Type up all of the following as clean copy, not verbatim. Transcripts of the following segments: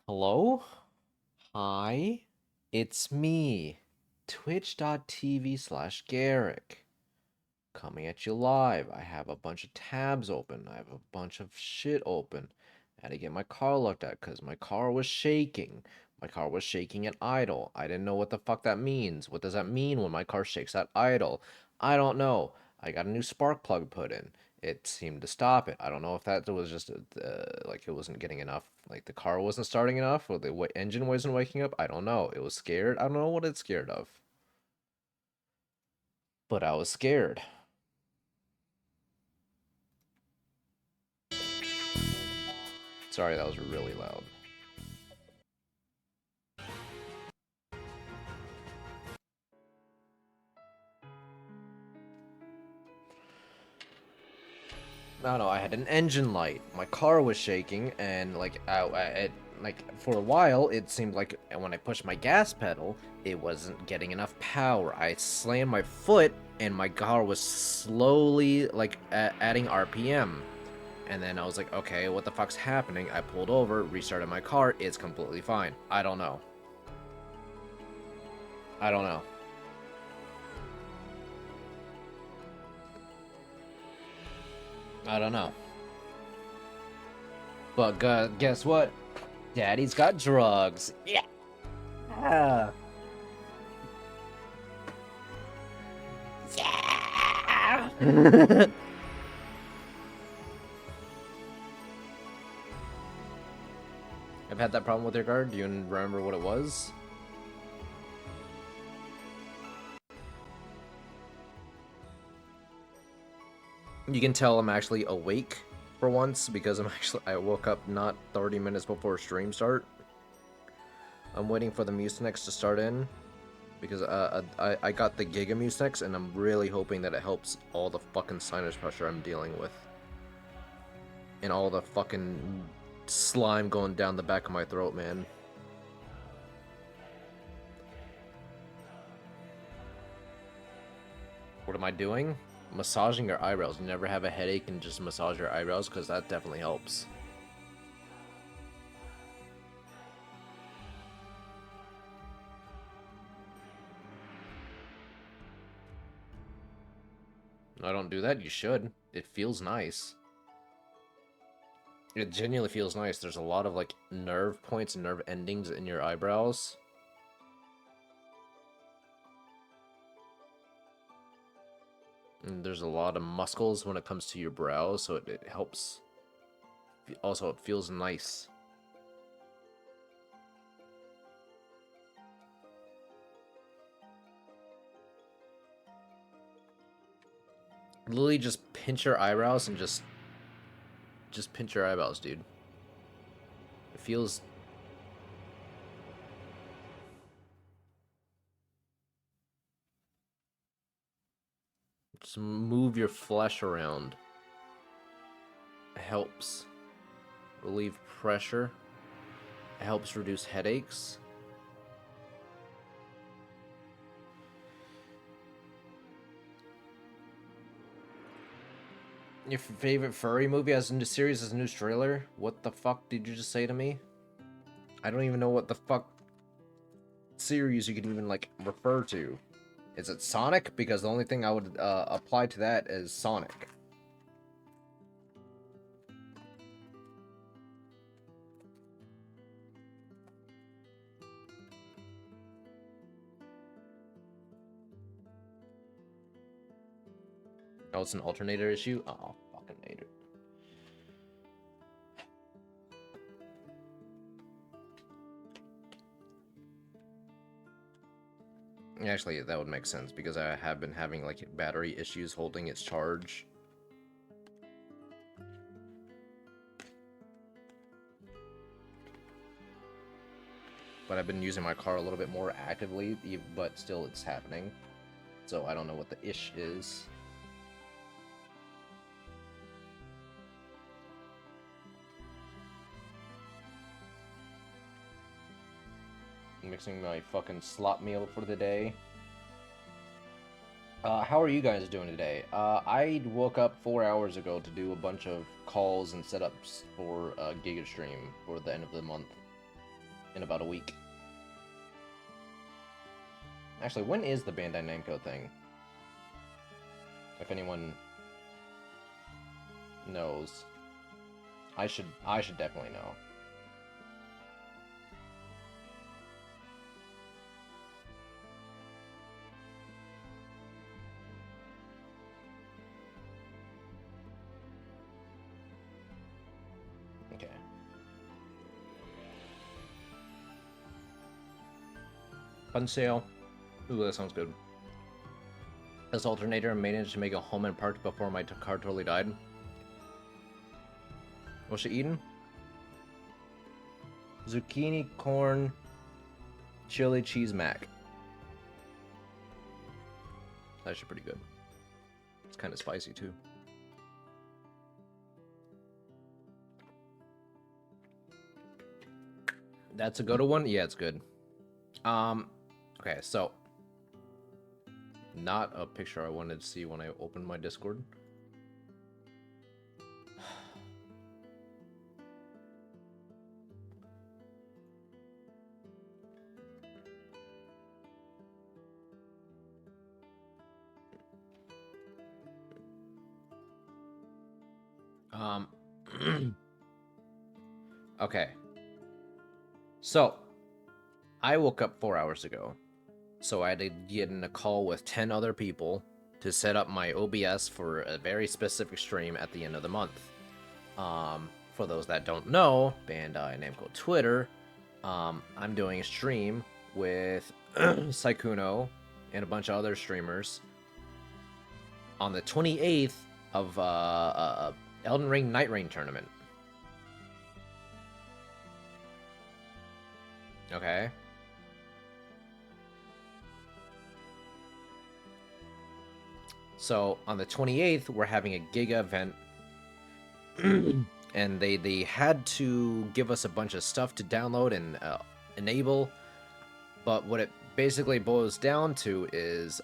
Hello? Hi? It's me, twitch.tv/Garek, coming at you live. I have a bunch of tabs open. I have a bunch of shit open. I had to get my car looked at because my car was shaking. My car was shaking at idle. I didn't know what the fuck that means. What does that mean when my car shakes at idle? I don't know. I got a new spark plug put in. It seemed to stop it. I don't know if that was just like it wasn't getting enough, like the car wasn't starting enough, or the engine wasn't waking up. I don't know. It was scared. I don't know what it's scared of, but I was scared. Sorry, that was really loud. No, I had an engine light. My car was shaking, and like, like for a while, it seemed like when I pushed my gas pedal, it wasn't getting enough power. I slammed my foot, and my car was slowly like adding RPM. And then I was like, okay, what the fuck's happening? I pulled over, restarted my car. It's completely fine. I don't know. I don't know. I don't know. But guess what? Daddy's got drugs. Yeah. Yeah. I've had that problem with your car. Do you remember what it was? You can tell I'm actually awake for once because I woke up not 30 minutes before stream start. I'm waiting for the Mucinex to start in because I got the Giga Mucinex and I'm really hoping that it helps all the fucking sinus pressure I'm dealing with. And all the fucking slime going down the back of my throat, man. What am I doing? Massaging your eyebrows. You never have a headache and just massage your eyebrows because that definitely helps. I don't do that. You should. It feels nice. It genuinely feels nice. There's a lot of like nerve points and nerve endings in your eyebrows. And there's a lot of muscles when it comes to your brows, so it helps. Also, it feels nice. Literally just pinch your eyebrows and just pinch your eyebrows, dude. It feels. Just move your flesh around. It helps relieve pressure. It helps reduce headaches. Your favorite furry movie has a new series, has a new trailer? What the fuck did you just say to me? I don't even know what the fuck series you could even, like, refer to. Is it Sonic? Because the only thing I would apply to that is Sonic. Oh, it's an alternator issue? Oh, fucking nader. Actually, that would make sense because I have been having like battery issues holding its charge. But I've been using my car a little bit more actively, but still it's happening. So I don't know what the ish is. I'm mixing my fucking slop meal for the day. How are you guys doing today? I woke up 4 hours ago to do a bunch of calls and setups for Giga Stream for the end of the month. in about a week. Actually, when is the Bandai Namco thing? If anyone knows, I should definitely know. Okay. Fun sale. Ooh, that sounds good. This alternator managed to make a home and parked before my car totally died. What's she eating? Zucchini, corn, chili, cheese, mac. That's actually pretty good. It's kind of spicy too. That's a good one? Yeah, it's good. Okay, so not a picture I wanted to see when I opened my Discord. Okay. So, I woke up 4 hours ago. So I had to get in a call with 10 other people to set up my OBS for a very specific stream at the end of the month. For those that don't know, Bandai Namco Twitter, I'm doing a stream with Saikuno and a bunch of other streamers on the 28th of Elden Ring Night Rain tournament. Okay. So on the 28th, we're having a Giga event, and they had to give us a bunch of stuff to download and enable. But what it basically boils down to is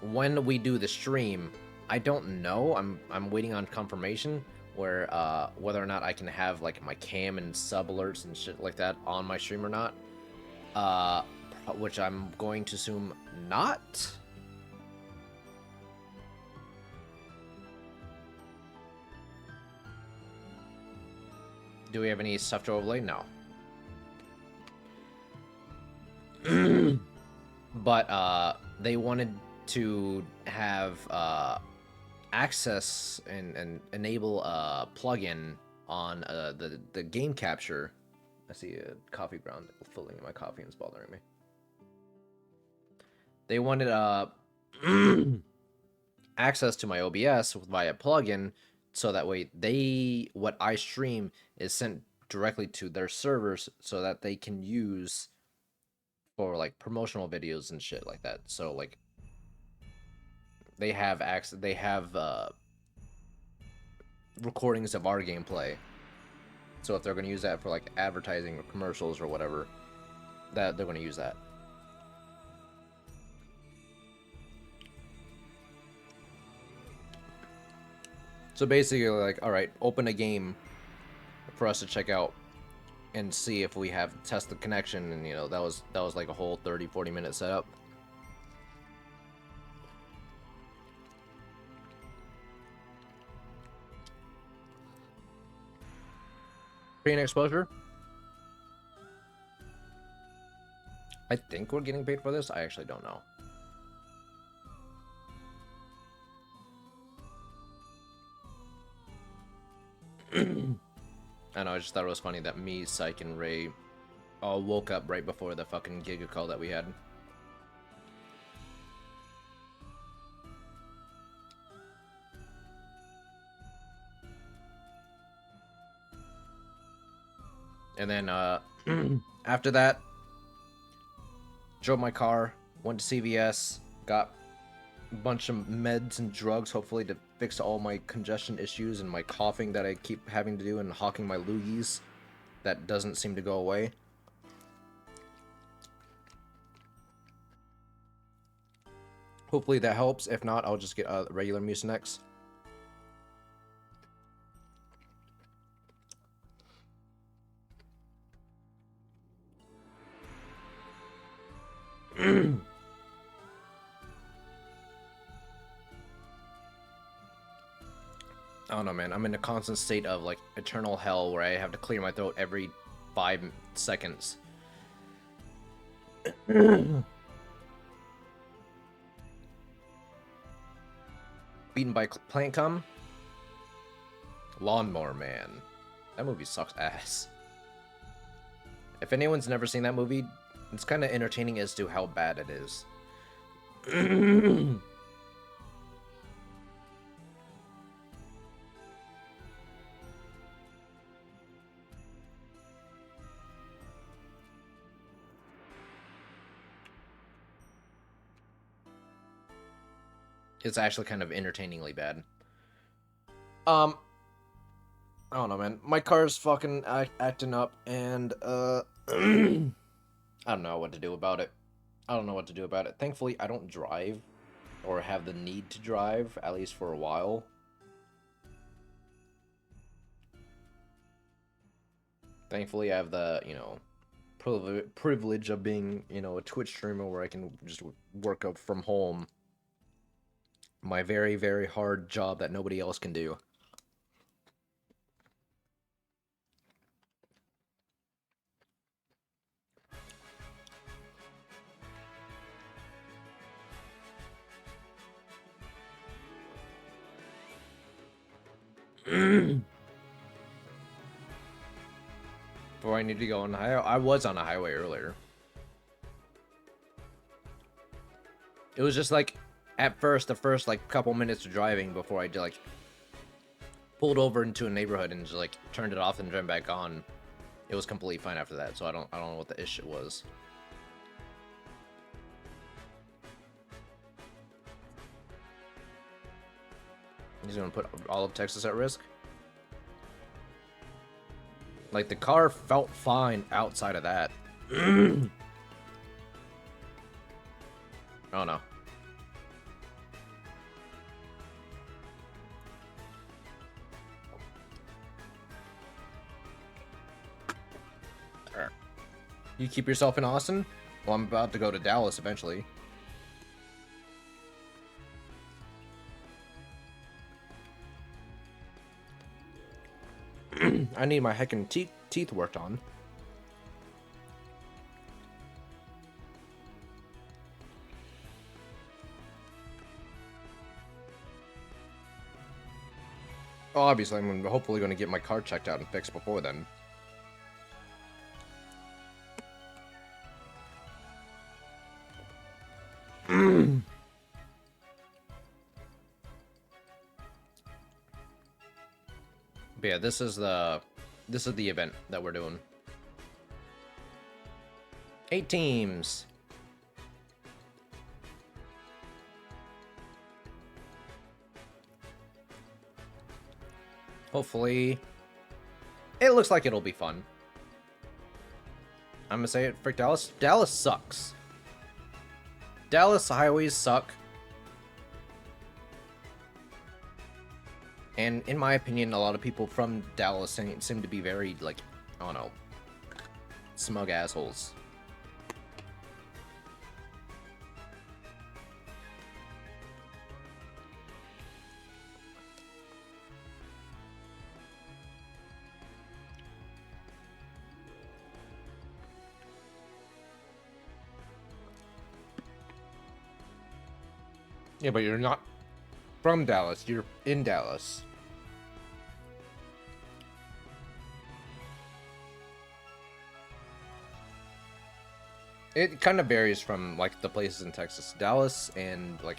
when we do the stream, I don't know. I'm waiting on confirmation where whether or not I can have like my cam and sub alerts and shit like that on my stream or not. Which I'm going to assume not. Do we have any stuff to overlay? No. But they wanted to have access and enable a plugin on the game capture. I see a coffee ground filling in my coffee and it's bothering me. They wanted access to my OBS via plugin, so that way what I stream is sent directly to their servers, so that they can use for like promotional videos and shit like that. So like they have access, they have recordings of our gameplay. So if they're going to use that for like advertising or commercials or whatever, that they're going to use that. So basically, like, all right, open a game for us to check out and see if we have test the connection, and you know that was like a whole 30-40 minute setup. Screen exposure. I think we're getting paid for this. I actually don't know. I know, I just thought it was funny that me, Psych, and Ray all woke up right before the fucking Giga call that we had. And then, after that, drove my car, went to CVS, got a bunch of meds and drugs, hopefully to fix all my congestion issues and my coughing that I keep having to do, and hawking my loogies that doesn't seem to go away. Hopefully that helps. If not, I'll just get regular Mucinex. I don't know, man. I'm in a constant state of like eternal hell where I have to clear my throat every 5 seconds. Beaten by plant cum? Lawnmower Man. That movie sucks ass. If anyone's never seen that movie, it's kind of entertaining as to how bad it is. It's actually kind of entertainingly bad. I don't know, man. My car's fucking acting up, and I don't know what to do about it. I don't know what to do about it. Thankfully, I don't drive or have the need to drive, at least for a while. Thankfully, I have the, privilege of being, a Twitch streamer where I can just work up from home. My very, very hard job that nobody else can do. Before I need to go on the highway, I was on a highway earlier. It was just like, at first, the first like couple minutes of driving before I like pulled over into a neighborhood and just like turned it off and turned back on. It was completely fine after that, so I don't know what the issue was. He's gonna put all of Texas at risk. Like, the car felt fine outside of that. Oh no. You keep yourself in Austin? Well, I'm about to go to Dallas eventually. I need my heckin' teeth worked on. Obviously, I'm hopefully going to get my car checked out and fixed before then. But yeah, this is the event that we're doing. 8 teams. Hopefully, it looks like it'll be fun. I'm gonna say it for Dallas. Dallas sucks. Dallas highways suck. And in my opinion, a lot of people from Dallas seem to be very, like, I don't know, smug assholes. Yeah, but you're not from Dallas. You're in Dallas. It kind of varies from, like, the places in Texas. Dallas and, like,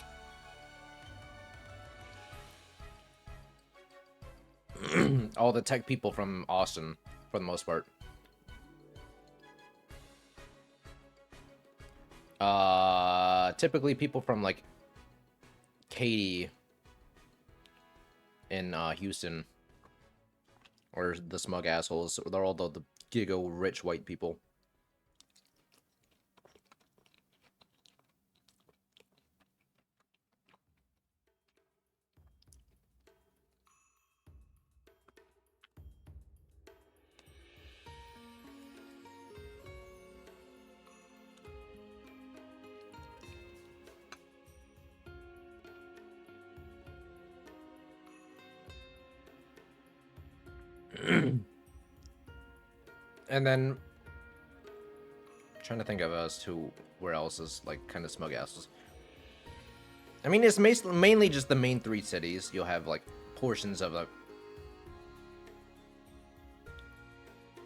all the tech people from Austin, for the most part. Typically people from, like, Katy in Houston, or the smug assholes. They're all the gigo rich white people. And then trying to think of as to where else is like kind of smug assholes. I mean, it's mainly just the main 3 cities. You'll have like portions of like.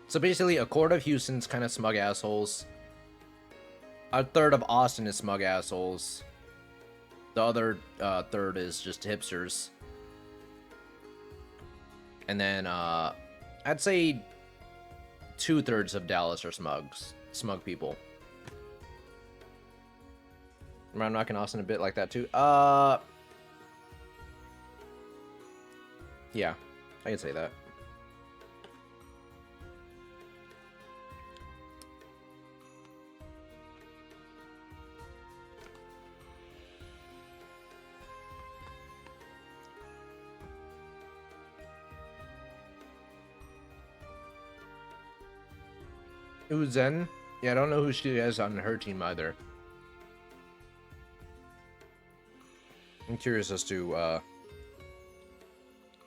So basically, a quarter of Houston's kind of smug assholes. A third of Austin is smug assholes. The other third is just hipsters. And then I'd say 2/3 of Dallas are smug people. I'm knocking Austin a bit like that too. Yeah, I can say that. Ooh, Zen? Yeah, I don't know who she is on her team either. I'm curious as to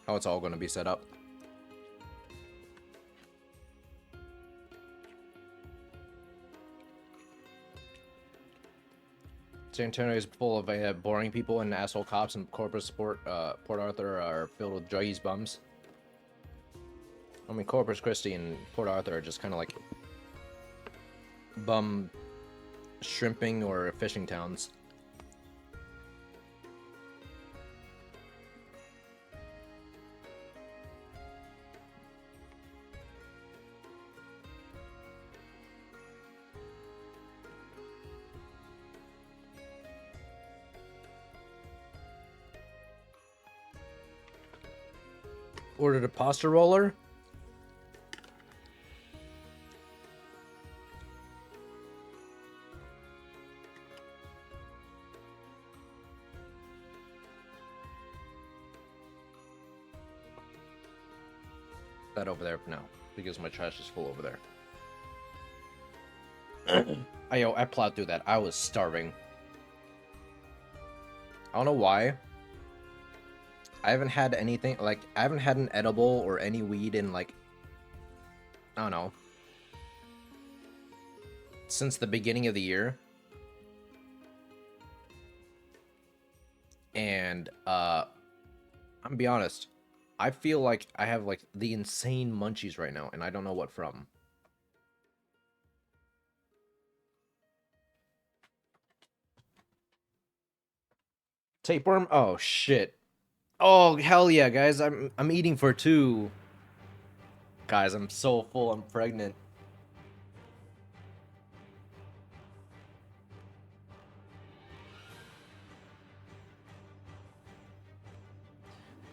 how it's all going to be set up. San Antonio is full of boring people and asshole cops, and Port Arthur are filled with druggies bums. I mean, Corpus Christi and Port Arthur are just kind of like bum shrimping or fishing towns. Ordered a pasta roller? That over there now, because my trash is full over there. I plowed through that. I was starving. I don't know why. I haven't had anything, like, I haven't had an edible or any weed in, like, I don't know, since the beginning of the year. And, I'm gonna be honest, I feel like I have, like, the insane munchies right now, and I don't know what from. Tapeworm? Oh, shit. Oh, hell yeah, guys, I'm eating for 2. Guys, I'm so full, I'm pregnant.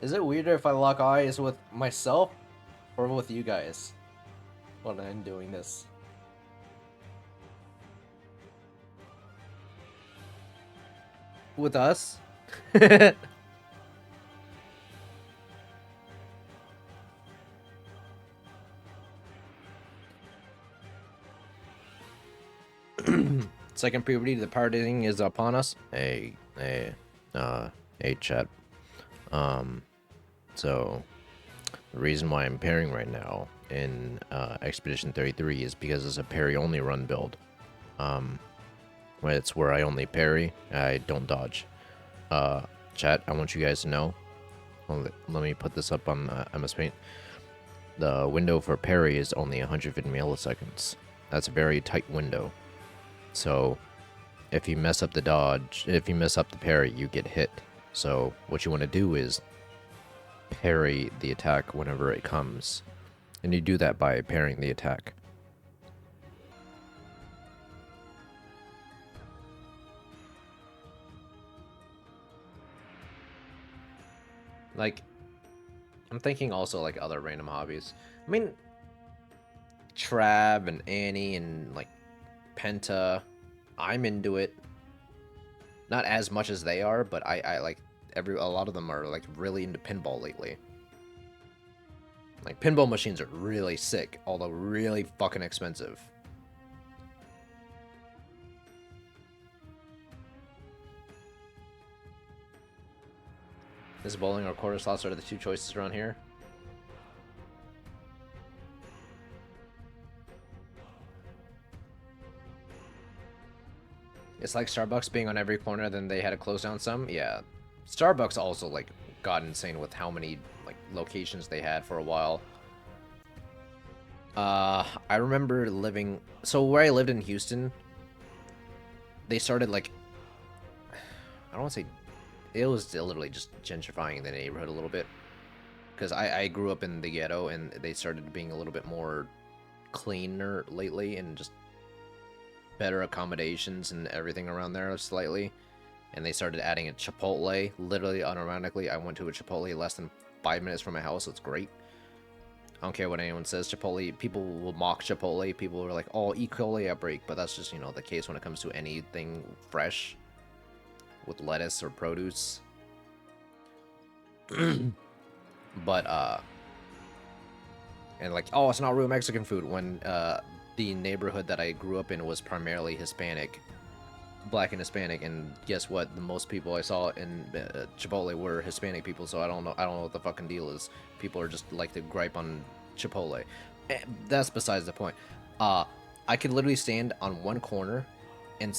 Is it weirder if I lock eyes with myself or with you guys when I'm doing this? With us? Second puberty, the partying is upon us. Hey, chat. So the reason why I'm pairing right now in Expedition 33 is because it's a parry-only run build. It's where I only parry, I don't dodge. Chat, I want you guys to know. Let me put this up on MS Paint. The window for parry is only 150 milliseconds. That's a very tight window. So if you mess up the dodge, if you mess up the parry, you get hit. So what you want to do is parry the attack whenever it comes. And you do that by parrying the attack. Like, I'm thinking also like other random hobbies. I mean, Trav and Annie and like Penta, I'm into it. Not as much as they are, but I like a lot of them are like really into pinball lately. Like pinball machines are really sick, although really fucking expensive. Is bowling or quarter slots are the 2 choices around here? It's like Starbucks being on every corner, then they had to close down some. Yeah. Starbucks also, like, got insane with how many, like, locations they had for a while. I remember living... So, where I lived in Houston, they started, like... I don't want to say... It was literally just gentrifying the neighborhood a little bit. Because I grew up in the ghetto, and they started being a little bit more cleaner lately, and just better accommodations and everything around there slightly. And they started adding a Chipotle. Literally, unironically, I went to a Chipotle less than 5 minutes from my house. It's great. I don't care what anyone says. Chipotle, people will mock Chipotle. People are like, oh, E. coli outbreak. But that's just, you know, the case when it comes to anything fresh with lettuce or produce. But, and like, oh, it's not real Mexican food, when, the neighborhood that I grew up in was primarily Hispanic. Black and Hispanic, and guess what? The most people I saw in Chipotle were Hispanic people, so I don't know what the fucking deal is. People are just like to gripe on Chipotle. That's besides the point. I could literally stand on one corner and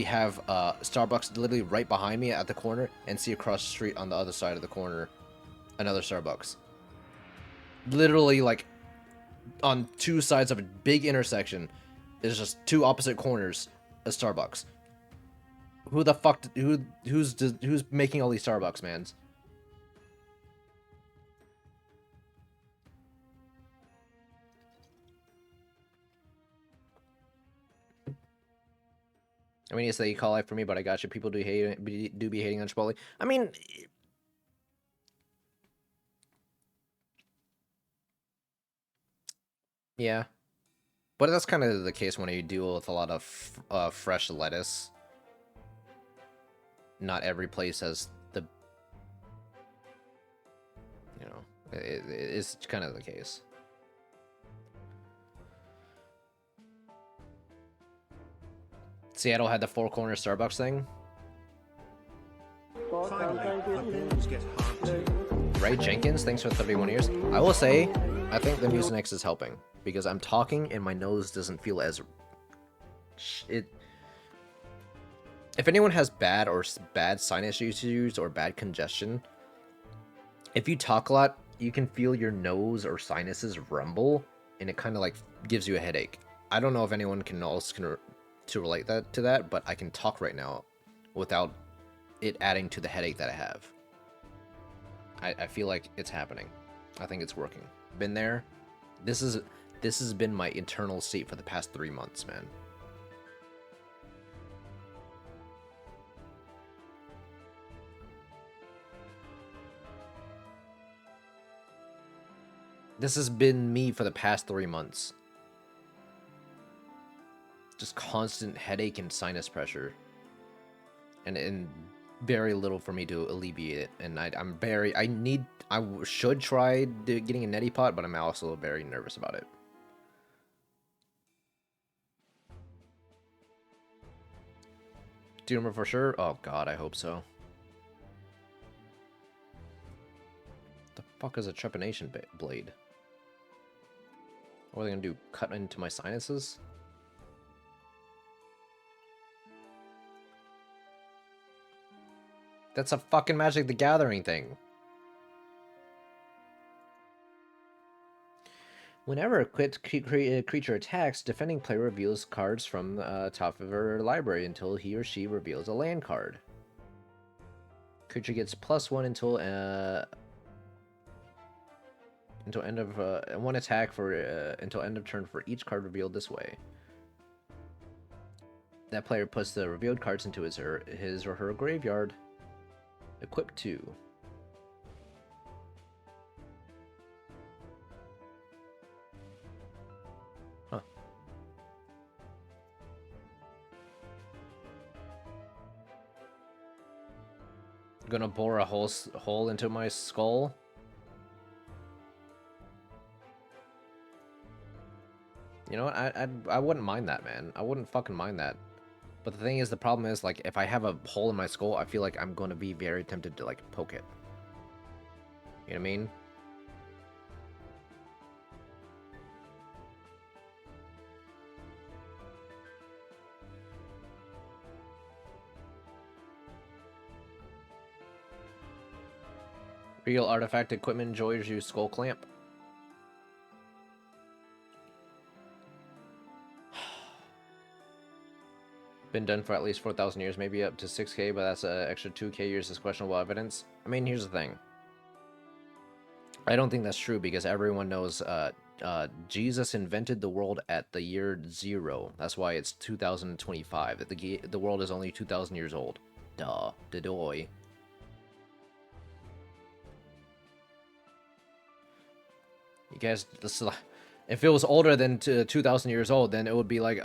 have Starbucks literally right behind me at the corner, and see across the street on the other side of the corner another Starbucks. Literally, like, on two sides of a big intersection is just two opposite corners of Starbucks. Who the fuck? Who's making all these Starbucks, mans? I mean, it's the call out for me, but I got you. People do be hating on Chipotle. I mean, yeah, but that's kind of the case when you deal with a lot of fresh lettuce. Not every place has the, you know, it's kind of the case. Seattle had the four corner Starbucks thing. Ray Jenkins, thanks for 31 years. I will say, I think the Mucinex is helping, because I'm talking and my nose doesn't feel as... If anyone has bad sinus issues or bad congestion, if you talk a lot, you can feel your nose or sinuses rumble, and it kind of like gives you a headache. I don't know if anyone can relate to that, but I can talk right now without it adding to the headache that I have. I feel like it's happening. I think it's working. Been there. This has been my internal state for the past 3 months, man. This has been me for the past 3 months. Just constant headache and sinus pressure. And very little for me to alleviate it. And I should try getting a neti pot, but I'm also very nervous about it. Do you remember for sure? Oh god, I hope so. The fuck is a trepanation blade? What are they gonna do? Cut into my sinuses? That's a fucking Magic the Gathering thing. Whenever a creature attacks, defending player reveals cards from the top of her library until he or she reveals a land card. Creature gets +1 until end of one attack for until end of turn for each card revealed this way. That player puts the revealed cards into his or her graveyard. Equip 2. Huh. Gonna bore a hole into my skull. You know what? I wouldn't mind that, man. I wouldn't fucking mind that. But the thing is, the problem is, like, if I have a hole in my skull, I feel like I'm going to be very tempted to, like, poke it. You know what I mean? Real artifact equipment enjoyers use skull clamp. Been done for at least 4,000 years, maybe up to 6K, but that's an extra 2K years is questionable evidence. I mean, here's the thing. I don't think that's true because everyone knows Jesus invented the world at the year 0. That's why it's 2025. The world is only 2,000 years old. Duh. Dedoy. You guys, if it was older than 2,000 years old, then it would be like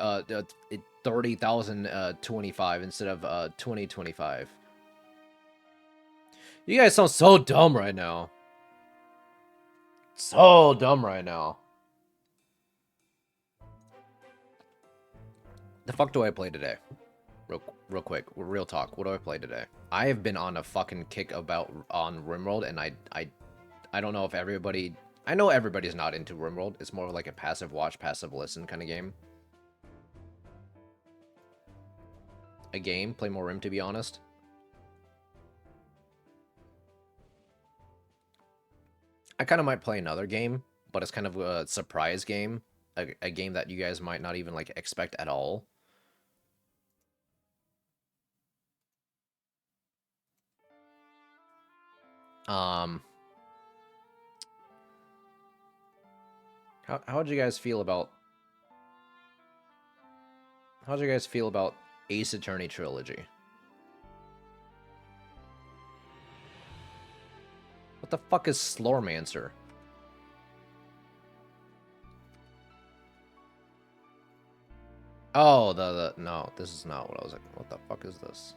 30,025 instead of 2025. You guys sound so dumb right now. So dumb right now. The fuck do I play today? Real quick, real talk. What do I play today? I have been on a fucking kick on RimWorld, and I don't know if everybody... I know everybody's not into RimWorld. It's more like a passive watch, passive listen kind of game. A game? Play more Rim, to be honest. I kind of might play another game, but it's kind of a surprise game. A game that you guys might not even, like, expect at all. How'd you guys feel about... How'd you guys feel about Ace Attorney Trilogy? What the fuck is Slormancer? Oh, no, this is not what I was like. What the fuck is this?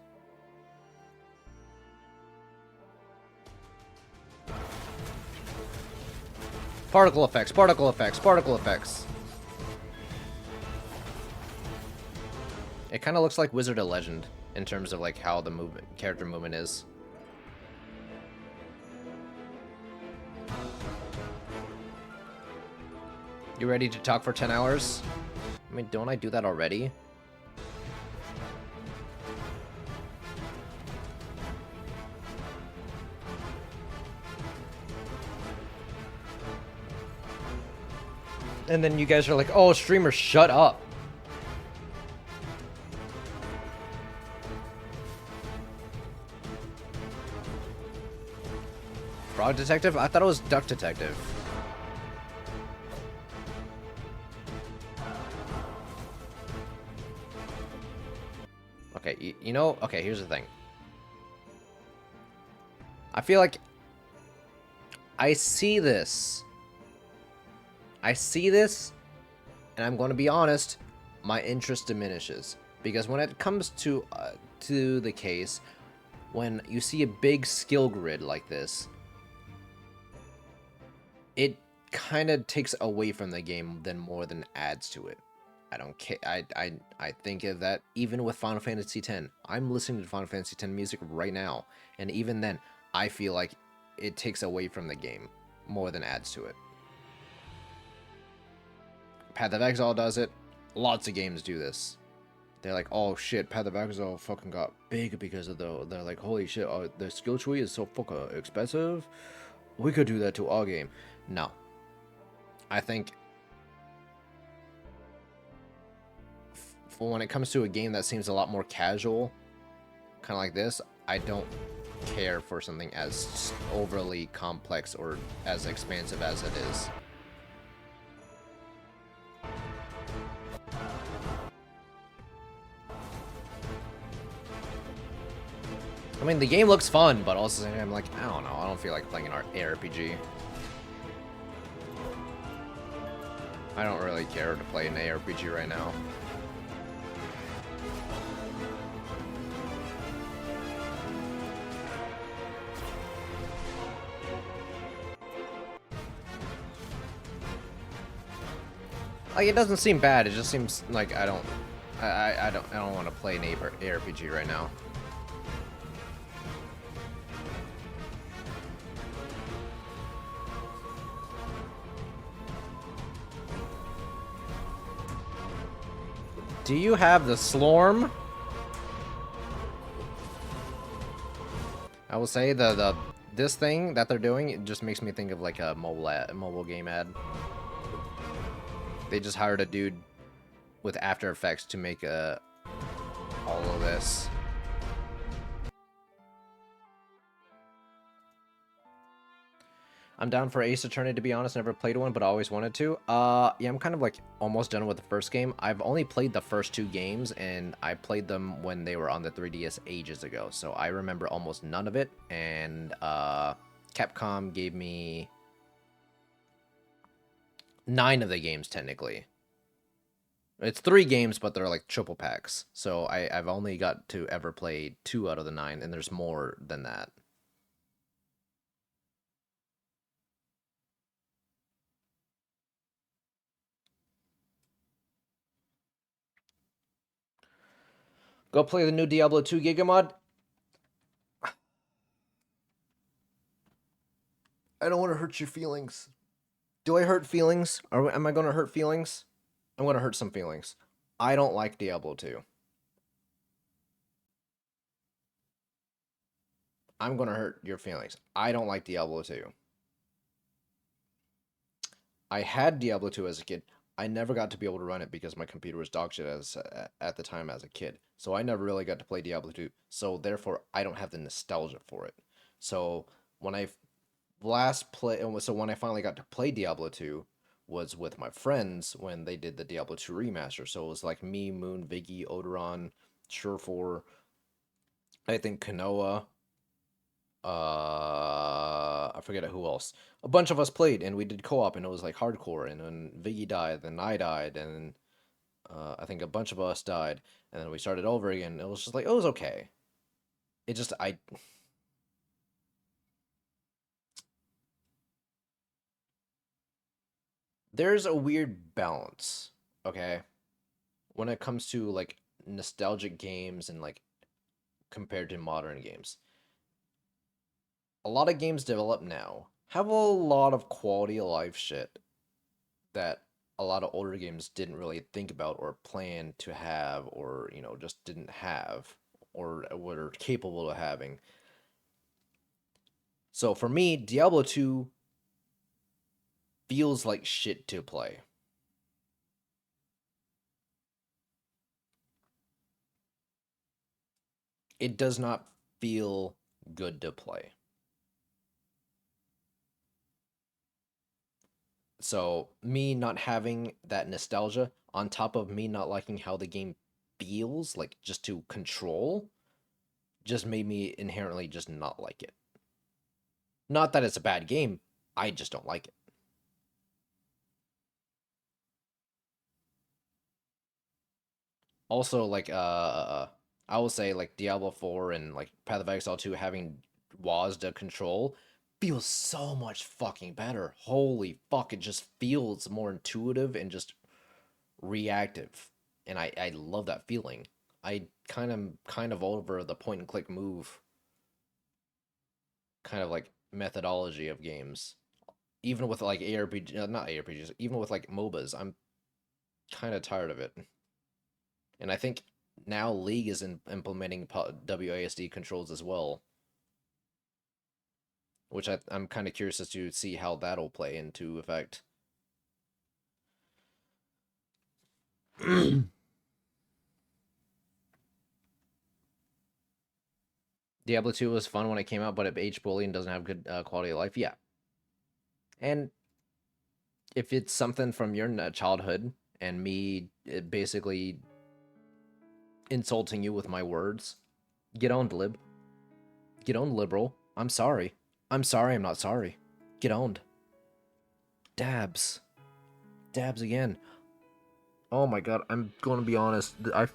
Particle effects, particle effects, particle effects. It kind of looks like Wizard of Legend in terms of like how the character movement is. You ready to talk for 10 hours? I mean, don't I do that already? And then you guys are like, oh, streamer, shut up. Frog Detective? I thought it was Duck Detective. Okay, you know, okay, here's the thing. I feel like I see this, and I'm going to be honest, my interest diminishes. Because when it comes to the case, when you see a big skill grid like this, it kind of takes away from the game more than adds to it. I don't care. I think of that even with Final Fantasy X. I'm listening to Final Fantasy X music right now, and even then, I feel like it takes away from the game more than adds to it. Path of Exile does it. Lots of games do this. They're like, oh shit, Path of Exile fucking got big because of they're like, holy shit, the skill tree is so fucking expensive. We could do that to our game. No. I think when it comes to a game that seems a lot more casual, kind of like this, I don't care for something as overly complex or as expansive as it is. I mean, the game looks fun, but also I'm like, I don't know, I don't feel like playing an ARPG. I don't really care to play an ARPG right now. Like, it doesn't seem bad. It just seems like I don't want to play an ARPG right now. Do you have the Slorm? I will say this thing that they're doing, it just makes me think of like a mobile game ad. They just hired a dude with After Effects to make all of this. I'm down for Ace Attorney, to be honest. Never played one, but I always wanted to. Yeah, I'm kind of like almost done with the first game. I've only played the first 2 games, and I played them when they were on the 3DS ages ago. So I remember almost none of it. And Capcom gave me 9 of the games, technically. It's 3 games, but they're like triple packs. So I've only got to ever play 2 out of the 9, and there's more than that. Go play the new Diablo 2 Gigamod. I don't want to hurt your feelings. Do I hurt feelings? Am I going to hurt feelings? I'm going to hurt some feelings. I don't like Diablo 2. I'm going to hurt your feelings. I don't like Diablo 2. I had Diablo 2 as a kid. I never got to be able to run it because my computer was dog shit at the time as a kid. So I never really got to play Diablo 2. So therefore, I don't have the nostalgia for it. So when I when I finally got to play Diablo 2 was with my friends when they did the Diablo 2 remaster. So it was like me, Moon, Viggy, Odoron, Surefour, I think Kanoa, I forget who else. A bunch of us played and we did co-op and it was like hardcore. And then Viggy died, then I died, and I think a bunch of us died, and then we started over again. It was just like it was okay. It just there's a weird balance, okay, when it comes to like nostalgic games and like compared to modern games. A lot of games developed now have a lot of quality of life shit that a lot of older games didn't really think about or plan to have, or just didn't have, or were capable of having. So for me, Diablo 2 feels like shit to play. It does not feel good to play. So me not having that nostalgia on top of me not liking how the game feels like just to control just made me inherently just not like it. Not that it's a bad game, I just don't like it. Also, like I will say like Diablo 4 and like Path of Exile 2 having WASD control feels so much fucking better. Holy fuck, it just feels more intuitive and just reactive. And I love that feeling. I kind of over the point and click move kind of like methodology of games. Even with like ARPG, not ARPGs, even with like MOBAs, I'm kind of tired of it. And I think now League is implementing WASD controls as well, which I'm kind of curious as to see how that'll play into effect. Diablo 2 was fun when it came out, but if aged poorly and doesn't have good quality of life, yeah. And if it's something from your childhood and me basically insulting you with my words, get on, lib. Get on, liberal. I'm sorry. I'm sorry, I'm not sorry. Get owned. Dabs. Dabs again. Oh my god, I'm going to be honest. I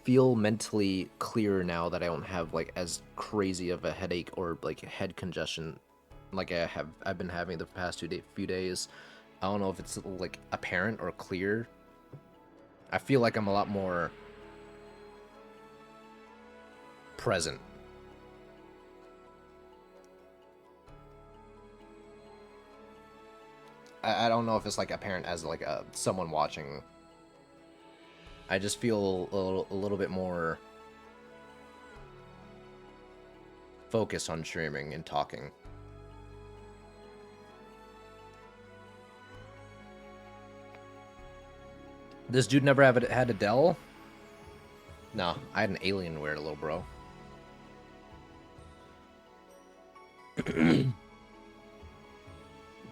feel mentally clear now that I don't have like as crazy of a headache or like head congestion like I've been having the past few days. I don't know if it's like apparent or clear. I feel like I'm a lot more present. I don't know if it's like apparent as like someone watching. I just feel a little bit more focus on streaming and talking. This dude never had a Dell? No, I had an Alienware, little bro.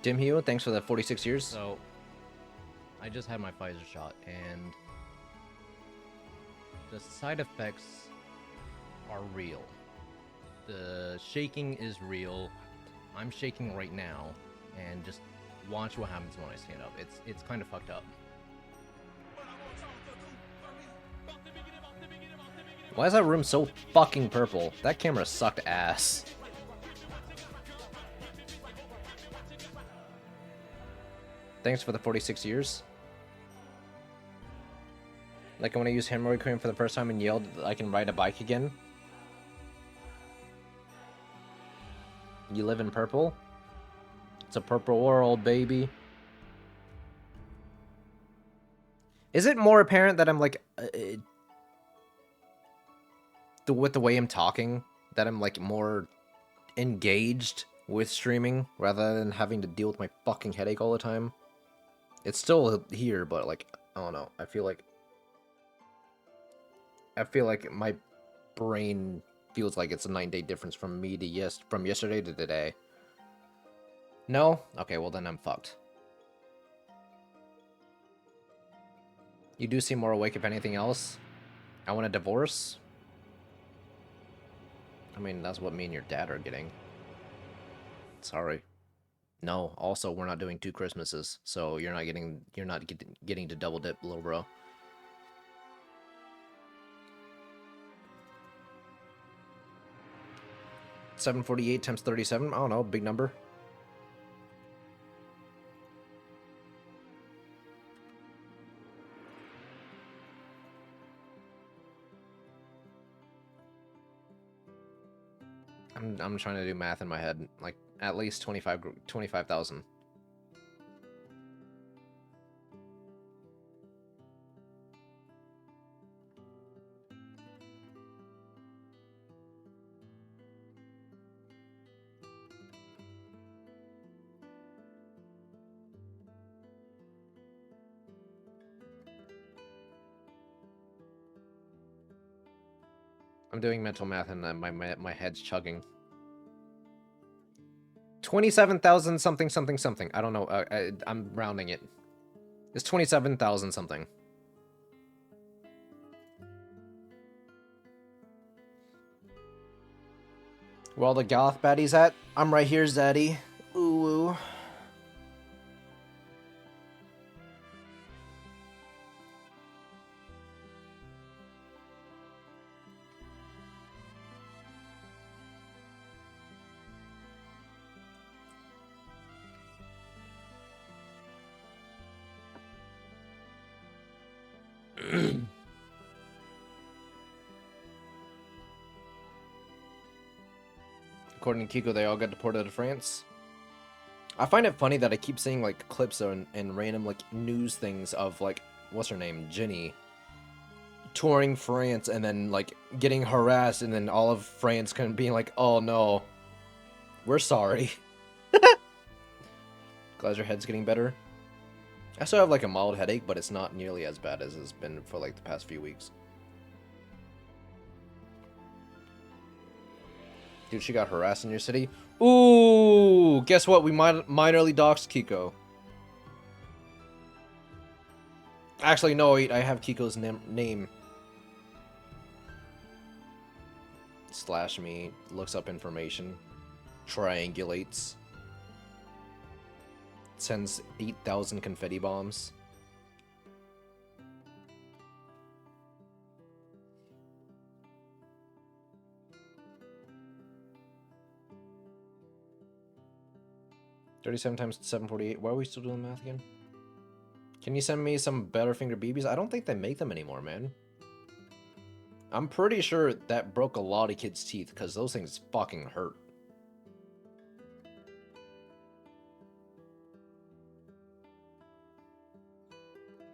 Dim Hugh, thanks for the 46 years. So, I just had my Pfizer shot, and the side effects are real. The shaking is real. I'm shaking right now, and just watch what happens when I stand up. It's kind of fucked up. Why is that room so fucking purple? That camera sucked ass. Thanks for the 46 years. Like when I used hemorrhoid cream for the first time and yelled I can ride a bike again. You live in purple? It's a purple world, baby. Is it more apparent that I'm like... with the way I'm talking, that I'm like more engaged with streaming rather than having to deal with my fucking headache all the time? It's still here, but like, I don't know. I feel like my brain feels like it's a 9-day difference from me to from yesterday to today. No? Okay, well then I'm fucked. You do seem more awake if anything else. I want a divorce. I mean, that's what me and your dad are getting. Sorry. No, also we're not doing 2 Christmases, so you're not getting to double dip, little bro. $748 times 37. I don't know, big number. I'm trying to do math in my head, like at least 25,000. I'm doing mental math and my head's chugging. 27,000 something something something. I don't know. I'm rounding it. It's 27,000 something. Where all the goth baddies at? I'm right here, Zaddy. Ooh. According to Kiko, they all got deported to France. I find it funny that I keep seeing like clips and random like news things of like, what's her name, Ginny, touring France and then like getting harassed, and then all of France kind of being like, oh no, we're sorry. Glad your head's getting better. I still have like a mild headache, but it's not nearly as bad as it's been for like the past few weeks. Dude, she got harassed in your city? Ooh, guess what? We minorly doxed Kiko. Actually, no, wait, I have Kiko's name. Slash me, looks up information, triangulates, sends 8,000 confetti bombs. $37 times 748. Why are we still doing math again? Can you send me some Butterfinger BBs? I don't think they make them anymore, man. I'm pretty sure that broke a lot of kids' teeth, because those things fucking hurt.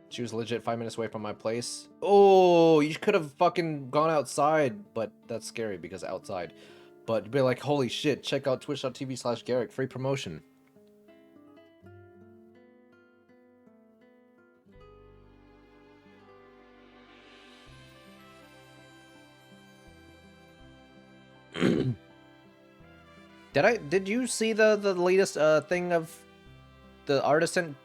She was legit 5 minutes away from my place. Oh, you could have fucking gone outside, but that's scary because outside. But you'd be like, holy shit, check out twitch.tv/Garek, free promotion. Did you see the latest thing of the artisan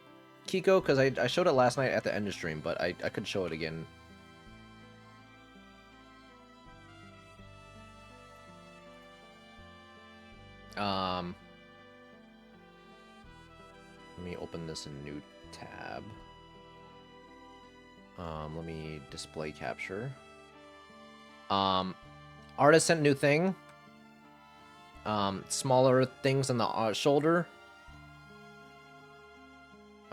Kiko? Because I showed it last night at the end of stream, but I could show it again. Let me open this in a new tab. Let me display capture. Artist sent new thing. Smaller things on the shoulder.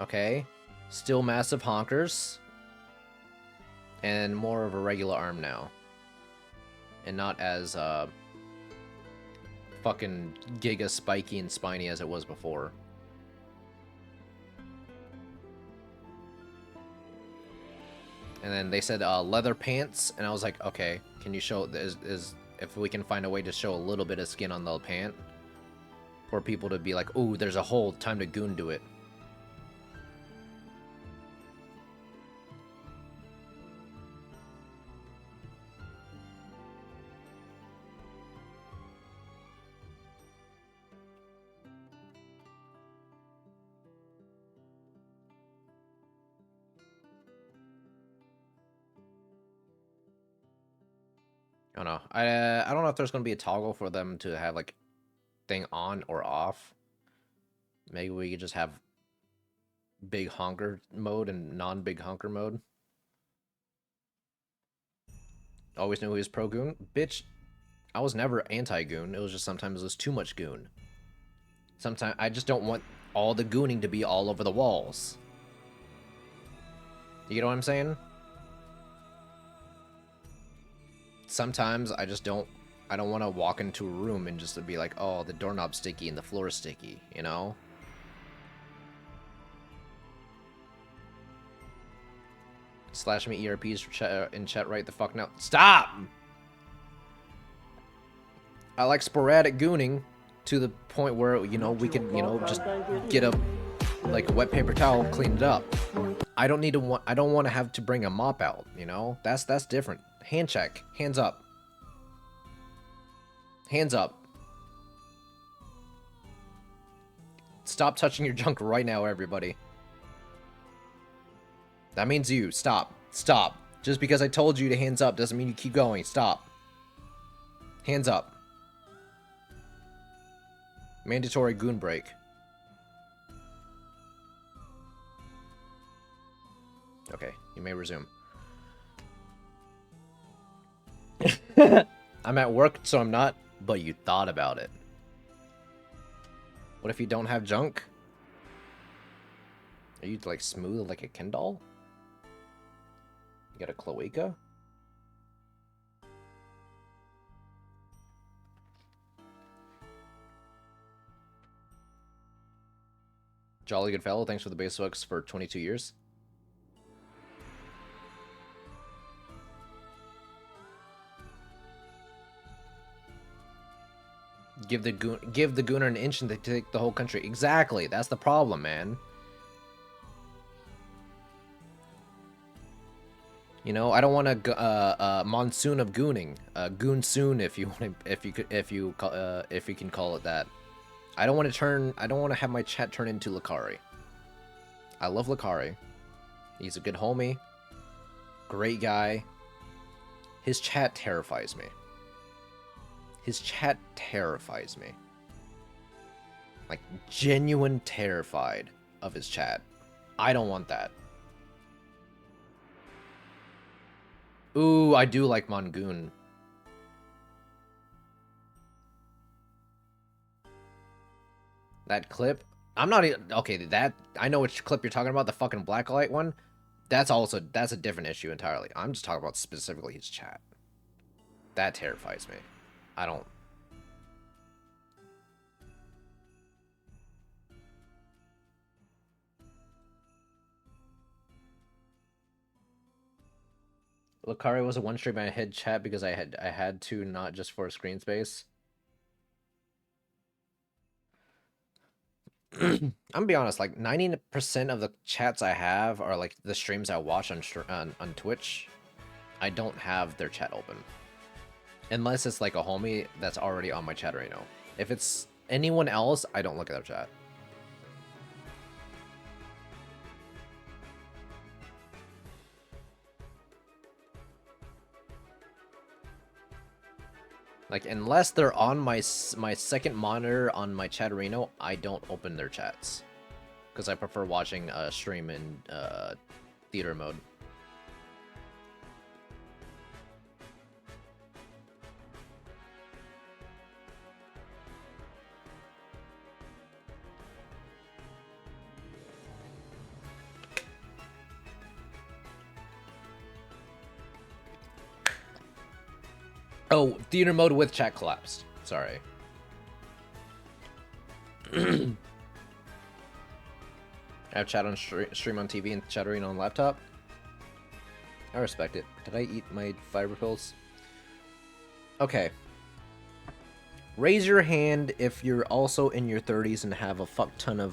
Okay. Still massive honkers. And more of a regular arm now. And not as, fucking giga spiky and spiny as it was before. And then they said, leather pants, and I was like, okay, can you show, if we can find a way to show a little bit of skin on the pant, for people to be like, ooh, there's a hole, time to goon do it. I don't know. I don't know if there's gonna be a toggle for them to have like thing on or off. Maybe we could just have big honker mode and non-big honker mode. Always knew he was pro goon. Bitch, I was never anti-goon. It was just sometimes it was too much goon. Sometimes I just don't want all the gooning to be all over the walls. You get what I'm saying? Sometimes I just don't want to walk into a room and just to be like, oh, the doorknob's sticky and the floor's sticky, you know? Slash me ERPs for in chat right the fuck now. Stop! I like sporadic gooning to the point where, you know, we can, you know, just get a, like, a wet paper towel, clean it up. I don't want to have to bring a mop out, you know? That's different. Hand check. Hands up. Hands up. Stop touching your junk right now, everybody. That means you. Stop. Stop. Just because I told you to hands up doesn't mean you keep going. Stop. Hands up. Mandatory goon break. Okay, you may resume. I'm at work, so I'm not, but you thought about it. What if you don't have junk? Are you, like, smooth like a Ken doll? You got a cloaca? Jolly good fellow, thanks for the base hooks for 22 years. Give the gooner an inch and they take the whole country. Exactly, that's the problem, man. You know, I don't want a monsoon of gooning. Goon soon, if you want to, if you can call it that. I don't want to have my chat turn into Lakari. I love Lakari. He's a good homie. Great guy. His chat terrifies me. His chat terrifies me. Like, genuine terrified of his chat. I don't want that. Ooh, I do like Mongoon. That clip? I'm not even... Okay, that... I know which clip you're talking about, the fucking blacklight one. That's a different issue entirely. I'm just talking about specifically his chat. That terrifies me. I don't... Lucari was a one stream I had chat because I had to, not just for screen space. I'm gonna be honest, like 90% of the chats I have are like the streams I watch on Twitch. I don't have their chat open. Unless it's like a homie that's already on my chat right now. If it's anyone else, I don't look at their chat. Like, unless they're on my second monitor on my Chatterino, I don't open their chats. Because I prefer watching a stream in theater mode. Oh, theater mode with chat collapsed. Sorry. I have chat on stream on TV and chattering on laptop. I respect it. Did I eat my fiber pills? Okay. Raise your hand if you're also in your 30s and have a fuck ton of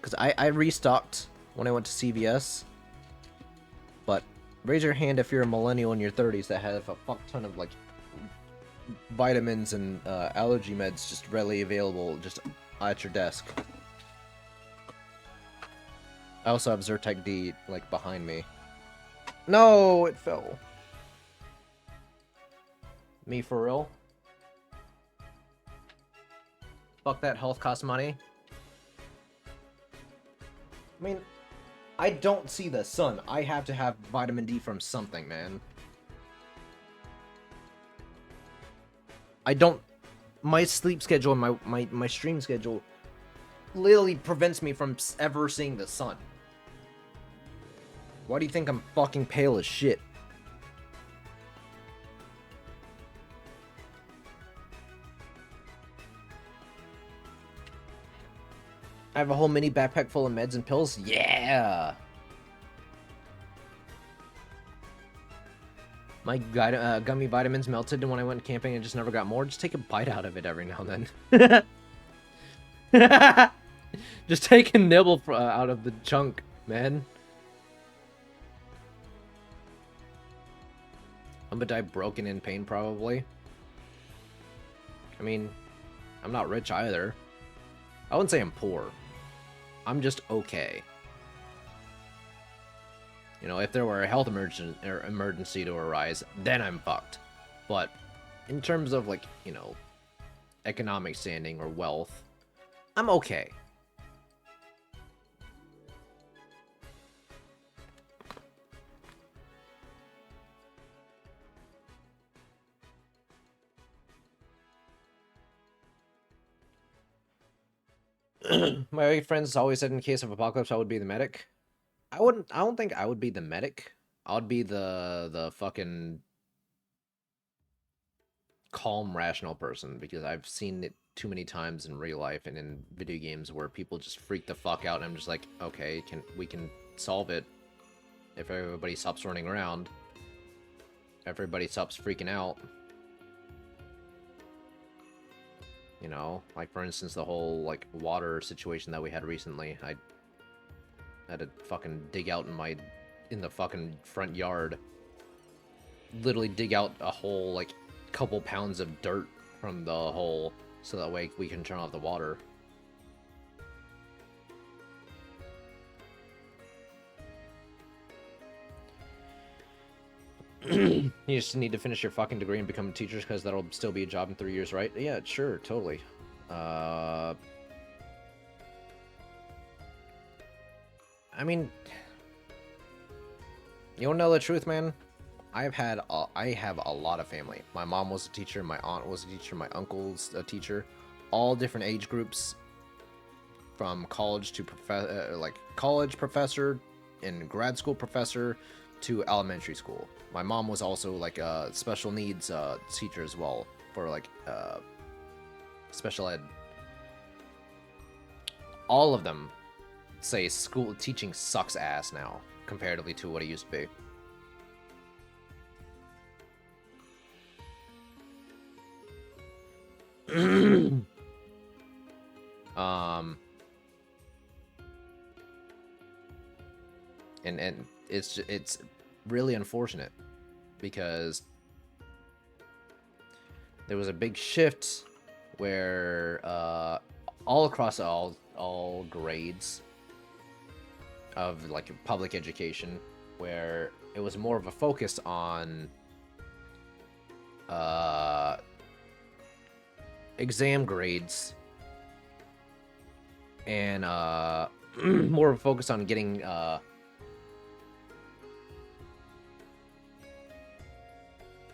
because I restocked when I went to CVS. But raise your hand if you're a millennial in your 30s that have a fuck ton of like vitamins and allergy meds just readily available just at your desk. I also have Zyrtec D like behind me. No, it fell. Me for real? Fuck that health costs money. I mean, I don't see the sun. I have to have vitamin D from something, man. I don't... My sleep schedule and my stream schedule literally prevents me from ever seeing the sun. Why do you think I'm fucking pale as shit? I have a whole mini backpack full of meds and pills? Yeah! My gummy vitamins melted when I went camping and just never got more. Just take a bite out of it every now and then. Just take a nibble out of the chunk, man. I'm gonna die broken in pain, probably. I mean, I'm not rich either. I wouldn't say I'm poor. I'm just okay. You know, if there were a health emergency to arise, then I'm fucked. But in terms of, like, you know, economic standing or wealth, I'm okay. My friends always said in case of apocalypse, I would be the medic. I don't think I would be the medic. I would be the fucking calm, rational person, because I've seen it too many times in real life and in video games where people just freak the fuck out, and I'm just like, okay, we can solve it if everybody stops running around. Everybody stops freaking out. You know, like for instance, the whole like water situation that we had recently. I had to fucking dig out in the fucking front yard. Literally dig out a whole like couple pounds of dirt from the hole so that way we can turn off the water. You just need to finish your fucking degree and become teachers because that'll still be a job in 3 years, right? Yeah, sure, totally. I mean, you wanna know the truth, man? I have a lot of family. My mom was a teacher, my aunt was a teacher, my uncle's a teacher, all different age groups, from college to college professor and grad school professor to elementary school. My mom was also like a special needs teacher as well for like special ed. All of them say school teaching sucks ass now comparatively to what it used to be. Um, and it's really unfortunate because there was a big shift where all across all grades of like public education, where it was more of a focus on uh, exam grades and more of a focus on getting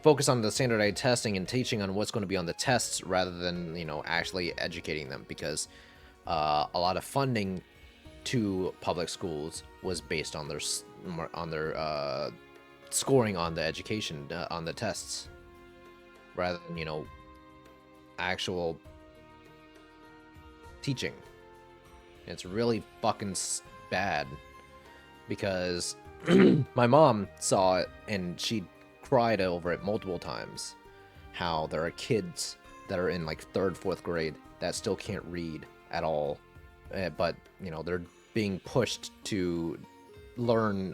focus on the standardized testing and teaching on what's going to be on the tests rather than, you know, actually educating them, because a lot of funding to public schools was based on their scoring on the education on the tests rather than, you know, actual teaching. It's really fucking bad because my mom saw it and she cried over it multiple times, how there are kids that are in like 3rd, 4th grade that still can't read at all, but you know, they're being pushed to learn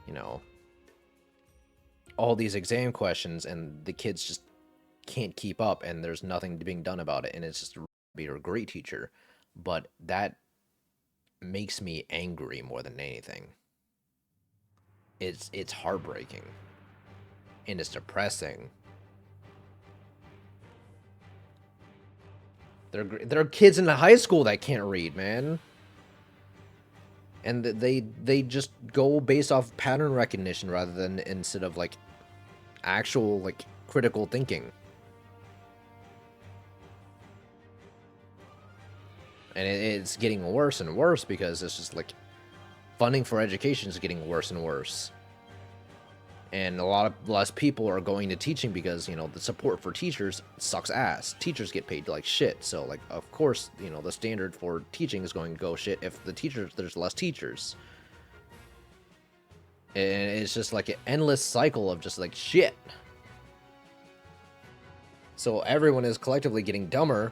you know, all these exam questions, and the kids just can't keep up and there's nothing being done about it, and it's just be a great teacher, but that makes me angry more than anything. It's heartbreaking and it's depressing. There are kids in the high school that can't read, man, and they just go based off pattern recognition rather than instead of like actual like critical thinking. And it's getting worse and worse because it's just like funding for education is getting worse and worse. And a lot of less people are going to teaching because, you know, the support for teachers sucks ass. Teachers get paid like shit. So, like, of course, you know, the standard for teaching is going to go shit if there's less teachers. And it's just like an endless cycle of just like shit. So everyone is collectively getting dumber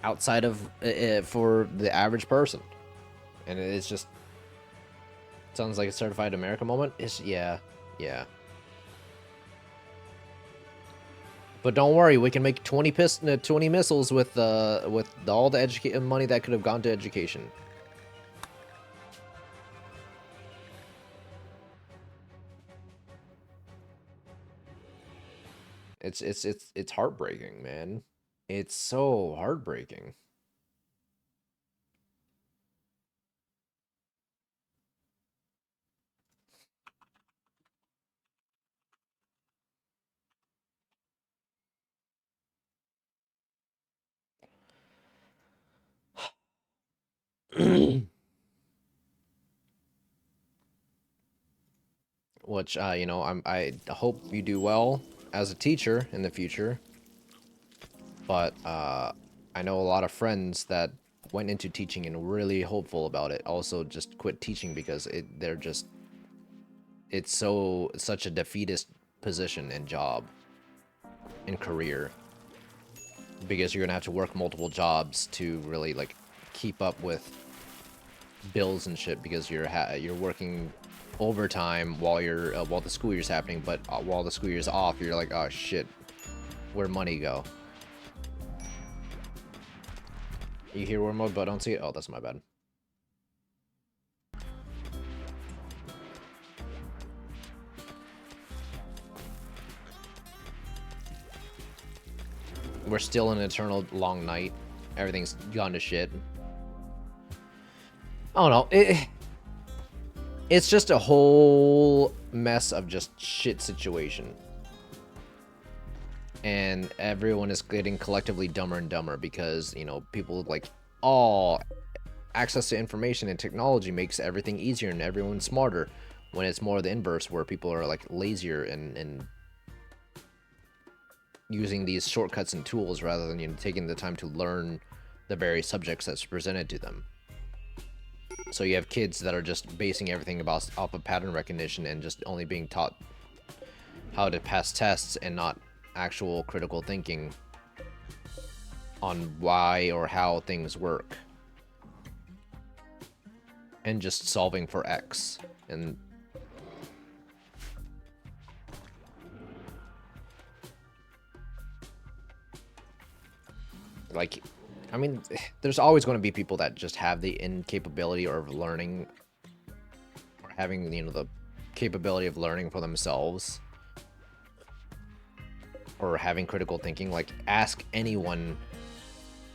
outside of for the average person. And it's just sounds like a certified America moment. It's yeah. But don't worry, we can make 20 missiles with all the money that could have gone to education. It's heartbreaking, man. It's so heartbreaking. Which you know, I hope you do well as a teacher in the future. But I know a lot of friends that went into teaching and were really hopeful about it. Also, just quit teaching because it's such a defeatist position and job and career, because you're gonna have to work multiple jobs to really like keep up with bills and shit, because you're working overtime while while the school year's happening, but while the school year's off, you're like, oh shit, where'd money go? You hear war mode, but I don't see it. Oh, that's my bad. We're still in an eternal long night. Everything's gone to shit. I don't know. It's just a whole mess of just shit situation. And everyone is getting collectively dumber and dumber because, you know, people like, oh, access to information and technology makes everything easier and everyone's smarter, when it's more the inverse, where people are like lazier and using these shortcuts and tools rather than, you know, taking the time to learn the various subjects that's presented to them. So you have kids that are just basing everything off of pattern recognition and just only being taught how to pass tests and not actual critical thinking on why or how things work. And just solving for X. And like, I mean, there's always going to be people that just have the incapability of learning, or having, you know, the capability of learning for themselves, or having critical thinking. Like, ask anyone,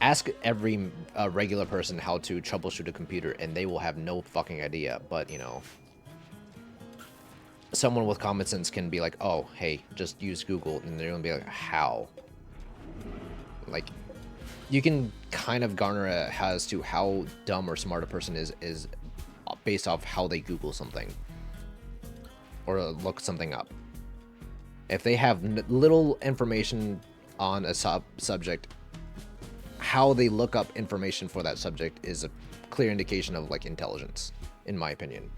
ask every regular person how to troubleshoot a computer, and they will have no fucking idea. But, you know, someone with common sense can be like, oh, hey, just use Google, and they're gonna be like, how? Like, you can kind of garner as to how dumb or smart a person is based off how they Google something or look something up. If they have little information on a subject, how they look up information for that subject is a clear indication of like intelligence, in my opinion.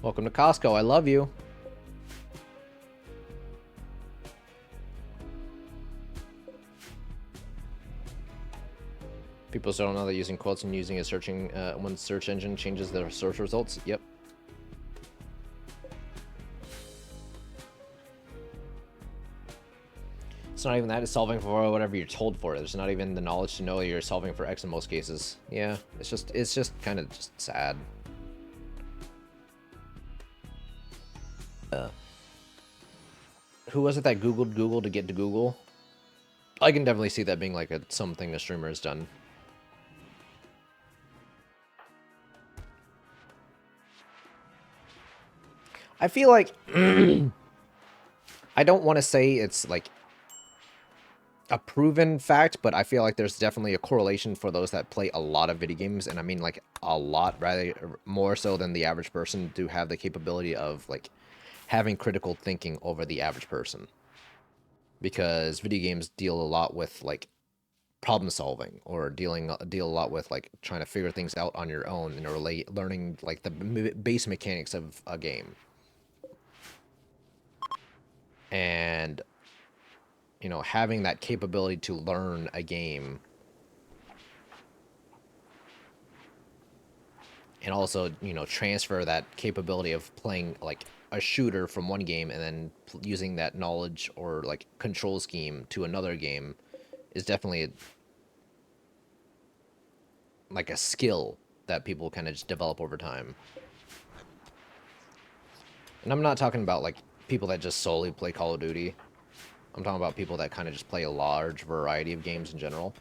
Welcome to Costco. I love you. People still don't know that using quotes and using a searching one search engine changes their search results. Yep. It's not even that. It's solving for whatever you're told for. There's not even the knowledge to know you're solving for X in most cases. Yeah, it's just kind of just sad. Who was it that Googled Google to get to Google? I can definitely see that being like something a streamer has done. I feel like I don't want to say it's like a proven fact, but I feel like there's definitely a correlation for those that play a lot of video games, and I mean like a lot, rather more so than the average person, do have the capability of like having critical thinking over the average person. Because video games deal a lot with like problem solving, or deal a lot with like trying to figure things out on your own and learning like the base mechanics of a game. And you know, having that capability to learn a game, and also, you know, transfer that capability of playing like a shooter from one game and then using that knowledge or like control scheme to another game, is definitely like a skill that people kind of just develop over time. And I'm not talking about like people that just solely play Call of Duty. I'm talking about people that kind of just play a large variety of games in general.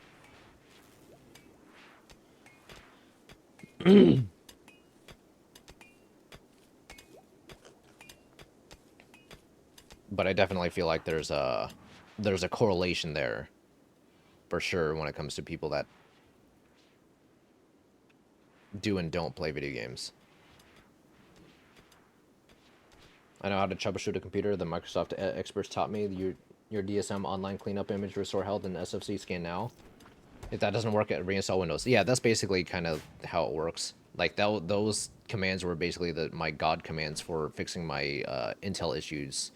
But I definitely feel like there's a correlation there for sure when it comes to people that do and don't play video games. I know how to troubleshoot a computer. The Microsoft experts taught me. Your DSM online cleanup image restore health and SFC scan now. If that doesn't work, reinstall Windows. Yeah, that's basically kind of how it works. Like those commands were basically my god commands for fixing my Intel issues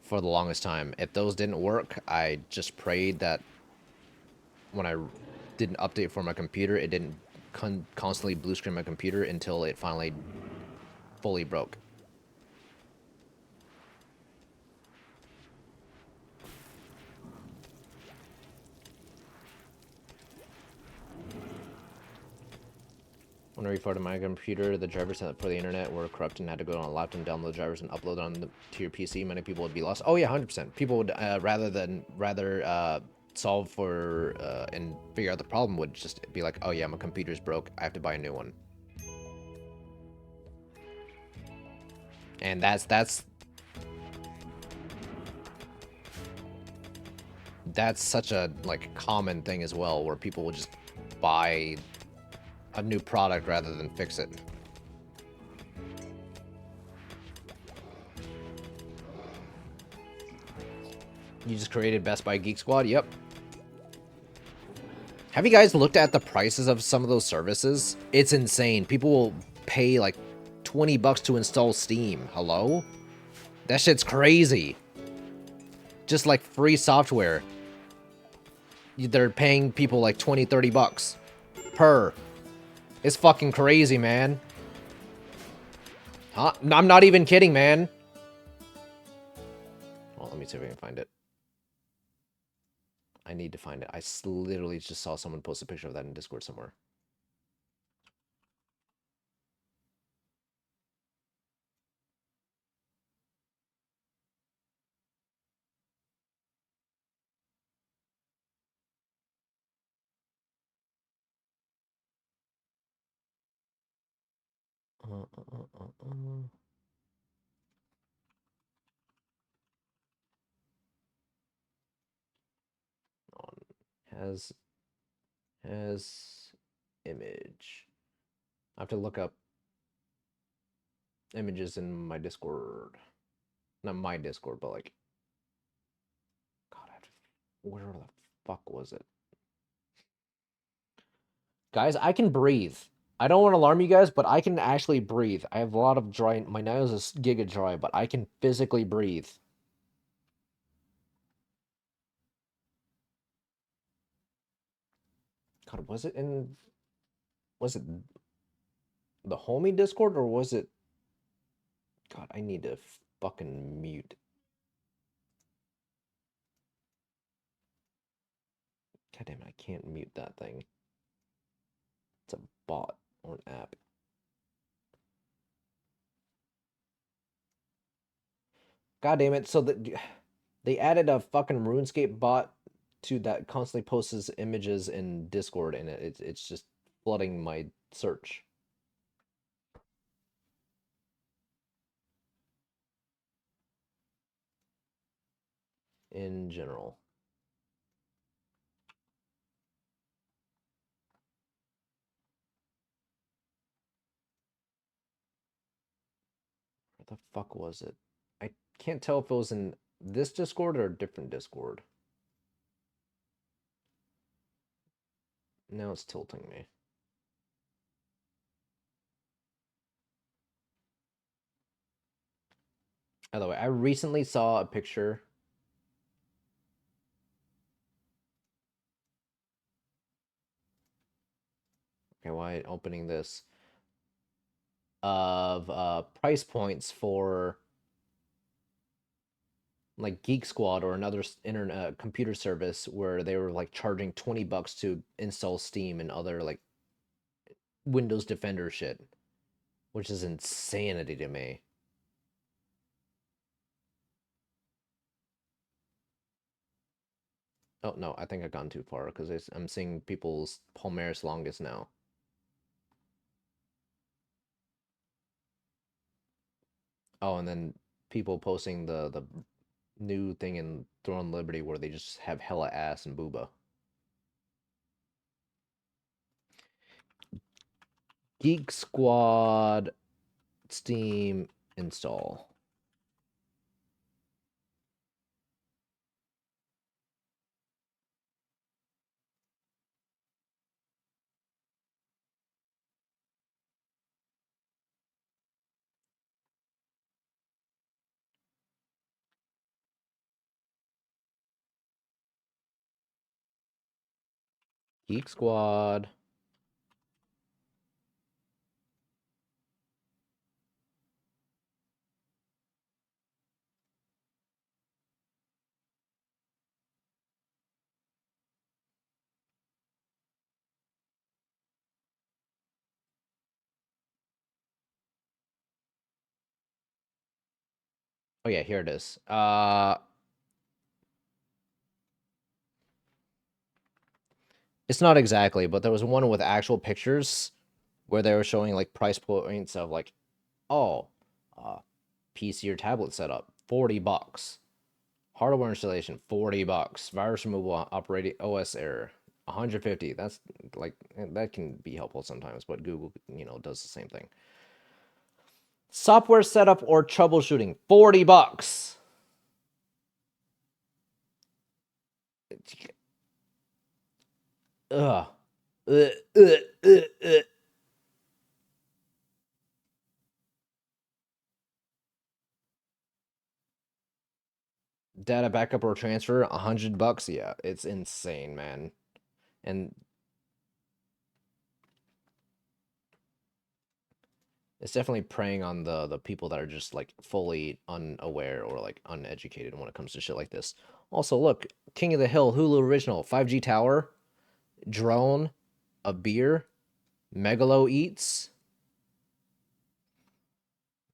for the longest time. If those didn't work, I just prayed that when I did an update for my computer, it didn't constantly blue screen my computer until it finally fully broke. When I restarted my computer, the drivers for the internet were corrupt and had to go on a laptop and download the drivers and upload to your PC. Many people would be lost. Oh yeah, 100%. People would rather solve for and figure out the problem, would just be like, oh yeah, my computer's broke, I have to buy a new one. And that's such a like common thing as well, where people will just buy a new product rather than fix it. You just created Best Buy Geek Squad? Yep. Have you guys looked at the prices of some of those services? It's insane. People will pay like 20 bucks to install Steam. Hello? That shit's crazy. Just like free software. They're paying people like 20, 30 bucks per. It's fucking crazy, man. Huh? I'm not even kidding, man. Well, let me see if I can find it. I need to find it. I literally just saw someone post a picture of that in Discord somewhere. On has image. I have to look up images in my Discord. Not my Discord, but like, God, I have to, where the fuck was it? Guys, I can breathe. I don't want to alarm you guys, but I can actually breathe. I have a lot of dry, my nose is giga dry, but I can physically breathe. God, was it the homie Discord or was it, God, I need to fucking mute. God damn it, I can't mute that thing. It's a bot or an app. God damn it. So they added a fucking RuneScape bot to that constantly posts images in Discord, and it's just flooding my search. In general. Where the fuck was it? I can't tell if it was in this Discord or a different Discord. Now it's tilting me. By the way, I recently saw a picture. Okay, why opening this? Of price points for like Geek Squad or another internet computer service where they were like charging 20 bucks to install Steam and other like Windows Defender shit, which is insanity to me. Oh no, I think I've gone too far because I'm seeing people's Palmaris longest now. Oh, and then people posting the new thing in Throne Liberty where they just have hella ass and booba. Geek Squad Steam install. Geek Squad. Oh yeah, here it is. It's not exactly, but there was one with actual pictures where they were showing like price points of like, oh, uh, PC or tablet setup, 40 bucks. Hardware installation, 40 bucks. Virus removal, operating OS error, 150. That's like, that can be helpful sometimes, but Google, does the same thing. Software setup or troubleshooting, 40 bucks. Ugh. Uh, uh, uh. Data backup or transfer, $100. Yeah, it's insane, man. And it's definitely preying on the people that are just like fully unaware or like uneducated when it comes to shit like this. Also, look, King of the Hill, Hulu original, 5G tower, drone, a beer, Megalo eats,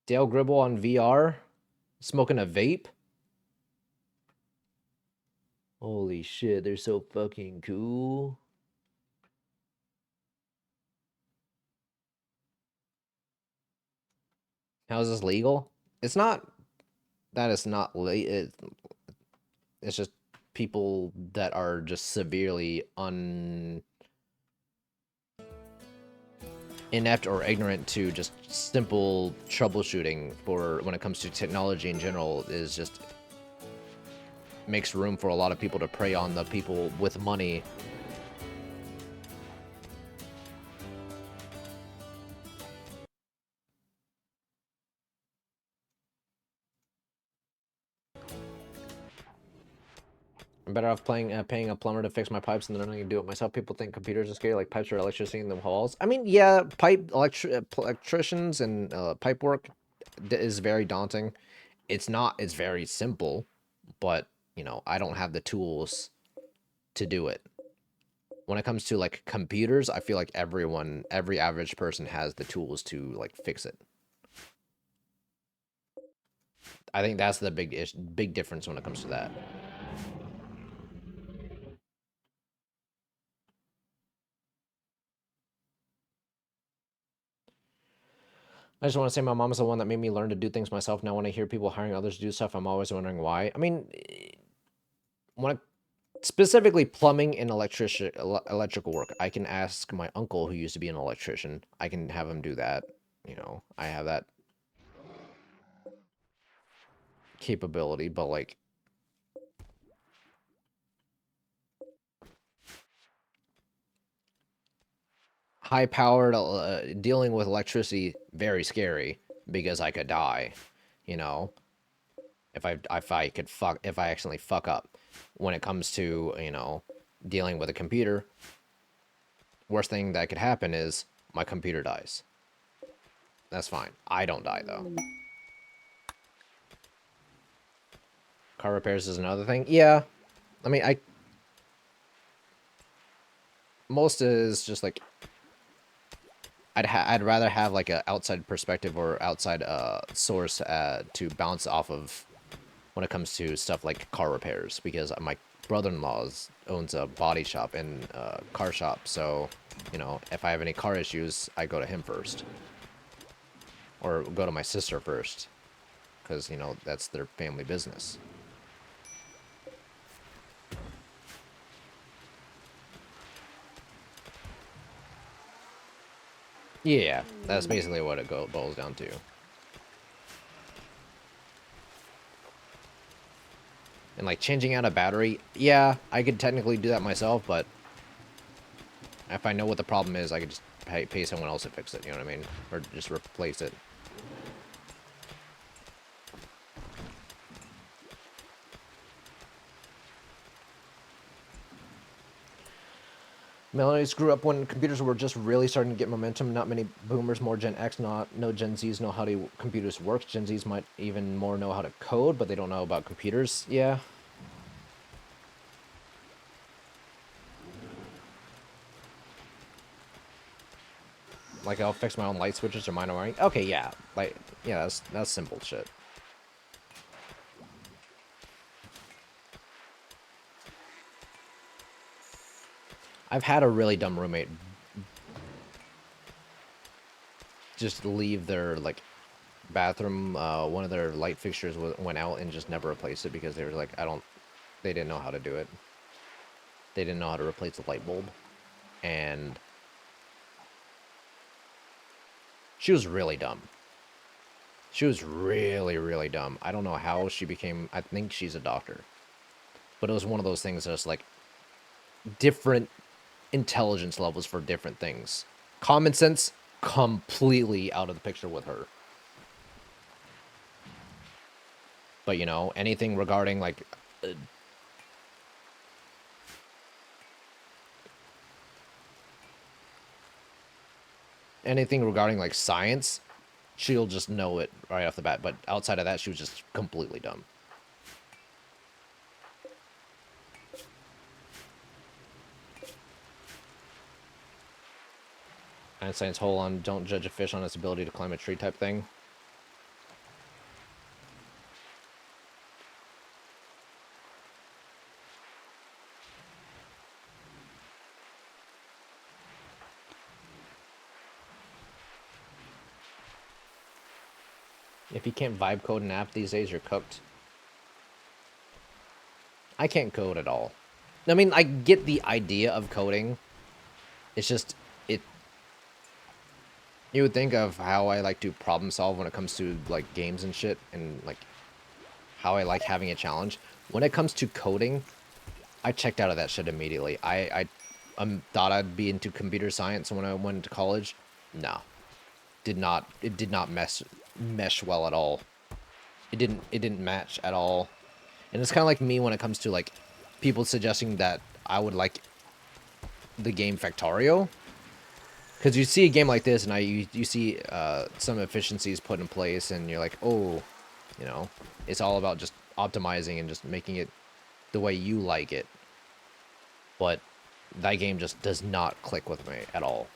Dale Gribble on VR, smoking a vape. Holy shit, they're so fucking cool. How is this legal? It's not that it's not it's just people that are just severely inept or ignorant to just simple troubleshooting for when it comes to technology in general is just makes room for a lot of people to prey on the people with money. I'm better off paying a plumber to fix my pipes than learning to do it myself. People think computers are scary, like pipes or electricity in the walls. I mean, yeah, electricians and pipe work is very daunting. It's not. It's very simple, but you know, I don't have the tools to do it. When it comes to like computers, I feel like every average person has the tools to like fix it. I think that's the big difference when it comes to that. I just want to say my mom is the one that made me learn to do things myself. Now, when I hear people hiring others to do stuff, I'm always wondering why. I mean, when it, specifically plumbing and electrical work, I can ask my uncle who used to be an electrician. I can have him do that. You know, I have that capability, but like high powered dealing with electricity, very scary because I could die. You know, if I accidentally fuck up. When it comes to dealing with a computer, worst thing that could happen is my computer dies. That's fine. I don't die though. Car repairs is another thing. Yeah, I mean, I most is just like I'd rather have like a outside perspective or outside source to bounce off of when it comes to stuff like car repairs, because my brother-in-law owns a body shop and car shop, so you know, if I have any car issues, I go to him first, or go to my sister first, because you know that's their family business. Yeah, that's basically what it boils down to. And like changing out a battery, yeah, I could technically do that myself, but if I know what the problem is, I could just pay someone else to fix it, you know what I mean? Or just replace it. Melodies grew up when computers were just really starting to get momentum. Not many boomers, more Gen X, no Gen Zs know how computers work. Gen Zs might even more know how to code, but they don't know about computers. Yeah. Like I'll fix my own light switches or minor wiring. Okay, yeah. Like, yeah, that's simple shit. I've had a really dumb roommate just leave their like bathroom, one of their light fixtures went out and just never replaced it because they were like, they didn't know how to do it. They didn't know how to replace the light bulb. And she was really dumb. She was really, really dumb. I don't know how she became, I think she's a doctor. But it was one of those things that's like different. intelligence levels for different things. Common sense, completely out of the picture with her. But, you know, anything regarding, like, anything regarding, like, science, she'll just know it right off the bat. But outside of that, she was just completely dumb. Einstein's whole on don't judge a fish on its ability to climb a tree type thing. If you can't vibe code an app these days, you're cooked. I can't code at all. I mean, I get the idea of coding. It's just, it... You would think of how I like to problem solve when it comes to, like, games and shit, and, like, how I like having a challenge. When it comes to coding, I checked out of that shit immediately. I thought I'd be into computer science when I went to college. No. It did not mesh well at all. It didn't match at all. And it's kind of like me when it comes to, like, people suggesting that I would like the game Factorio. Because you see a game like this, and you see some efficiencies put in place, and you're like, oh, you know, it's all about just optimizing and just making it the way you like it. But that game just does not click with me at all.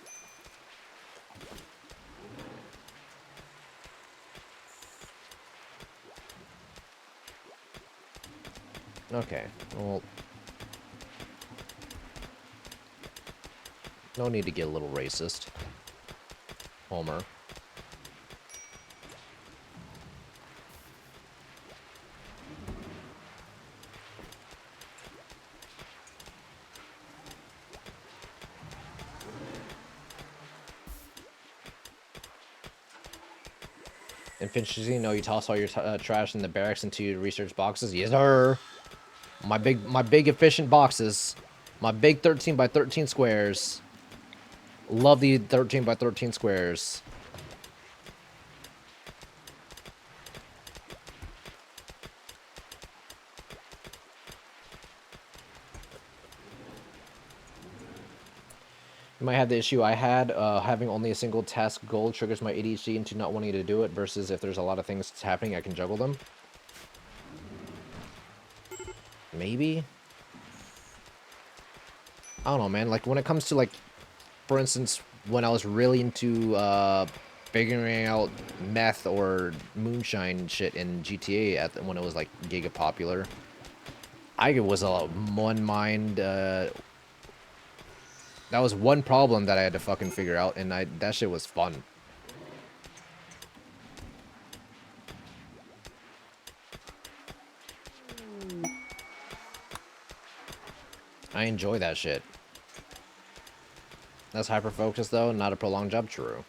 Okay, well, no need to get a little racist. Homer. Efficiency, no, you toss all your trash in the barracks into your research boxes. Yes, sir. My big efficient boxes. My big 13 by 13 squares. Love the 13 by 13 squares. You might have the issue I had, having only a single task goal triggers my ADHD into not wanting to do it, versus if there's a lot of things happening, I can juggle them. Maybe? I don't know, man. Like, when it comes to, like, for instance, when I was really into, figuring out meth or moonshine shit in GTA when it was, like, giga popular, I was a one mind, that was one problem that I had to fucking figure out, and that shit was fun. I enjoy that shit. That's hyper-focus, though, not a prolonged job, true.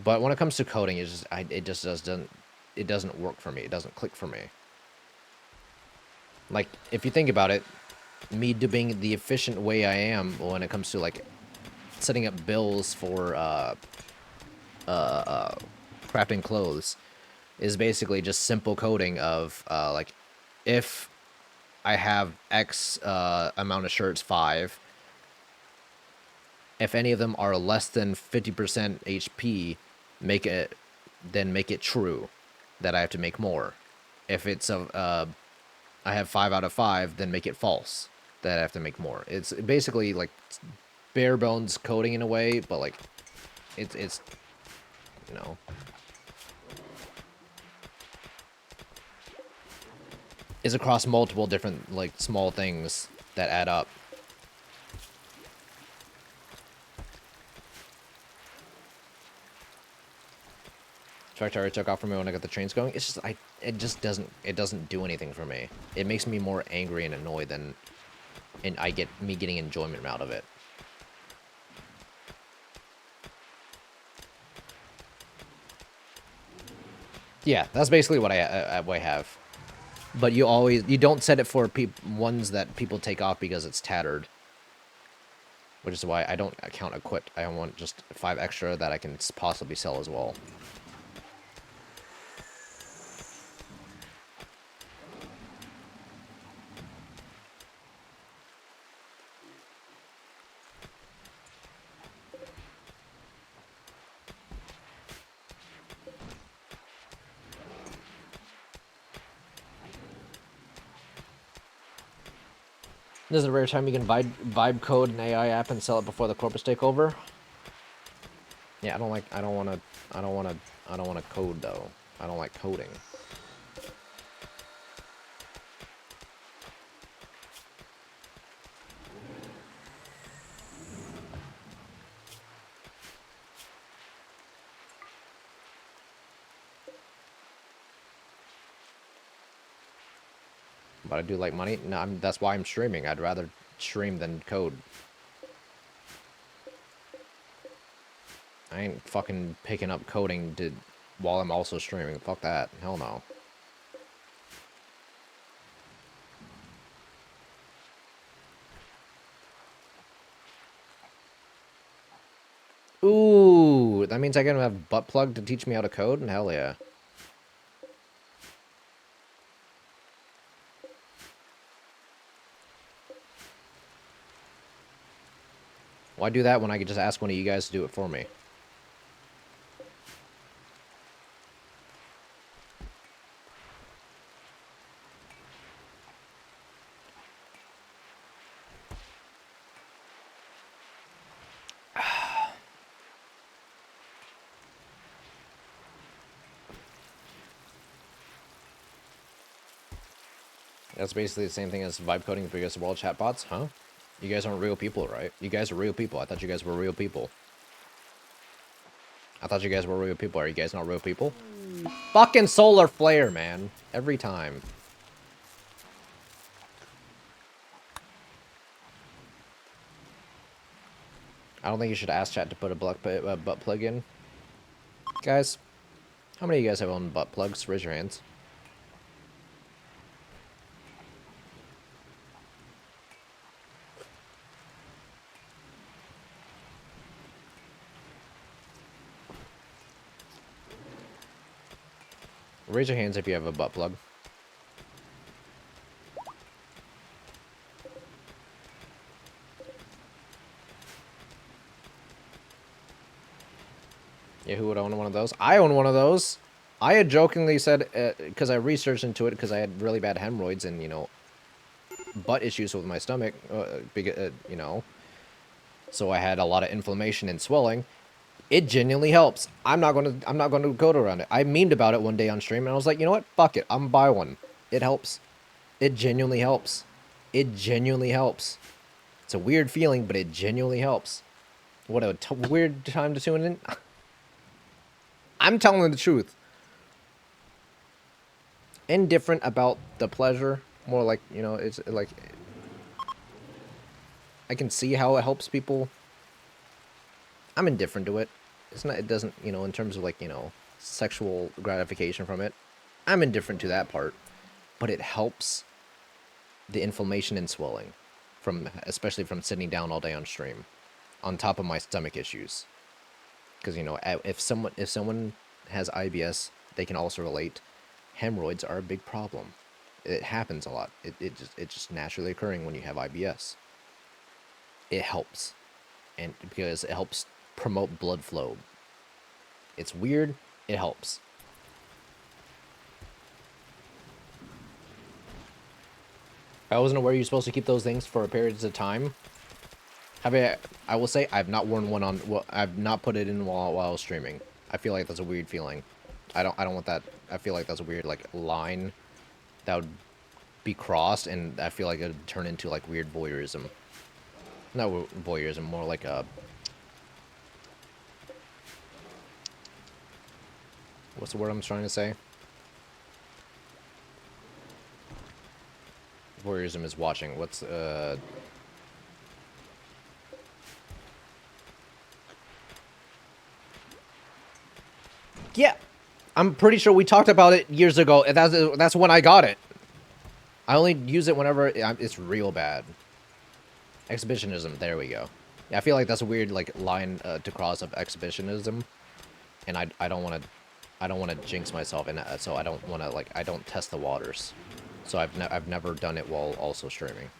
But when it comes to coding, it just doesn't work for me. It doesn't click for me. Like, if you think about it, me doing the efficient way I am when it comes to, like, setting up bills for crafting clothes is basically just simple coding of like, if I have X amount of shirts, 5, if any of them are less than 50% HP, make it true that I have to make more. If it's I have 5 out of 5, then make it false that I have to make more. It's basically like bare bones coding in a way, but like it's you know, is across multiple different, like, small things that add up. Fact, I already took off from me when I got the trains going. It's just it doesn't do anything for me. It makes me more angry and annoyed than, and I get me getting enjoyment out of it. Yeah, that's basically what I have. But you don't set it for ones that people take off because it's tattered. Which is why I don't count equipped. I want just 5 extra that I can possibly sell as well. This is a rare time you can vibe code an AI app and sell it before the corpus takeover. Yeah, I don't wanna code though. I don't like coding. But I do like money. No, that's why I'm streaming. I'd rather stream than code. I ain't fucking picking up coding while I'm also streaming. Fuck that. Hell no. Ooh, that means I can have butt plug to teach me how to code? Hell yeah. Why do that when I could just ask one of you guys to do it for me? That's basically the same thing as vibe coding because of world chatbots, huh? You guys aren't real people, right? You guys are real people. I thought you guys were real people. I thought you guys were real people. Are you guys not real people? Fucking solar flare, man. Every time. I don't think you should ask chat to put a butt plug in. Guys, how many of you guys have owned butt plugs? Raise your hands. Raise your hands if you have a butt plug. Yeah, who would own one of those? I own one of those. I had jokingly said, because I researched into it, because I had really bad hemorrhoids and, you know, butt issues with my stomach, you know, so I had a lot of inflammation and swelling. It genuinely helps. I'm not gonna go around it. I memed about it one day on stream, and I was like, you know what? Fuck it. I'm gonna buy one. It helps. It genuinely helps. It genuinely helps. It's a weird feeling, but it genuinely helps. What a weird time to tune in. I'm telling the truth. Indifferent about the pleasure. More like, you know, it's like... I can see how it helps people. I'm indifferent to it. It's not, it doesn't, you know, in terms of like, you know, sexual gratification from it. I'm indifferent to that part. But it helps the inflammation and swelling. Especially from sitting down all day on stream. On top of my stomach issues. Because, you know, if someone has IBS, they can also relate. Hemorrhoids are a big problem. It happens a lot. It's just naturally occurring when you have IBS. It helps. And because it helps promote blood flow. It's weird. It helps. I wasn't aware you're supposed to keep those things for periods of time. I will say I've not worn one on. Well, I've not put it in while I was streaming. I feel like that's a weird feeling. I don't want that. I feel like that's a weird like line that would be crossed, and I feel like it would turn into like weird voyeurism. Not voyeurism, more like a... What's the word I'm trying to say? Voyeurism is watching. What's, Yeah! I'm pretty sure we talked about it years ago, and that's when I got it. I only use it whenever it's real bad. Exhibitionism. There we go. Yeah, I feel like that's a weird like line to cross of exhibitionism, and I don't want to jinx myself, and so I don't want to like I don't test the waters. So I've never done it while also streaming.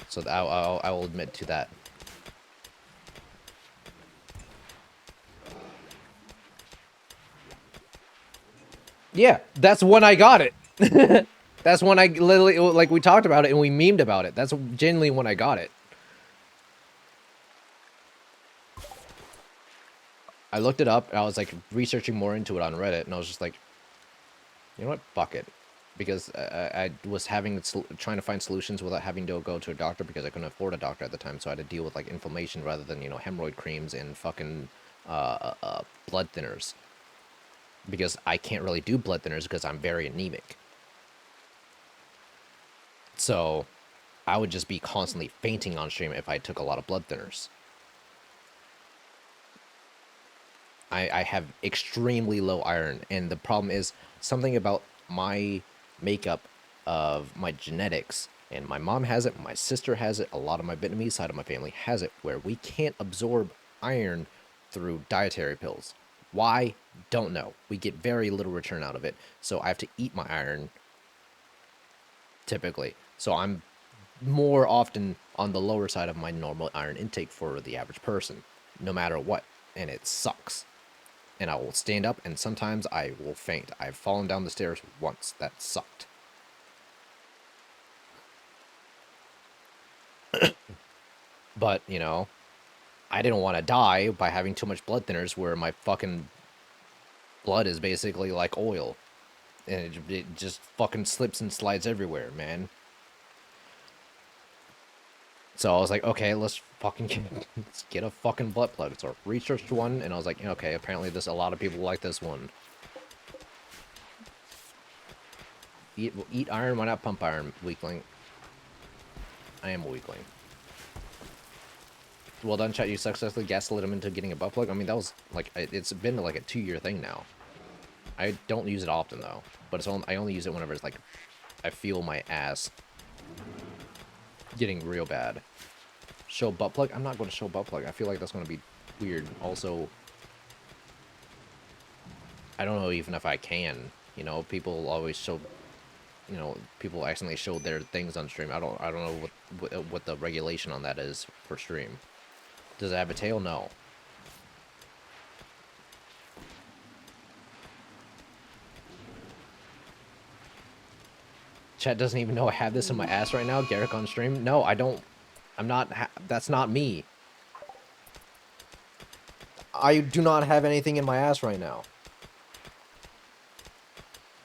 So I will admit to that. Yeah, that's when I got it. That's when I literally, like, we talked about it and we memed about it. That's genuinely when I got it. I looked it up, and I was, like, researching more into it on Reddit, and I was just like, you know what? Fuck it. Because I was trying to find solutions without having to go to a doctor because I couldn't afford a doctor at the time, so I had to deal with, like, inflammation rather than, you know, hemorrhoid creams and fucking blood thinners. Because I can't really do blood thinners because I'm very anemic. So I would just be constantly fainting on stream if I took a lot of blood thinners. I have extremely low iron, and the problem is something about my makeup of my genetics, and my mom has it, my sister has it, a lot of my Vietnamese side of my family has it, where we can't absorb iron through dietary pills. Why? Don't know. We get very little return out of it, so I have to eat my iron typically. So I'm more often on the lower side of my normal iron intake for the average person, no matter what, and it sucks. And I will stand up, and sometimes I will faint. I've fallen down the stairs once. That sucked. But, you know, I didn't want to die by having too much blood thinners where my fucking blood is basically like oil. And it just fucking slips and slides everywhere, man. So I was like, okay, let's let's get a fucking butt plug. So I researched one, and I was like, okay, apparently a lot of people like this one. Eat iron, why not pump iron, weakling? I am a weakling. Well done, chat. You successfully gaslit him into getting a butt plug. I mean, that was like, it's been like a 2-year thing now. I don't use it often though, but I only use it whenever it's like I feel my ass getting real bad. Show butt plug? I'm not going to show butt plug. I feel like that's going to be weird. Also, I don't know even if I can. You know, people always show. You know, people accidentally show their things on stream. I don't know what the regulation on that is for stream. Does it have a tail? No. Chat doesn't even know I have this in my ass right now. Garek on stream? No, I don't. I'm not. That's not me. I do not have anything in my ass right now.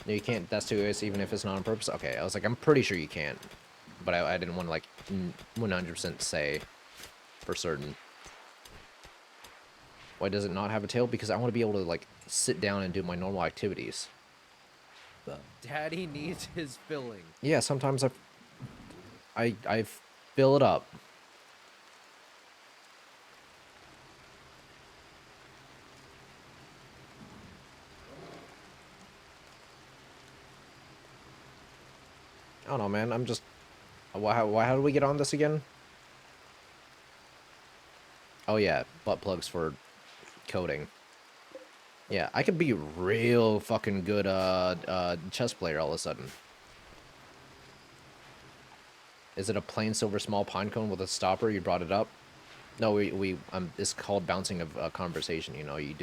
No, you can't. That's too is even if it's not on purpose. Okay, I was like, I'm pretty sure you can't, but I didn't want to like 100% say for certain. Why does it not have a tail? Because I want to be able to like sit down and do my normal activities. Daddy needs his filling. Yeah, sometimes I fill it up. I don't know, man. I'm just. How do we get on this again? Oh yeah, butt plugs for coding. Yeah, I could be real fucking good chess player all of a sudden. Is it a plain silver small pine cone with a stopper? You brought it up. No, it's called bouncing of conversation. You know, you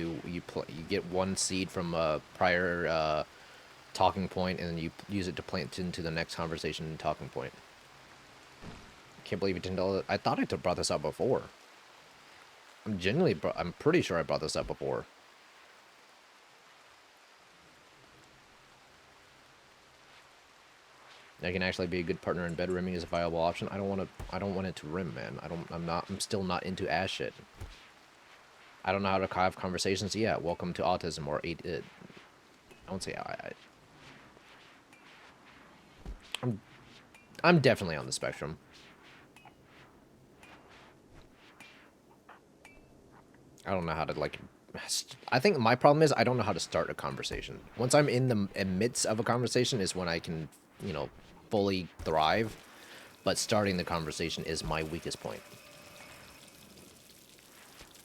get one seed from a prior talking point, and then you use it to plant into the next conversation and talking point. Can't believe you didn't know that. I thought I brought this up before. I'm pretty sure I brought this up before. I can actually be a good partner in bed. Rimming is a viable option. I don't want it to rim, man. I'm still not into ass shit. I don't know how to have conversations. Yeah, welcome to autism or I won't say I'm definitely on the spectrum. I don't know how to like I think my problem is I don't know how to start a conversation. Once I'm in the midst of a conversation is when I can, you know, fully thrive. But starting the conversation is my weakest point.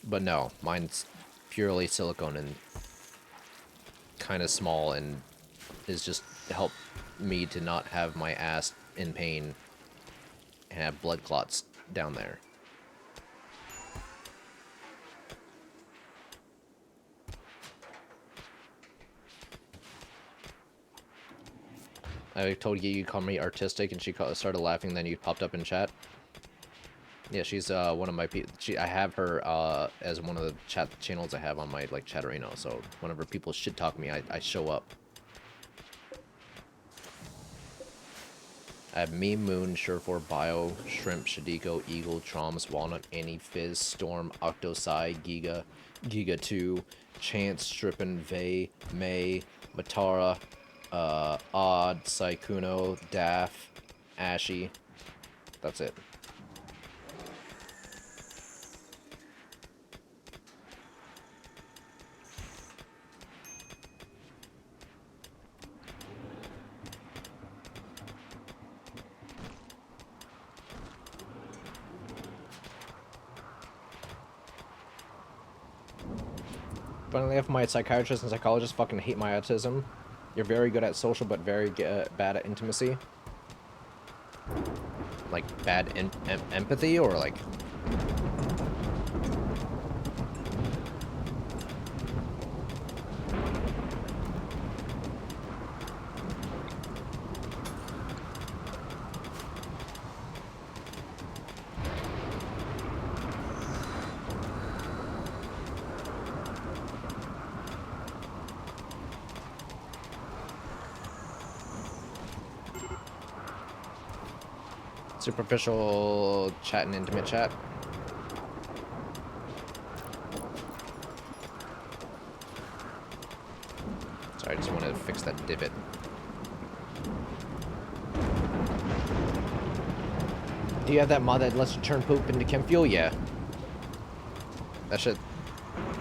But no, mine's purely silicone and kind of small and is just help me to not have my ass in pain and have blood clots down there. I told you call me artistic, and she started laughing. Then you popped up in chat. Yeah, she's one of my people. I have her as one of the chat channels I have on my like Chatterino. So whenever people shit talk me, I show up. I have Meme, Moon, Surefour, Bio, Shrimp, Shadiko, Eagle, Troms, Walnut, Annie, Fizz, Storm, Octosai, Giga, Giga 2, Chance, Strippin, Vey, May, Matara, Odd, Saikuno, Daff, Ashy. That's it. Finally, if my psychiatrist and psychologist fucking hate my autism. You're very good at social, but very bad at intimacy. Like, bad empathy, or like... Superficial chat and intimate chat. Sorry, I just want to fix that divot. Do you have that mod that lets you turn poop into chem fuel? Yeah. That shit.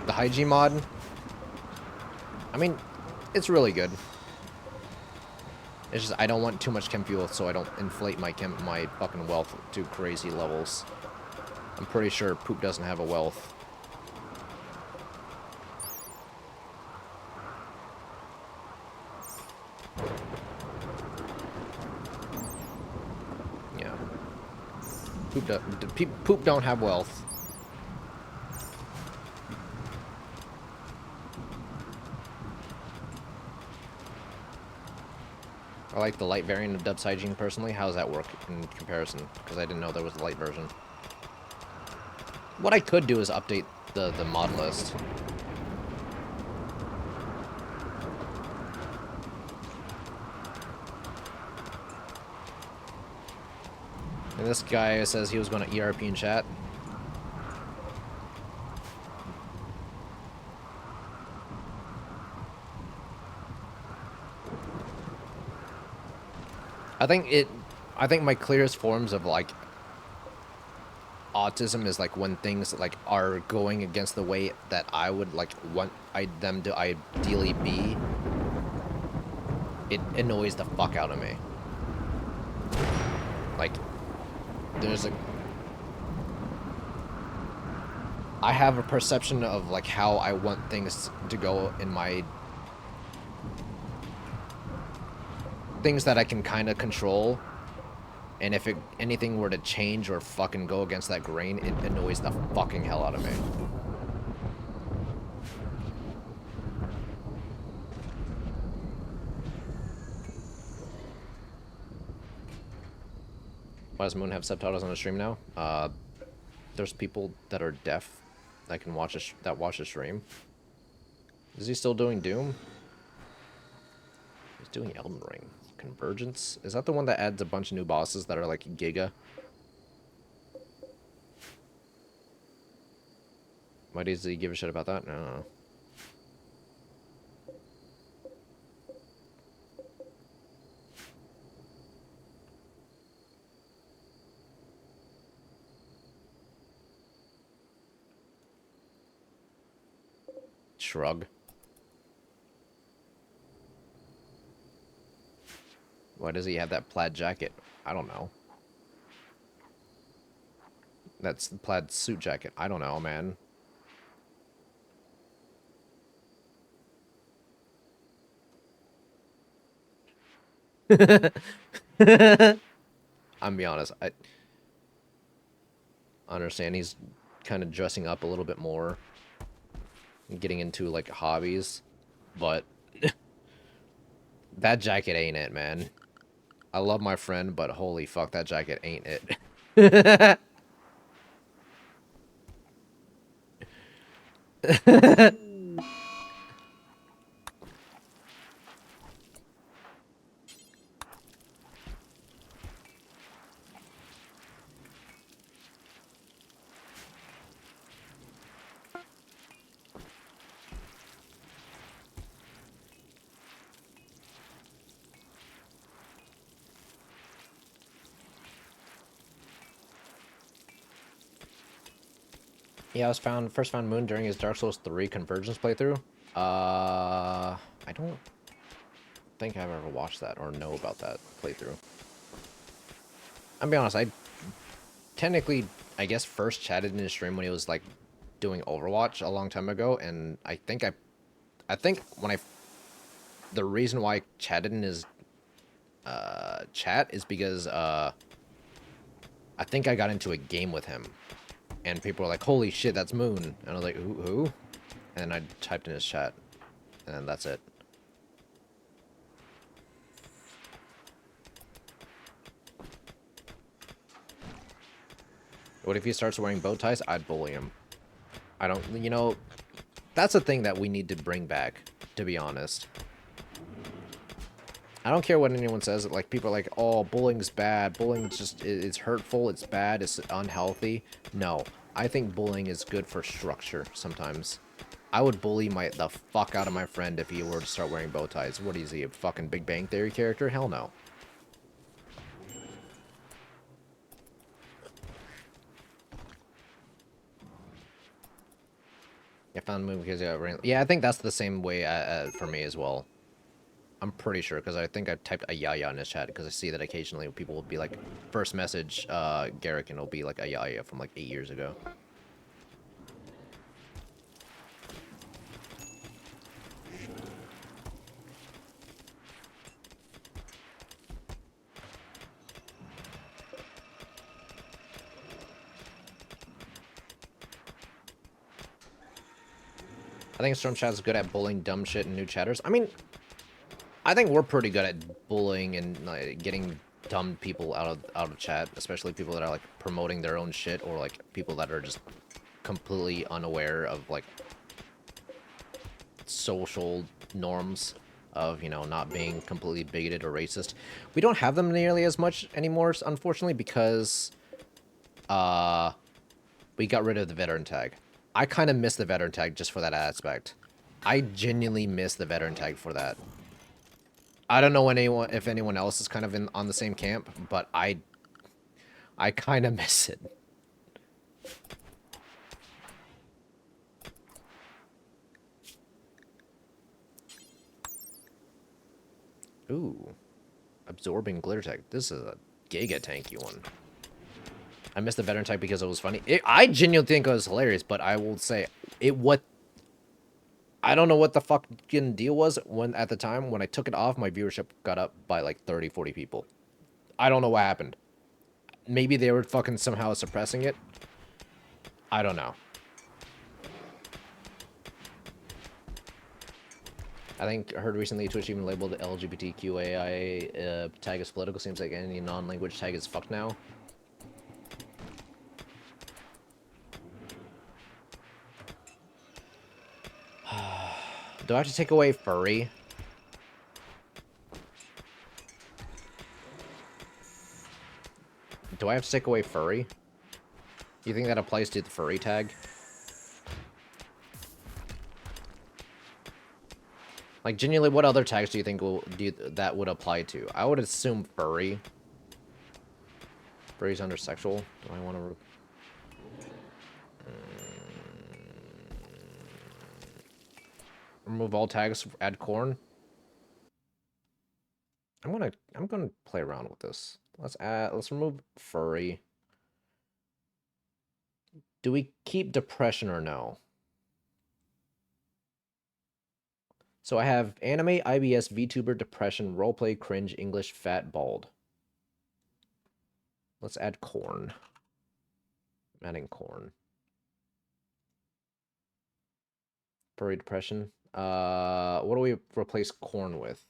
The hygiene mod. I mean, it's really good. It's just I don't want too much chem fuel, so I don't inflate my fucking wealth to crazy levels. I'm pretty sure poop doesn't have a wealth. Yeah. Poop don't have wealth. I like the light variant of Dubs Hygiene personally. How does that work in comparison? Because I didn't know there was a light version. What I could do is update the mod list. And this guy says he was going to ERP in chat. I think my clearest forms of like autism is like when things like are going against the way that I would like want them to ideally be. It annoys the fuck out of me. Like I have a perception of like how I want things to go in my things that I can kind of control, and if anything were to change or fucking go against that grain, it annoys the fucking hell out of me. Why does Moon have subtitles on the stream now? There's people that are deaf that can watch the stream. Is he still doing Doom? He's doing Elden Ring. Convergence? Is that the one that adds a bunch of new bosses that are like Giga? Why does he give a shit about that? No. Shrug. Why does he have that plaid jacket? I don't know. That's the plaid suit jacket. I don't know, man. I'm be honest. I understand he's kind of dressing up a little bit more, and getting into like hobbies, but that jacket ain't it, man. I love my friend, but holy fuck, that jacket ain't it. Yeah, I was first found Moon during his Dark Souls 3 Convergence playthrough. I don't think I've ever watched that or know about that playthrough. I'll be honest, I technically, I guess, first chatted in his stream when he was like doing Overwatch a long time ago, and I think the reason why I chatted in his chat is because I think I got into a game with him, and people were like, "Holy shit, that's Moon," and I was like, "Who?" And I typed in his chat, and that's it. What if he starts wearing bow ties? I'd bully him. I don't, you know, that's a thing that we need to bring back, to be honest. I don't care what anyone says. Like, people are like, oh, bullying's bad. Bullying's just, it's hurtful, it's bad, it's unhealthy. No, I think bullying is good for structure sometimes. I would bully the fuck out of my friend if he were to start wearing bow ties. What is he, a fucking Big Bang Theory character? Hell no. I found the movie because yeah, I think that's the same way for me as well. I'm pretty sure, because I think I typed a yaya in his chat, because I see that occasionally people will be like, first message, Garek, and it'll be like a yaya from like 8 years ago. I think Storm Chat is good at bullying dumb shit and new chatters. I mean, I think we're pretty good at bullying and like, getting dumb people out of chat, especially people that are like promoting their own shit, or like people that are just completely unaware of like social norms of, you know, not being completely bigoted or racist. We don't have them nearly as much anymore, unfortunately, because we got rid of the veteran tag. I kind of miss the veteran tag just for that aspect. I genuinely miss the veteran tag for that. I don't know if anyone else is kind of on the same camp, but I kind of miss it. Ooh, absorbing glitter tag. This is a giga tanky one. I missed the veteran tag because it was funny. I genuinely think it was hilarious, but I will say I don't know what the fucking deal was when at the time when I took it off, my viewership got up by like 30, 40 people. I don't know what happened. Maybe they were fucking somehow suppressing it. I don't know. I think I heard recently Twitch even labeled the LGBTQAI tag as political. Seems like any non-language tag is fucked now. Do I have to take away furry? Do I have to take away furry? Do you think that applies to the furry tag? Like, genuinely, what other tags do you think that would apply to? I would assume furry. Furry's under sexual. Do I want to... Remove all tags, add corn. I'm gonna play around with this. Let's remove furry. Do we keep depression or no? So I have anime, IBS, VTuber, depression, roleplay, cringe, English, fat, bald. Let's add corn. I'm adding corn. Furry depression. What do we replace corn with?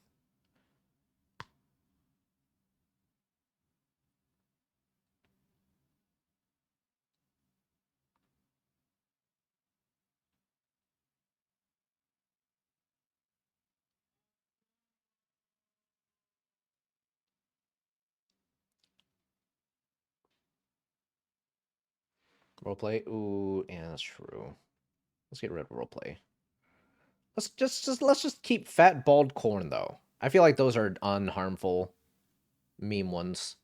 Roleplay? Ooh, yeah, that's true. Let's get rid of roleplay. Let's just keep fat bald corn though. I feel like those are unharmful meme ones.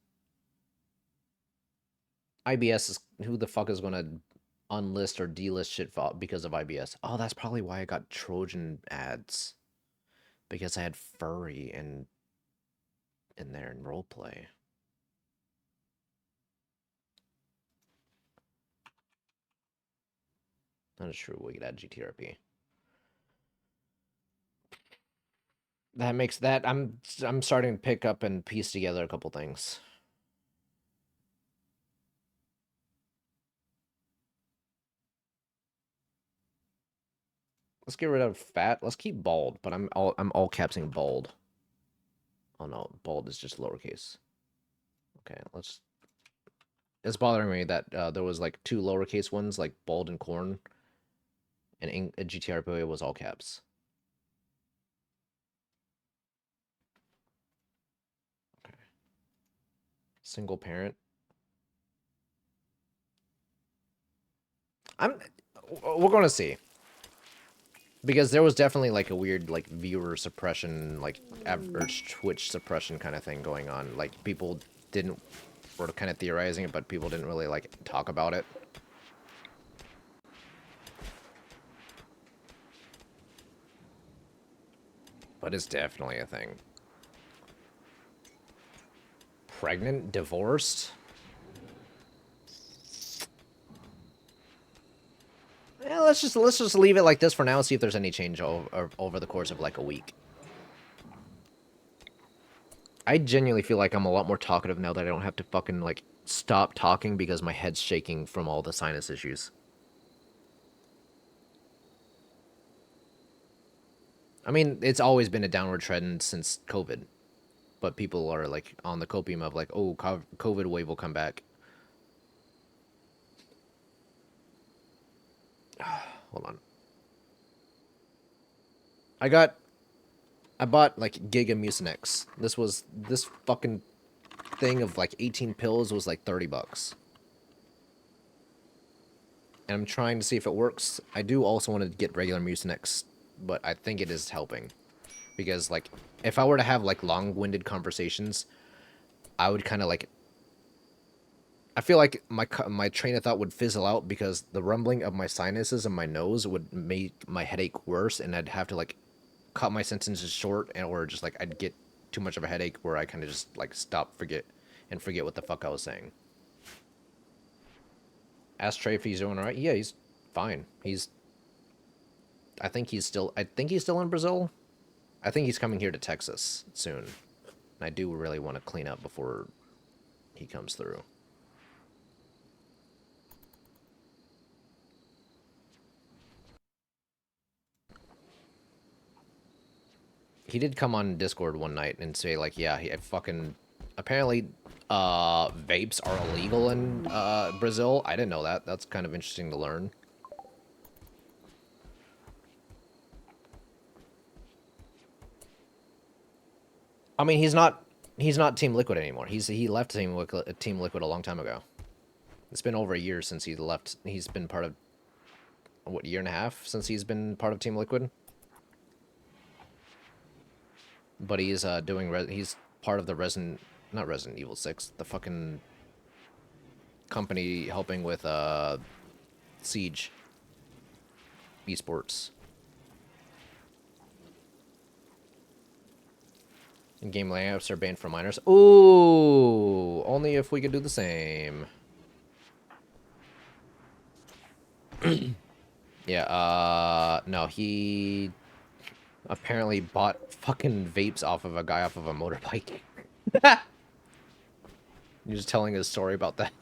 IBS is who the fuck is gonna unlist or delist shit because of IBS? Oh, that's probably why I got Trojan ads. Because I had furry in there in roleplay. That is true. We could add GTRP. That makes that I'm starting to pick up and piece together a couple things. Let's get rid of fat. Let's keep bald, but I'm all capsing bald. Oh no, bald is just lowercase. Okay, let's. It's bothering me that there was like two lowercase ones, like bald and corn, and GTRP was all caps. Okay. Single parent. I'm. We're going to see. Because there was definitely like a weird like viewer suppression, like average Twitch suppression kind of thing going on. Like people didn't were kind of theorizing it, but people didn't really like talk about it. But it's definitely a thing. Pregnant, divorced. Yeah, let's just leave it like this for now and see if there's any change over the course of like a week. I genuinely feel like I'm a lot more talkative now that I don't have to fucking like stop talking because my head's shaking from all the sinus issues. I mean, it's always been a downward trend since COVID, but people are like on the copium of like, oh, COVID wave will come back. Hold on. I bought like Giga Mucinex. This fucking thing of like 18 pills was like 30 bucks. And I'm trying to see if it works. I do also want to get regular Mucinex, but I think it is helping. Because like if I were to have like long-winded conversations, I would kind of like I feel like my train of thought would fizzle out because the rumbling of my sinuses and my nose would make my headache worse, and I'd have to like cut my sentences short, or just like I'd get too much of a headache where I kind of just like forget what the fuck I was saying. Ask Trey if he's doing alright. Yeah, he's fine. I think he's still in Brazil. I think he's coming here to Texas soon. And I do really want to clean up before he comes through. He did come on Discord one night and say like, yeah, he fucking apparently vapes are illegal in Brazil. I didn't know that. That's kind of interesting to learn. I mean, he's not Team Liquid anymore. He left Team Liquid a long time ago. It's been over a year since he left. He's been part of what, year and a half since he's been part of Team Liquid. But he's he's part of the not Resident Evil 6, the fucking company helping with Siege esports. In-game layouts are banned for minors. Ooh, only if we could do the same. Yeah, no, he apparently bought fucking vapes off of a guy off of a motorbike. He was telling his story about that.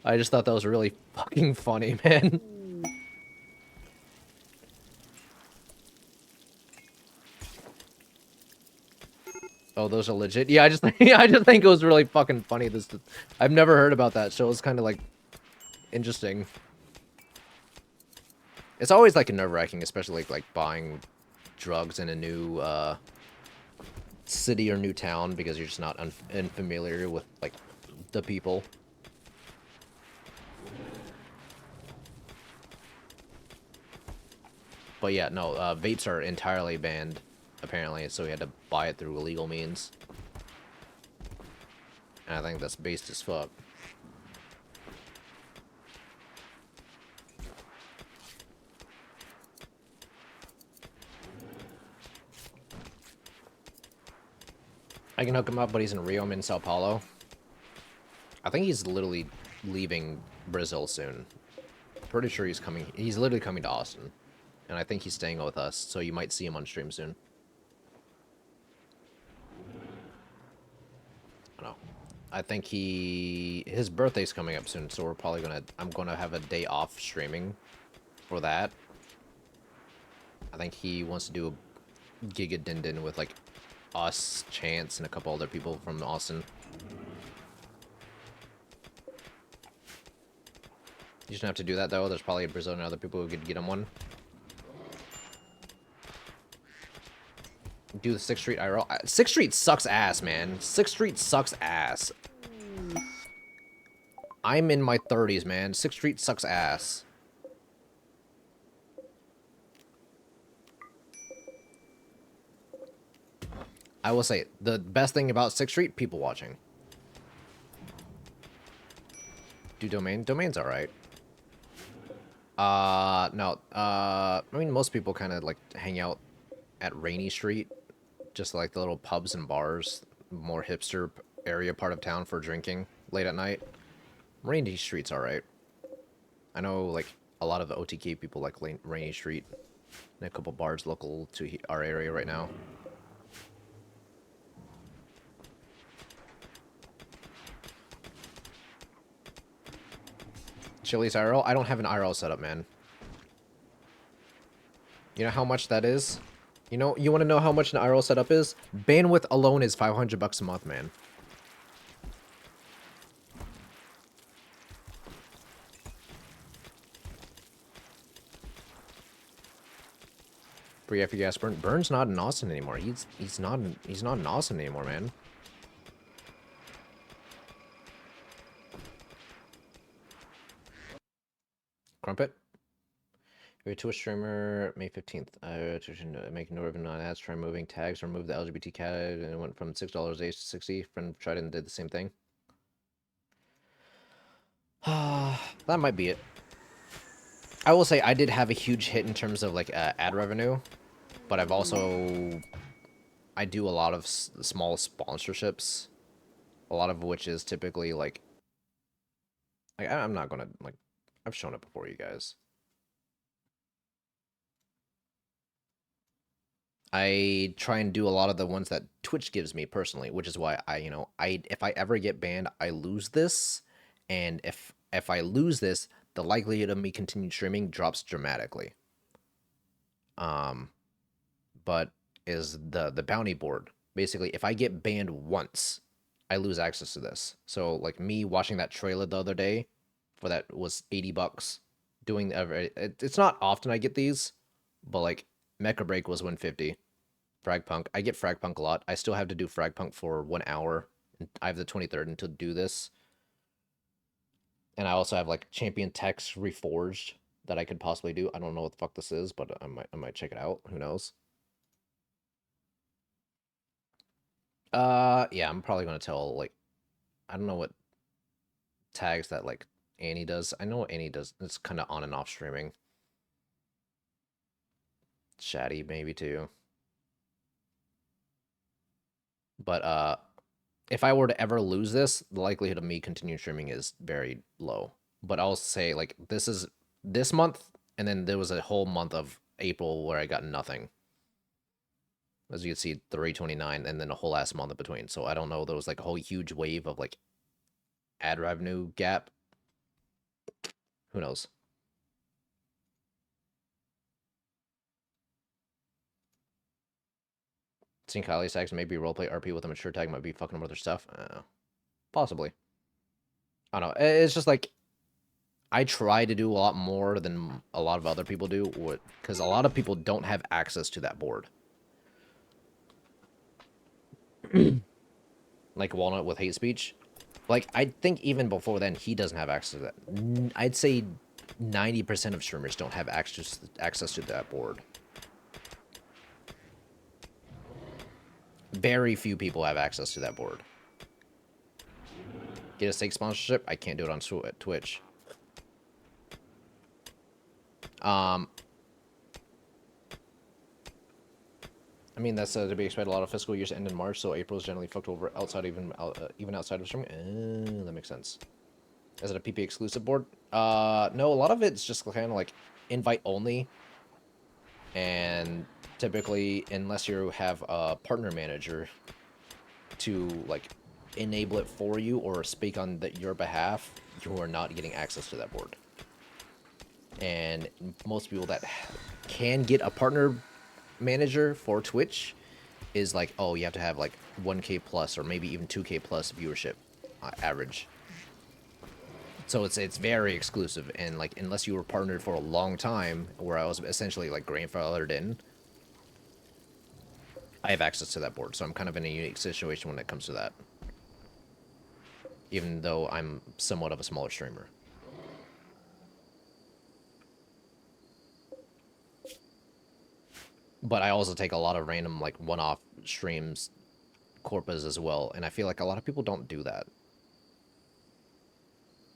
I just thought that was really fucking funny, man. Oh, those are legit. Yeah, I just I just think it was really fucking funny. I've never heard about that, so it's kind of like interesting. It's always like nerve-wracking, especially like buying drugs in a new city or new town because you're just not unfamiliar with like the people. But yeah, no, vapes are entirely banned apparently, so we had to buy it through illegal means. And I think that's based as fuck. I can hook him up, but he's in Rio. I'm in Sao Paulo. I think he's literally leaving Brazil soon. Pretty sure he's coming. He's literally coming to Austin. And I think he's staying with us, so you might see him on stream soon. I don't know. I think his birthday's coming up soon, so we're probably I'm gonna have a day off streaming for that. I think he wants to do a gig at Din Din with like us, Chance, and a couple other people from Austin. You shouldn't have to do that though. There's probably a Brazilian and other people who could get him one. Do the 6th Street IRL. 6th Street sucks ass, man. 6th Street sucks ass. I'm in my 30s, man. 6th Street sucks ass. I will say, the best thing about 6th Street, people watching. Do domain? Domain's alright. No. I mean, most people kind of, like, hang out at Rainy Street. Just, like, the little pubs and bars. More hipster area part of town for drinking late at night. Rainy Street's alright. I know, like, a lot of the OTK people like Rainy Street. And a couple bars local to our area right now. Chili's IRL? I don't have an IRL setup, man. You know how much that is? You know, you want to know how much an IRL setup is? Bandwidth alone is $500 a month, man. Free FE gas burn. Burn's not in Austin anymore. He's not in Austin anymore, man. Crumpet. You're a Twitch streamer, May 15th. Make no revenue on ads, try moving tags, remove the LGBT cat, and it went from $6 to 60. Friend tried and did the same thing. That might be it. I will say I did have a huge hit in terms of like ad revenue, but I do a lot of small sponsorships, a lot of which is typically like I'm not gonna like I've shown it before, you guys. I try and do a lot of the ones that Twitch gives me personally, which is why if I ever get banned, I lose this, and if I lose this, the likelihood of me continuing streaming drops dramatically. But is the bounty board. Basically, if I get banned once, I lose access to this. So like me watching that trailer the other day for that was $80. It's not often I get these, but like Mecha Break was 150. Fragpunk. I get Fragpunk a lot. I still have to do Fragpunk for 1 hour. I have the 23rd to do this. And I also have like Champion Text Reforged that I could possibly do. I don't know what the fuck this is, but I might check it out. Who knows? Yeah, I'm probably gonna tell like I don't know what tags that like Annie does. I know what Annie does. It's kind of on and off streaming. Shaddy maybe too. But if I were to ever lose this, the likelihood of me continuing streaming is very low. But I'll say like this is this month, and then there was a whole month of April where I got nothing. As you can see, 329, and then a whole last month in between. So I don't know. There was like a whole huge wave of like ad revenue gap. Who knows? Seeing Kylie Sachs maybe roleplay RP with a mature tag might be fucking with other stuff. Possibly. I don't know. It's just like I try to do a lot more than a lot of other people do, because a lot of people don't have access to that board. Like Walnut with hate speech. Like I think even before then, he doesn't have access to that. I'd say 90% of streamers don't have access to that board. Very few people have access to that board. Get a steak sponsorship? I can't do it on Twitch. I mean, that's to be expected. A lot of fiscal years end in March, so April is generally fucked over outside, even outside of streaming. That makes sense. Is it a PP exclusive board? No, a lot of it's just kind of like invite only, and typically, unless you have a partner manager to like enable it for you or speak on your behalf, you are not getting access to that board. And most people that can get a partner manager for Twitch is like, oh, you have to have like 1K plus or maybe even 2K plus viewership average. So it's very exclusive, and like unless you were partnered for a long time, where I was essentially like grandfathered in, I have access to that board. So I'm kind of in a unique situation when it comes to that. Even though I'm somewhat of a smaller streamer. But I also take a lot of random like one-off streams, corpus as well, and I feel like a lot of people don't do that.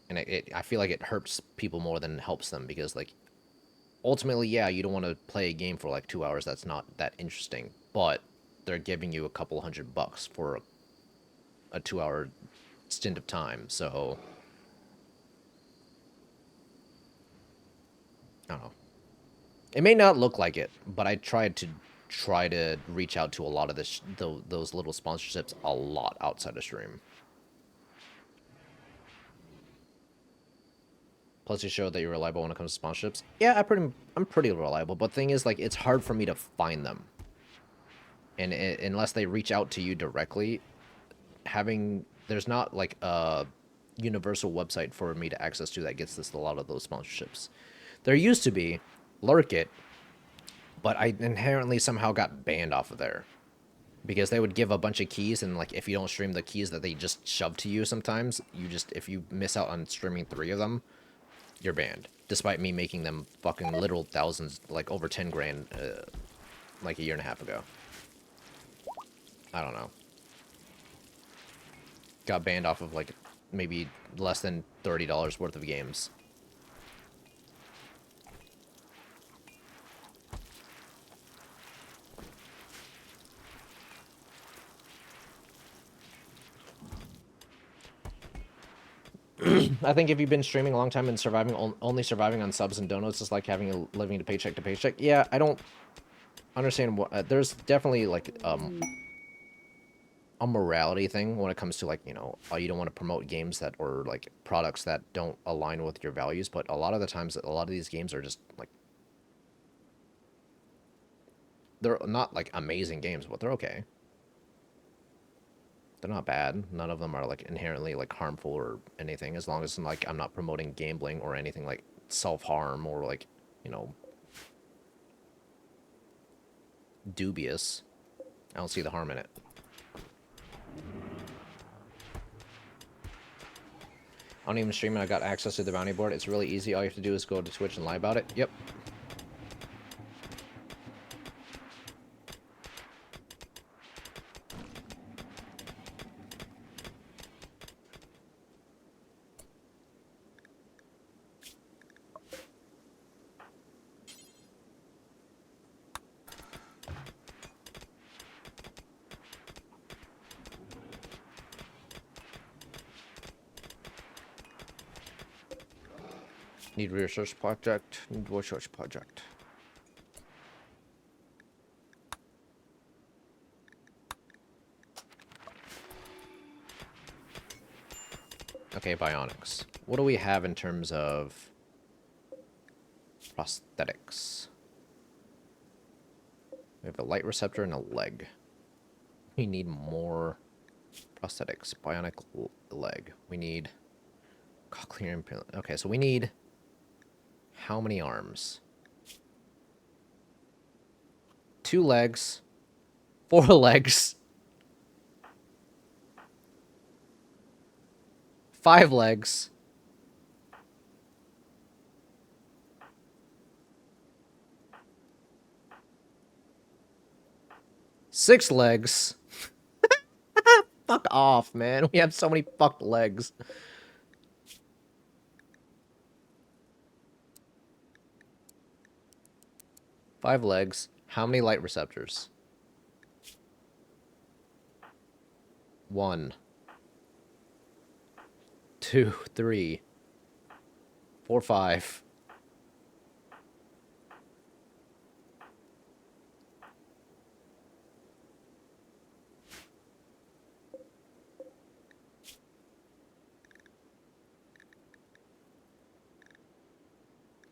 And I feel like it hurts people more than it helps them, because like ultimately, yeah, you don't want to play a game for like 2 hours that's not that interesting, but they're giving you a couple $100 for a 2 hour stint of time. So I don't know. It may not look like it, but I tried to reach out to a lot of those little sponsorships a lot outside of stream. Plus, you showed that you're reliable when it comes to sponsorships. Yeah, I'm pretty reliable, but the thing is, like, it's hard for me to find them, and unless they reach out to you directly, there's not like a universal website for me to access to that gets this a lot of those sponsorships. There used to be Lurk It, but I inherently somehow got banned off of there, because they would give a bunch of keys, and like if you don't stream the keys that they just shove to you, sometimes if you miss out on streaming 3 of them, you're banned. Despite me making them fucking literal thousands, like over 10 grand, like a year and a half ago. I don't know. Got banned off of like maybe less than $30 worth of games. I think if you've been streaming a long time and only surviving on subs and donuts is like having a living to paycheck. Yeah, I don't understand what. There's definitely like a morality thing when it comes to like, you don't want to promote games that, or like products that don't align with your values. But a lot of the times, a lot of these games are just like, they're not like amazing games, but they're okay. They're not bad. None of them are like inherently like harmful or anything, as long as like I'm not promoting gambling or anything like self-harm or like, you know, dubious. I don't see the harm in it. I don't even stream and I got access to the bounty board. It's really easy. All you have to do is go to Twitch and lie about it. Yep. Need research project. Need research project. Okay, bionics. What do we have in terms of prosthetics? We have a light receptor and a leg. We need more prosthetics. Bionic leg. We need cochlear implant. Okay, so we need how many arms? 2 legs, 4 legs, 5 legs, 6 legs. Fuck off, man. We have so many fucked legs. Five legs. How many light receptors? 1, 2, 3, 4, 5.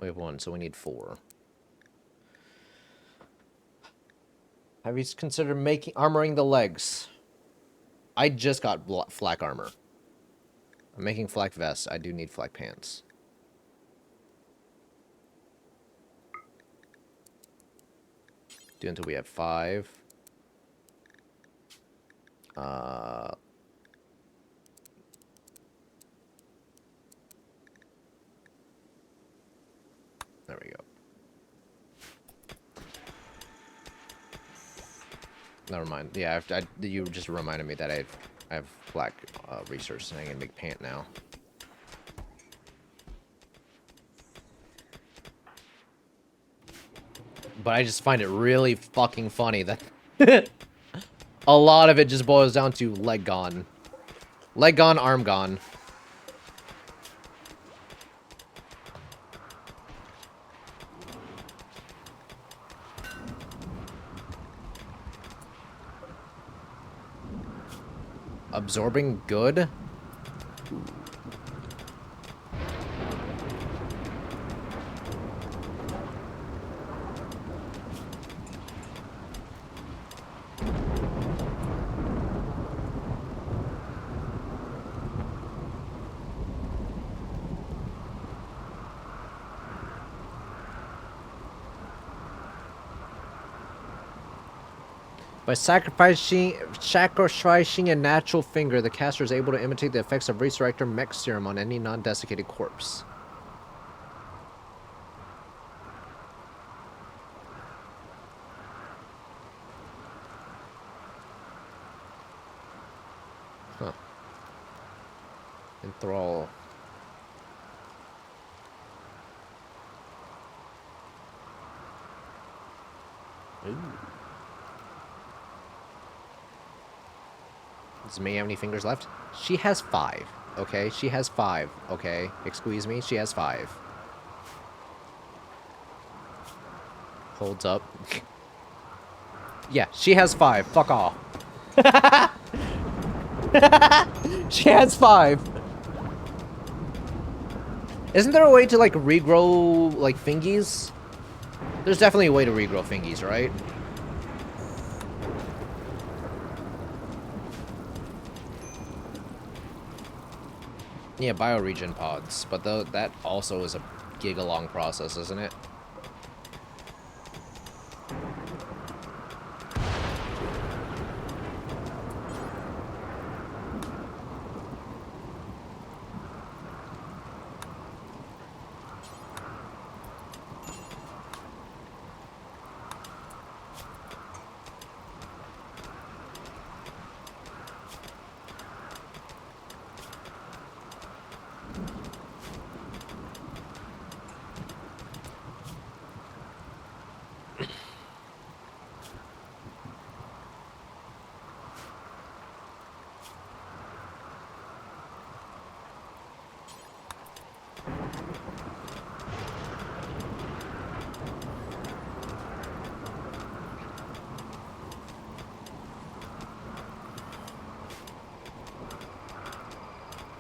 We have 1, so we need 4. Have you considered armoring the legs? I just got flak armor. I'm making flak vests. I do need flak pants. Do until we have 5. There we go. Never mind. Yeah, you just reminded me that I have black research and I can make pant now. But I just find it really fucking funny that a lot of it just boils down to leg gone. Leg gone, arm gone. Absorbing good? By sacrificing a natural finger, the caster is able to imitate the effects of Resurrector Mech Serum on any non-desiccated corpse. Huh. Enthrall. Ooh. Does May have any fingers left? She has 5. Okay, she has 5. Okay, excuse me, she has 5. Holds up. Yeah, she has 5. Fuck off. She has 5. Isn't there a way to, like, regrow, like, fingies? There's definitely a way to regrow fingies, right? Yeah, bioregion pods, but that also is a giga-long process, isn't it?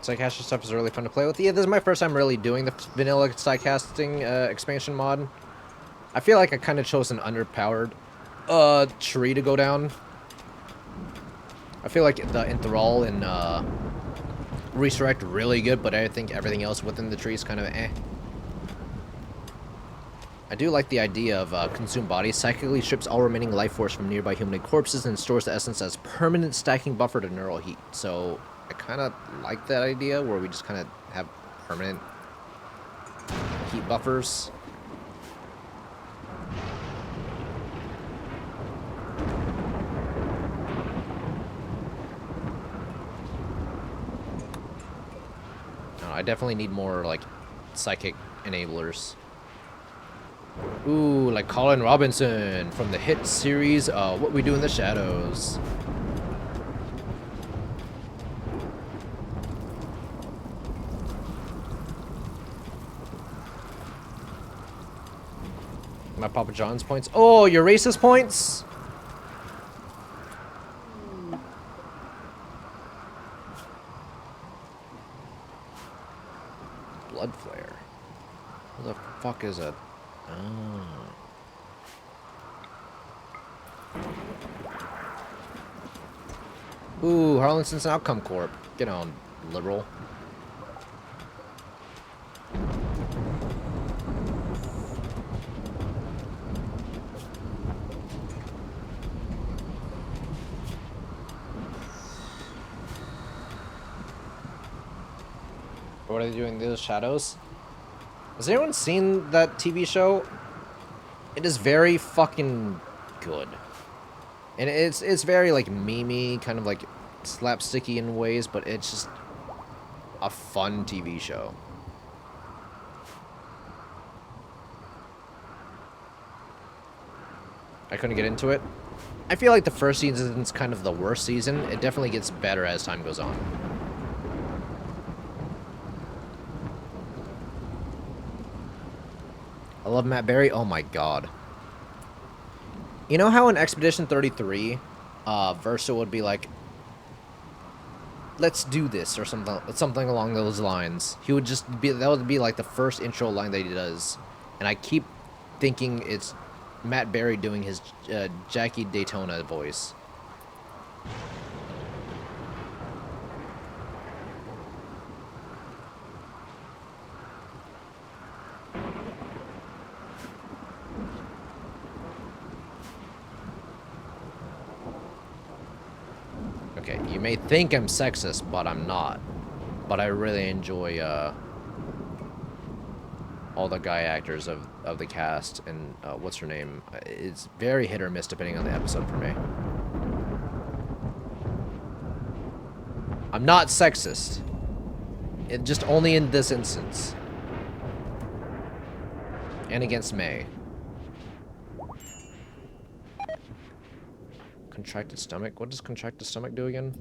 Psycaster stuff is really fun to play with. Yeah, this is my first time really doing the vanilla Psycasting expansion mod. I feel like I kind of chose an underpowered tree to go down. I feel like the Enthrall and Resurrect really good, but I think everything else within the tree is kind of eh. I do like the idea of Consume Body. Psychically strips all remaining life force from nearby humanoid corpses and stores the essence as permanent stacking buffer to neural heat. So I kind of like that idea where we just kind of have permanent heat buffers. I definitely need more, like, psychic enablers. Ooh, like Colin Robinson from the hit series, What We Do in the Shadows. My Papa John's points. Oh, your racist points? Blood flare. What the fuck is a... Oh. Ooh, Harlinson's Outcome Corp. Get on, liberal. What are they doing in those shadows? Has anyone seen that TV show? It is very fucking good. And it's very, like, memey, kind of, like, slapsticky in ways, but it's just a fun TV show. I couldn't get into it. I feel like the first season's kind of the worst season. It definitely gets better as time goes on. I love Matt Berry. Oh my god. You know how in Expedition 33, Versa would be like, let's do this, or something along those lines. He would just be, that would be like the first intro line that he does. And I keep thinking it's Matt Berry doing his Jackie Daytona voice. Okay, you may think I'm sexist, but I'm not. But I really enjoy all the guy actors of the cast, and what's her name? It's very hit or miss depending on the episode for me. I'm not sexist. It just only in this instance. And against May. Contracted stomach? What does contracted stomach do again?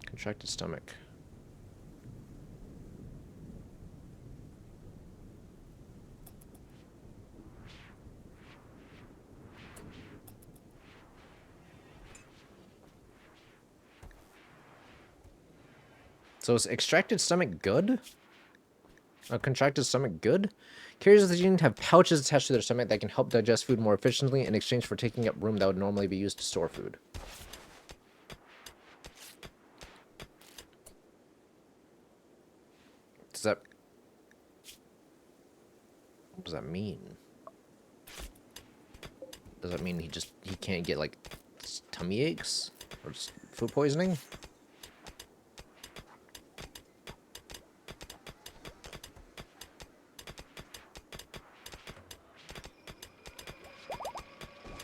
Contracted stomach. So is extracted stomach good? Contracted stomach good? Carriers of the gene have pouches attached to their stomach that can help digest food more efficiently in exchange for taking up room that would normally be used to store food. Does that... What does that mean? Does that mean he can't get, like, tummy aches? Or just food poisoning?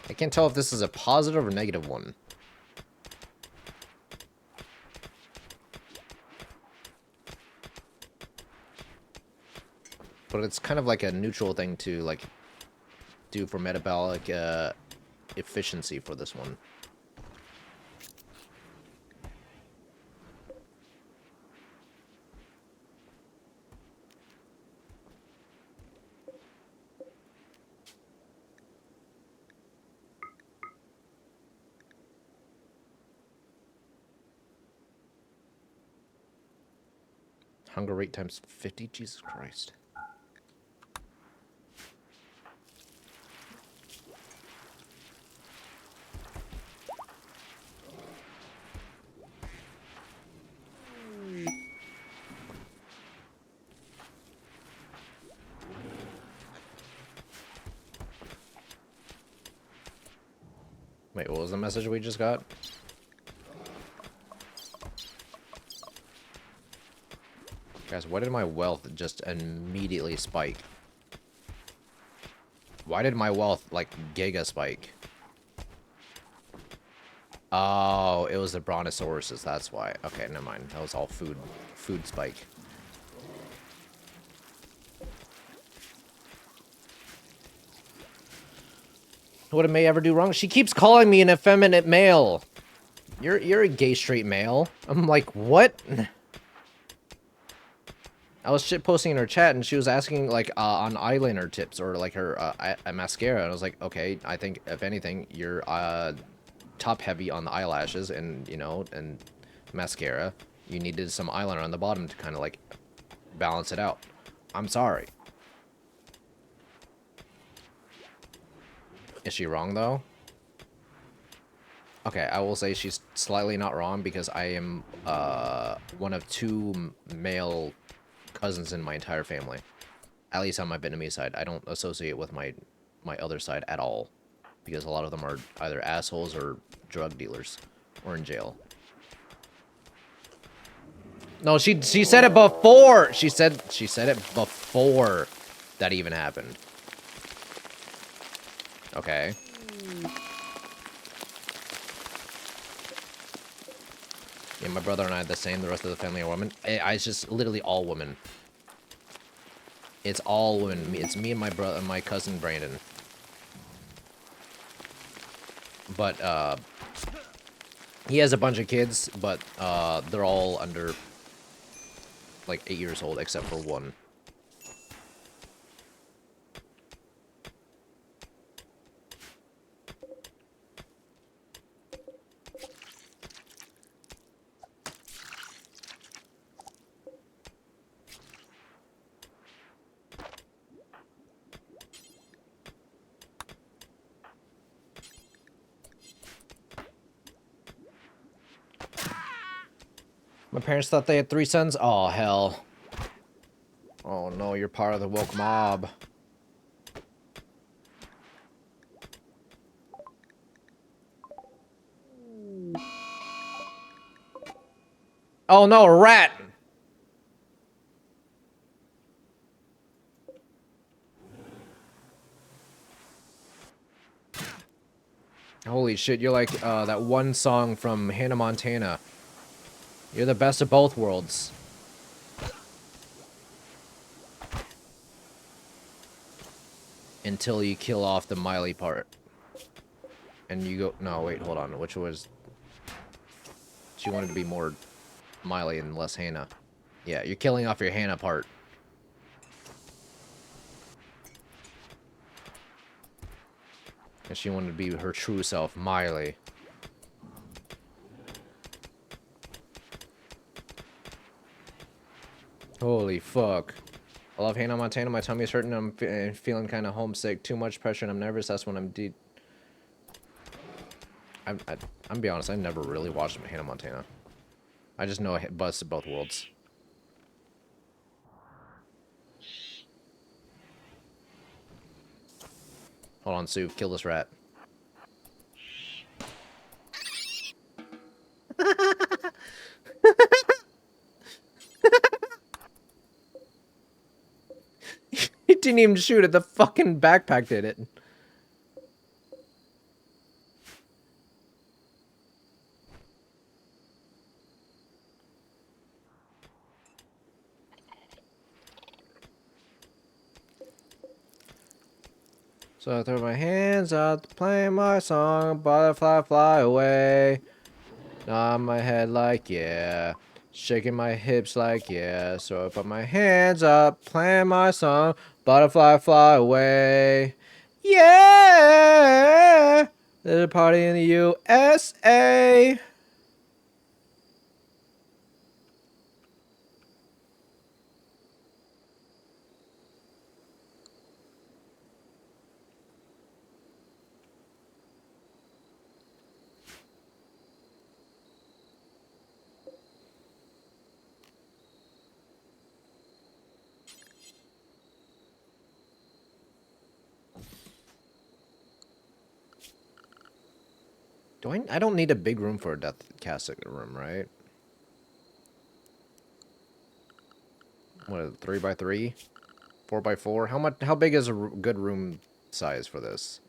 I can't tell if this is a positive or negative one. But it's kind of like a neutral thing to, like, do for metabolic efficiency for this one. hunger rate times 50? Jesus Christ. Wait, what was the message we just got? Guys, why did my wealth just immediately spike? Why did my wealth, like, giga spike? Oh, it was the brontosauruses, that's why. Okay, never mind. That was all food spike. What did May ever do wrong? She keeps calling me an effeminate male. You're a gay straight male. I'm like, what? I was shit posting in her chat and she was asking like on eyeliner tips or like her mascara, and I was like, okay, I think if anything, you're top heavy on the eyelashes and and mascara. You needed some eyeliner on the bottom to kind of like balance it out. I'm sorry. Is she wrong though? Okay, I will say she's slightly not wrong because I am one of 2 male cousins in my entire family. At least on my Vietnamese side. I don't associate with my other side at all. Because a lot of them are either assholes or drug dealers. Or in jail. No, she said it before! She said it before that even happened. Okay. Yeah, my brother and I are the same. The rest of the family are women. It's just literally all women. It's all women. It's me and my brother, my cousin Brandon. But he has a bunch of kids, but they're all under like 8 years old, except for one. My parents thought they had 3 sons? Oh, hell. Oh, no, you're part of the woke mob. Oh, no, a rat! Holy shit, you're like that one song from Hannah Montana. You're the best of both worlds. Until you kill off the Miley part. And you go... No, wait, hold on. Which was... She wanted to be more Miley and less Hannah. Yeah, you're killing off your Hannah part. And she wanted to be her true self, Miley. Holy fuck. I love Hannah Montana. My tummy's hurting. I'm feeling kind of homesick. Too much pressure and I'm nervous. That's when I'm deep. I'm be honest, I never really watched Hannah Montana. I just know it busts both worlds. Hold on, Sue. Kill this rat. It didn't even shoot it. The fucking backpack did it. So I throw my hands up to play my song, butterfly fly away. Nod my head like yeah, shaking my hips like yeah. So I put my hands up, playing my song, butterfly fly away. Yeah, there's a party in the USA. I don't need a big room for a death casket room, right? What, 3x3? 4x4? How big is a good room size for this?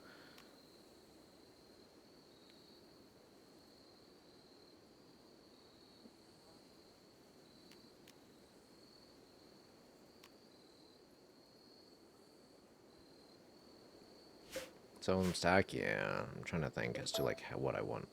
So stack, yeah. I'm trying to think as to like what I want.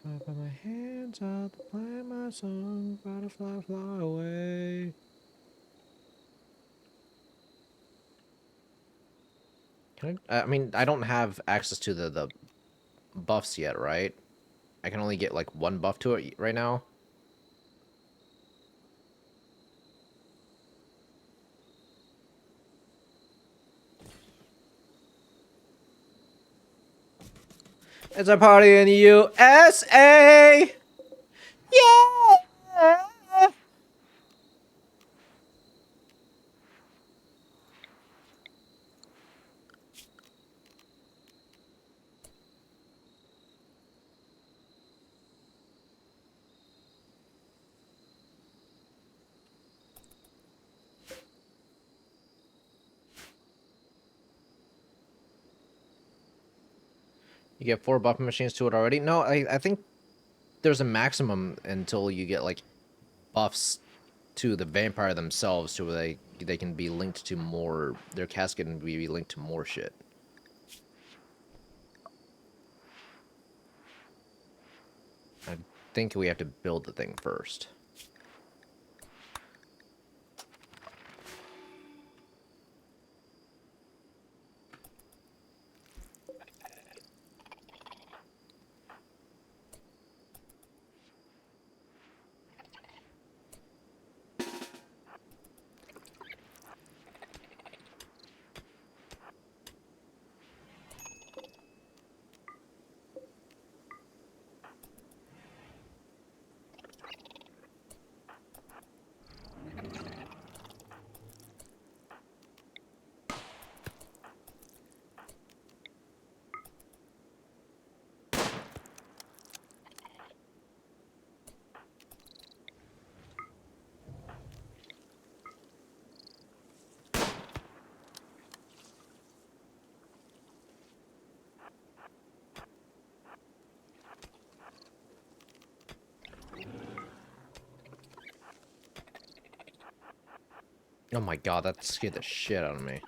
So I put my hands out to play my song, butterfly fly away. I mean, I don't have access to the buffs yet, right? I can only get like one buff to it right now. It's a party in the USA! Yeah! You get 4 buffing machines to it already? No, I think there's a maximum until you get like buffs to the vampire themselves to where they can be linked to more, their casket can be linked to more shit. I think we have to build the thing first. Oh my god, that scared the shit out of me.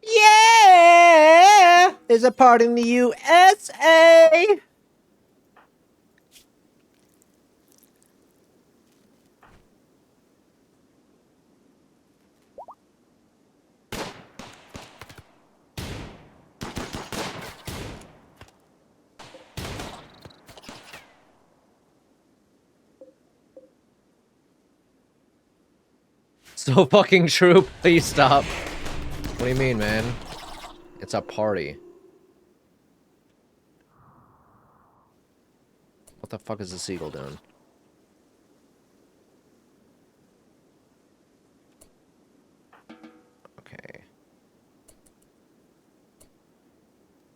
Yeah! Is a part in the USA! So fucking true, please stop. What do you mean, man? It's a party. What the fuck is the seagull doing? Okay.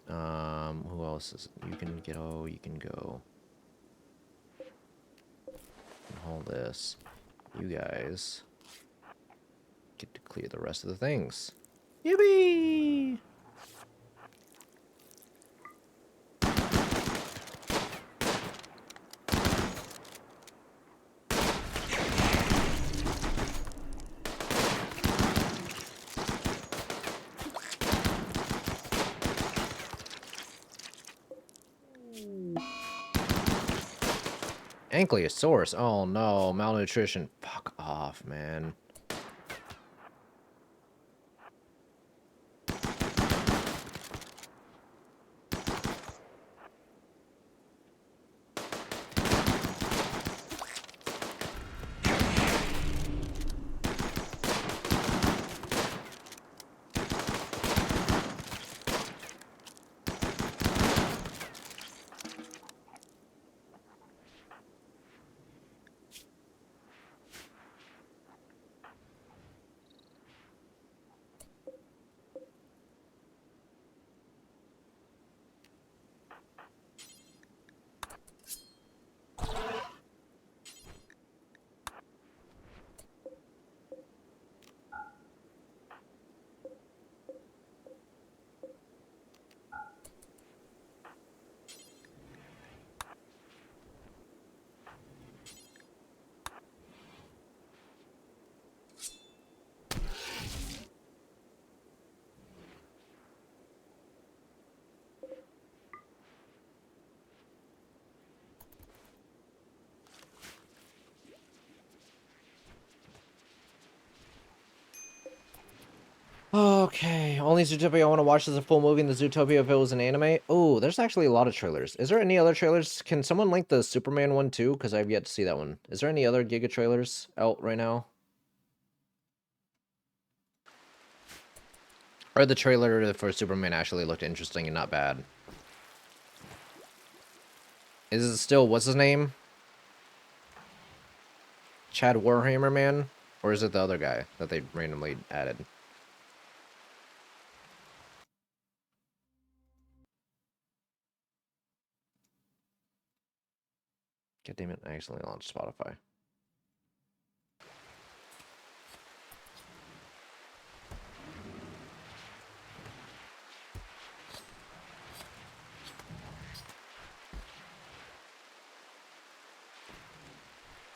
Who else is... You can get... Oh, you can go. Hold this. You guys get to clear the rest of the things. Yippee! Ankylosaurus. Oh no, malnutrition. Fuck off, man. Okay, only Zootopia I want to watch is a full movie, and the Zootopia if it was an anime. Oh, there's actually a lot of trailers. Is there any other trailers? Can someone link the Superman one too? Because I've yet to see that one. Is there any other Giga trailers out right now? Or the trailer for Superman actually looked interesting and not bad. Is it still, what's his name? Chad Warhammer Man? Or is it the other guy that they randomly added? God damn it, I accidentally launched Spotify.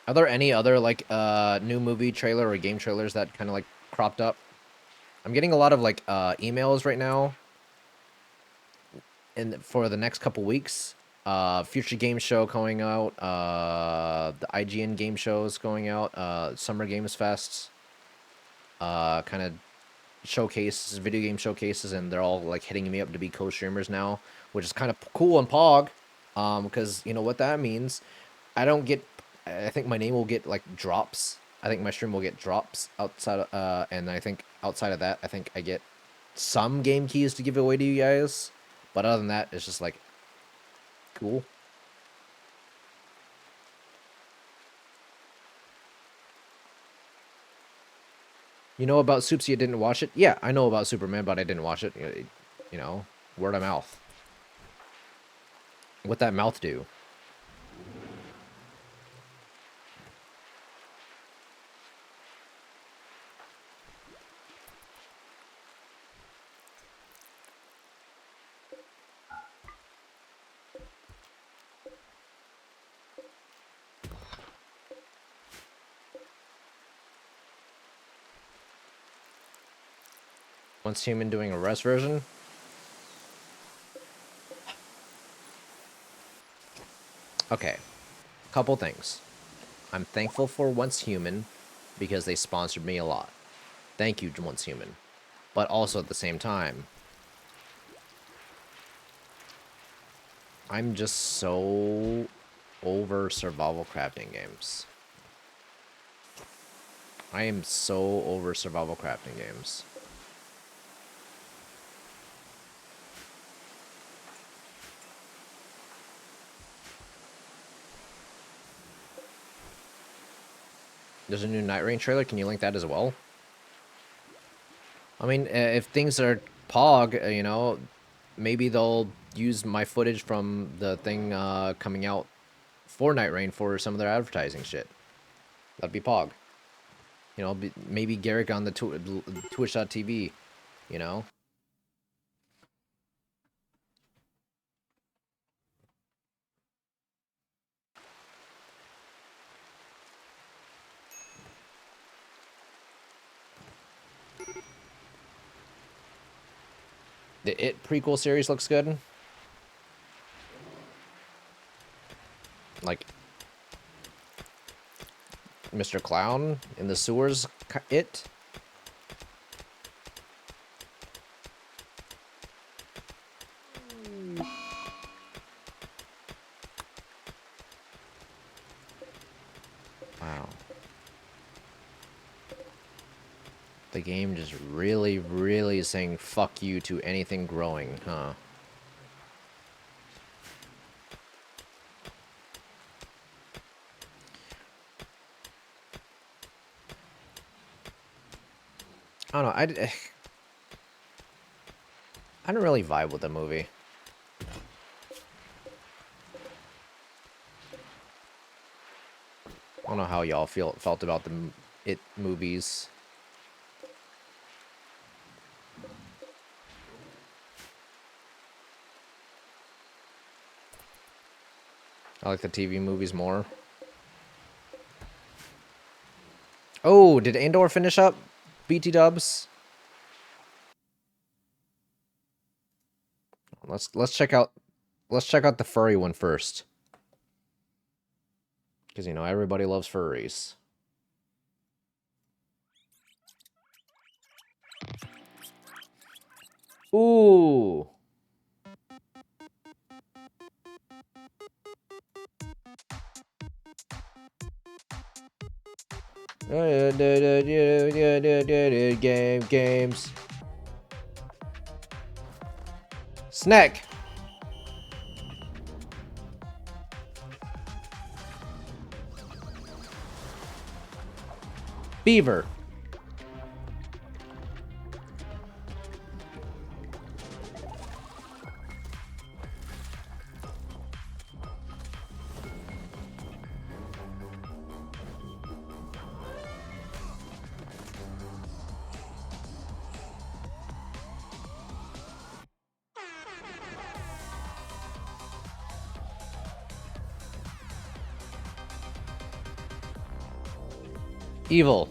Are there any other, like, new movie trailer or game trailers that kind of, like, cropped up? I'm getting a lot of, like, emails right now. And for the next couple weeks, future game show going out, the IGN game shows going out, Summer Games Fest, kind of showcases, video game showcases, and they're all like hitting me up to be co-streamers now, which is kind of cool and pog, because you know what that means. I don't get, I think my name will get like drops. I think my stream will get drops outside, and I think outside of that, I think I get some game keys to give away to you guys. But other than that, it's just like cool. You know about Soups? You didn't watch it? Yeah, I know about Superman, but I didn't watch it. You know, word of mouth. What that mouth do? Once Human doing a rest version? Okay, couple things. I'm thankful for Once Human because they sponsored me a lot. Thank you, Once Human. But also at the same time, I'm just so over survival crafting games. I am so over survival crafting games. There's a new Night Rain trailer. Can you link that as well? I mean, if things are Pog, you know, maybe they'll use my footage from the thing coming out for Night Rain for some of their advertising shit. That'd be Pog. You know, maybe Garek on the Twitch.tv, you know? The It prequel series looks good. Like Mr. Clown in the sewers, It. Wow. The game just really, really saying fuck you to anything growing, huh? I don't know, I don't really vibe with the movie. I don't know how y'all felt about the It movies. I like the TV movies more. Oh, did Andor finish up? BT dubs? Let's check out the furry one first. Because you know everybody loves furries. Ooh. Games. Snack. Beaver. Evil.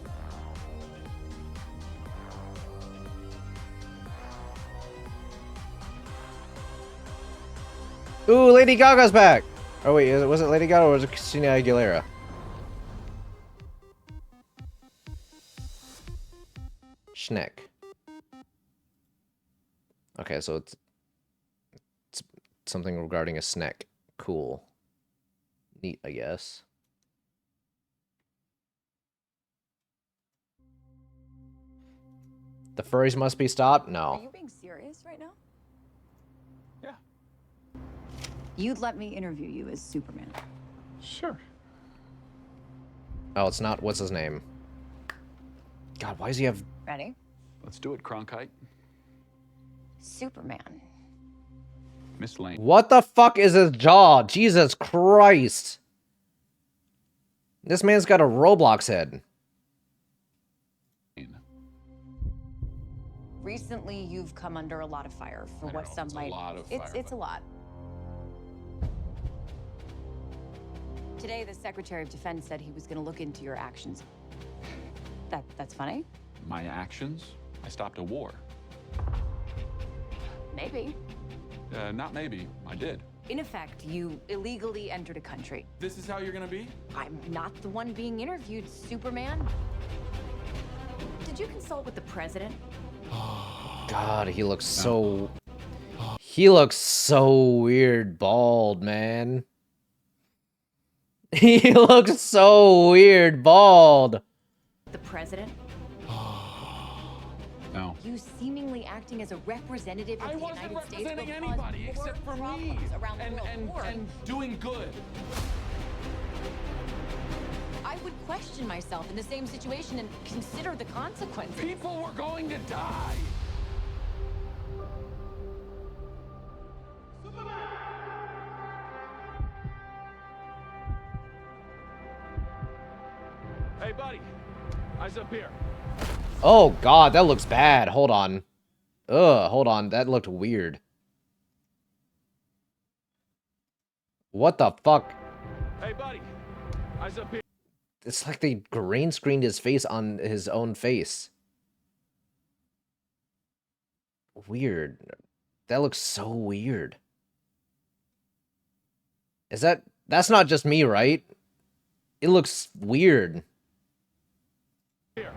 Ooh, Lady Gaga's back! Oh wait, was it Lady Gaga or was it Christina Aguilera? Schneck. Okay, so it's something regarding a snack. Cool. Neat, I guess. The furries must be stopped? No. Are you being serious right now? Yeah. You'd let me interview you as Superman. Sure. Oh, it's not. What's his name? God, why does he have... Ready? Let's do it, Cronkite. Superman. Miss Lane. What the fuck is his jaw? Jesus Christ. This man's got a Roblox head. Recently, you've come under a lot of fire for what some might... It's a lot. Today, the Secretary of Defense said he was going to look into your actions. That's funny? My actions? I stopped a war. Maybe. Not maybe. I did. In effect, you illegally entered a country. This is how you're gonna be? I'm not the one being interviewed, Superman. Did you consult with the president? God, he looks so... He looks so weird bald, man. He looks so weird bald. The president? No. You seemingly acting as a representative of I the wasn't United States representing will cause anybody more except for me. problems around the world. And doing good. I would question myself in the same situation and consider the consequences. People were going to die. Hey, buddy. Eyes up here. Oh god, that looks bad. Hold on. Ugh, hold on. That looked weird. What the fuck? Hey, buddy. Eyes up here. It's like they green screened his face on his own face. Weird. That looks so weird. Is that's not just me, right? It looks weird. Here.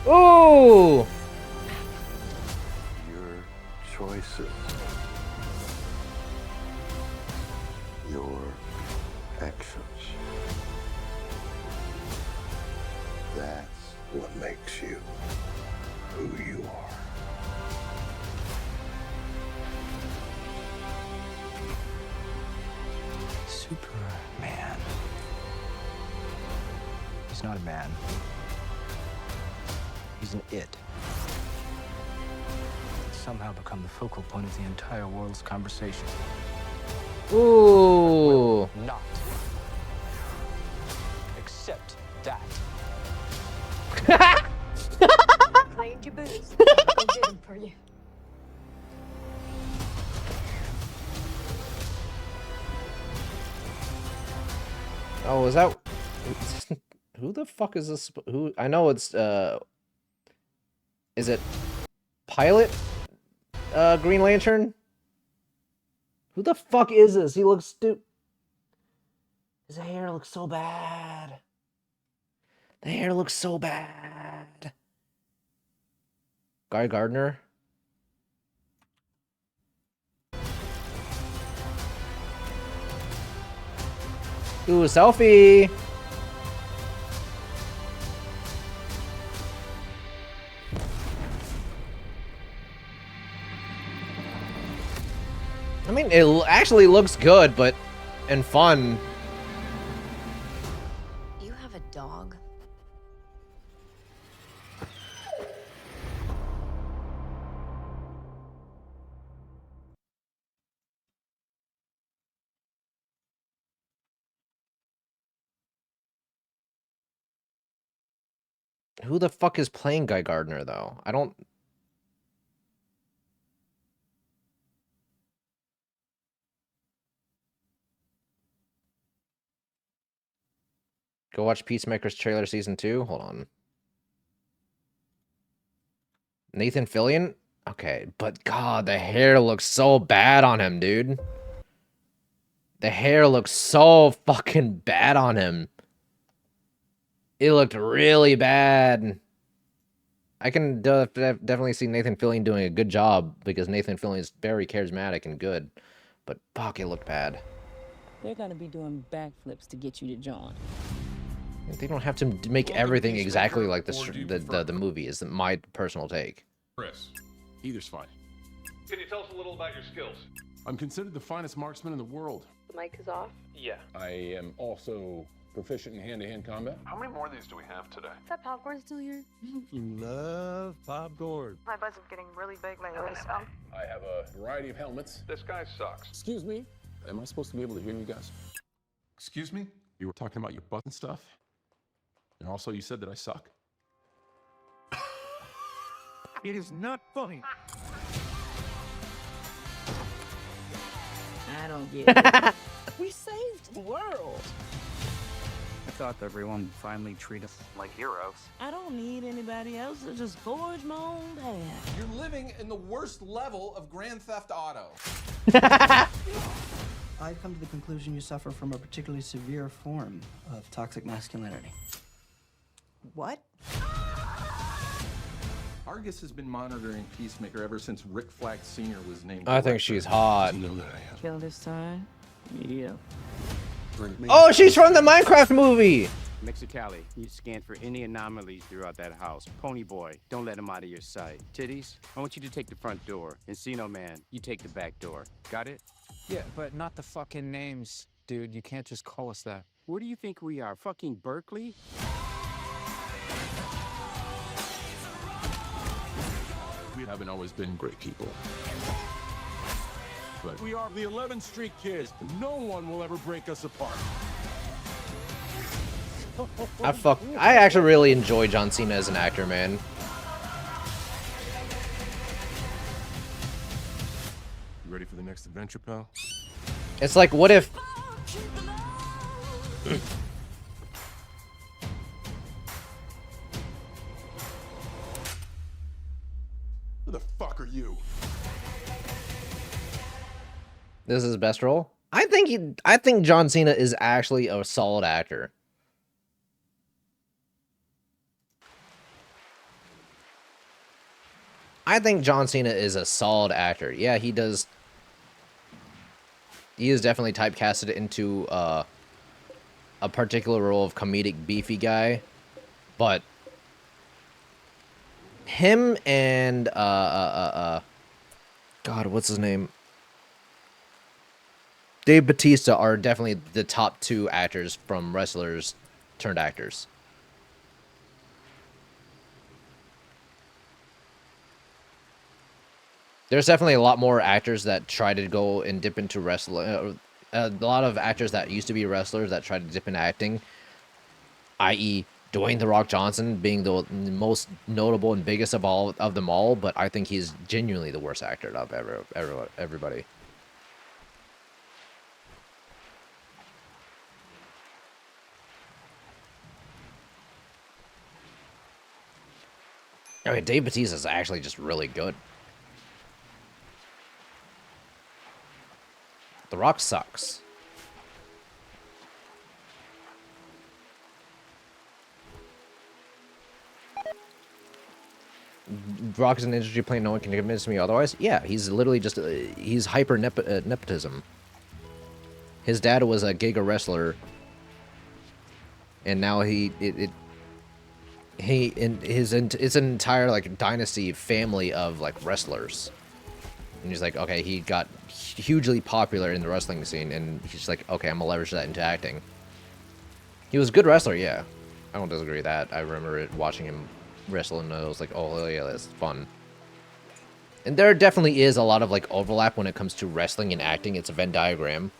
Ooh! Your choices, your actions. That's what makes you who you are. Superman. He's not a man. He's an it. He's somehow become the focal point of the entire world's conversation. Ooh! Not accept that. Cleaned your boots. Go get them for you. Oh, is that... Who the fuck is this? Who... I know it's, Is it... Pilot? Green Lantern? Who the fuck is this? He looks His hair looks so bad. The hair looks so bad. Guy Gardner? Ooh, selfie! I mean, it actually looks good, but... and fun. You have a dog? Who the fuck is playing Guy Gardner, though? I don't... Go watch Peacemaker's trailer season 2? Hold on. Nathan Fillion? Okay, but god, the hair looks so bad on him, dude. The hair looks so fucking bad on him. It looked really bad. I can definitely see Nathan Fillion doing a good job because Nathan Fillion is very charismatic and good. But fuck, it looked bad. They're gonna be doing backflips to get you to join. They don't have to make everything exactly like the movie, is my personal take. Chris, Either's fine. can you tell us a little about your skills? I'm considered the finest marksman in the world. The mic is off. Yeah. I am also proficient in hand-to-hand combat. How many more of these do we have today? Is that popcorn still here? You love popcorn. My buzz is getting really big lately, so. I have a variety of helmets. This guy sucks. Excuse me? Am I supposed to be able to hear you guys? Excuse me? You were talking about your butt and stuff? And also you said that I suck? It is not funny. I don't get it. We saved the world. I thought everyone would finally treat us like heroes. I don't need anybody else to just forge my own path. You're living in the worst level of Grand Theft Auto. I've come to the conclusion you suffer from a particularly severe form of toxic masculinity. What? Argus has been monitoring Peacemaker ever since Rick Flag Sr. was named. I think she's hot. You know that I am. Kill this time? Yeah. Bring me Oh, she's from the Minecraft movie! Mexicali, you scan for any anomalies throughout that house. Pony boy, don't let him out of your sight. Titties, I want you to take the front door. Encino man, you take the back door. Got it? Yeah, but not the fucking names, dude. You can't just call us that. Where do you think we are? Fucking Berkeley? We haven't always been great people. But We are the 11th Street Kids. No one will ever break us apart. I actually really enjoy John Cena as an actor, man. You ready for the next adventure, pal? It's like, what if... Who the fuck are you? This is his best role? I think John Cena is actually a solid actor. I think John Cena is a solid actor. Yeah, he does. He is definitely typecasted into a particular role of comedic beefy guy, but him and God, what's his name? Dave Bautista are definitely the top two actors from wrestlers turned actors. There's definitely a lot more actors that try to go and dip into wrestling. A lot of actors that used to be wrestlers that try to dip into acting, i.e. Dwayne "The Rock" Johnson being the most notable and biggest of all of them all, but I think he's genuinely the worst actor of everybody. I mean, Dave Bautista is actually just really good. The Rock sucks. Rock is an industry plant. No one can convince me otherwise. Yeah, he's literally just he's hyper nepotism. His dad was a Giga wrestler, and now it's an entire like dynasty family of like wrestlers. And he's like, okay, he got hugely popular in the wrestling scene, and he's just like, okay, I'm gonna leverage that into acting. He was a good wrestler, yeah. I don't disagree with that. I remember watching him wrestle, and I was like, oh yeah, that's fun. And there definitely is a lot of like overlap when it comes to wrestling and acting. It's a Venn diagram,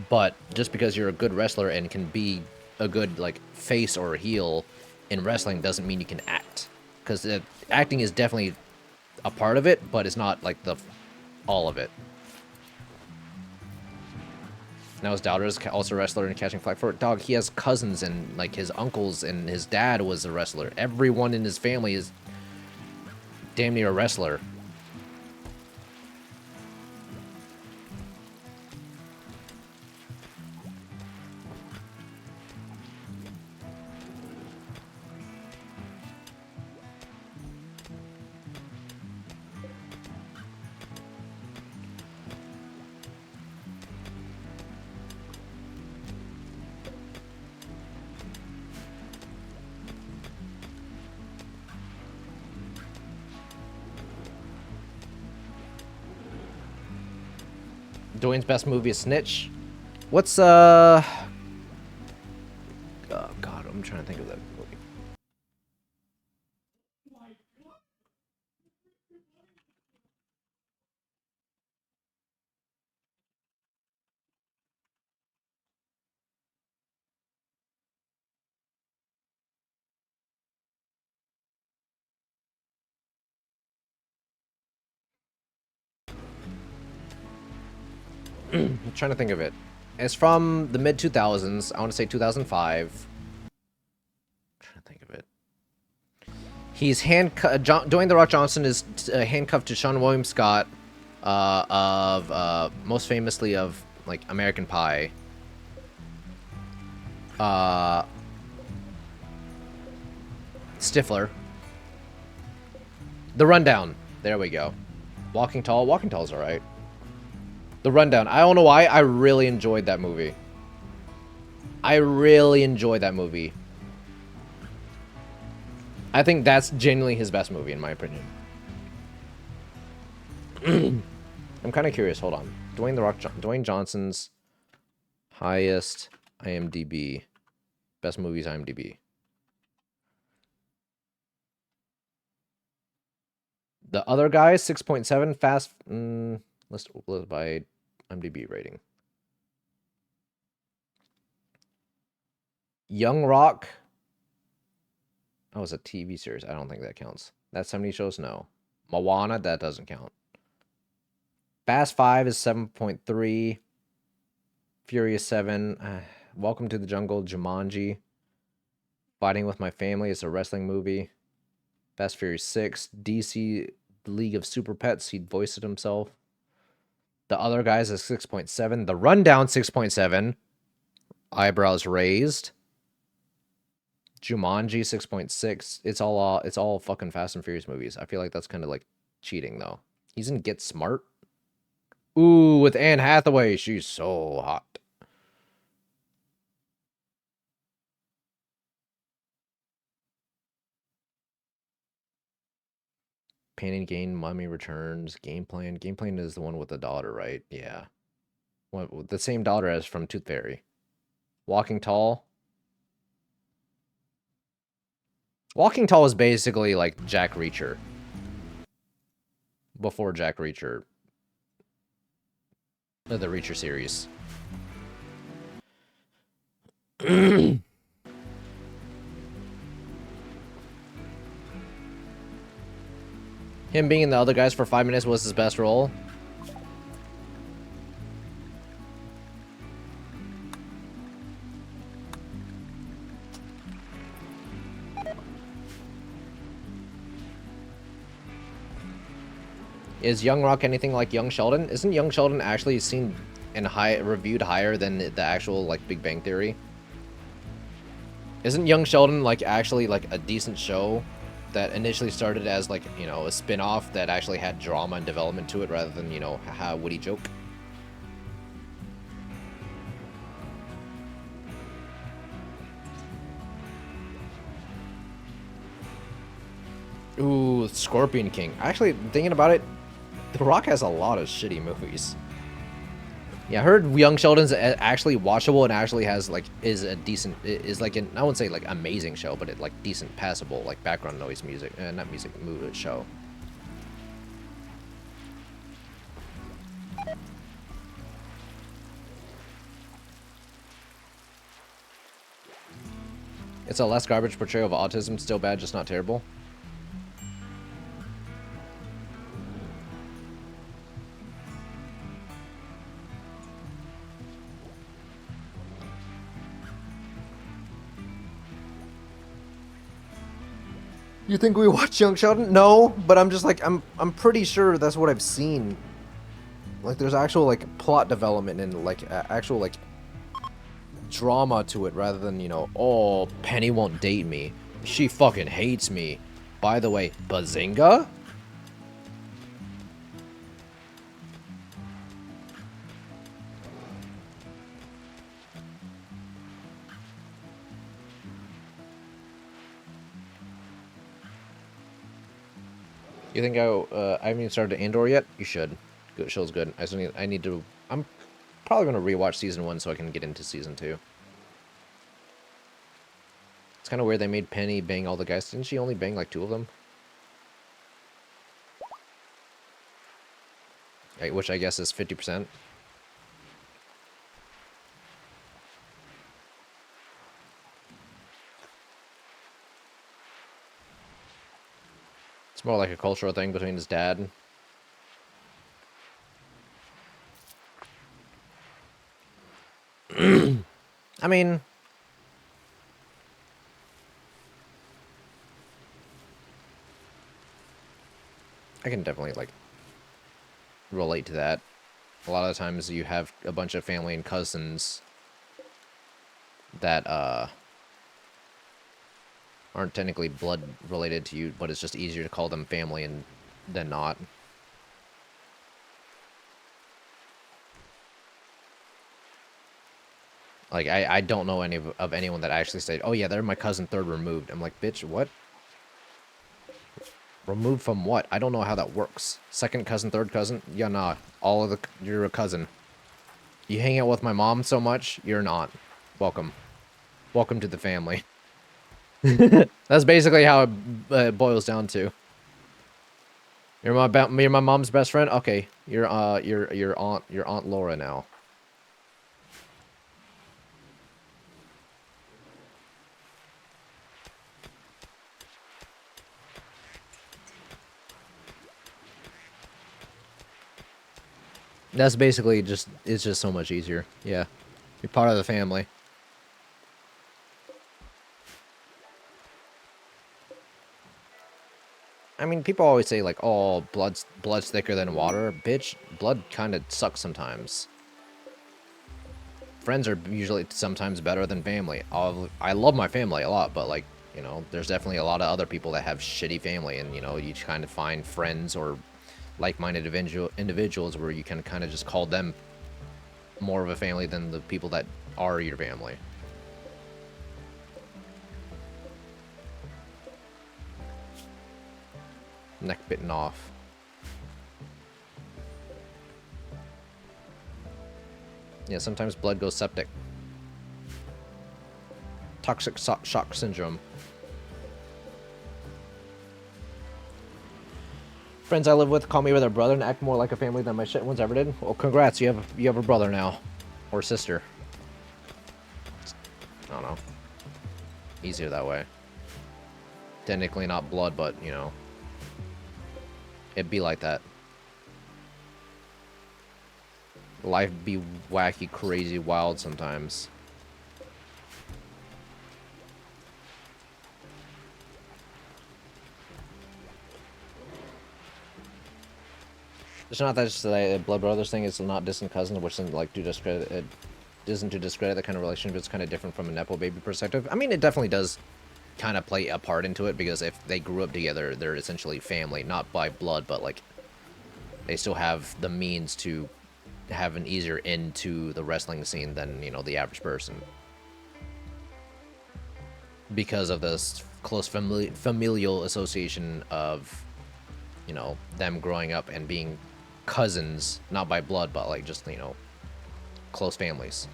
but just because you're a good wrestler and can be a good like face or a heel in wrestling doesn't mean you can act. Because acting is definitely a part of it, but it's not like the all of it. Now his daughter is also a wrestler and catching flack for it. Dog, he has cousins and like his uncles, and his dad was a wrestler. Everyone in his family is damn near a wrestler. Dwayne's best movie is Snitch. What's oh god, I'm trying to think of that movie. I'm trying to think of it. It's from the mid 2000s. I want to say 2005. I'm trying to think of it. He's handcuffed. Dwayne "The Rock" Johnson is handcuffed to Sean William Scott, of most famously of like American Pie. Stifler. The Rundown. There we go. Walking Tall. Walking Tall's alright. The Rundown. I don't know why. I really enjoyed that movie. I really enjoyed that movie. I think that's genuinely his best movie, in my opinion. I'm kind of curious. Hold on. Dwayne Johnson's highest IMDb. Best movies IMDb. The other guy, 6.7. Fast. Let's by IMDb rating. Young Rock. Oh, it's a TV series. I don't think that counts. That 70 shows? No. Moana, that doesn't count. Fast 5 is 7.3. Furious 7. Welcome to the Jungle. Jumanji. Fighting with My Family is a wrestling movie. Fast Furious 6. DC League of Super Pets. He voiced it himself. The other guys is 6.7. The Rundown 6.7. Eyebrows raised. Jumanji 6.6. It's all fucking Fast and Furious movies. I feel like that's kind of like cheating though. He's in Get Smart. Ooh, with Anne Hathaway. She's so hot. Pain and Gain, Mummy Returns, Game Plan. Game Plan is the one with the daughter, right? Yeah. The same daughter as from Tooth Fairy. Walking Tall. Walking Tall is basically like Jack Reacher. Before Jack Reacher. The Reacher series. Him being in the other guys for 5 minutes was his best role. Is Young Rock anything like Young Sheldon? Isn't Young Sheldon actually seen and reviewed higher than the actual like Big Bang Theory? Isn't Young Sheldon like actually like a decent show that initially started as like, you know, a spin-off that actually had drama and development to it rather than, you know, haha, witty joke? Ooh, Scorpion King. Actually, thinking about it, The Rock has a lot of shitty movies. Yeah, I heard Young Sheldon's actually watchable and actually has like is a decent is like an I wouldn't say like amazing show, but it like decent passable like background noise music, not music, movie show. It's a less garbage portrayal of autism, still bad, just not terrible. You think we watch Young Sheldon? No, but I'm just like I'm pretty sure that's what I've seen. Like there's actual like plot development and like actual like drama to it rather than, you know, oh, Penny won't date me. She fucking hates me. By the way, Bazinga? You think I haven't even started Andor yet? You should. Good, show's good. I need to. I'm probably gonna rewatch season 1 so I can get into season 2. It's kind of weird they made Penny bang all the guys. Didn't she only bang like 2 of them? Which I guess is 50%. It's more like a cultural thing between his dad. I mean, I can definitely like relate to that. A lot of the times you have a bunch of family and cousins that aren't technically blood related to you, but it's just easier to call them family than not. Like, I don't know any of anyone that actually said, oh yeah, they're my cousin third removed. I'm like, bitch, what? Removed from what? I don't know how that works. Second cousin, third cousin? Yeah, nah. You're a cousin. You hang out with my mom so much, you're an aunt. Welcome. Welcome to the family. That's basically how it boils down to. You're my mom's best friend? Okay. You're Aunt Laura now. That's basically it's just so much easier. Yeah. You're part of the family. I mean, people always say, like, oh, blood's thicker than water. Bitch, blood kind of sucks sometimes. Friends are usually sometimes better than family. I love my family a lot, but, like, you know, there's definitely a lot of other people that have shitty family, and, you know, you kind of find friends or like-minded individuals where you can kind of just call them more of a family than the people that are your family. Neck bitten off. Yeah, sometimes blood goes septic. Toxic shock syndrome. Friends I live with call me their brother and act more like a family than my shit ones ever did. Well, congrats, you have a brother now. Or sister. I don't know. Easier that way. Technically not blood, but, you know. It'd be like that. Life be wacky, crazy, wild sometimes. It's not that just a blood brothers thing. It's not distant cousins, which isn't like to discredit. It isn't to discredit that kind of relationship. It's kind of different from a nepo baby perspective. I mean, it definitely does kind of play a part into it because if they grew up together, they're essentially family, not by blood, but like they still have the means to have an easier into the wrestling scene than, you know, the average person. Because of this close familial association of, you know, them growing up and being cousins, not by blood, but like just, you know, close families.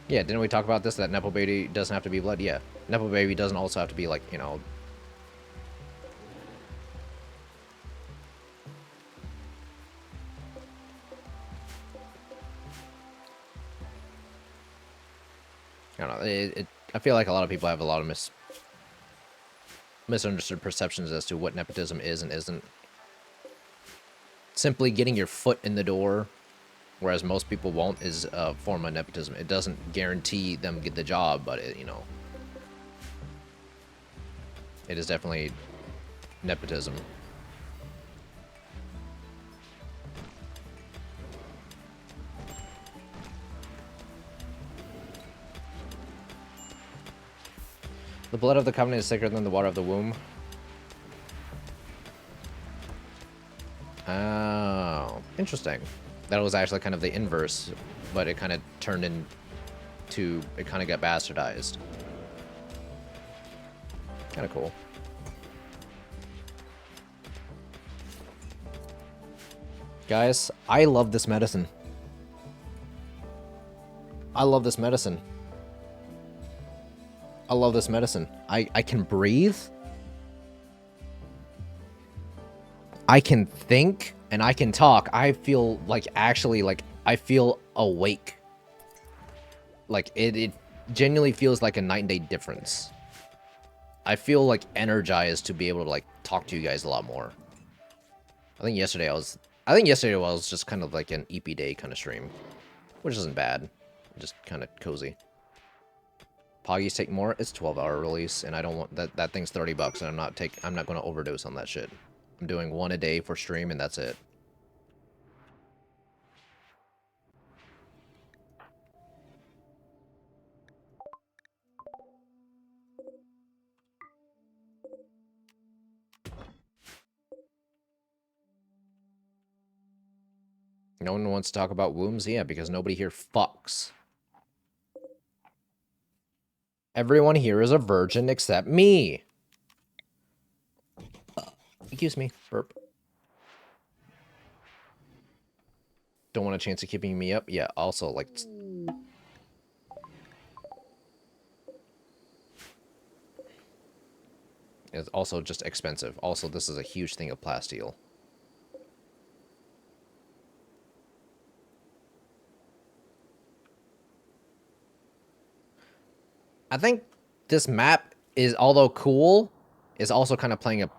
Yeah, didn't we talk about this, that nepo baby doesn't have to be blood? Yeah, nepo baby doesn't also have to be like, you know, I don't know. I feel like a lot of people have a lot of misunderstood perceptions as to what nepotism is and isn't. Simply getting your foot in the door, whereas most people won't, is a form of nepotism. It doesn't guarantee them get the job, but it, you know, it is definitely nepotism. The blood of the covenant is thicker than the water of the womb. Oh, interesting. That was actually kind of the inverse, but it kind of turned into, it kind of got bastardized. Kind of cool. Guys, I love this medicine. I love this medicine. I love this medicine. I can breathe. I can think and I can talk. I feel like actually like I feel awake. Like it genuinely feels like a night and day difference. I feel like energized to be able to like talk to you guys a lot more. I think yesterday was just kind of like an EP day kind of stream, which isn't bad. Just kind of cozy. Poggies take more. It's 12-hour release, and I don't want that thing's $30, and I'm not going to overdose on that shit. I'm doing one a day for stream, and that's it. No one wants to talk about wombs? Yeah, because nobody here fucks. Everyone here is a virgin except me. Excuse me. Burp. Don't want a chance of keeping me up? Yeah, also, like... It's also just expensive. Also, this is a huge thing of plasteel. I think this map is, although cool, is also kind of playing a...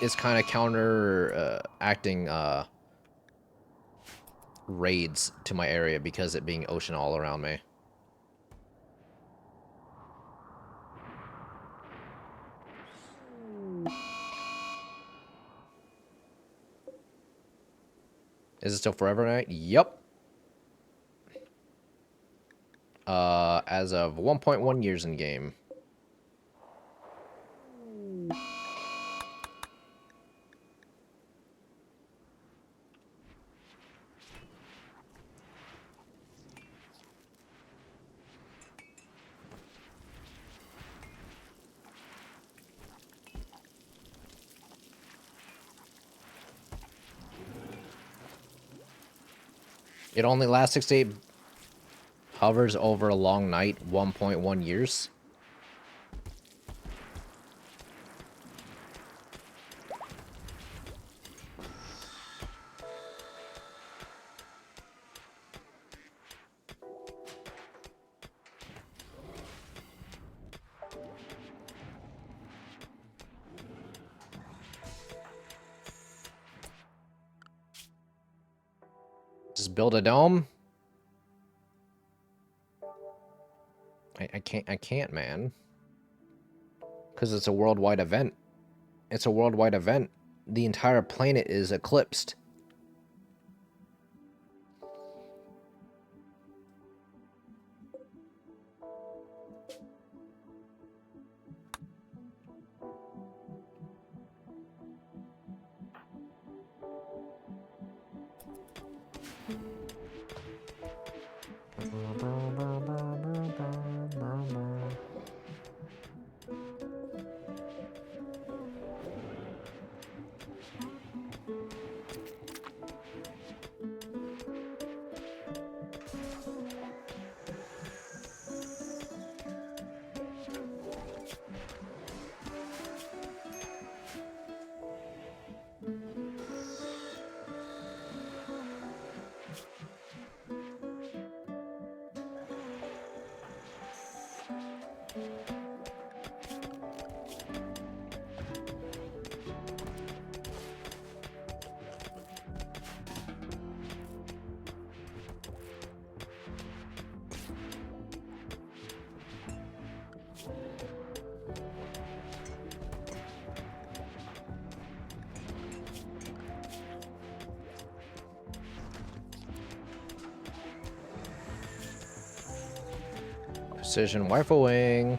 is kind of acting raids to my area because it being ocean all around me. Is it still Forever Night? Yup. As of 1.1 years in game. It only lasts 6 to 8... hovers over a long night, 1.1 years. Just build a dome. I can't, man. Because it's a worldwide event. It's a worldwide event. The entire planet is eclipsed. Precision rifling.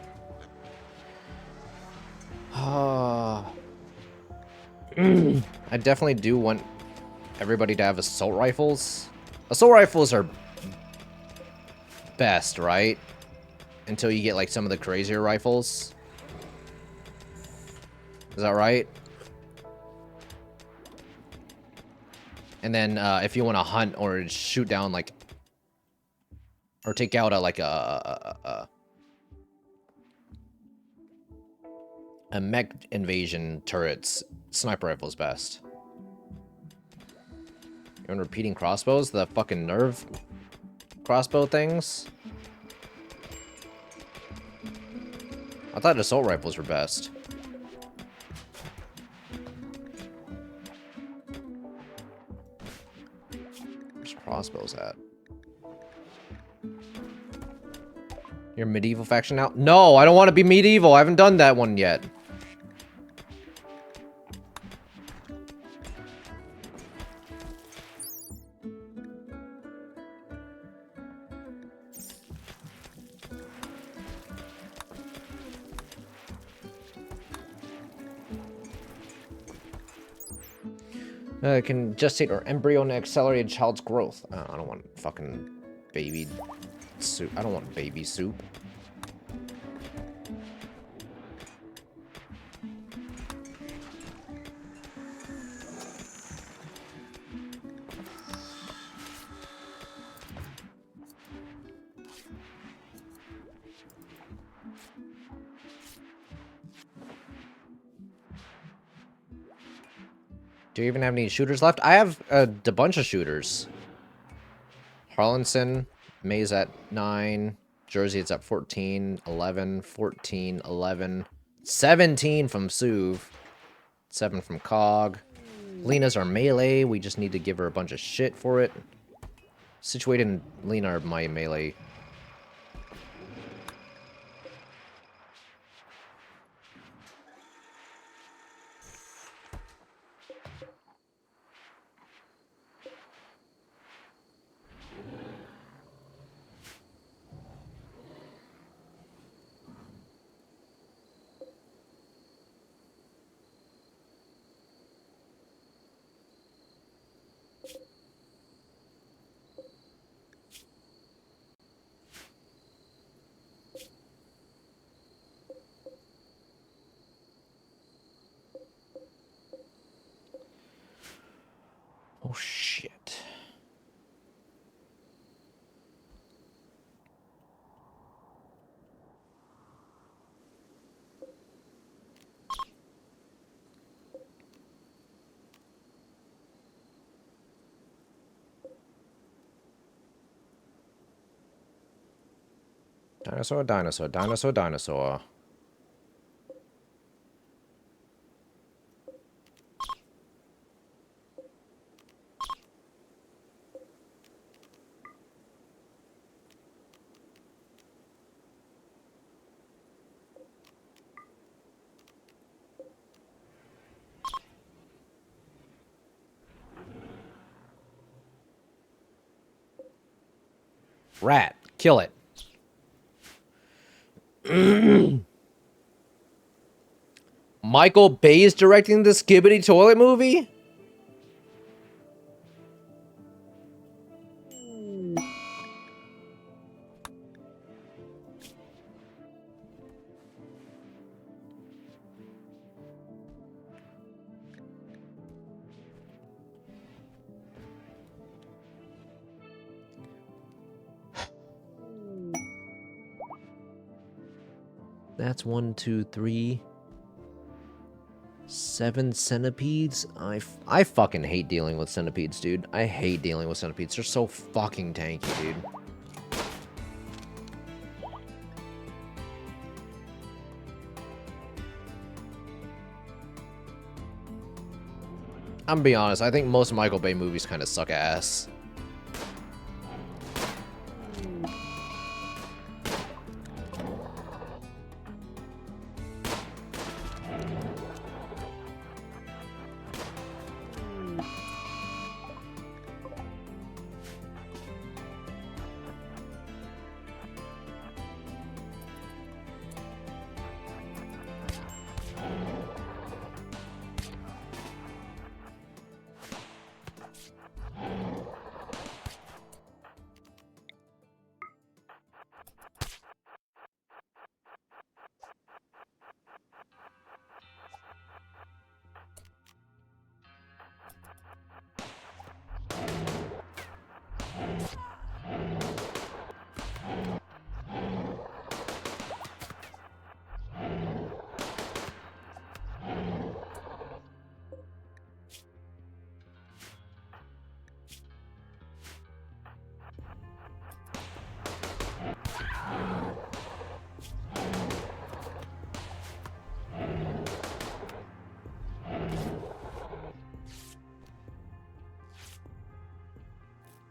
I definitely do want everybody to have assault rifles. Assault rifles are best, right? Until you get like some of the crazier rifles. Is that right? And then if you want to hunt or shoot down like, or take out a mech invasion turrets, sniper rifle's best. You want repeating crossbows? The fucking nerve crossbow things? I thought assault rifles were best. Where's crossbows at? Your medieval faction now? No, I don't want to be medieval. I haven't done that one yet. Can gestate or embryo and accelerate a child's growth. I don't want fucking baby soup. I don't want baby soup. Do you even have any shooters left? I have a bunch of shooters. Harlanson, May's at 9. Jersey, it's at 14, 11, 14, 11. 17 from Suv. 7 from Cog. Lena's our melee. We just need to give her a bunch of shit for it. Situated and Lena are my melee. Oh, shit. Dinosaur, dinosaur, dinosaur, dinosaur. Rat, kill it. Michael Bay's directing the Skibbity Toilet movie? That's 1, 2, 3, 7 centipedes. I fucking hate dealing with centipedes, dude. I hate dealing with centipedes. They're so fucking tanky, dude. I'm gonna be honest, I think most Michael Bay movies kind of suck ass.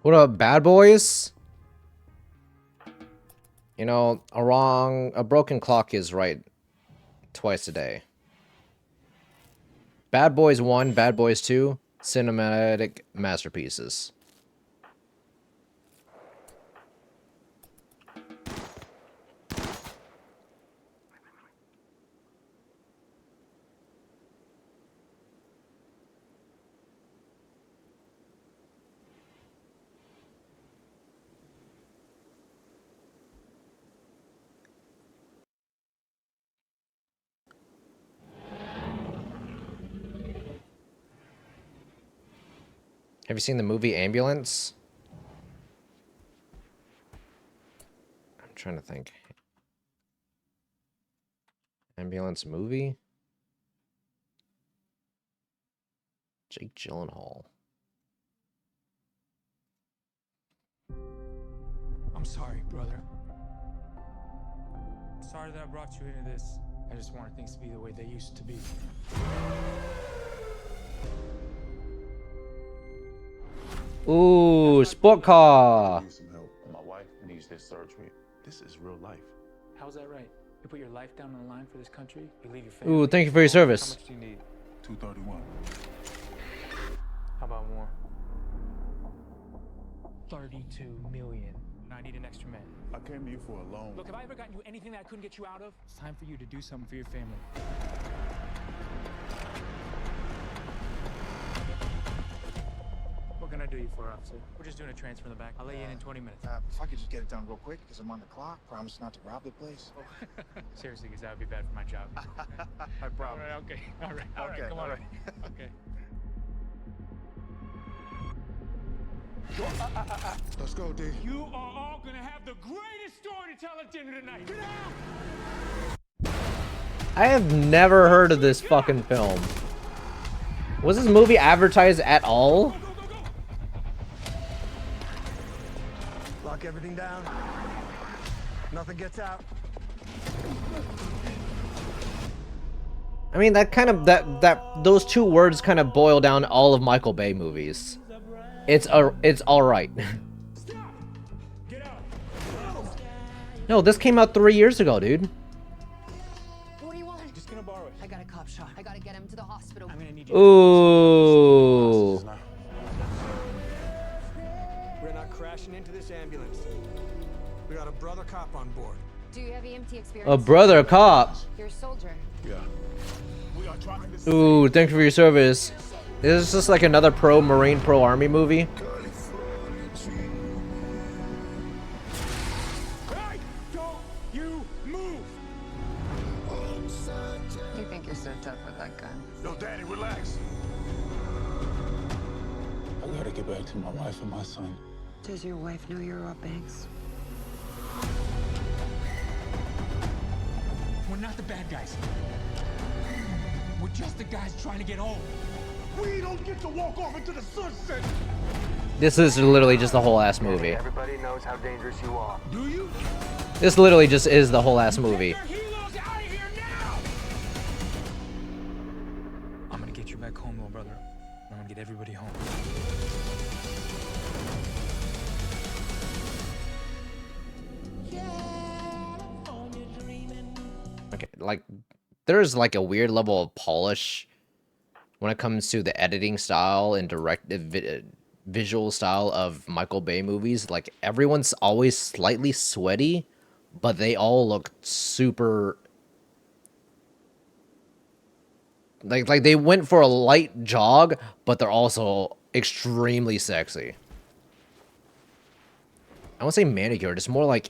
What up, bad boys? You know, a broken clock is right twice a day. Bad Boys 1, Bad Boys 2, cinematic masterpieces. Have you seen the movie Ambulance? I'm trying to think. Ambulance movie? Jake Gyllenhaal. I'm sorry, brother. Sorry that I brought you into this. I just wanted things to be the way they used to be. Ooh, sport car. I need some help. My wife needs this surgery. This is real life. How's that right? You put your life down on the line for this country? You leave your family? Ooh, thank you for your service. How much do you need? 231. How about more? 32 million. I need an extra man. I came to you for a loan. Look, have I ever gotten you anything that I couldn't get you out of? It's time for you to do something for your family. What can I do you for, officer? We're just doing a transfer in the back. I'll lay you in 20 minutes. If I could just get it done real quick, because I'm on the clock. Promise not to rob the place. Seriously, because that would be bad for my job. I promise. All right, okay. All right, come on. Okay. Let's go, D. You are all gonna have the greatest story to tell at dinner tonight. Get out! I have never heard of this fucking film. Was this movie advertised at all? Lock everything down. Nothing gets out. I mean, that kind of those two words kind of boil down all of Michael Bay movies. It's all right. No, this came out 3 years ago, dude. What do you want? Just gonna borrow it. I got a cop shot. I gotta get him to the hospital. I'm gonna need you. Ooh. We're not crashing into this ambulance. We got a brother cop on board. Do you have EMT experience? A brother cop. You're a soldier. Yeah. We are trying to Ooh, thank you for your service. Is this just like another pro-Marine, pro-Army movie? Hey! Don't you move! You think you're so tough with that gun? Yo, Daddy, relax. I gotta get back to my wife and my son. Does your wife know you're Rob Banks? We're not the bad guys. We're just the guys trying to get home. We don't get to walk off into the sunset! This is literally just the whole ass movie. Everybody knows how dangerous you are. Do you? This literally just is the whole ass movie. Get your helos out of here now! I'm gonna get you back home, little brother. I'm gonna get everybody home. Okay, like, there's like a weird level of polish when it comes to the editing style and visual style of Michael Bay movies. Like, everyone's always slightly sweaty, but they all look super... Like they went for a light jog, but they're also extremely sexy. I won't say manicured, it's more like...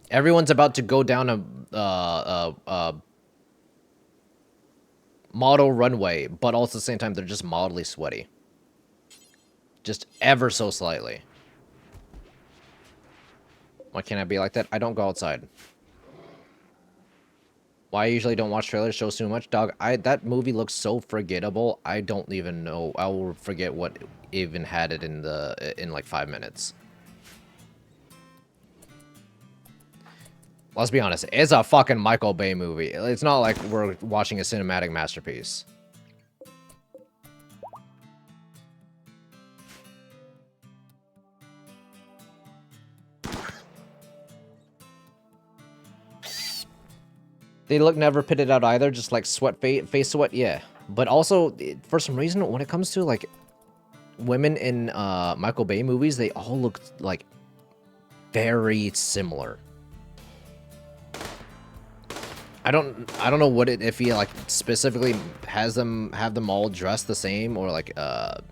Everyone's about to go down a model runway, but also at the same time, they're just mildly sweaty. Just ever so slightly. Why can't I be like that? I don't go outside. Why I usually don't watch trailers, shows too much? Dog, that movie looks so forgettable, I don't even know. I will forget what even had it in like 5 minutes. Let's be honest, it's a fucking Michael Bay movie. It's not like we're watching a cinematic masterpiece. They look never pitted out either, just like sweat, face sweat, yeah. But also, for some reason, when it comes to like women in Michael Bay movies, they all look like very similar. I don't know what it, if he like specifically have them all dressed the same, or like have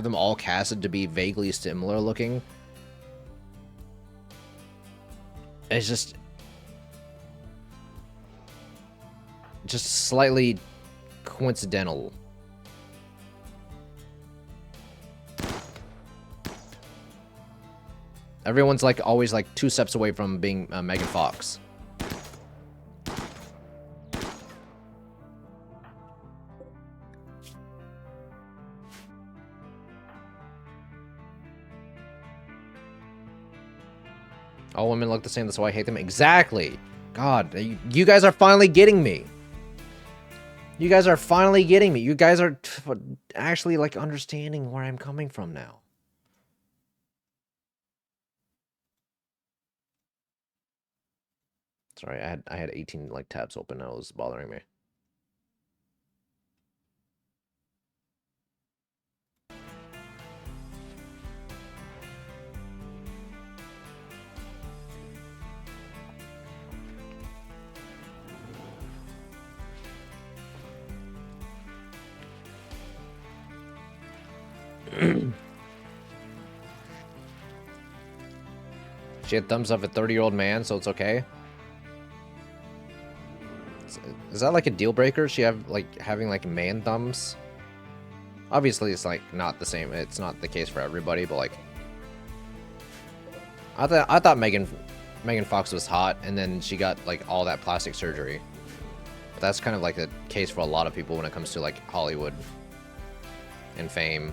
them all casted to be vaguely similar looking. It's just slightly coincidental. Everyone's like always like 2 steps away from being Megan Fox. All women look the same, that's why I hate them. Exactly. God, you guys are finally getting me. You guys are finally getting me. You guys are actually like understanding where I'm coming from now. Sorry, I had 18 like tabs open. That was bothering me. She had thumbs up a 30-year-old man, so it's okay. Is that like a deal breaker? She have like having like man thumbs? Obviously, it's like not the same. It's not the case for everybody, but like, I thought Megan Fox was hot, and then she got like all that plastic surgery. But that's kind of like the case for a lot of people when it comes to like Hollywood and fame.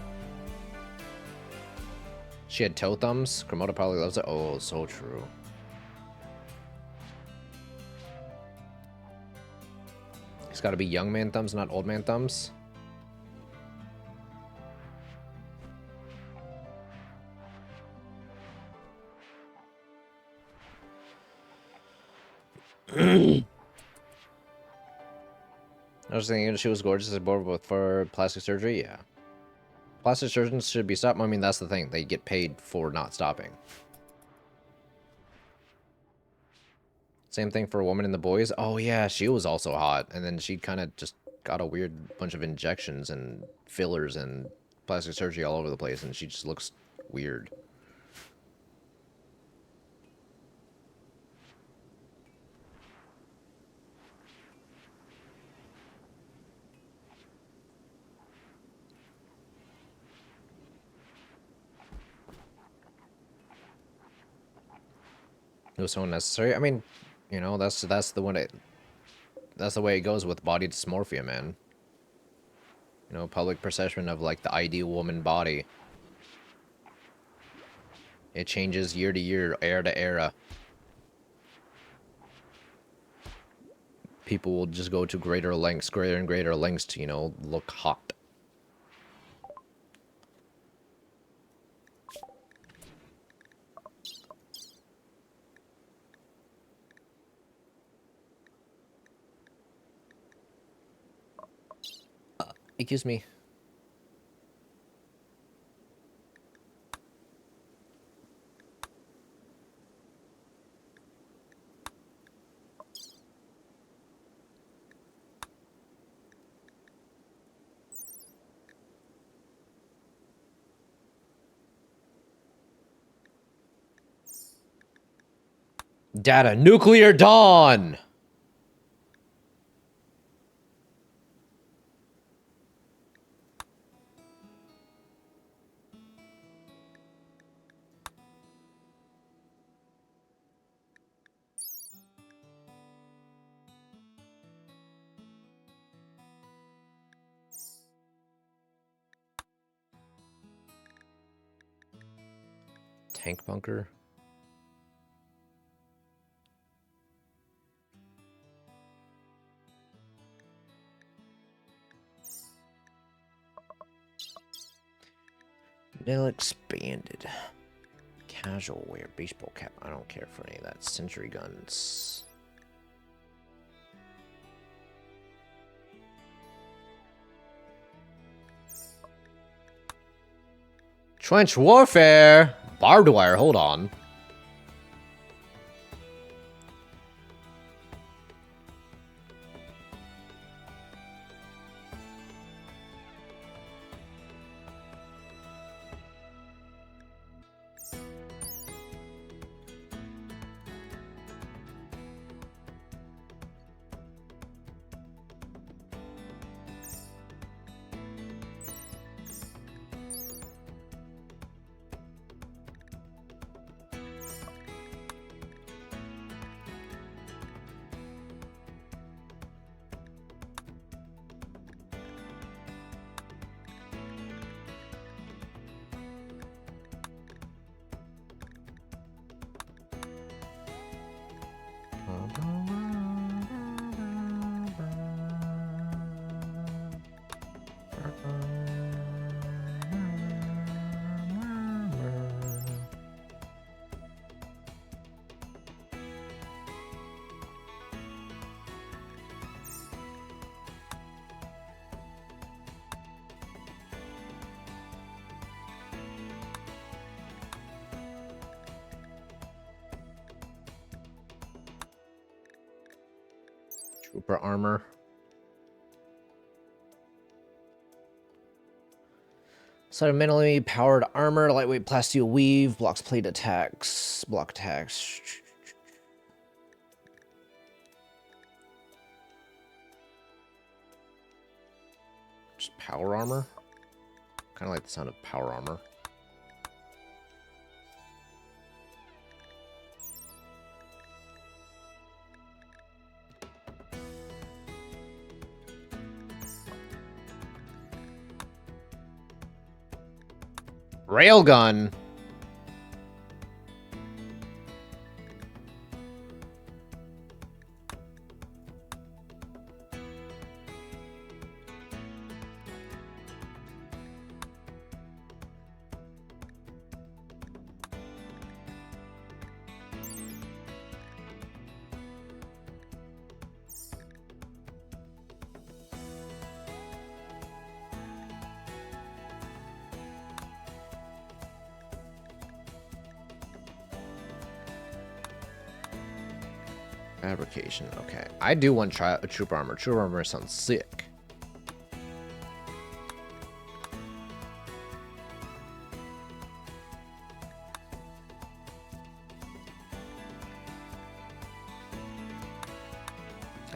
She had toe thumbs. Komodo probably loves it. Oh, so true. It's got to be young man thumbs, not old man thumbs. I was thinking she was gorgeous as bored for plastic surgery. Yeah. Plastic surgeons should be stopped. I mean, that's the thing. They get paid for not stopping. Same thing for a woman in the boys. Oh, yeah, she was also hot. And then she kind of just got a weird bunch of injections and fillers and plastic surgery all over the place. And she just looks weird. It was so unnecessary. I mean, you know, that's the way it goes with body dysmorphia, man. You know, public perception of like the ideal woman body. It changes year to year, era to era. People will just go to greater and greater lengths to, you know, look hot. Excuse me. Data nuclear dawn. Tank bunker. Nail expanded. Casual wear, baseball cap. I don't care for any of that. Sentry guns. Trench warfare. Barbed wire. Hold on. Trooper armor. Sentimentally powered armor, lightweight plasteel weave, blocks plate attacks, block attacks. Just power armor. Kind of like the sound of power armor. Railgun. Fabrication. Okay. I do want to try a trooper armor. Trooper armor sounds sick.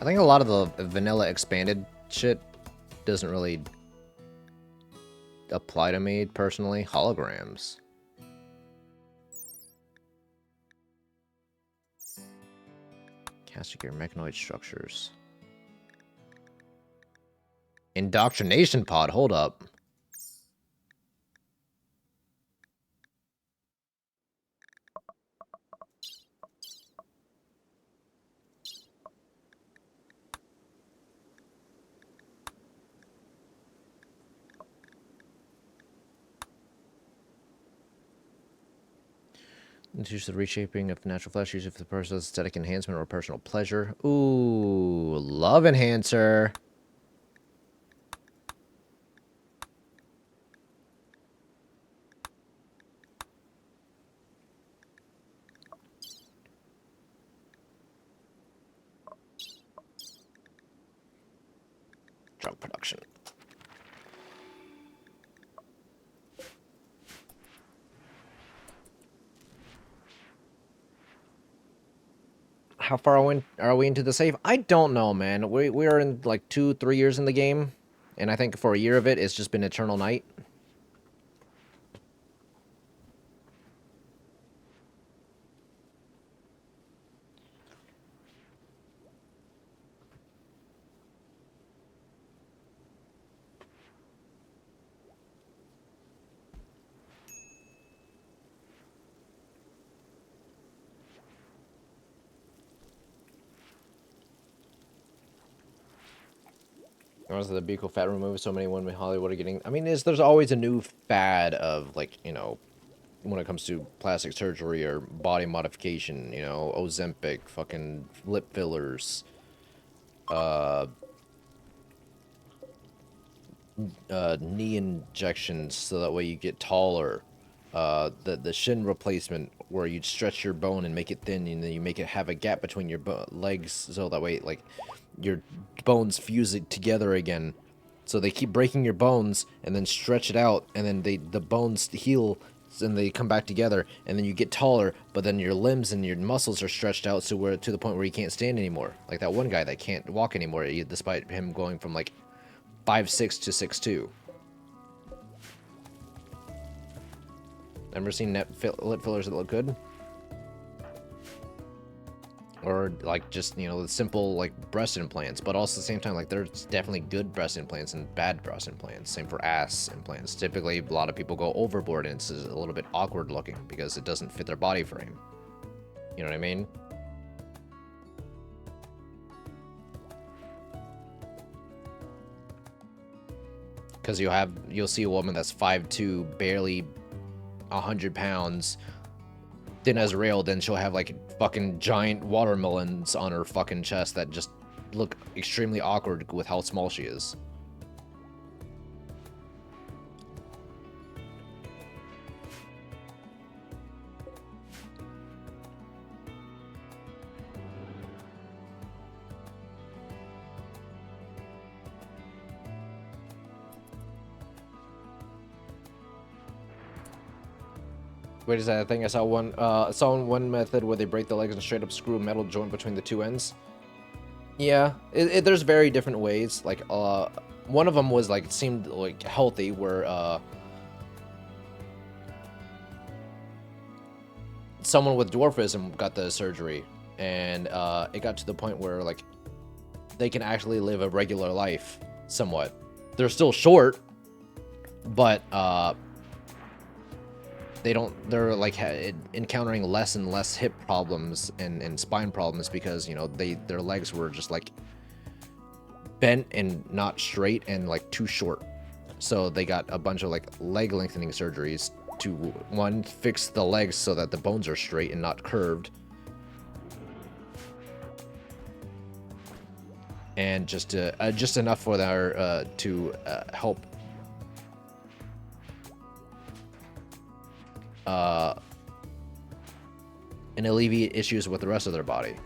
I think a lot of the vanilla expanded shit doesn't really apply to me personally. Holograms. Castigator mechanoid structures. Indoctrination pod, hold up. Use the reshaping of natural flesh, use it for the person's aesthetic enhancement or personal pleasure. Ooh, love enhancer. Drug production. How far are we into the save? I don't know, man. We are in like 2-3 years in the game, and I think for a year of it, it's just been Eternal Night. Honestly, the buccal fat removal, so many women in Hollywood are getting... I mean, there's always a new fad of, like, you know, when it comes to plastic surgery or body modification, you know, Ozempic, fucking lip fillers, knee injections so that way you get taller, the shin replacement where you stretch your bone and make it thin, and then you make it have a gap between your legs so that way, like, your bones fuse it together again. So they keep breaking your bones and then stretch it out, and then the bones heal and they come back together, and then you get taller, but then your limbs and your muscles are stretched out so we're to the point where you can't stand anymore. Like that one guy that can't walk anymore, despite him going from like 5'6" to 6'2". Ever seen lip fillers that look good? Or like just, you know, the simple like breast implants, but also at the same time, like there's definitely good breast implants and bad breast implants. Same for ass implants. Typically, a lot of people go overboard and it's a little bit awkward looking because it doesn't fit their body frame. You know what I mean? Because you'll see a woman that's 5'2", barely 100 pounds, thin as a rail, then she'll have like fucking giant watermelons on her fucking chest that just look extremely awkward with how small she is. Wait a second, I think I saw one method where they break the legs and straight up screw a metal joint between the two ends. Yeah, there's very different ways. Like, one of them was like, it seemed like healthy, where someone with dwarfism got the surgery, and it got to the point where like they can actually live a regular life somewhat. They're still short, but they're like encountering less and less hip problems and spine problems because, you know, their legs were just like bent and not straight and like too short. So they got a bunch of like leg lengthening surgeries to, one, fix the legs so that the bones are straight and not curved, and just enough for their to help and alleviate issues with the rest of their body.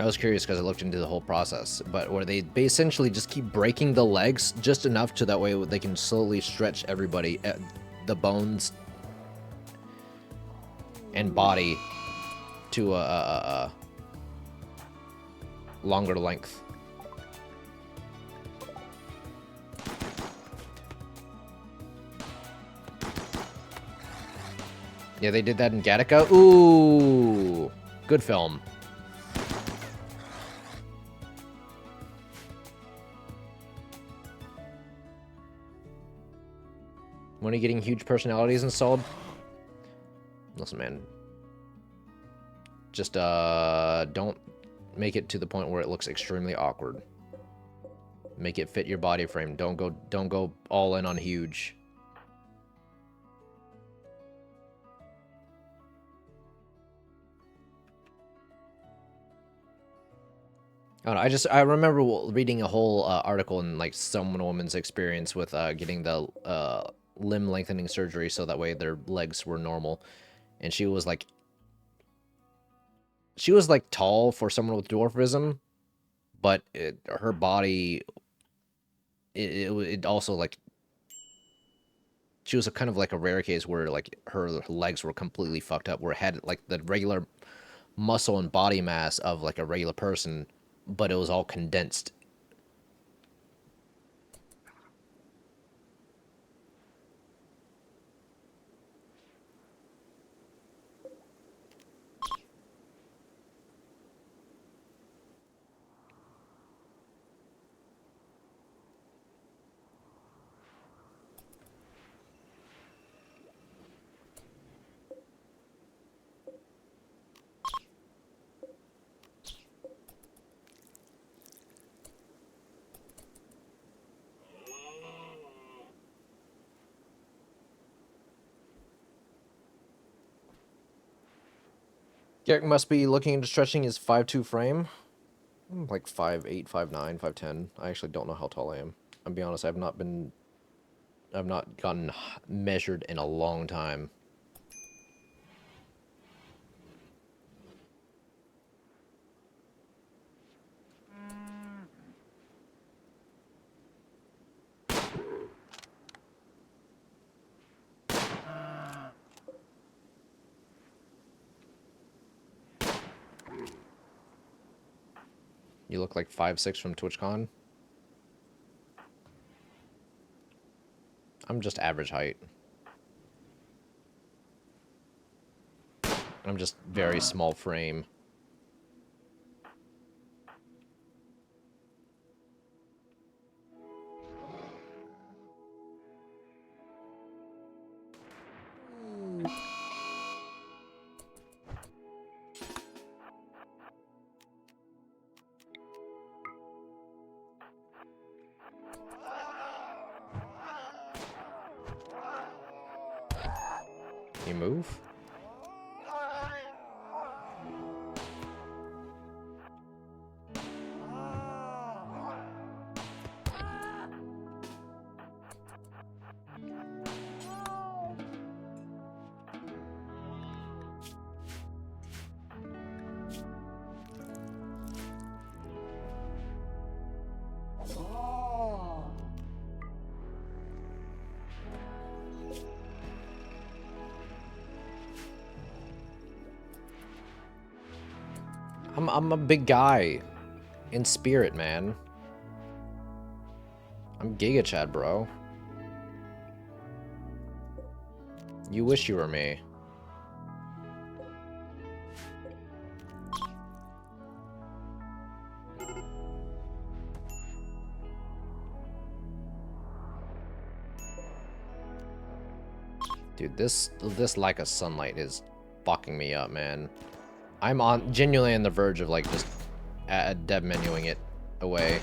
I was curious because I looked into the whole process, but where they essentially just keep breaking the legs just enough to that way they can slowly stretch everybody, the bones and body, to a longer length. Yeah, they did that in Gattaca. Ooh, good film. When are you getting huge personalities installed? Listen, man. Just don't make it to the point where it looks extremely awkward. Make it fit your body frame. Don't go all in on huge. I don't know, I remember reading a whole article in like some woman's experience with getting the limb lengthening surgery so that way their legs were normal, and she was like tall for someone with dwarfism, but her body it also like she was a kind of like a rare case where like her legs were completely fucked up, where it had like the regular muscle and body mass of like a regular person, but it was all condensed. Garek must be looking into stretching his 5'2" frame. I'm like 5'8", 5'9", 5'10". I actually don't know how tall I am. I'll be honest, I've not gotten measured in a long time. You look like 5'6" from TwitchCon. I'm just average height. I'm just very small frame. You move? I'm a big guy. In spirit, man. I'm Giga Chad, bro. You wish you were me. Dude, this lack of sunlight is fucking me up, man. I'm genuinely on the verge of like just dead menuing it away.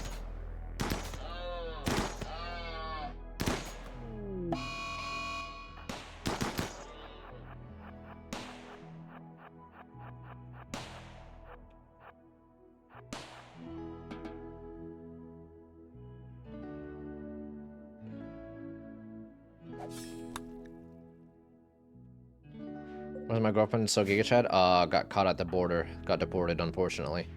Was my girlfriend so Giga Chad? Got caught at the border. Got deported, unfortunately.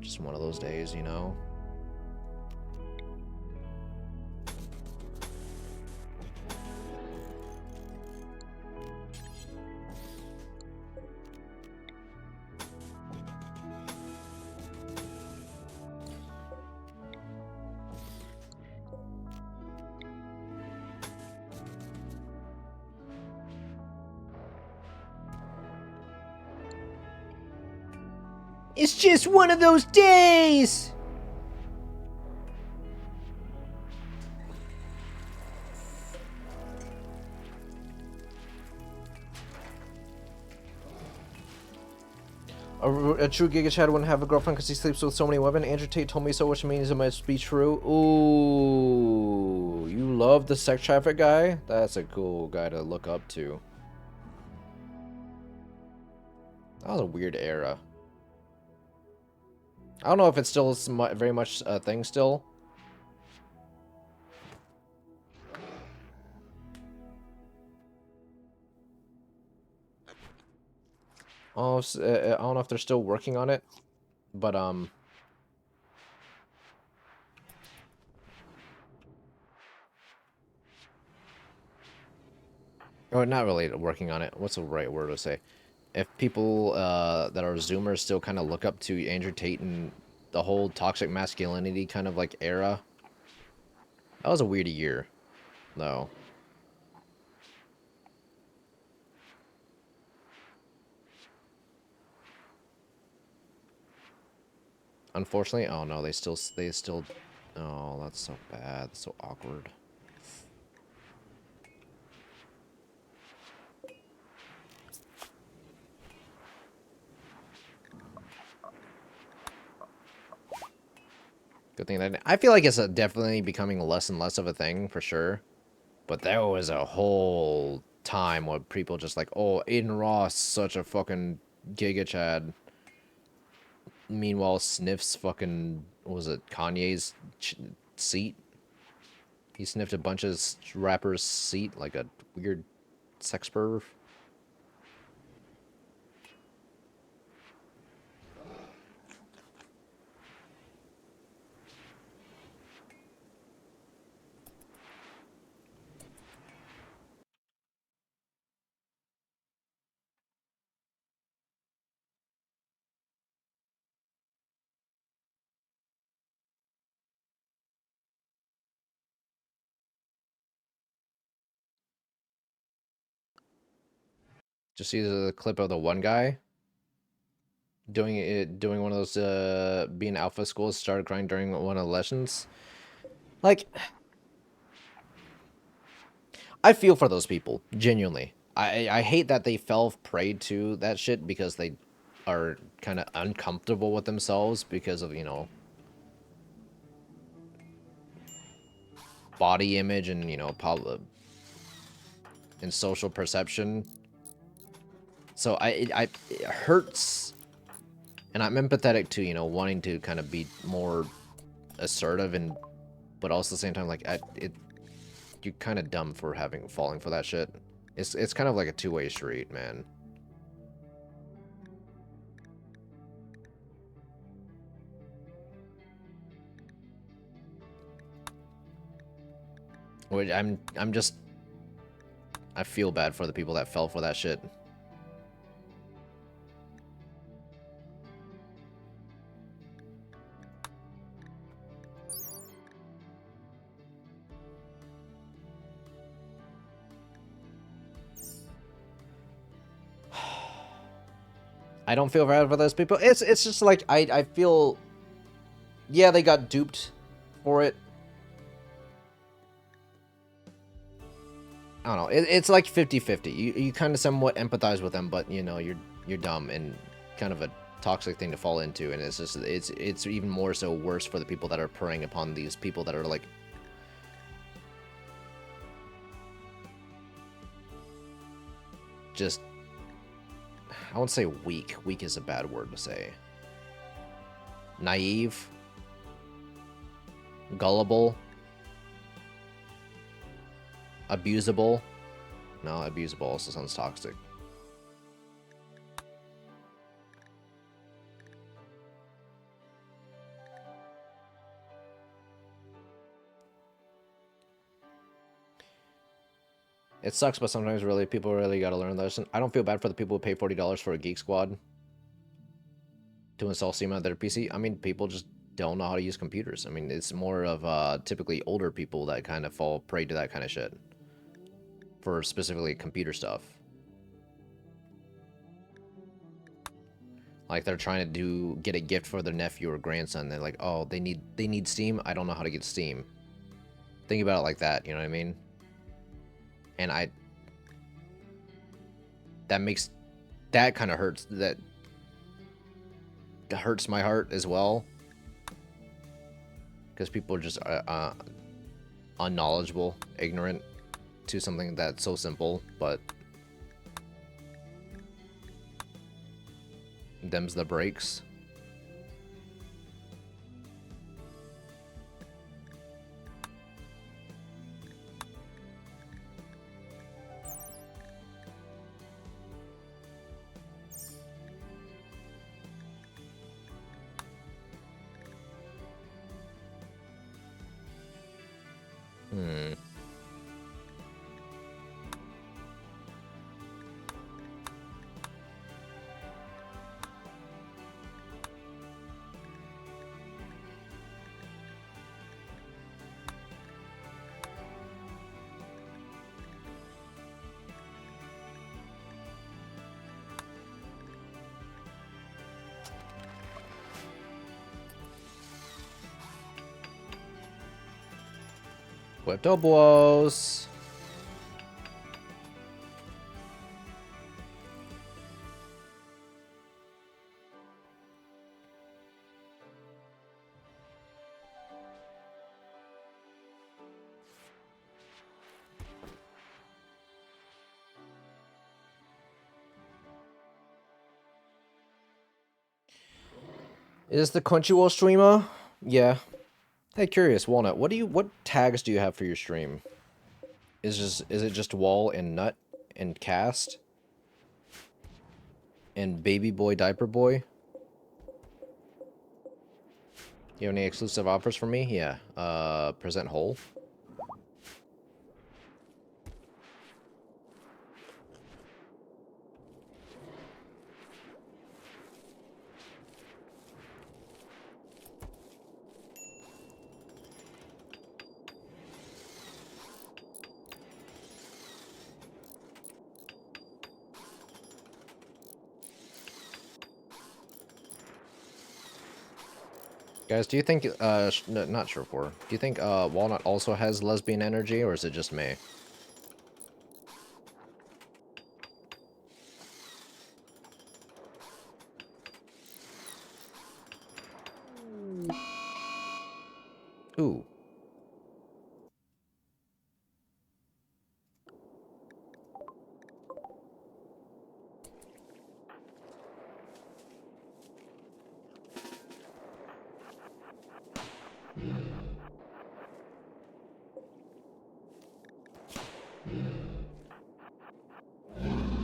Just one of those days, you know? It's just one of those days! A true Giga Chad wouldn't have a girlfriend because he sleeps with so many women. Andrew Tate told me so, which means it must be true. Ooh, you love the sex traffic guy? That's a cool guy to look up to. That was a weird era. I don't know if it's still very much a thing still. I don't know if they're still working on it, but or not really working on it. What's the right word to say? If people that are Zoomers still kind of look up to Andrew Tate and the whole toxic masculinity kind of like era. That was a weird year, though. Unfortunately, oh no, they still, oh, that's so bad, that's so awkward. Good thing that I feel like it's definitely becoming less and less of a thing for sure. But there was a whole time where people just like, oh, Aiden Ross, such a fucking Giga Chad. Meanwhile, sniffs fucking, what was it, Kanye's seat? He sniffed a bunch of rappers' seat like a weird sex perv. Just see the clip of the one guy doing one of those being alpha schools, started crying during one of the lessons. Like, I feel for those people, genuinely. I hate that they fell prey to that shit because they are kind of uncomfortable with themselves because of, you know, body image and, you know, in social perception. So it hurts, and I'm empathetic to, you know, wanting to kind of be more assertive, and but also at the same time, like, you're kind of dumb for falling for that shit. It's kind of like a two-way street, man. Which I'm just, I feel bad for the people that fell for that shit. I don't feel bad for those people. It's just like I feel, yeah, they got duped for it. I don't know. It's like 50-50. You kind of somewhat empathize with them, but you know you're dumb and kind of a toxic thing to fall into, and it's just it's even more so worse for the people that are preying upon these people that are like just, I won't say weak. Weak is a bad word to say. Naive, gullible, abusable. No, abusable also sounds toxic. It sucks, but sometimes really people really gotta learn the lesson. I don't feel bad for the people who pay $40 for a Geek Squad to install Steam on their PC. I mean, people just don't know how to use computers. I mean, it's more of typically older people that kind of fall prey to that kind of shit for specifically computer stuff. Like they're trying to get a gift for their nephew or grandson. They're like, oh, they need Steam. I don't know how to get Steam. Think about it like that. You know what I mean? And that kind of hurts. That hurts my heart as well, because people are just unknowledgeable, ignorant to something that's so simple, but them's the breaks. Hmm. Pueblos. Is the Crunchyroll streamer? Yeah. Hey, curious, Walnut, what tags do you have for your stream? Is it just Wall and Nut and Cast? And Baby Boy Diaper Boy? You have any exclusive offers for me? Yeah. Present whole. Guys, do you think, not sure for, do you think, Walnut also has lesbian energy, or is it just me? Ooh.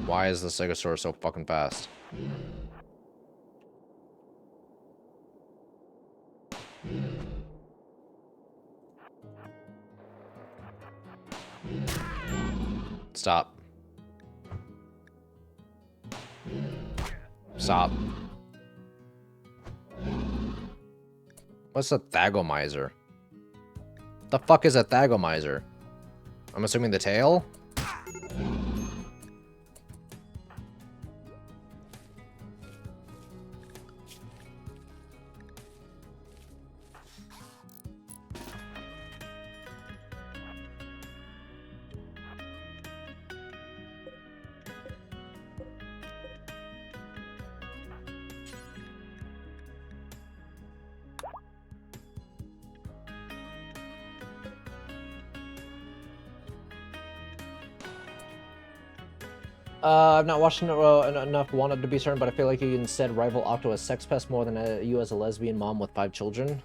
Why is the Stegosaurus so fucking fast? Stop. Stop. What's a Thagomizer? The fuck is a Thagomizer? I'm assuming the tail? I've not watched enough Wanted to be certain, but I feel like you instead rival Octo as sex pest more than you as a lesbian mom with 5 children.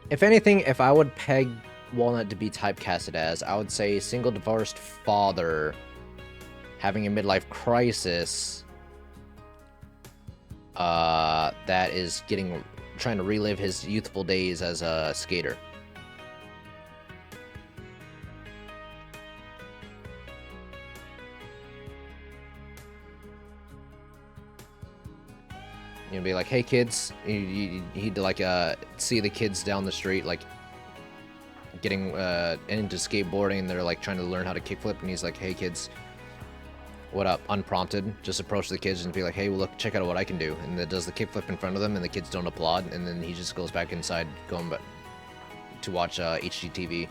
If anything, if I would peg Walnut to be typecasted as, I would say single divorced father having a midlife crisis that is trying to relive his youthful days as a skater. You'd be like, hey kids, he'd like see the kids down the street like getting into skateboarding, and they're like trying to learn how to kickflip, and he's like, hey kids, what up? Unprompted, just approach the kids and be like, hey, well, look, check out what I can do, and then does the kickflip in front of them, and the kids don't applaud, and then he just goes back inside, going back to watch HGTV.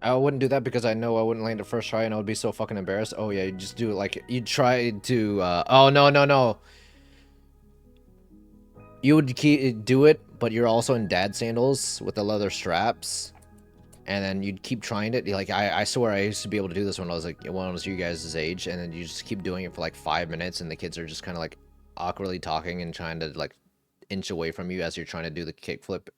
I wouldn't do that because I know I wouldn't land it first try and I would be so fucking embarrassed. Oh yeah, you just do it like, you try to, oh no, no, no. You would do it, but you're also in dad sandals with the leather straps. And then you'd keep trying it. Like, I swear I used to be able to do this when I was like, when I was you guys' age. And then you just keep doing it for like 5 minutes and the kids are just kind of like awkwardly talking and trying to like inch away from you as you're trying to do the kickflip.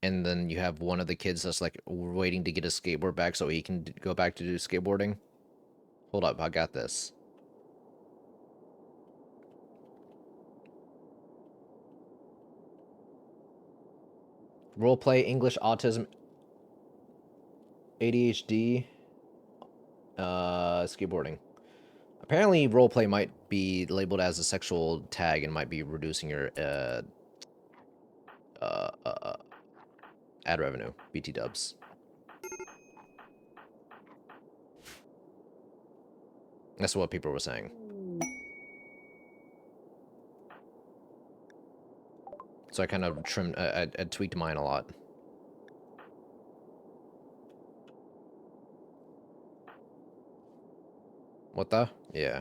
And then you have one of the kids that's like waiting to get his skateboard back so he can go back to do skateboarding. Hold up, I got this. Roleplay, English, autism, ADHD, skateboarding. Apparently, roleplay might be labeled as a sexual tag and might be reducing your ad revenue, BT dubs. That's what people were saying. So I kind of trimmed, I tweaked mine a lot. What the? Yeah.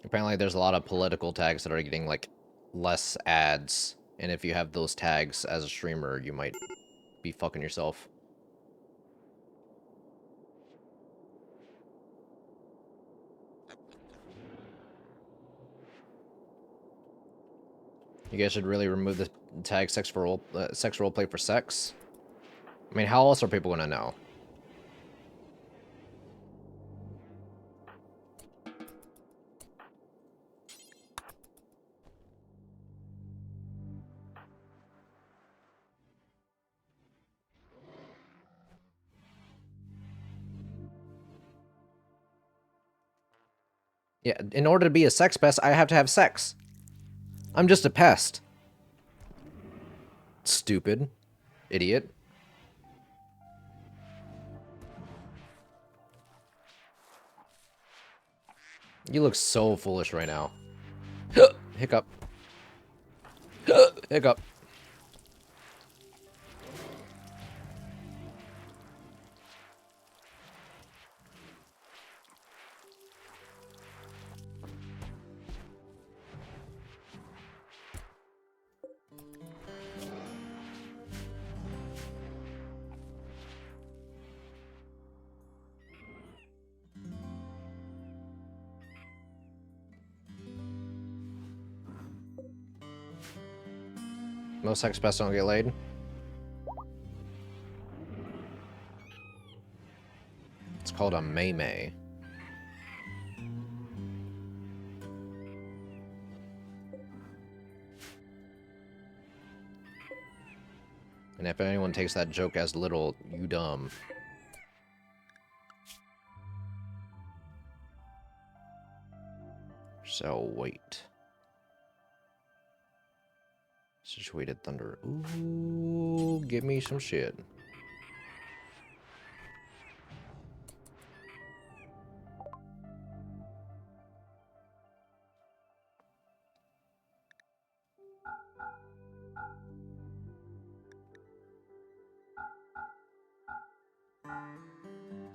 Apparently there's a lot of political tags that are getting like less ads. And if you have those tags as a streamer, you might be fucking yourself. You guys should really remove the tag sex roleplay for sex. I mean, how else are people gonna know? Yeah, in order to be a sex pest, I have to have sex. I'm just a pest. Stupid. Idiot. You look so foolish right now. Hiccup. Hiccup. Most sex pests don't get laid. It's called a May. And if anyone takes that joke as little, you dumb. So wait. Situated thunder. Ooh, give me some shit.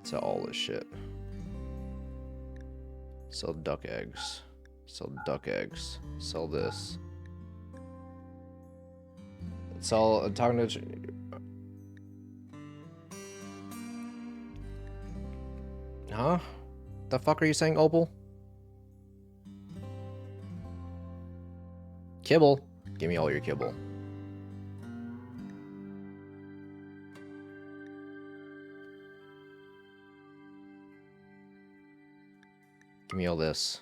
Sell all this shit. Sell duck eggs. Sell duck eggs. Sell this. Sell talking to. Huh? The fuck are you saying, Opal? Kibble. Give me all your kibble. Give me all this.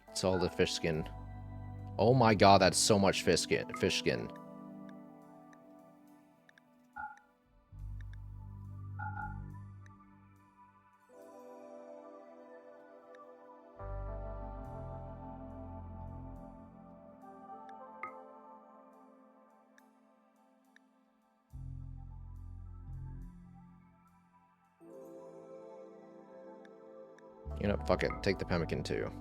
It's all the fish skin. Oh my god, that's so much fish skin. Fish skin. You know, fuck it. Take the pemmican too.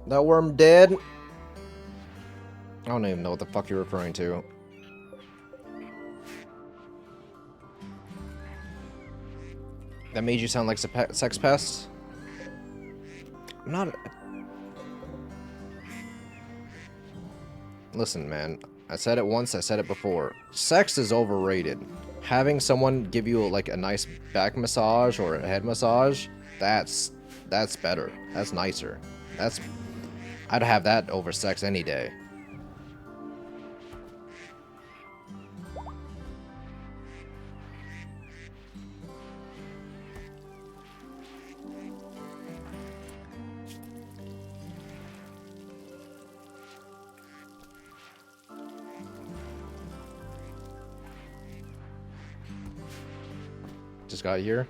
That worm dead? I don't even know what the fuck you're referring to. That made you sound like a sex pest? I'm not... Listen, man. I said it once, I said it before. Sex is overrated. Having someone give you, like, a nice back massage or a head massage, that's better. That's nicer. I'd have that over sex any day. Just got here.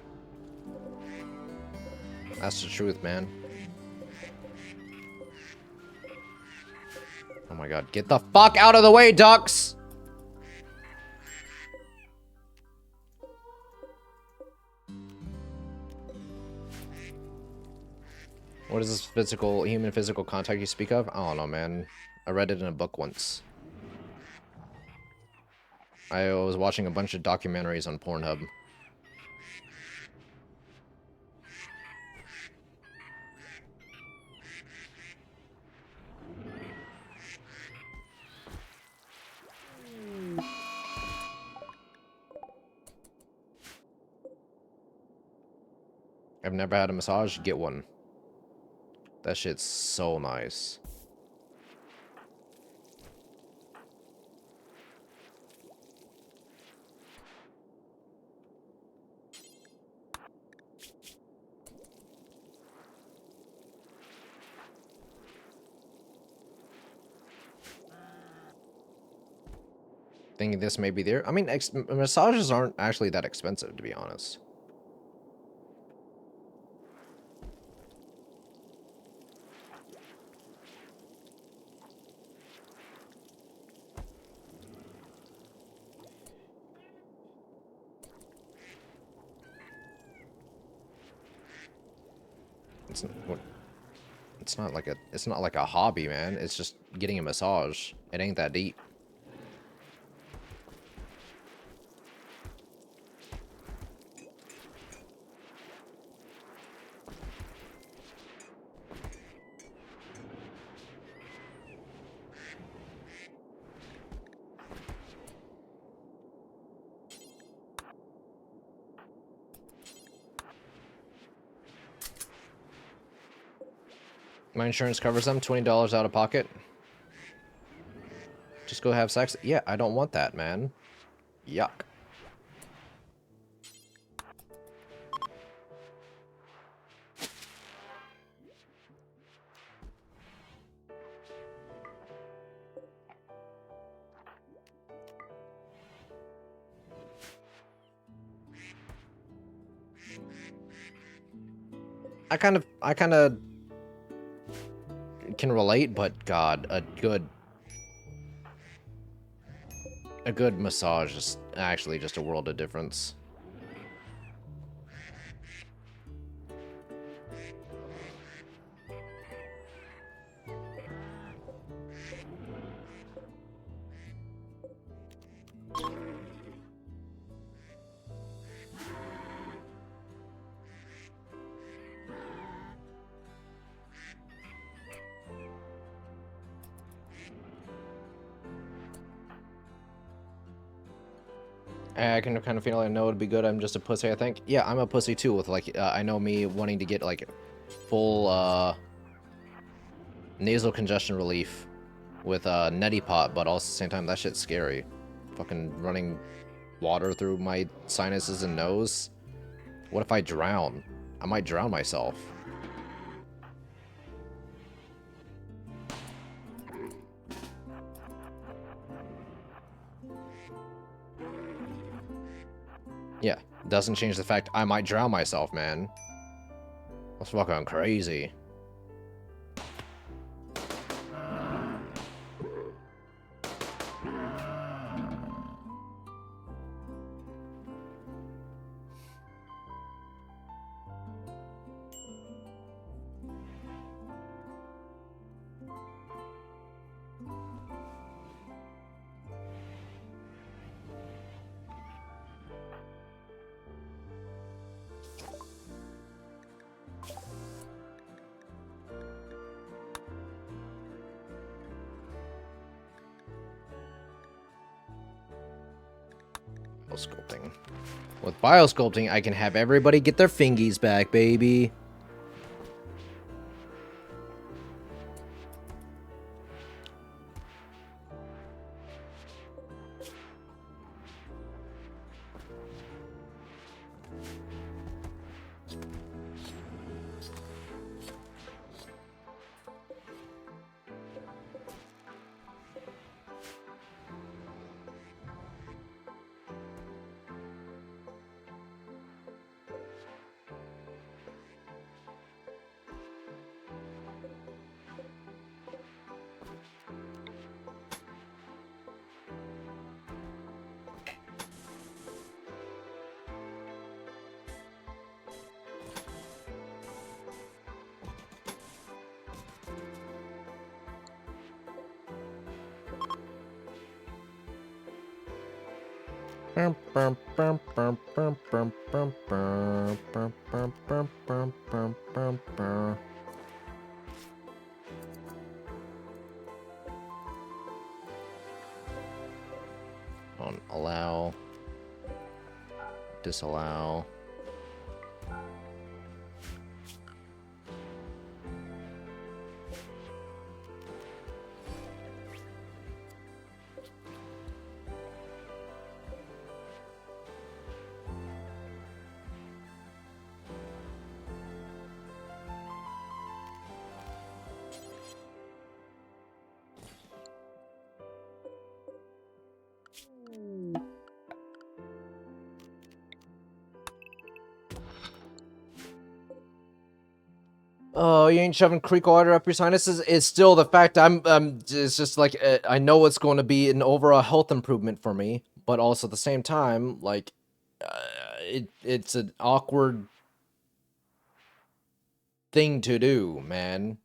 That's the truth, man. Oh my god, get the fuck out of the way, ducks! What is this human physical contact you speak of? I don't know, man. I read it in a book once. I was watching a bunch of documentaries on Pornhub. I've never had a massage. Get one. That shit's so nice. thinking this may be there. I mean, massages aren't actually that expensive, to be honest. It's not like a hobby, man. It's just getting a massage. It ain't that deep. My insurance covers them. $20 out of pocket. Just go have sex. Yeah, I don't want that, man. Yuck. I kind of can relate, but God, a good massage is actually just a world of difference. I can kind of feel like I know it'd be good. I'm just a pussy, I think. Yeah, I'm a pussy too. With like, I know me wanting to get like full nasal congestion relief with neti pot, but also at the same time that shit's scary. Fucking running water through my sinuses and nose. What if I drown? I might drown myself. Yeah, doesn't change the fact I might drown myself, man. That's fucking crazy. Biosculpting. With biosculpting, I can have everybody get their fingies back, baby. On allow, disallow. Oh, you ain't shoving creek water up your sinuses. It's still the fact it's just like I know it's going to be an overall health improvement for me, but also at the same time, like it's an awkward thing to do, man.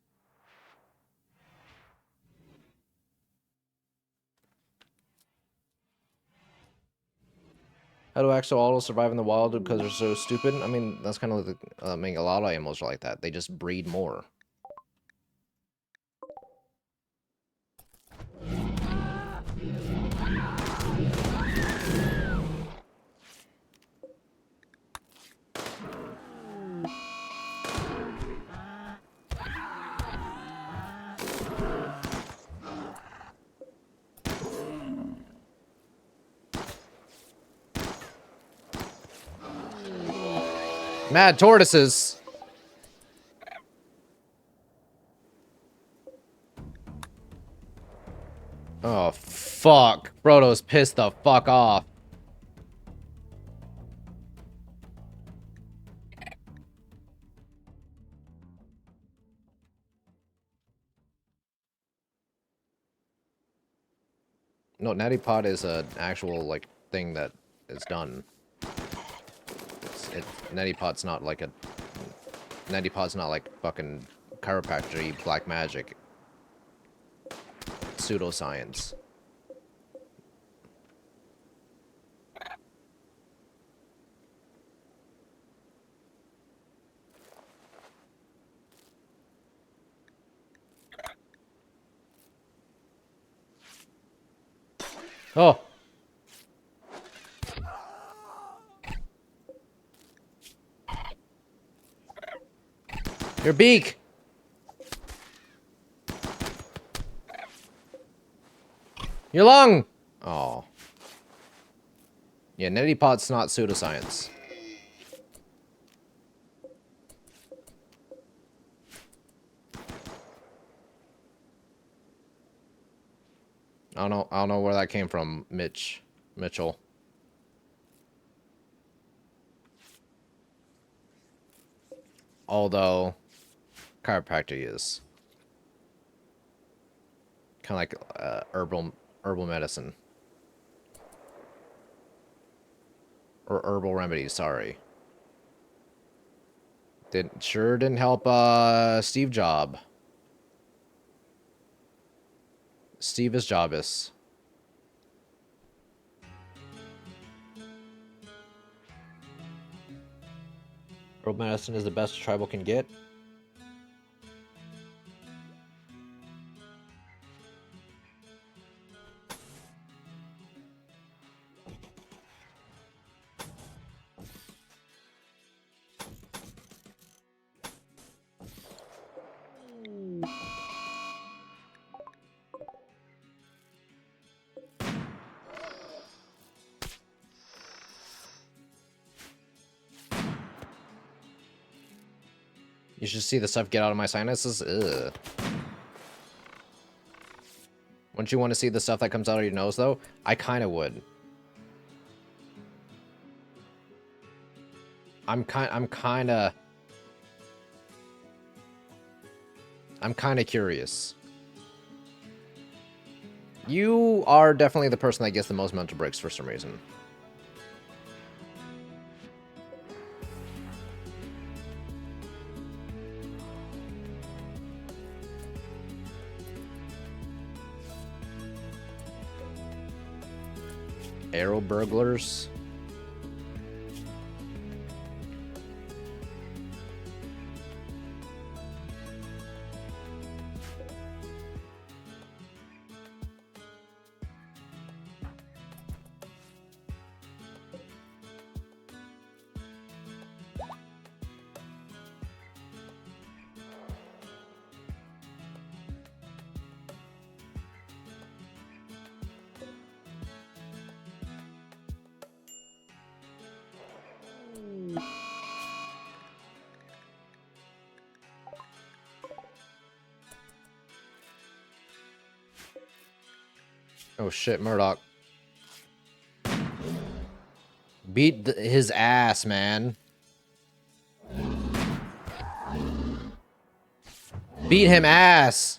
How do axolotls survive in the wild because they're so stupid? I mean, that's kind of like I mean, a lot of animals are like that. They just breed more. Mad tortoises. Oh, fuck. Frodo's pissed the fuck off. No, Natty Pot is an actual, like, thing that is done. Natty Pot's not like a... Natty Pot's not like fucking chiropractic black magic. Pseudoscience. Oh! Your beak! Your lung! Oh. Yeah, Neti Pot's not pseudoscience. I don't know where that came from, Mitchell. Although, chiropractic is kind of like herbal medicine. Or herbal remedies, sorry. Sure didn't help Steve Job. Steve is Jobus. Herbal medicine is the best tribal can get. You should see the stuff get out of my sinuses. Ugh. Wouldn't you want to see the stuff that comes out of your nose, though? I kind of would. I'm kind of curious. You are definitely the person that gets the most mental breaks for some reason. Arrow burglars. Oh shit, Murdoch. Beat his ass, man. Beat him ass!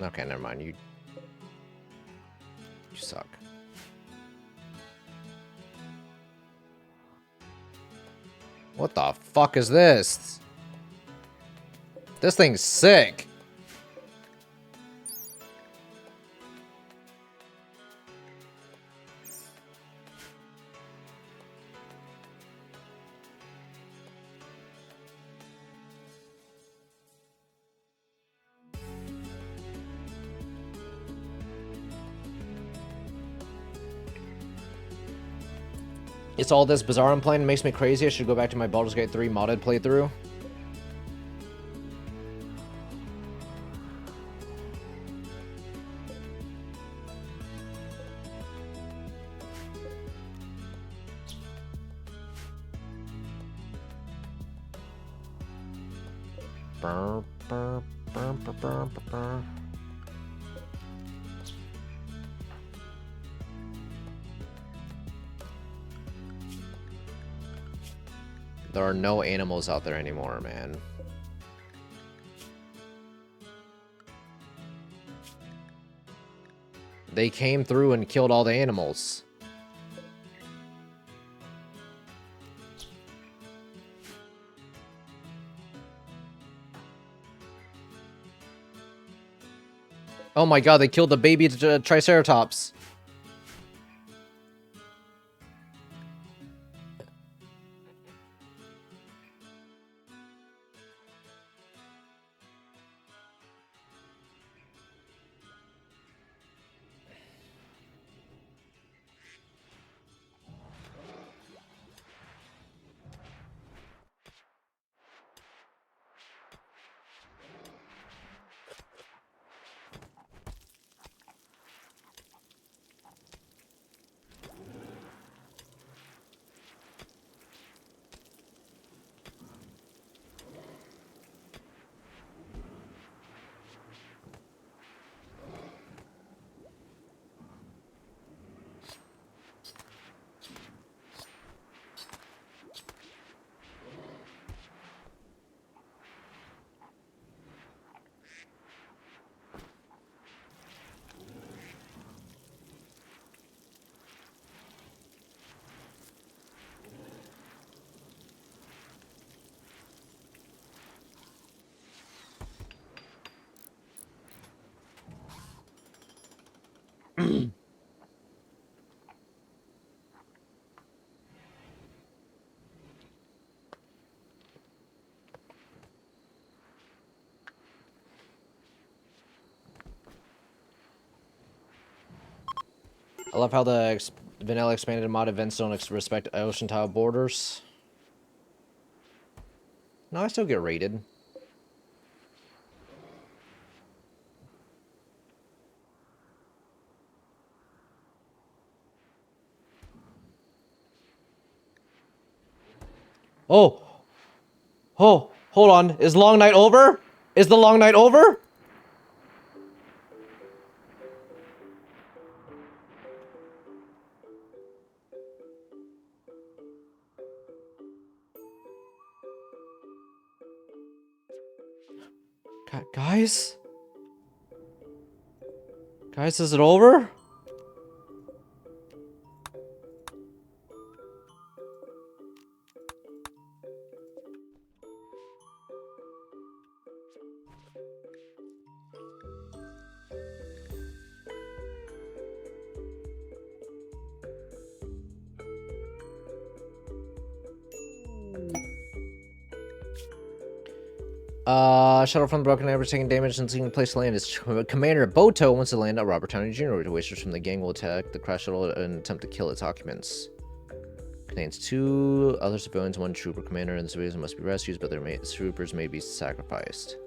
Okay, never mind. You suck. What the fuck is this? This thing's sick. It's all this bizarre I'm playing. It makes me crazy. I should go back to my Baldur's Gate 3 modded playthrough. Burr, burr, burr, burr, burr, burr. There are no animals out there anymore, man. They came through and killed all the animals. Oh my god, they killed the baby Triceratops. I love how the vanilla expanded mod events don't respect ocean tile borders. No, I still get rated. Oh! Oh! Hold on. Is long night over? Is the long night over? Guys? Guys, is it over? Shuttle from the broken ever taking damage and seeking a place to land. Is Commander Boto wants to land at Robert Downey Jr. Wasters from the gang will attack the crash shuttle and attempt to kill its occupants. Contains 2 other civilians, 1 trooper commander, and the civilians must be rescued, but their troopers may be sacrificed.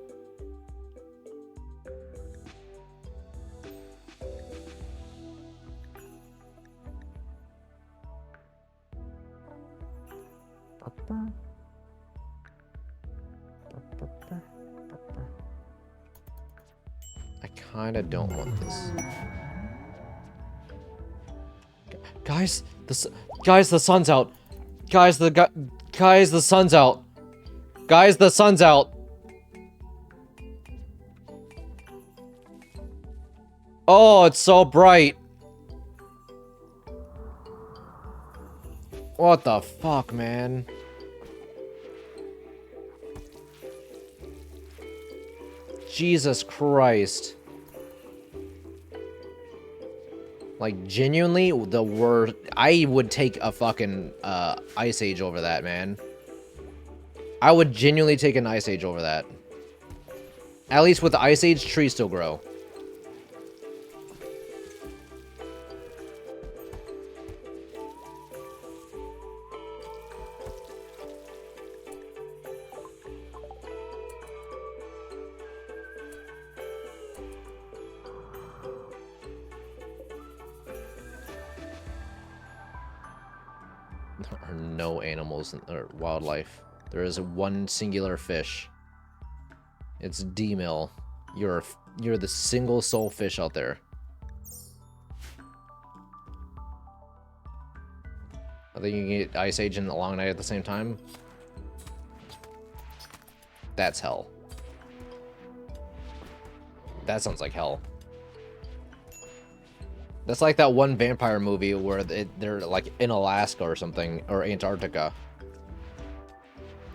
I kinda don't want this. Guys, guys, the sun's out. Guys, guys, the sun's out. Guys, the sun's out. Oh, it's so bright. What the fuck, man? Jesus Christ. Like, genuinely, the worst. I would take a fucking Ice Age over that, man. I would genuinely take an Ice Age over that. At least with the Ice Age, trees still grow. There are no animals or wildlife. There is one singular fish. It's D-Mill. You're the single soul fish out there. I think you can get Ice Age and the Long Night at the same time. That's hell. That sounds like hell. That's like that one vampire movie where they're like in Alaska or something, or Antarctica.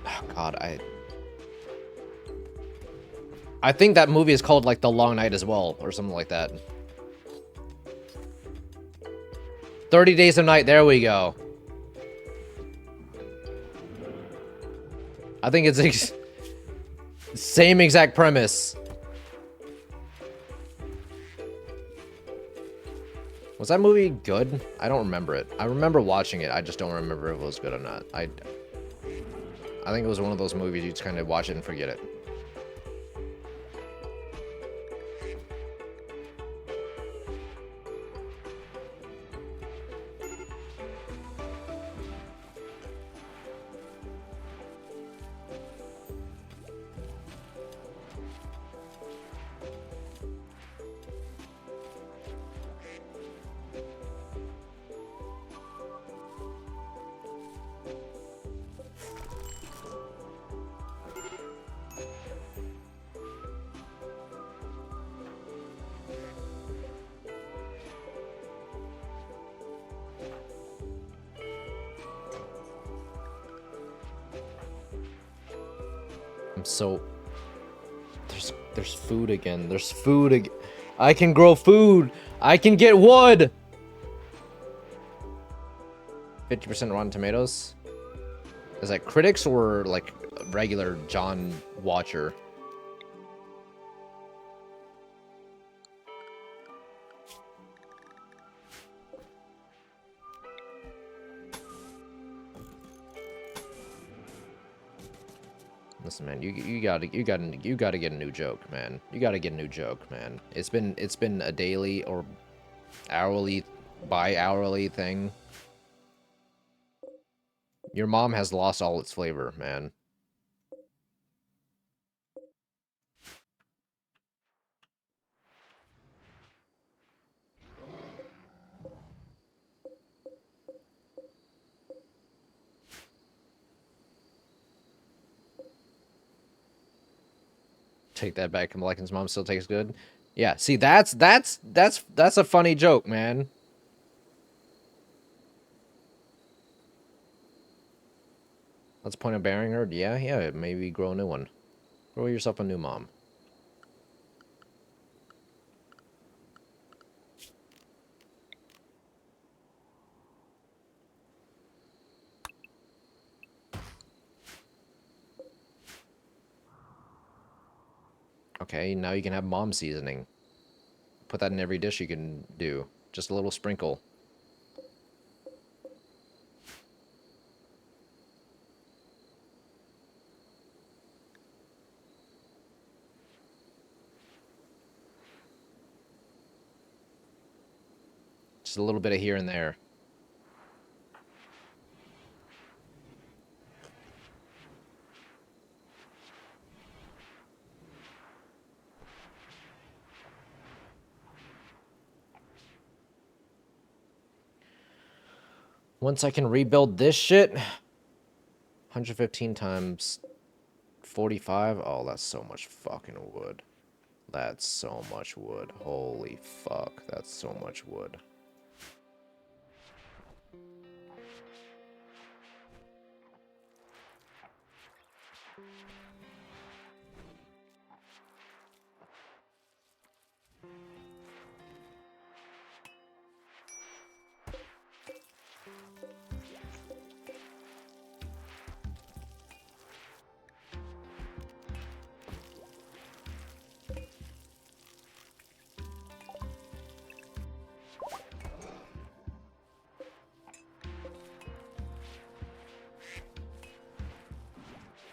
Oh, God, I think that movie is called like The Long Night as well, or something like that. 30 Days of Night, there we go. I think it's same exact premise. Was that movie good? I don't remember it. I remember watching it. I just don't remember if it was good or not. I think it was one of those movies you just kind of watch it and forget it. So there's food again. There's food again. I can grow food. I can get wood. 50% Rotten Tomatoes. Is that critics or like regular John Watcher? Listen, man, you gotta get a new joke, man. You gotta get a new joke, man. It's been a daily or hourly, bi-hourly thing. Your mom has lost all its flavor, man. Take that back. Malekin's mom still tastes good. Yeah, see, that's a funny joke, man. Let's point of bearing her. Yeah, maybe grow a new one. Grow yourself a new mom. Okay, now you can have mom seasoning. Put that in every dish you can do. Just a little sprinkle. Just a little bit of here and there. Once I can rebuild this shit, 115 times 45. Oh, that's so much fucking wood. That's so much wood. Holy fuck, that's so much wood.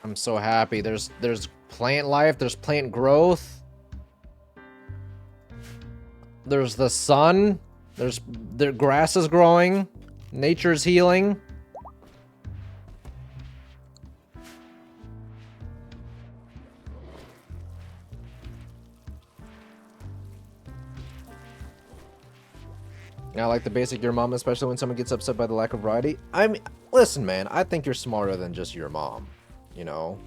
I'm so happy. There's plant life, there's plant growth. There's the sun. The grass is growing. Nature's healing. I like the basic your mom, especially when someone gets upset by the lack of variety. I mean, listen, man, I think you're smarter than just your mom, you know?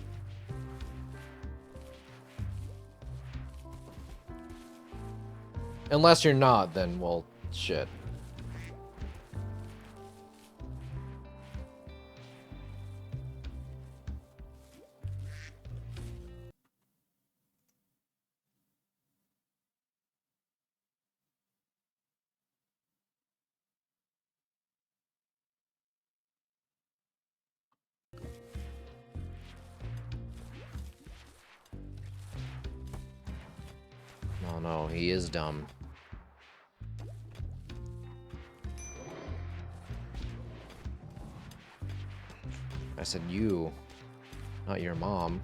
Unless you're not, then, well, shit. Oh no, he is dumb. I said you, not your mom.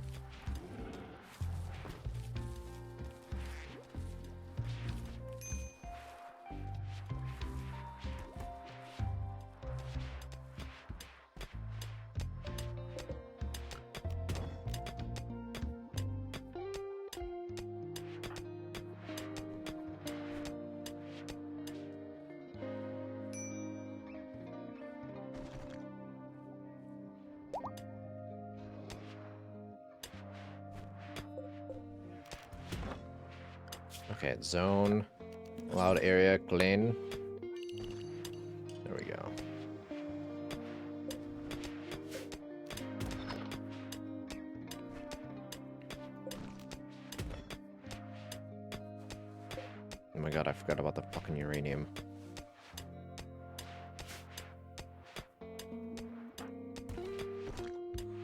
Okay, zone, allowed area, clean. There we go. Oh my god, I forgot about the fucking uranium.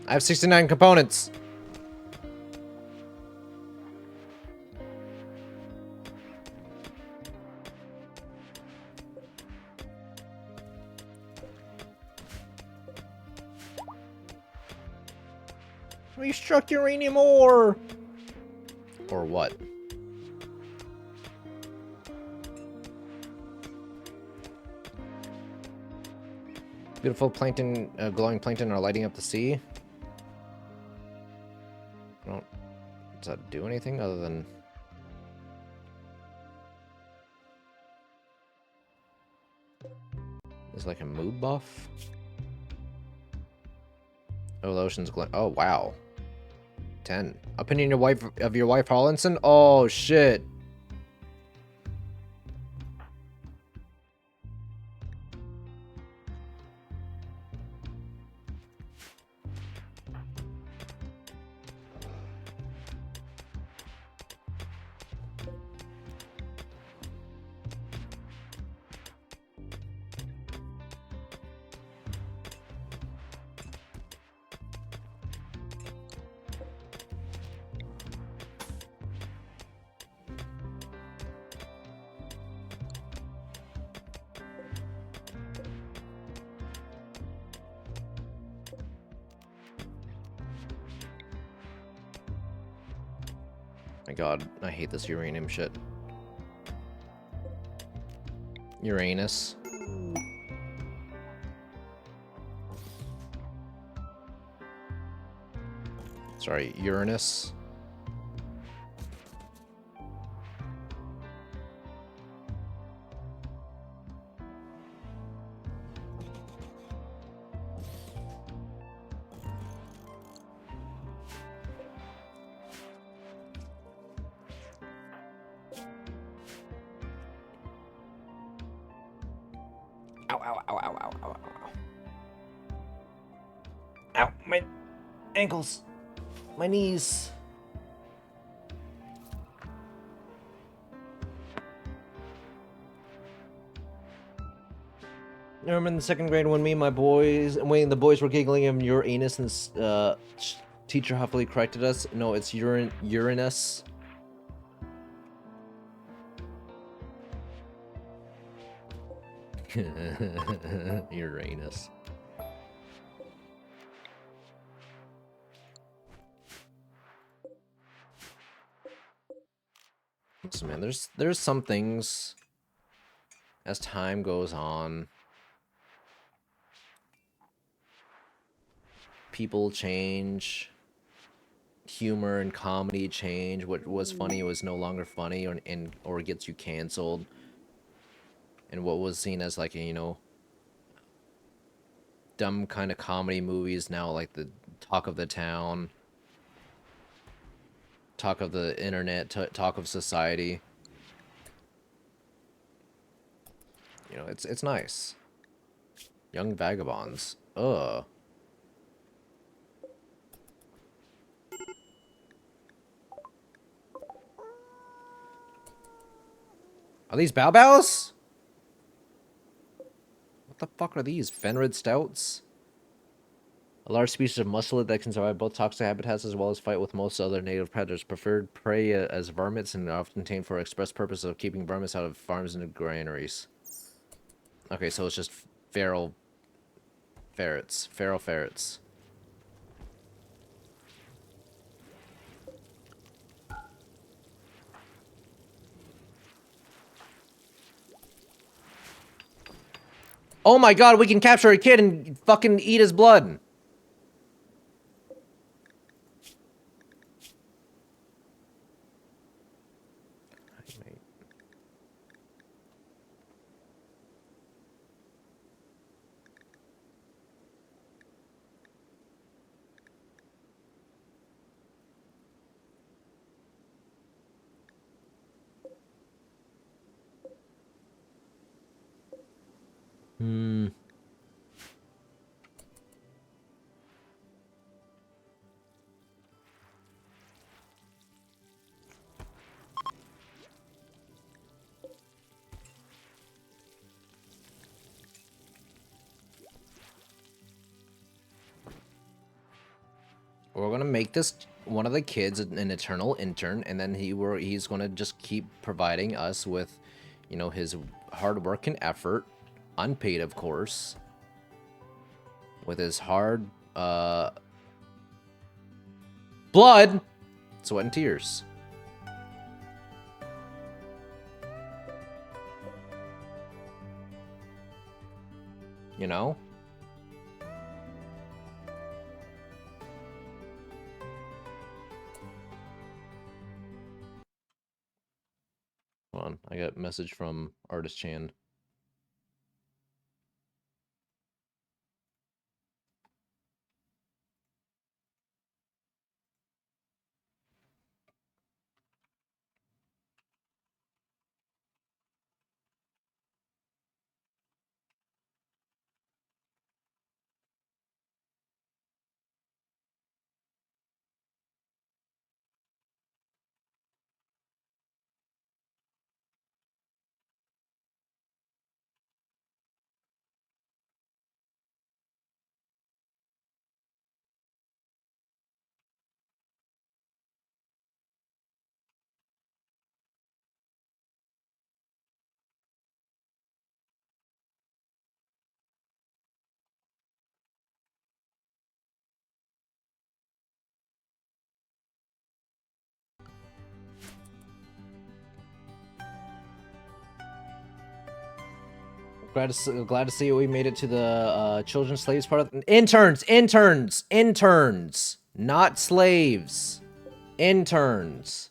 I have 69 components. We struck uranium ore! Or what? Beautiful plankton, glowing plankton are lighting up the sea. Does that do anything other than... It's like a mood buff? Oh, the ocean's glowing. Oh, wow. 10. Opinion of your wife Hollinson? Oh, shit. My god, I hate this uranium shit. Uranus. Sorry, Uranus. Ow, ow, ow, ow, ow, ow, ow. Ow, my ankles. My knees. I remember in the second grade when me and the boys were giggling of your anus, and teacher huffily corrected us. No, it's Uranus. Uranus. Listen, man, there's some things as time goes on, people change, humor and comedy change. What was funny was no longer funny, or gets you canceled. And what was seen as like a, you know, dumb kind of comedy movies now like the talk of the town, talk of the internet, talk of society. You know, it's nice. Young vagabonds. Ugh. Are these Bao Baos? What the fuck are these? Fenrid stouts? A large species of mustelid that can survive both toxic habitats as well as fight with most other native predators. Preferred prey as varmints and often tamed for express purpose of keeping varmints out of farms and granaries. Okay, so it's just feral ferrets. Feral ferrets. Oh my god, we can capture a kid and fucking eat his blood. Hmm. We're gonna make this one of the kids an eternal intern, and then he's gonna just keep providing us with, you know, his hard work and effort, unpaid of course, with his hard blood, sweat and tears. You know? Hold on, I got a message from Artist Chan. Glad to see we made it to the children's slaves part of interns, not slaves, interns.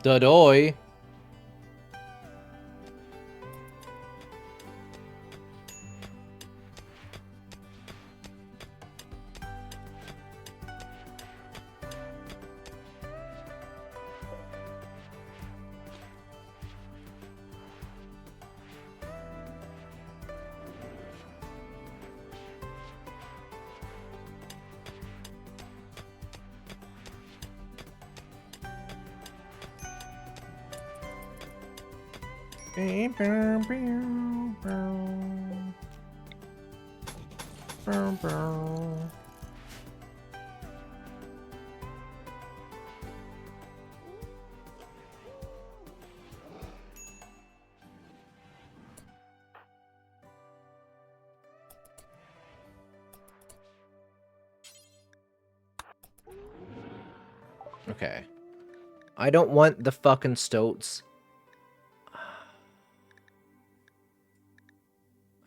Dadoy. Okay. I don't want the fucking stoats.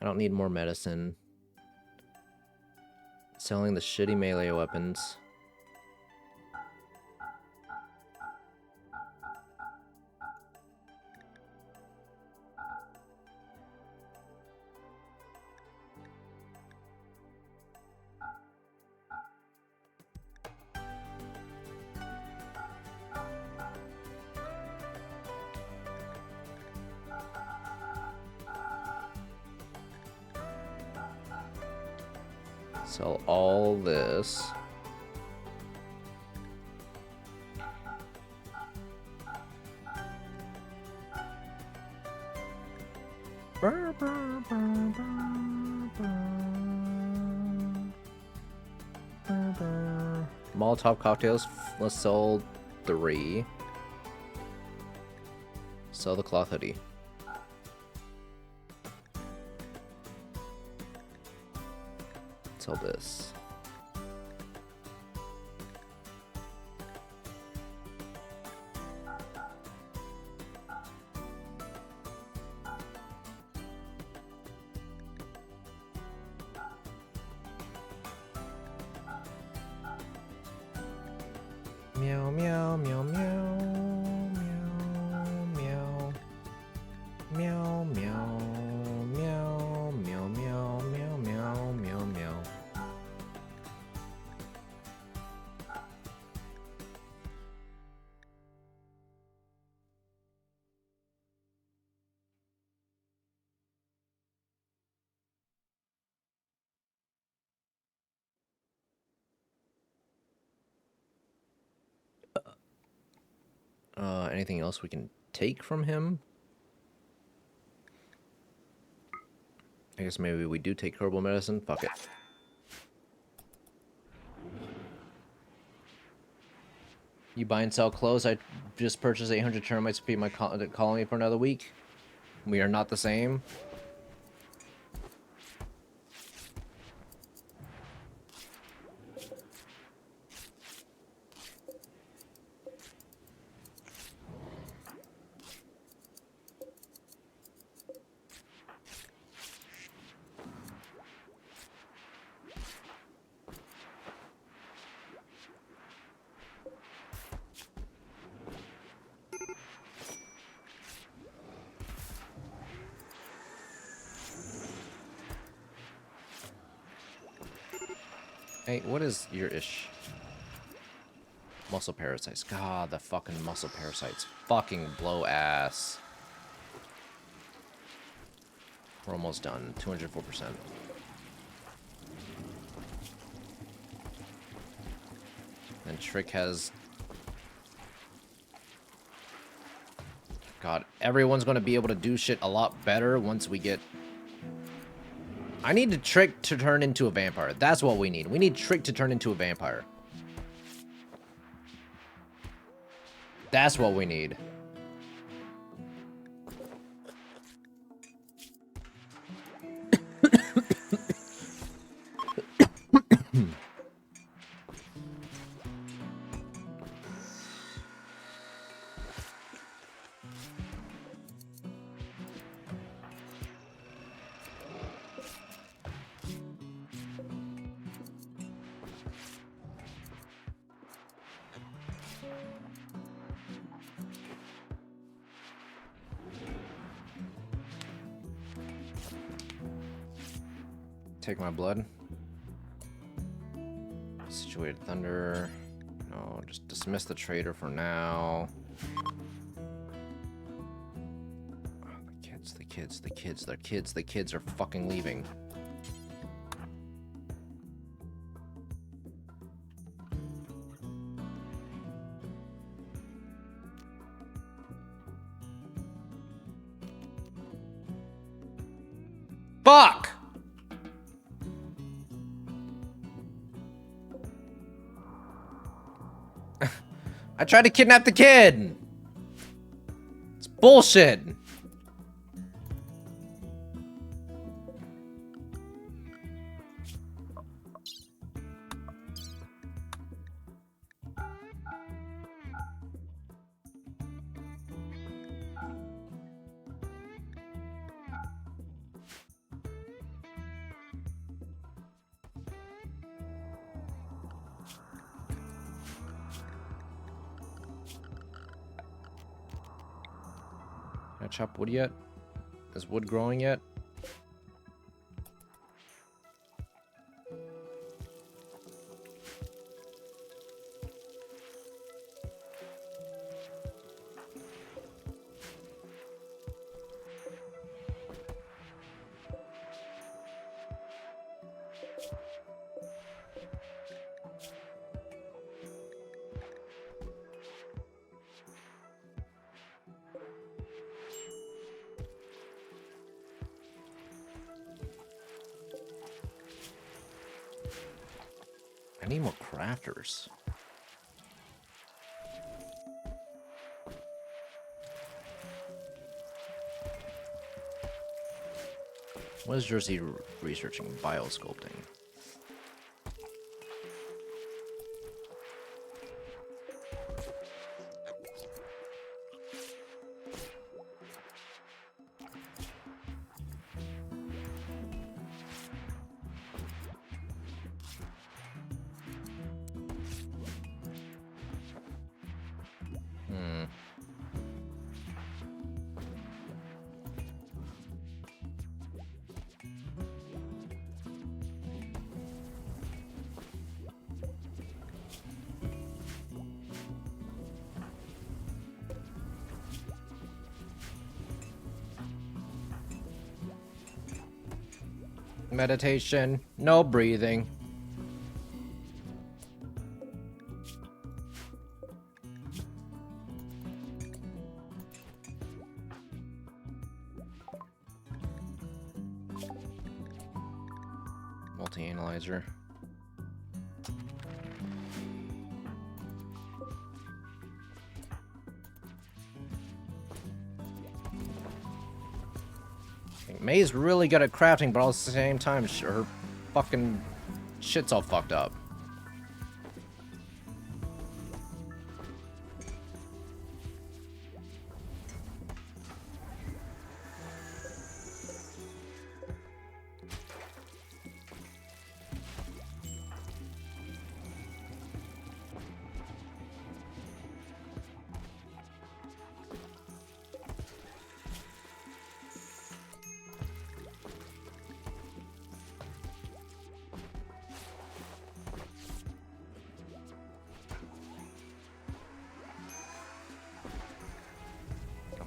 I don't need more medicine. Selling the shitty melee weapons. Sell all this. Molotov cocktails. Let's sell 3. Sell the cloth hoodie. Sell this. Meow, meow, meow, meow, meow, meow, meow, meow, meow, meow, meow, meow, meow, meow, meow. Anything else we can take from him? I guess maybe we do take herbal medicine. Fuck it. You buy and sell clothes. I just purchased 800 termites to feed my colony for another week. We are not the same. Hey, what is your ish? Muscle parasites. God, the fucking muscle parasites. Fucking blow ass. We're almost done. 204%. And Trick has... God, everyone's gonna be able to do shit a lot better once we get... I need to Trick to turn into a vampire. That's what we need. We need Trick to turn into a vampire. That's what we need. Take my blood. Situated thunder. No, just dismiss the traitor for now. Oh, the kids are fucking leaving. Fuck! I tried to kidnap the kid! It's bullshit! Can I chop wood yet? Is wood growing yet? I need more crafters. What is Jersey researching? Biosculpting. Meditation, no breathing. Multi-analyzer. May's really good at crafting, but at the same time, her fucking shit's all fucked up.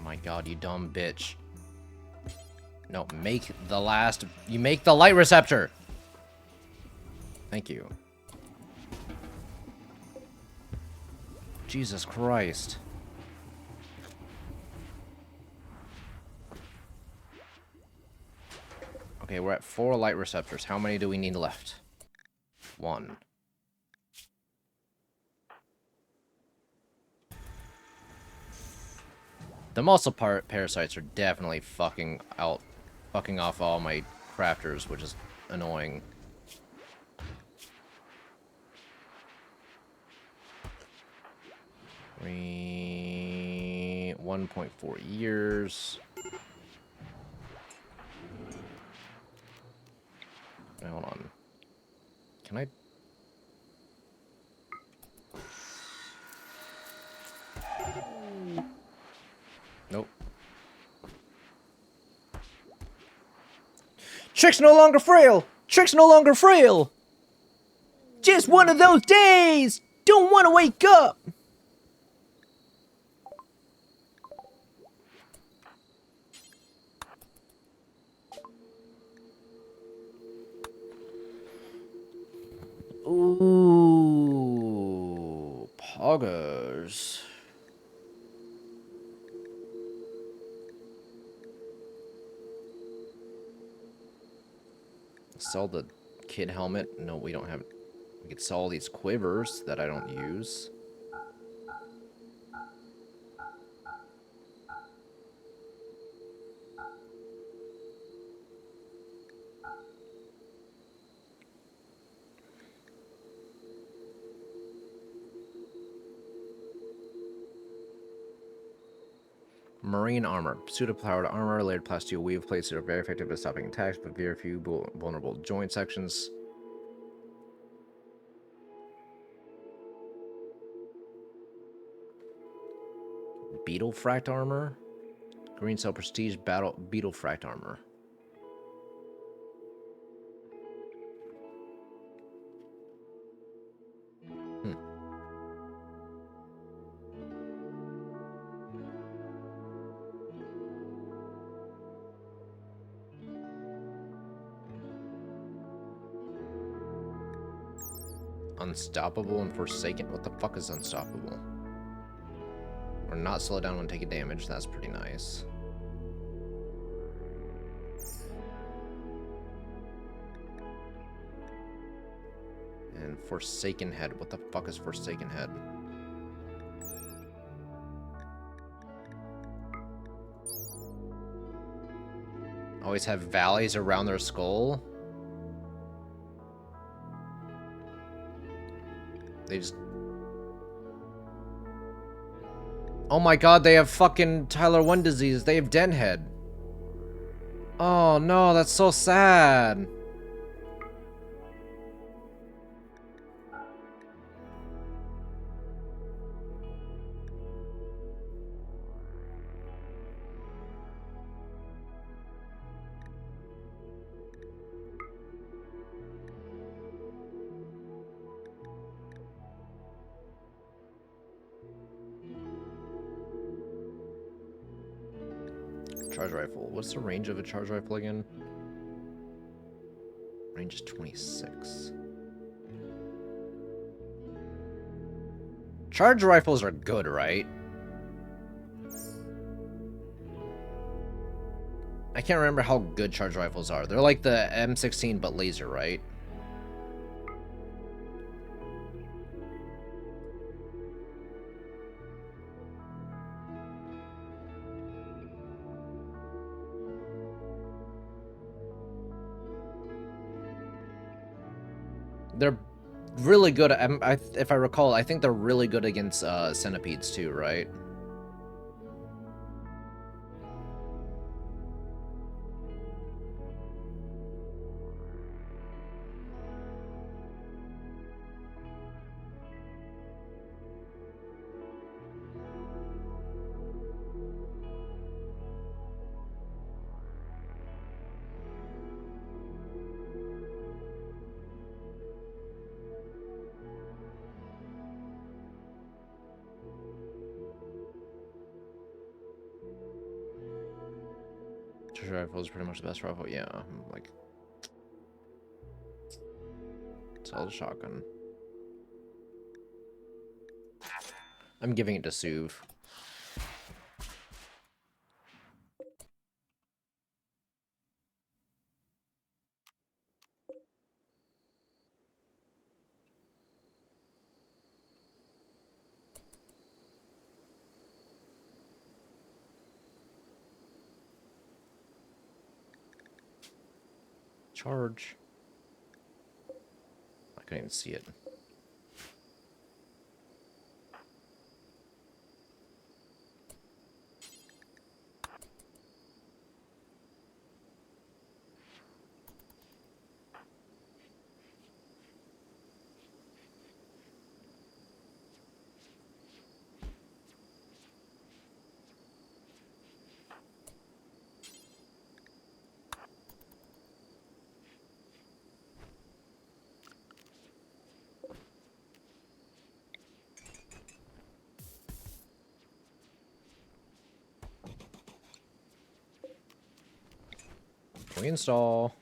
My god, you dumb bitch. No, make the last... You make the light receptor! Thank you. Jesus Christ. Okay, we're at 4 light receptors. How many do we need left? 1. The muscle parasites are definitely fucking off all my crafters, which is annoying. We 1.4 years. Wait, hold on. Can I? Nope. Trick's no longer frail! Trick's no longer frail! Just one of those days! Don't want to wake up! Ooh, poggers. sell the kid helmet. No, we don't have... We could sell all these quivers that I don't use. Marine armor. Pseudo-powered armor, layered plasteel weave plates that are very effective at stopping attacks, but very few vulnerable joint sections. Beetle fract armor. Green cell prestige beetle fract armor. Unstoppable and Forsaken. What the fuck is unstoppable? Or not slow down when taking damage. That's pretty nice. And Forsaken Head. What the fuck is Forsaken Head? Always have valleys around their skull? They just... Oh my god, they have fucking Tyler 1 disease. They have den head. Oh no, that's so sad. Charge rifle. What's the range of a charge rifle again? Range is 26. Charge rifles are good, right? I can't remember how good charge rifles are. They're like the M16 but laser, right? They're really good at, if I recall, I think they're really good against centipedes too, right? Charge rifle is pretty much the best rifle. Yeah, like sell the shotgun. I'm giving it to Suv. Charge. I couldn't even see it. We install.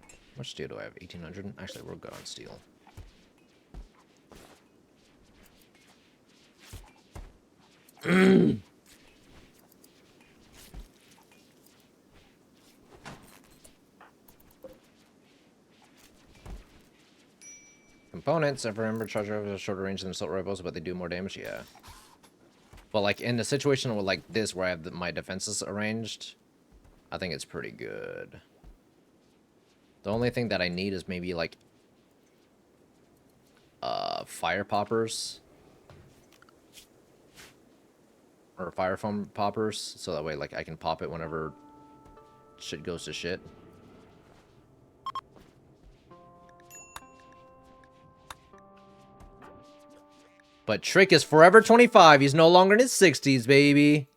How much steel do I have? 1800? Actually, we're good on steel. Components, if I remember, charge rifles are shorter range than assault rifles, but they do more damage, yeah. But like in a situation where like this, where I have my defenses arranged, I think it's pretty good. The only thing that I need is maybe like fire poppers. Or fire foam poppers, so that way like I can pop it whenever shit goes to shit. But Trick is forever 25. He's no longer in his 60s, baby.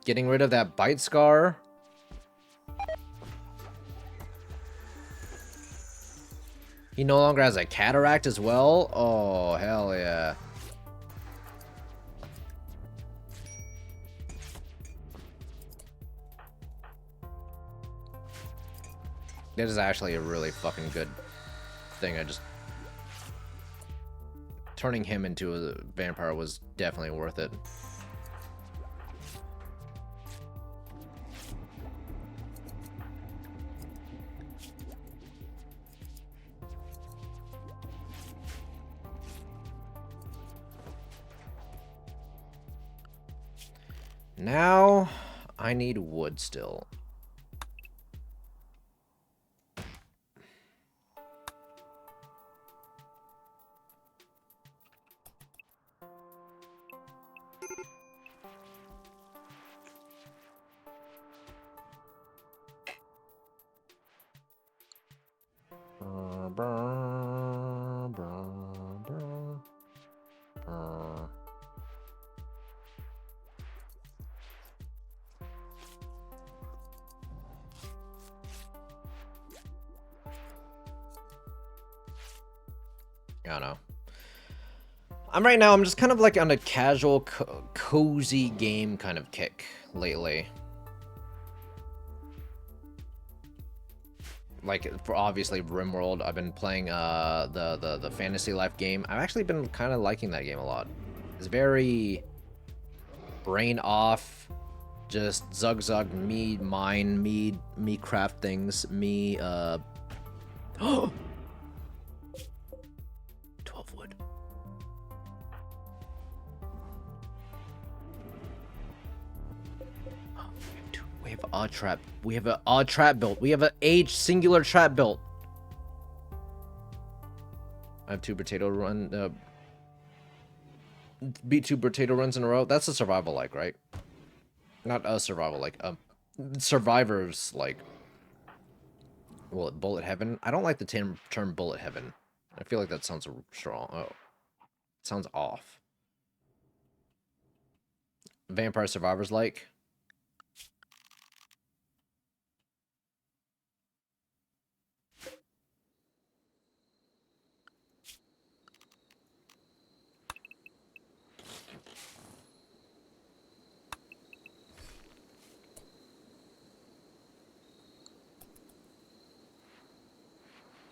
Getting rid of that bite scar. He no longer has a cataract as well. Oh, hell yeah. That is actually a really fucking good thing. Turning him into a vampire was definitely worth it. Now, I need wood still. I don't know. I'm just kind of like on a casual, cozy game kind of kick lately. Like, for obviously RimWorld, I've been playing the Fantasy Life game. I've actually been kind of liking that game a lot. It's very brain off, just zug me mine, me craft things, me 12 wood. We have an odd trap. We have an odd trap built. We have an H singular trap built. I have 2 potato run. Beat 2 potato runs in a row. That's a survival like, right? Not a survival like. Survivors like. Well, bullet heaven. I don't like the term bullet heaven. I feel like that sounds strong. Oh, it sounds off. Vampire survivors like.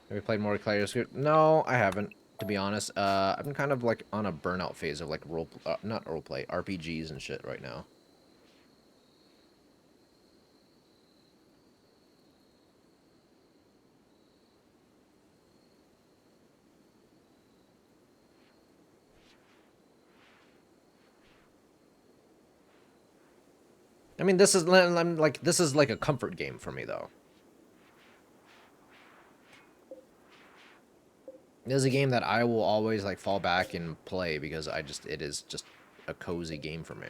Have you played more Kaleidoscope? No, I haven't, to be honest. I've been kind of like on a burnout phase of like not roleplay, RPGs and shit right now. I mean, this is like a comfort game for me though. This is a game that I will always like fall back and play because it is just a cozy game for me.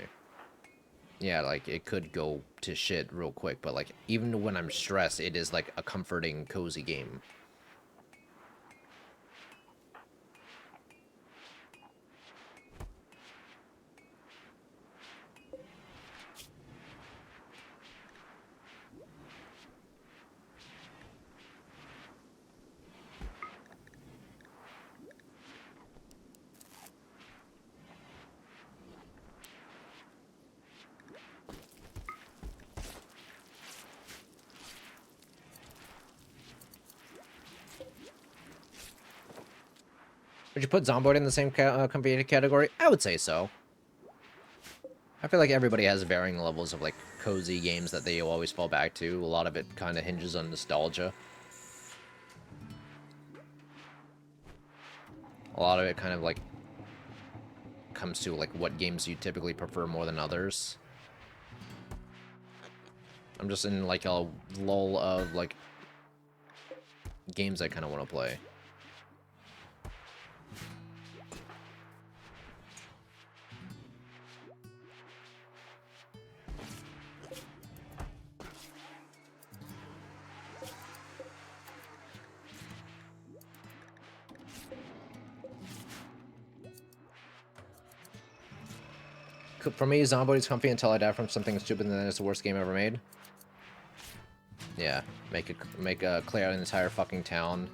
Yeah, like it could go to shit real quick, but like even when I'm stressed, it is like a comforting, cozy game. Would you put Zomboid in the same competing category? I would say so. I feel like everybody has varying levels of like cozy games that they always fall back to. A lot of it kind of hinges on nostalgia. A lot of it kind of like comes to like what games you typically prefer more than others. I'm just in like a lull of like games I kind of want to play. For me, Zombody's comfy until I die from something stupid, and then it's the worst game ever made. Yeah, make a clear out an entire fucking town.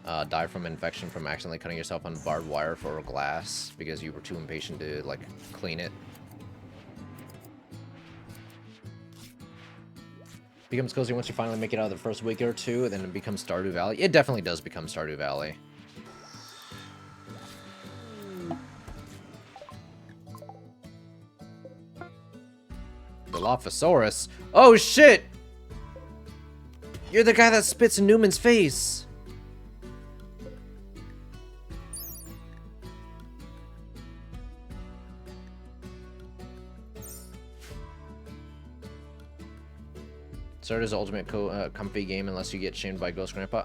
Die from infection from accidentally cutting yourself on barbed wire for a glass because you were too impatient to like clean it. Becomes cozy once you finally make it out of the first week or two, then it becomes Stardew Valley. It definitely does become Stardew Valley. The Dilophosaurus? Oh shit! You're the guy that spits in Newman's face! Stardew's ultimate comfy game unless you get shamed by Ghost Grandpa.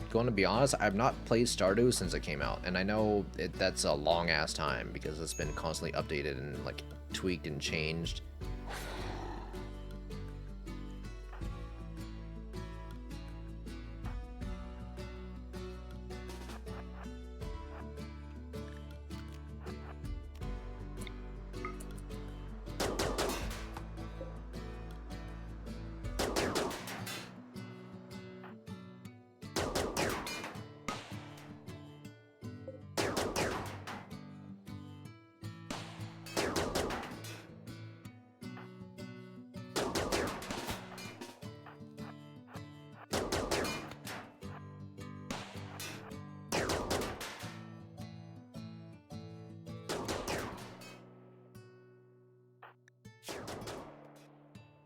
Going to be honest, I've not played Stardew since it came out, and I know that's a long ass time because it's been constantly updated and like tweaked and changed.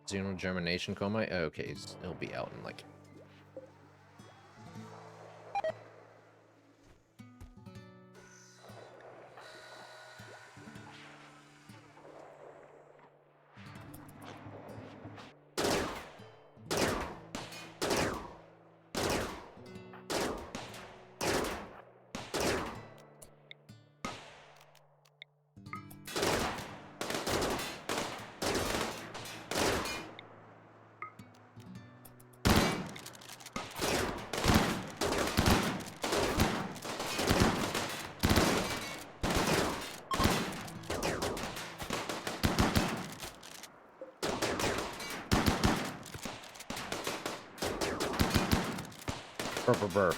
Xeno Germination Coma? Okay, it'll be out in like... Burr.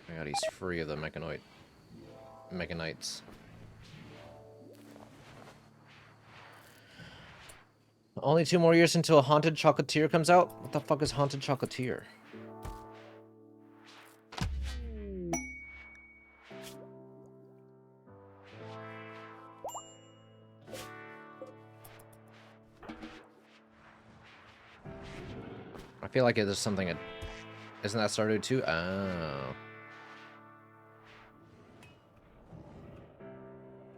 My god, he's free of the mechanites. Only 2 more years until a Haunted Chocolatier comes out? What the fuck is Haunted Chocolatier? I feel like there's something. Isn't that Stardew too? Oh.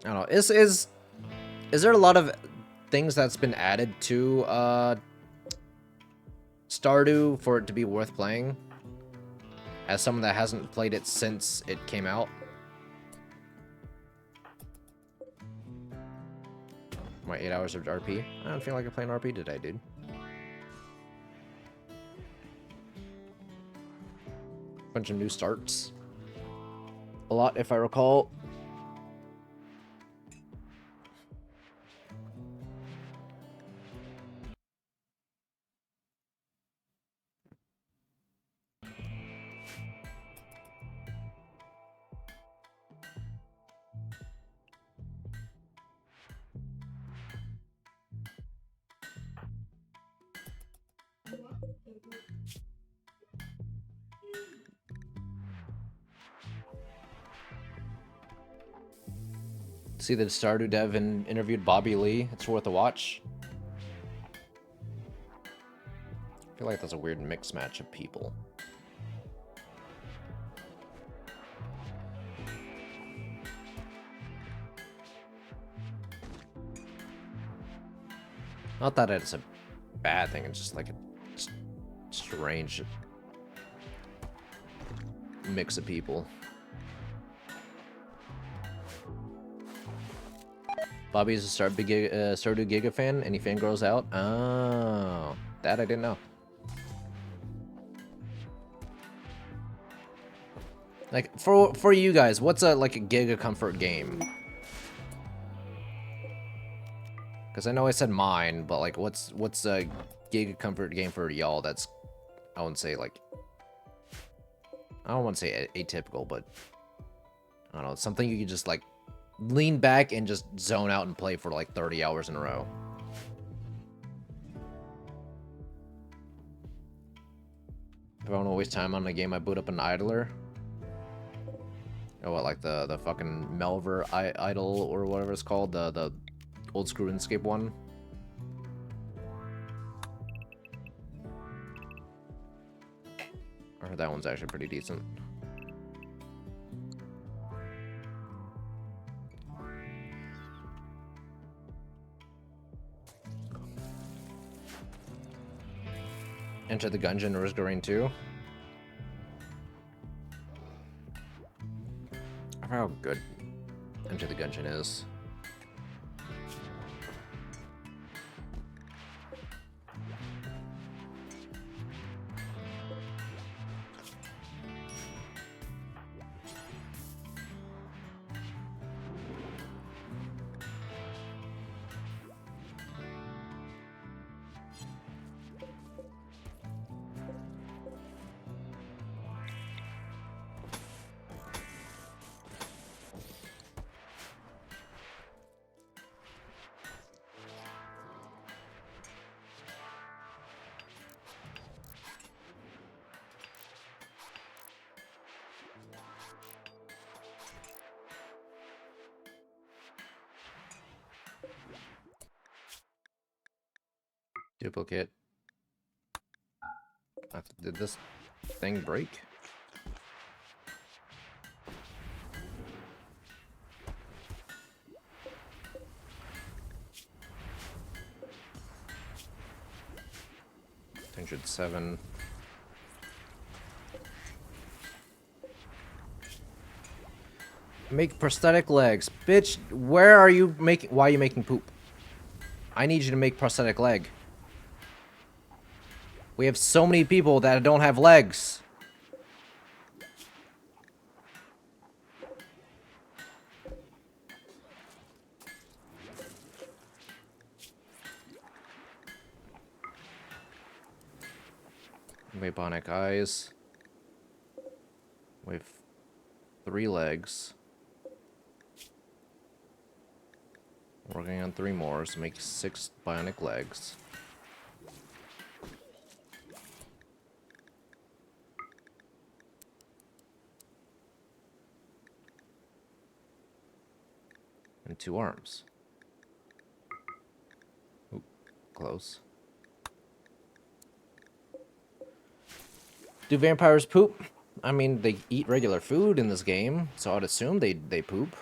I don't know. Is there a lot of things that's been added to Stardew for it to be worth playing? As someone that hasn't played it since it came out. My 8 hours of RP. I don't feel like I'm playing RP today, dude. Bunch of new starts. A lot, if I recall. See the Stardew dev and interviewed Bobby Lee. It's worth a watch. I feel like that's a weird mix match of people. Not that it's a bad thing, it's just like a strange mix of people. Bobby's a Stardew Giga fan. Any fangirls out? Oh, that I didn't know. Like for you guys, what's a Giga comfort game? Because I know I said mine, but like, what's a Giga comfort game for y'all? That's, I wouldn't say like, I don't want to say atypical, but I don't know, something you can just like lean back and just zone out and play for like 30 hours in a row. If I want to waste time on a game, I boot up an idler. Oh, what, like the fucking Melver idle or whatever it's called, the old school RuneScape one. I heard that one's actually pretty decent. Enter the Gungeon or Risk 2. I forgot how good Enter the Gungeon is. Duplicate. Did this thing break? $107. Make prosthetic legs. Bitch, where are you making... Why are you making poop? I need you to make prosthetic leg. We have so many people that don't have legs. We have bionic eyes. We have 3 legs. Working on 3 more to make 6 bionic legs. And 2 arms. Oop, close. Do vampires poop? I mean, they eat regular food in this game, so I'd assume they poop.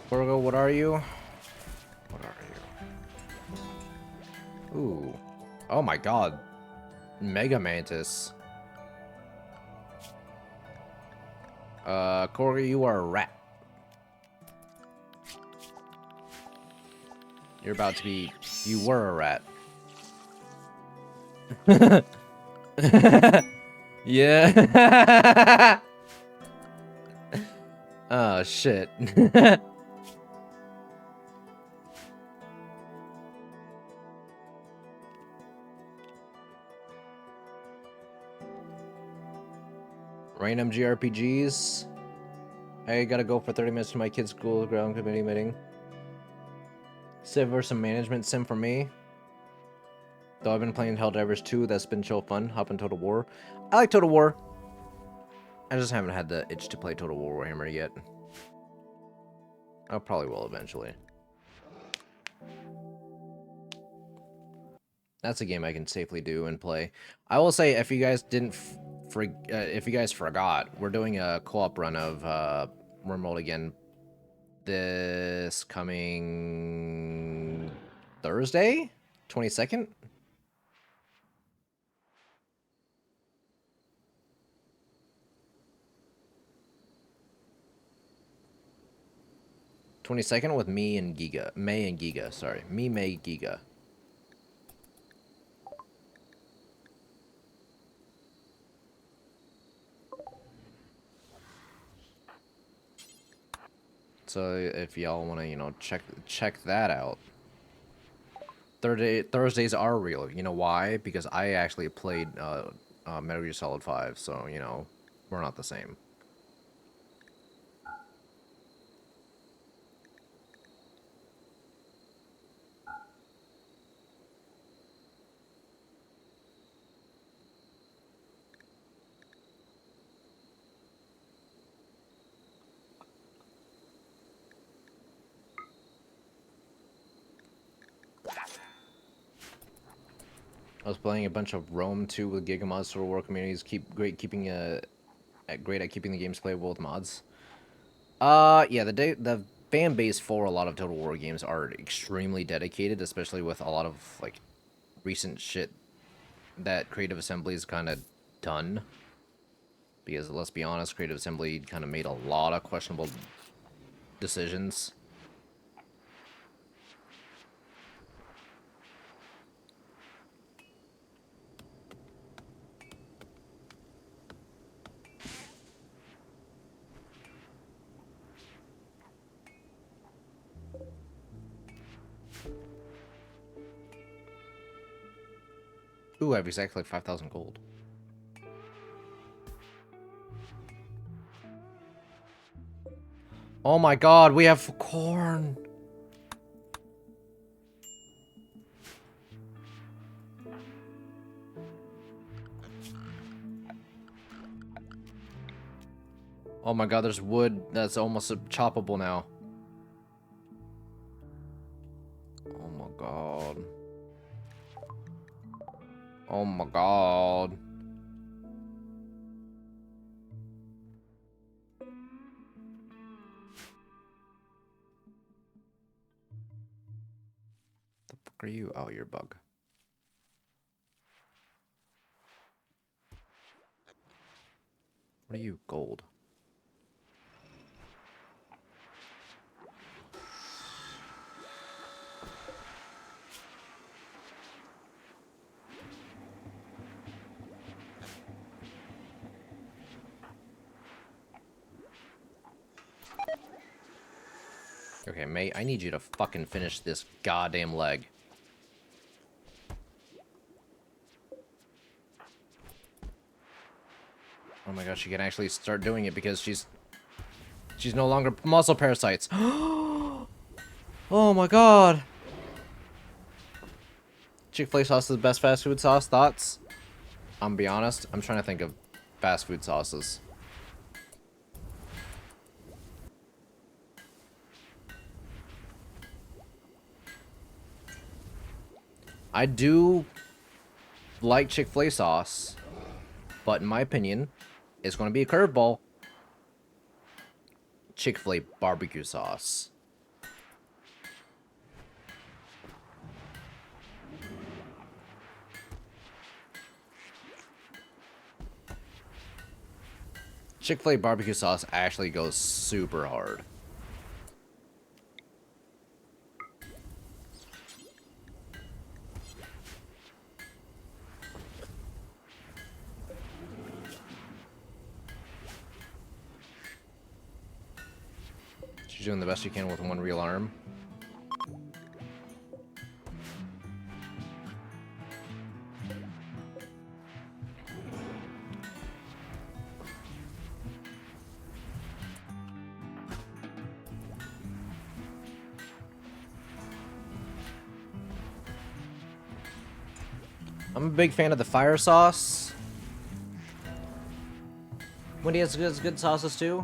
Virgo, what are you? What are you? Ooh. Oh my god. Mega Mantis. Corey, you are a rat. You're about to be... You were a rat. Yeah. Oh, shit. Random GRPGs. I gotta go for 30 minutes to my kid's school ground committee meeting. Civ versus some management sim for me. Though I've been playing Helldivers 2, that's been so fun. Hop in Total War. I like Total War. I just haven't had the itch to play Total War Warhammer yet. I probably will eventually. That's a game I can safely do and play. I will say, if you guys didn't, if you guys forgot, we're doing a co-op run of Remote again this coming Thursday, 22nd. With me and Giga, May and Giga. Sorry, me, May, Giga. So if y'all want to, you know, check that out. Thursdays are real. You know why? Because I actually played Metal Gear Solid 5, so you know we're not the same. I was playing a bunch of Rome 2 with Gigamods Total War communities. Keeping great at keeping the games playable with mods. Yeah, the fan base for a lot of Total War games are extremely dedicated, especially with a lot of like recent shit that Creative Assembly's kind of done. Because let's be honest, Creative Assembly kind of made a lot of questionable decisions. Ooh, I have exactly like 5,000 gold. Oh my god, we have corn! Oh my god, there's wood that's almost choppable now. Oh my god. Oh my god. The fuck are you? Oh, you're a bug. What are you? Gold. Okay, mate, I need you to fucking finish this goddamn leg. Oh my god, she can actually start doing it because she's no longer muscle parasites. Oh my god. Chick-fil-A sauce is the best fast food sauce. Thoughts? I'm gonna be honest, I'm trying to think of fast food sauces. I do like Chick-fil-A sauce, but in my opinion, it's going to be a curveball. Chick-fil-A barbecue sauce. Chick-fil-A barbecue sauce actually goes super hard. She's doing the best she can with one real arm. I'm a big fan of the fire sauce. Wendy has good sauces too.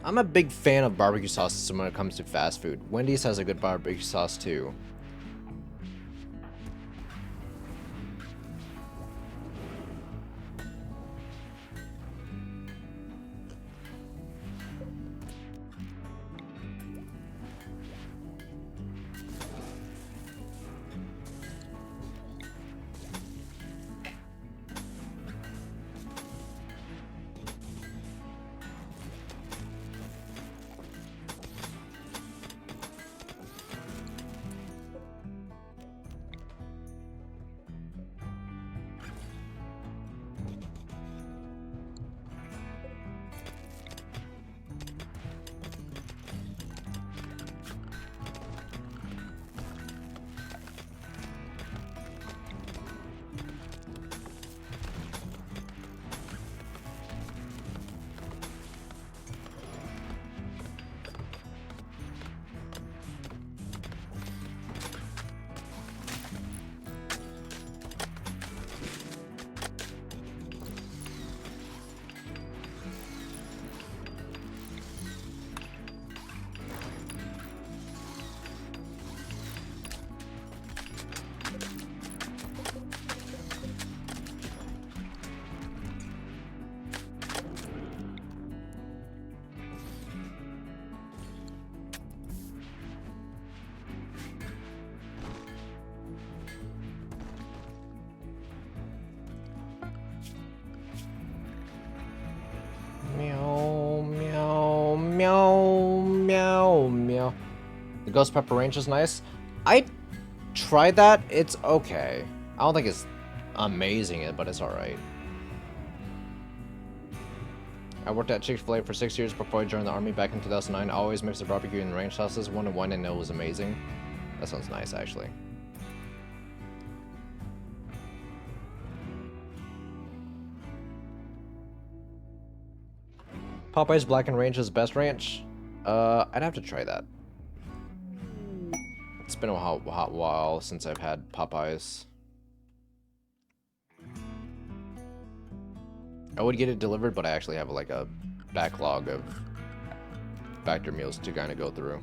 I'm a big fan of barbecue sauces when it comes to fast food. Wendy's has a good barbecue sauce too. Meow, meow, meow, meow, meow. The ghost pepper range is nice. I tried that. It's okay. I don't think it's amazing, but it's alright. I worked at Chick-fil-A for 6 years before I joined the army back in 2009. I always mixed the barbecue and ranch sauces 1-to-1 and it was amazing. That sounds nice, actually. Popeye's Black and Ranch is best ranch. I'd have to try that. It's been a hot while since I've had Popeyes. I would get it delivered, but I actually have like a backlog of factor meals to kind of go through.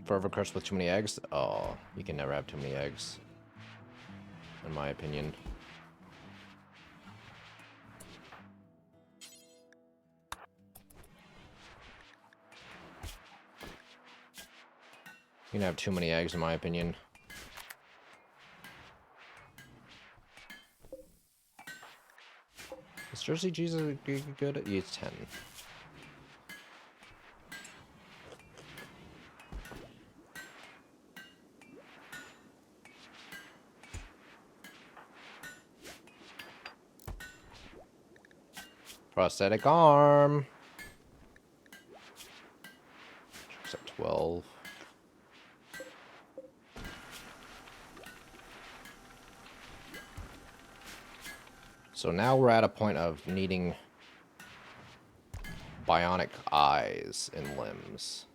Forever cursed with too many eggs? Oh, you can never have too many eggs. In my opinion. You can have too many eggs, in my opinion. Is Jersey Jesus good? He eats 10. Prosthetic arm. Checks at 12. So now we're at a point of needing bionic eyes and limbs.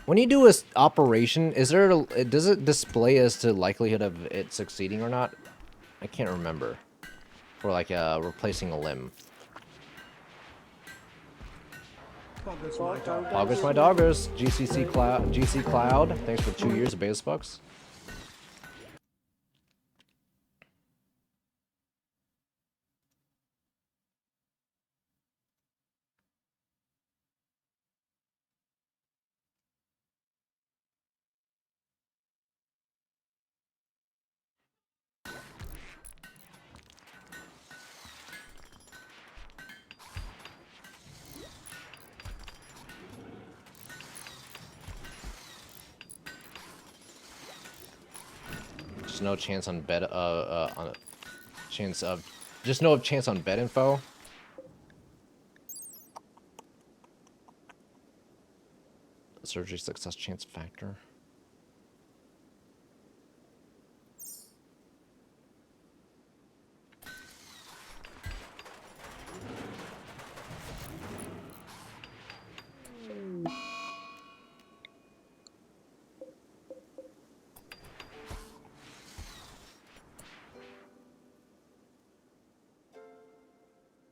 When you do a operation, is there does it display as to likelihood of it succeeding or not? I can't remember. For like replacing a limb. August my doggers. GC Cloud. Thanks for 2 years of base bucks. Just no chance on bed on a chance of just no chance on bed info. Surgery success chance factor.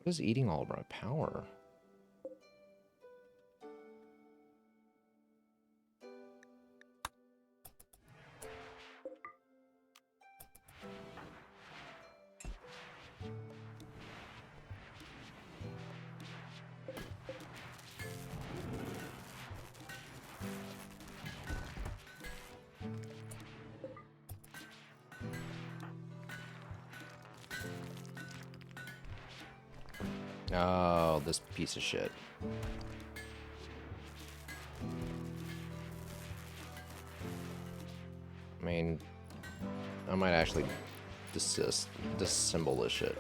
What is eating all of my power? Oh, this piece of shit. I mean, I might actually disassemble this shit.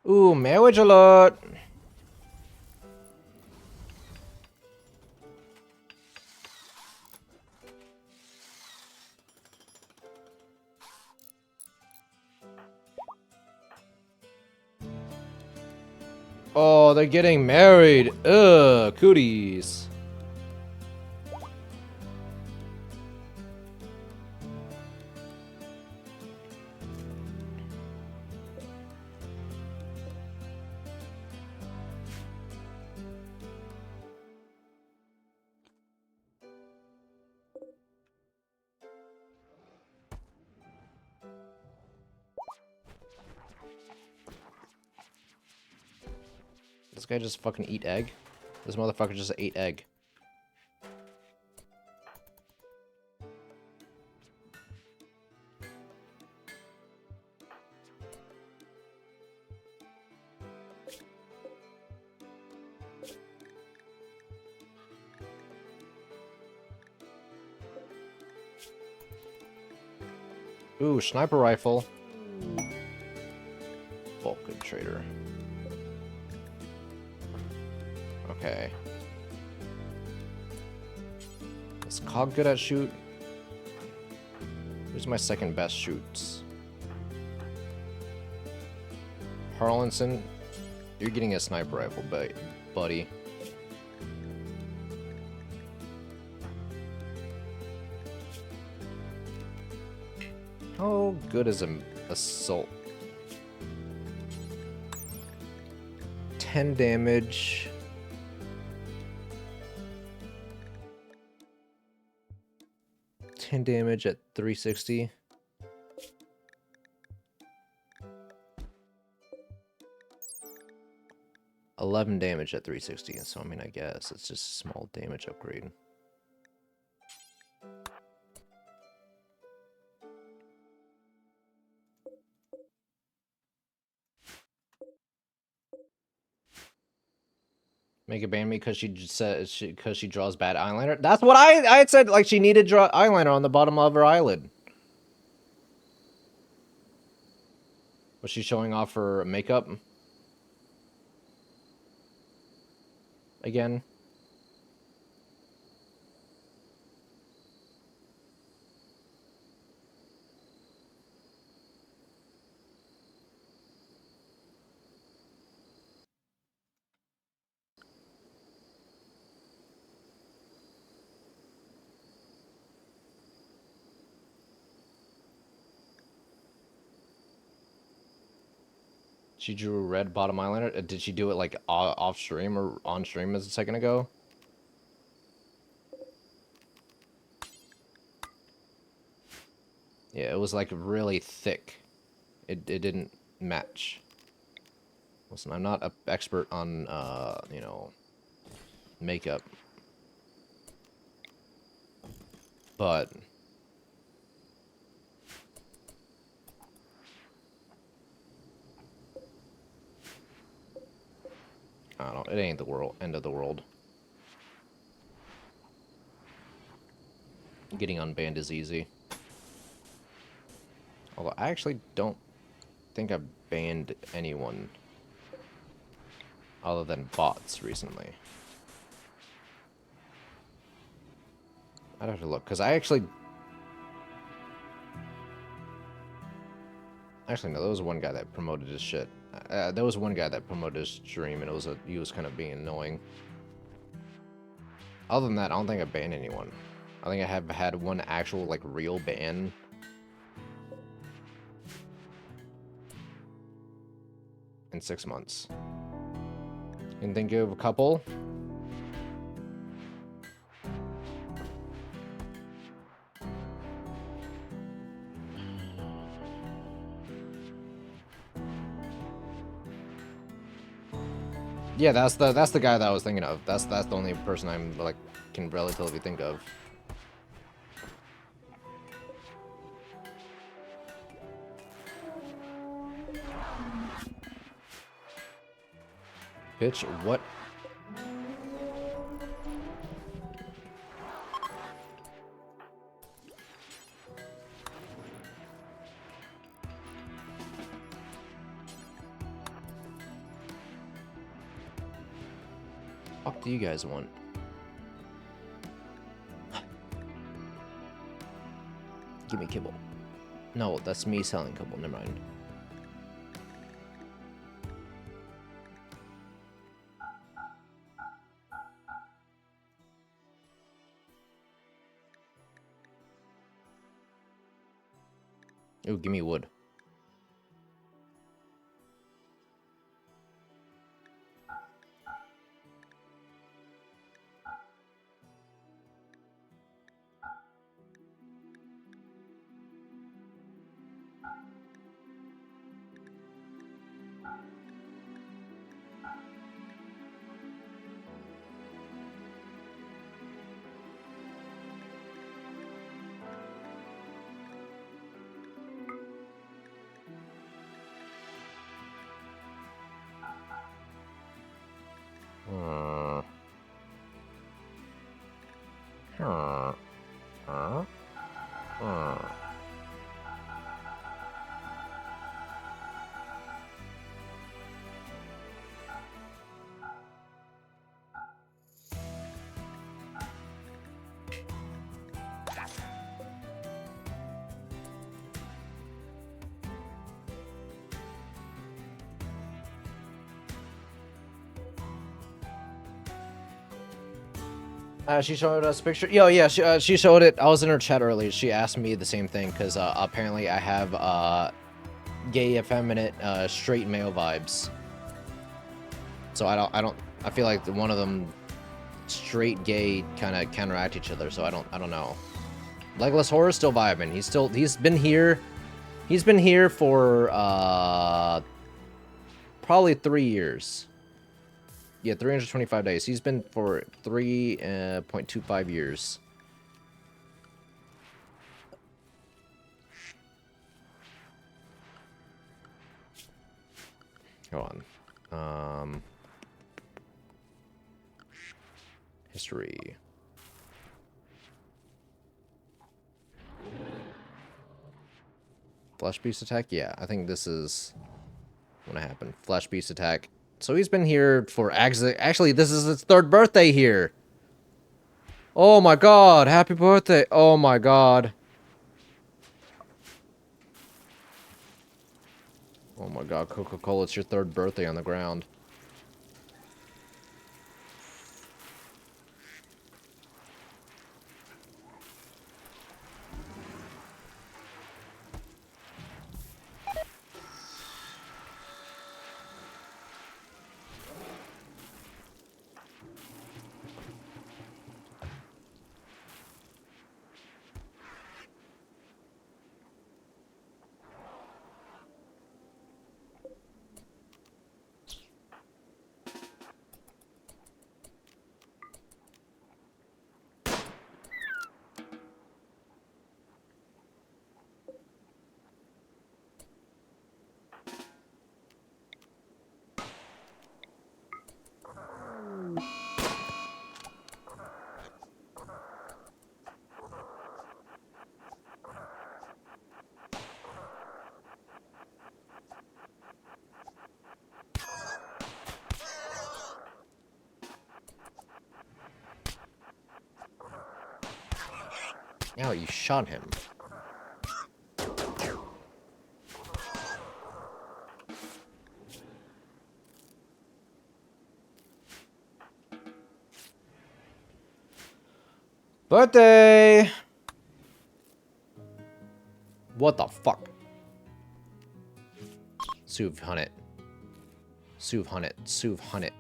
Ooh, marriage alert! Oh, they're getting married. Ugh, cooties. This guy just fucking eat egg? This motherfucker just ate egg. Ooh, sniper rifle. Vulcan trader. Okay. Is Cog good at shoot? Who's my second best shoots? Harlinson, you're getting a sniper rifle, buddy. How good is an assault? 10 damage. Damage at 360. $11 damage at 360. So I mean, I guess it's just a small damage upgrade. Make it ban me because she just said because she draws bad eyeliner. That's what I had said. Like she needed to draw eyeliner on the bottom of her eyelid. Was she showing off her makeup again? She drew red bottom eyeliner. Did she do it like off stream or on stream as a second ago? Yeah, it was like really thick. It didn't match. Listen, I'm not an expert on you know, makeup, but I don't know. It ain't the end of the world. Getting unbanned is easy. Although I actually don't think I've banned anyone other than bots recently. I'd have to look, because I actually no, there was one guy that promoted his shit. There was one guy that promoted his stream, and he was kind of being annoying. Other than that, I don't think I banned anyone. I think I have had one actual, like, real ban. In 6 months. Can think of a couple? Yeah, that's the guy that I was thinking of. That's the only person I'm like can relatively think of. Bitch, what? What do you guys want? Give me kibble. No, that's me selling kibble. Never mind. Ooh, give me wood. She showed us a picture. Yo, yeah, she showed it. I was in her chat earlier. She asked me the same thing because apparently I have gay, effeminate, straight male vibes. So I feel like one of them, straight, gay, kind of counteract each other. So I don't know. Legless Horror's still vibing. He's been here. He's been here for probably 3 years. Yeah, 325 days. He's been for 3.25 years. Go on. History. Flesh Beast attack? Yeah, I think this is when it happened. Flesh Beast attack. So he's been here for actually this is his 3rd birthday here. Oh my god, happy birthday. Oh my god. Oh my god, Coca-Cola, it's your 3rd birthday on the ground. Ow, you shot him. Birthday! What the fuck? Suv Hunnit. Suv Hunnit. Suv Hunnit.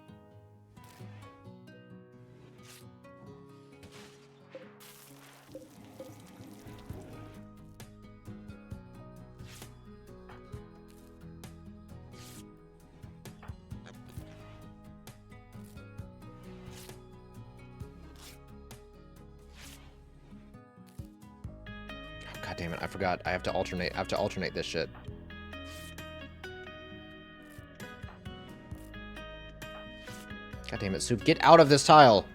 God damn it, I forgot. I have to alternate. I have to alternate this shit. God damn it, Soup. Get out of this tile.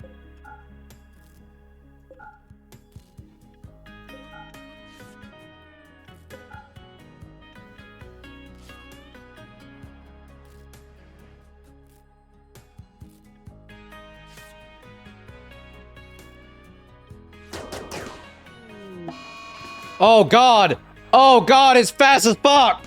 Oh god! Oh god, it's fast as fuck!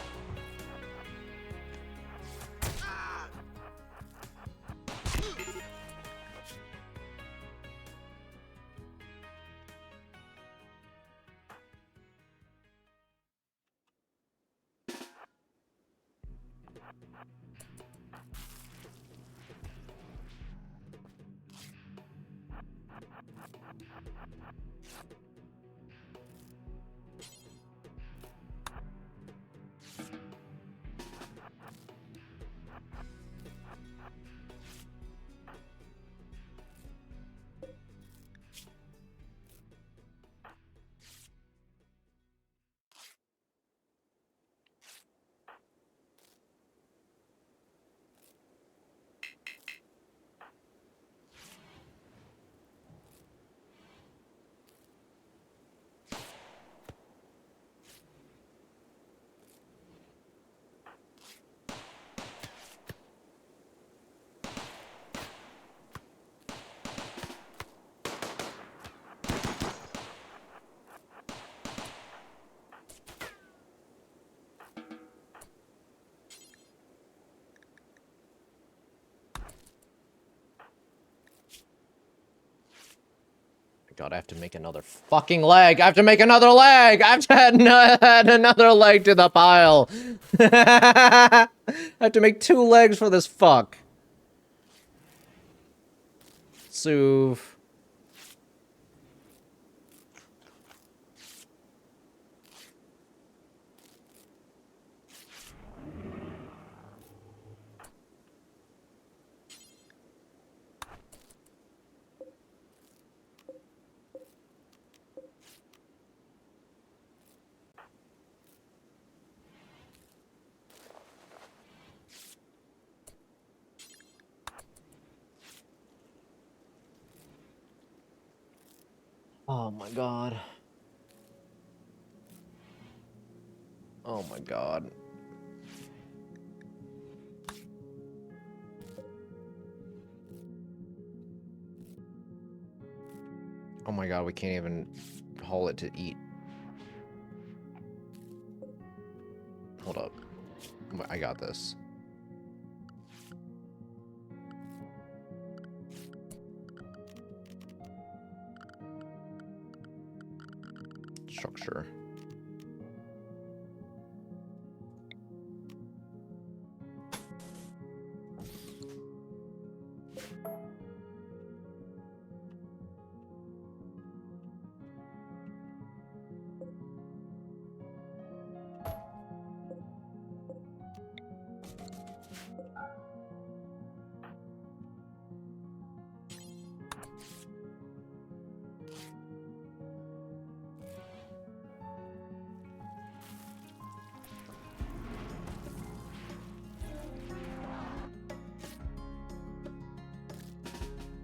god, I have to make another fucking leg! I have to make another leg! I have to add another leg to the pile! I have to make 2 legs for this fuck. Soothe. Oh my god. Oh my god. Oh my god, we can't even haul it to eat. Hold up. I got this. Structure.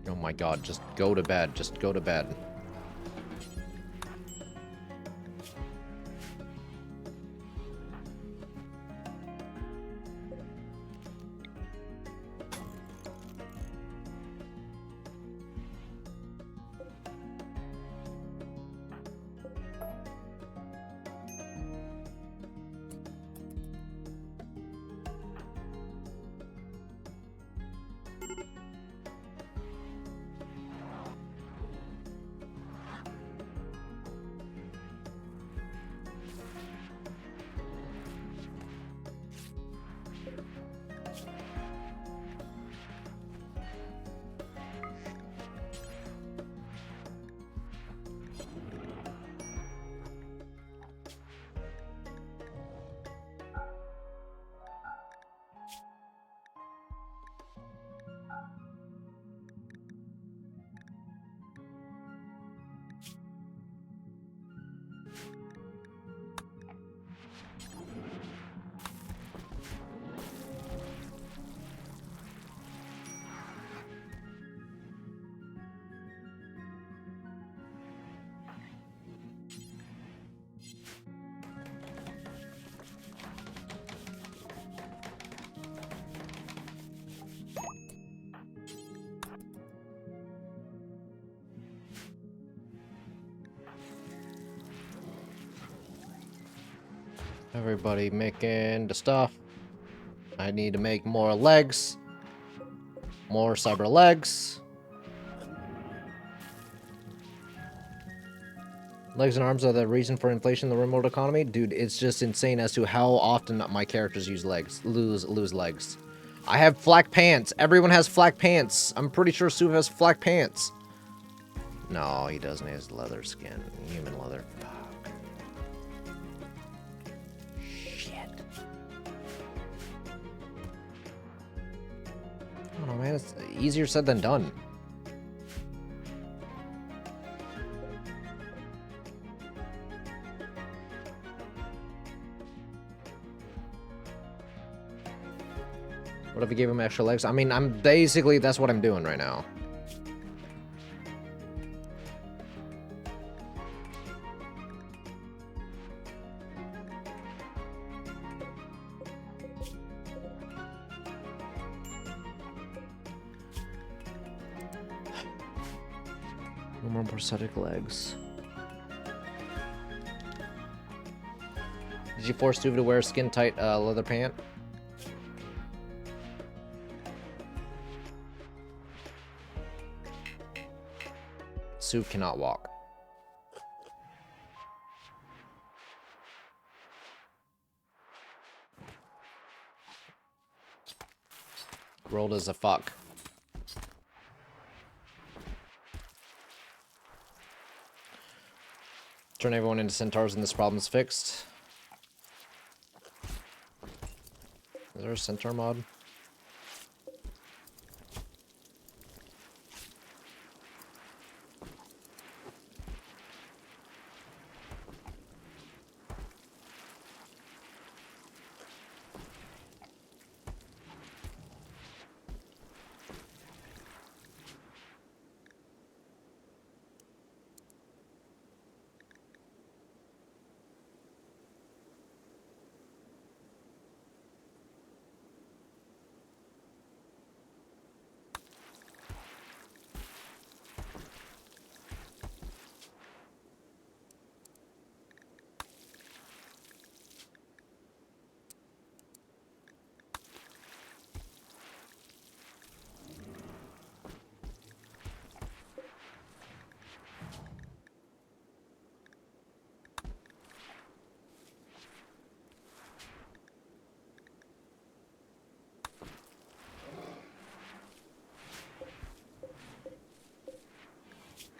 Oh my god, just go to bed. Just go to bed. Everybody making the stuff. I need to make more legs. More cyber legs. Legs and arms are the reason for inflation in the remote economy? Dude, it's just insane as to how often my characters use legs. Lose legs. I have flak pants. Everyone has flak pants. I'm pretty sure Sue has flak pants. No, he doesn't. He has leather skin. Human leather. Fuck. Shit. I don't know, man. It's easier said than done. What if I gave him extra legs? I mean, that's what I'm doing right now. No more prosthetic legs. Did you force Stuva to wear a skin-tight leather pant? Sue cannot walk. Rolled as a fuck. Turn everyone into centaurs and this problem's fixed. Is there a centaur mod?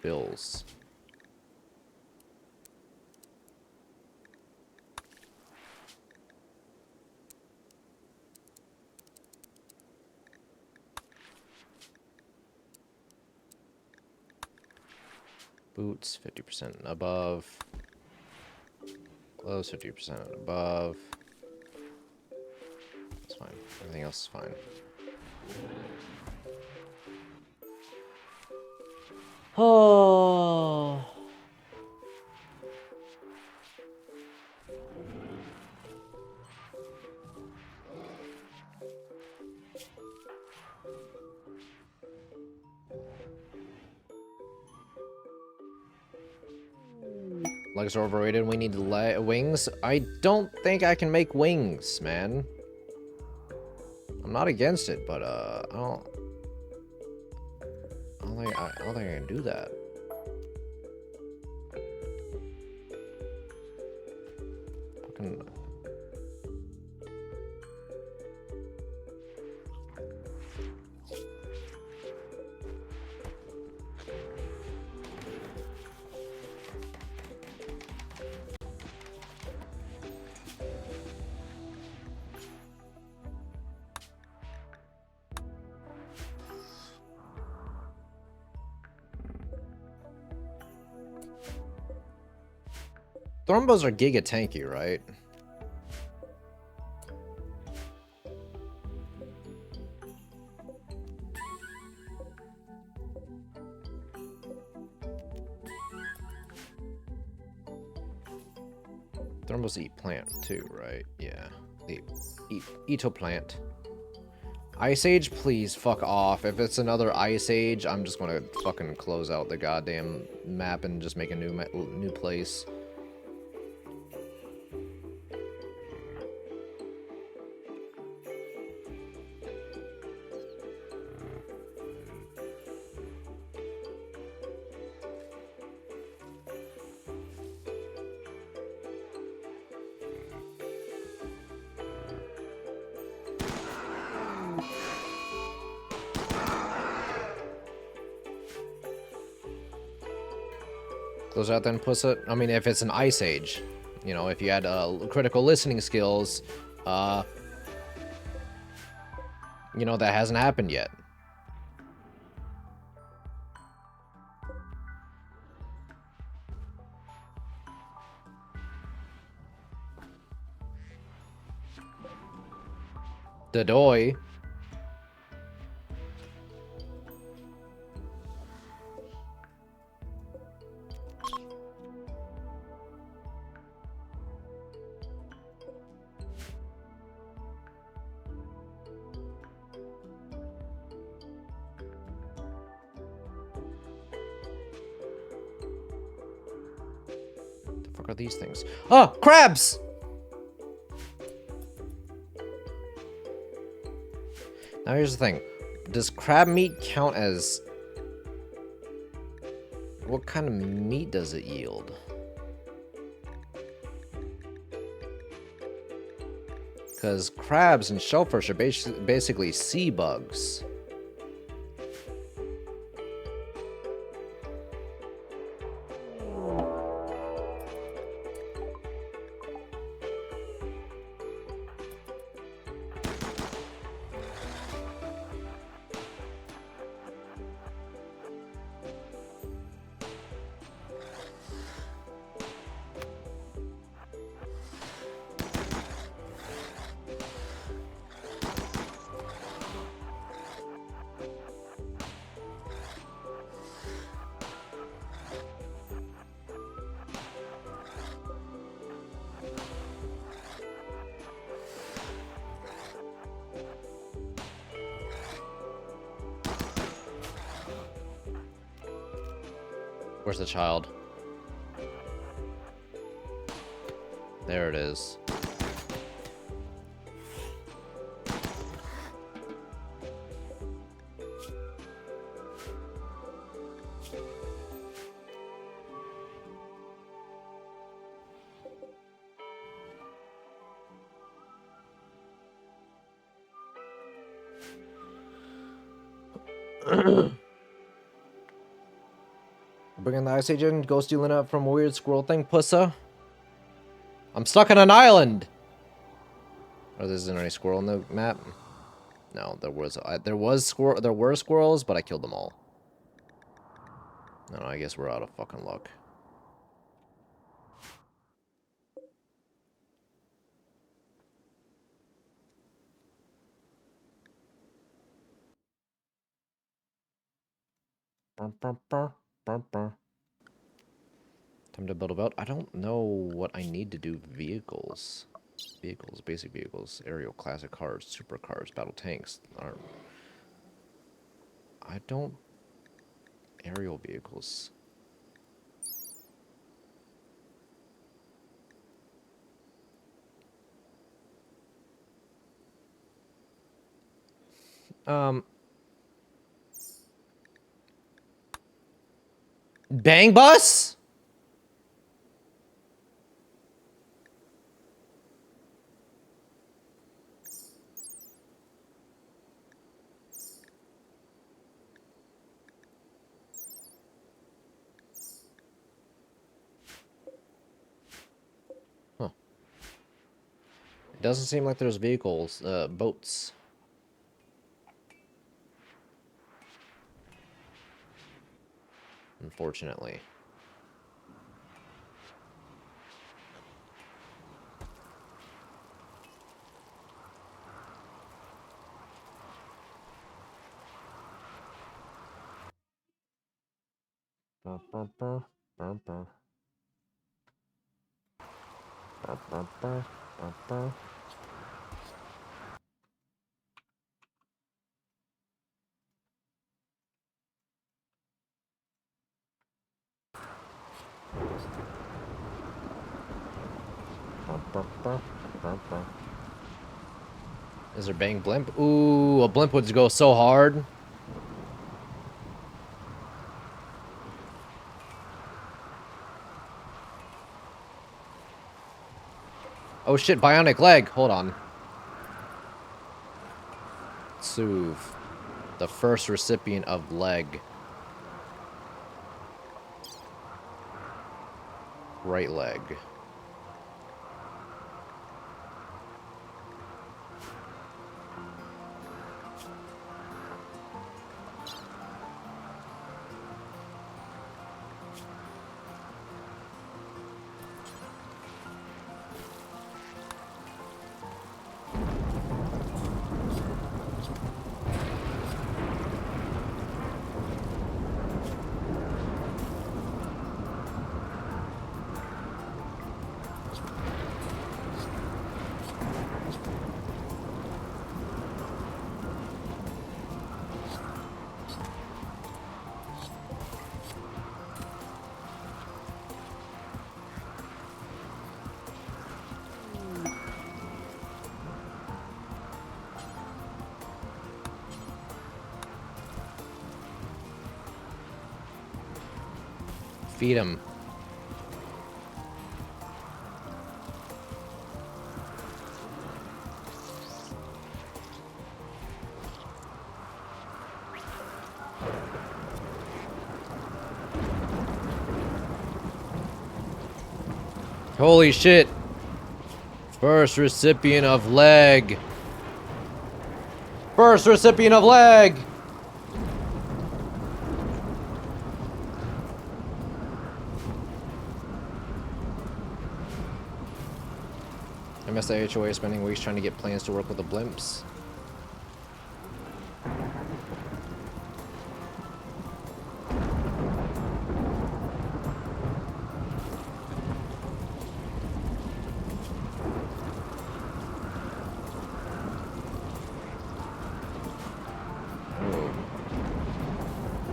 Bills. Boots, 50% and above. Clothes, 50% and above. It's fine. Everything else is fine. Oh. Legs are overrated. We need wings. I don't think I can make wings, man. I'm not against it, but I don't think I can do that. Fucking. Thornbows are giga tanky, right? Thornbows eat plant too, right? Yeah. They eat a plant. Ice Age, please fuck off. If it's another Ice Age, I'm just gonna fucking close out the goddamn map and just make a new place. Close out then puts it. I mean, if it's an Ice Age, you know, if you had critical listening skills, you know, that hasn't happened yet. The doy. The fuck are these things? Oh, crabs! Now here's the thing. Does crab meat count as... What kind of meat does it yield? Because crabs and shellfish are basically sea bugs. Where's the child? There it is. Bringing the ice agent, go stealing up from a weird squirrel thing, pussa. I'm stuck on an island. Oh, there isn't any squirrel in the map. No, there were squirrels, but I killed them all. No, I guess we're out of fucking luck. Time to build a boat. I don't know what I need to do. Vehicles, basic vehicles, aerial, classic cars, supercars, battle tanks. I don't. Aerial vehicles. Bang bus? Huh. It doesn't seem like there's vehicles, boats. Unfortunately. Is there bang blimp? Ooh, a blimp would go so hard. Oh shit, bionic leg. Hold on. Suv. The first recipient of leg. Right leg. Feed him. Holy shit. First recipient of leg. First recipient of leg. I missed the HOA spending weeks trying to get plans to work with the blimps.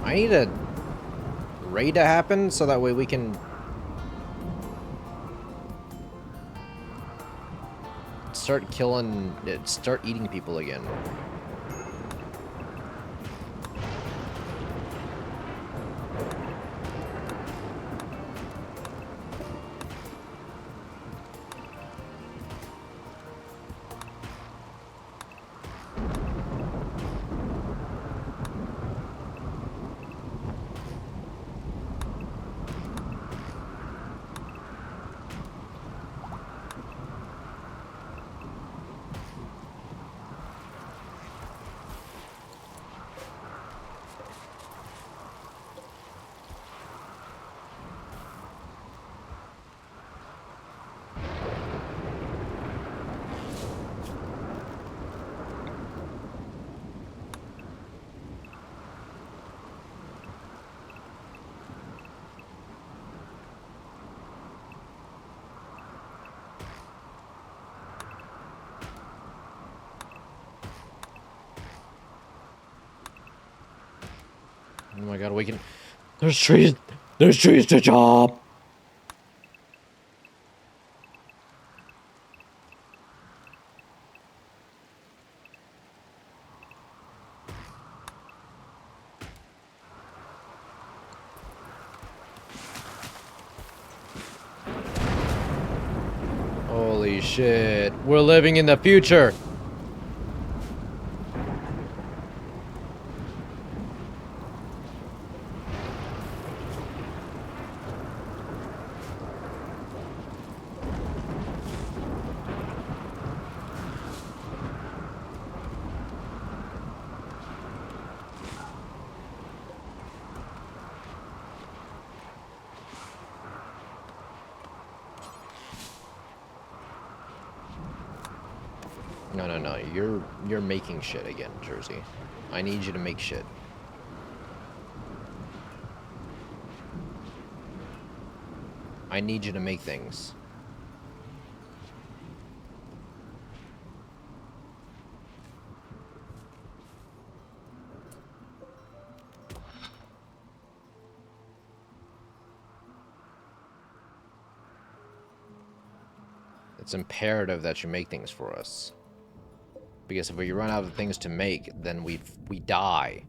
I need a raid to happen so that way we can start eating people again. Oh my god, we can... There's trees to chop! Holy shit, we're living in the future! No, you're making shit again, Jersey. I need you to make shit. I need you to make things. It's imperative that you make things for us. Because if we run out of things to make, then we die.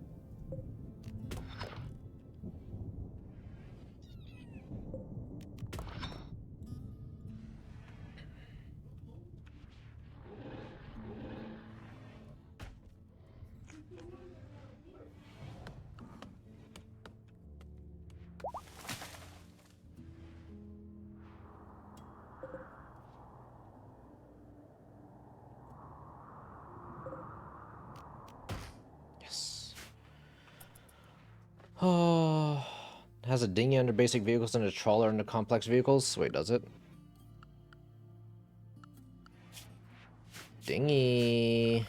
Oh, it has a dinghy under basic vehicles and a trawler under complex vehicles. Wait, does it? Dinghy.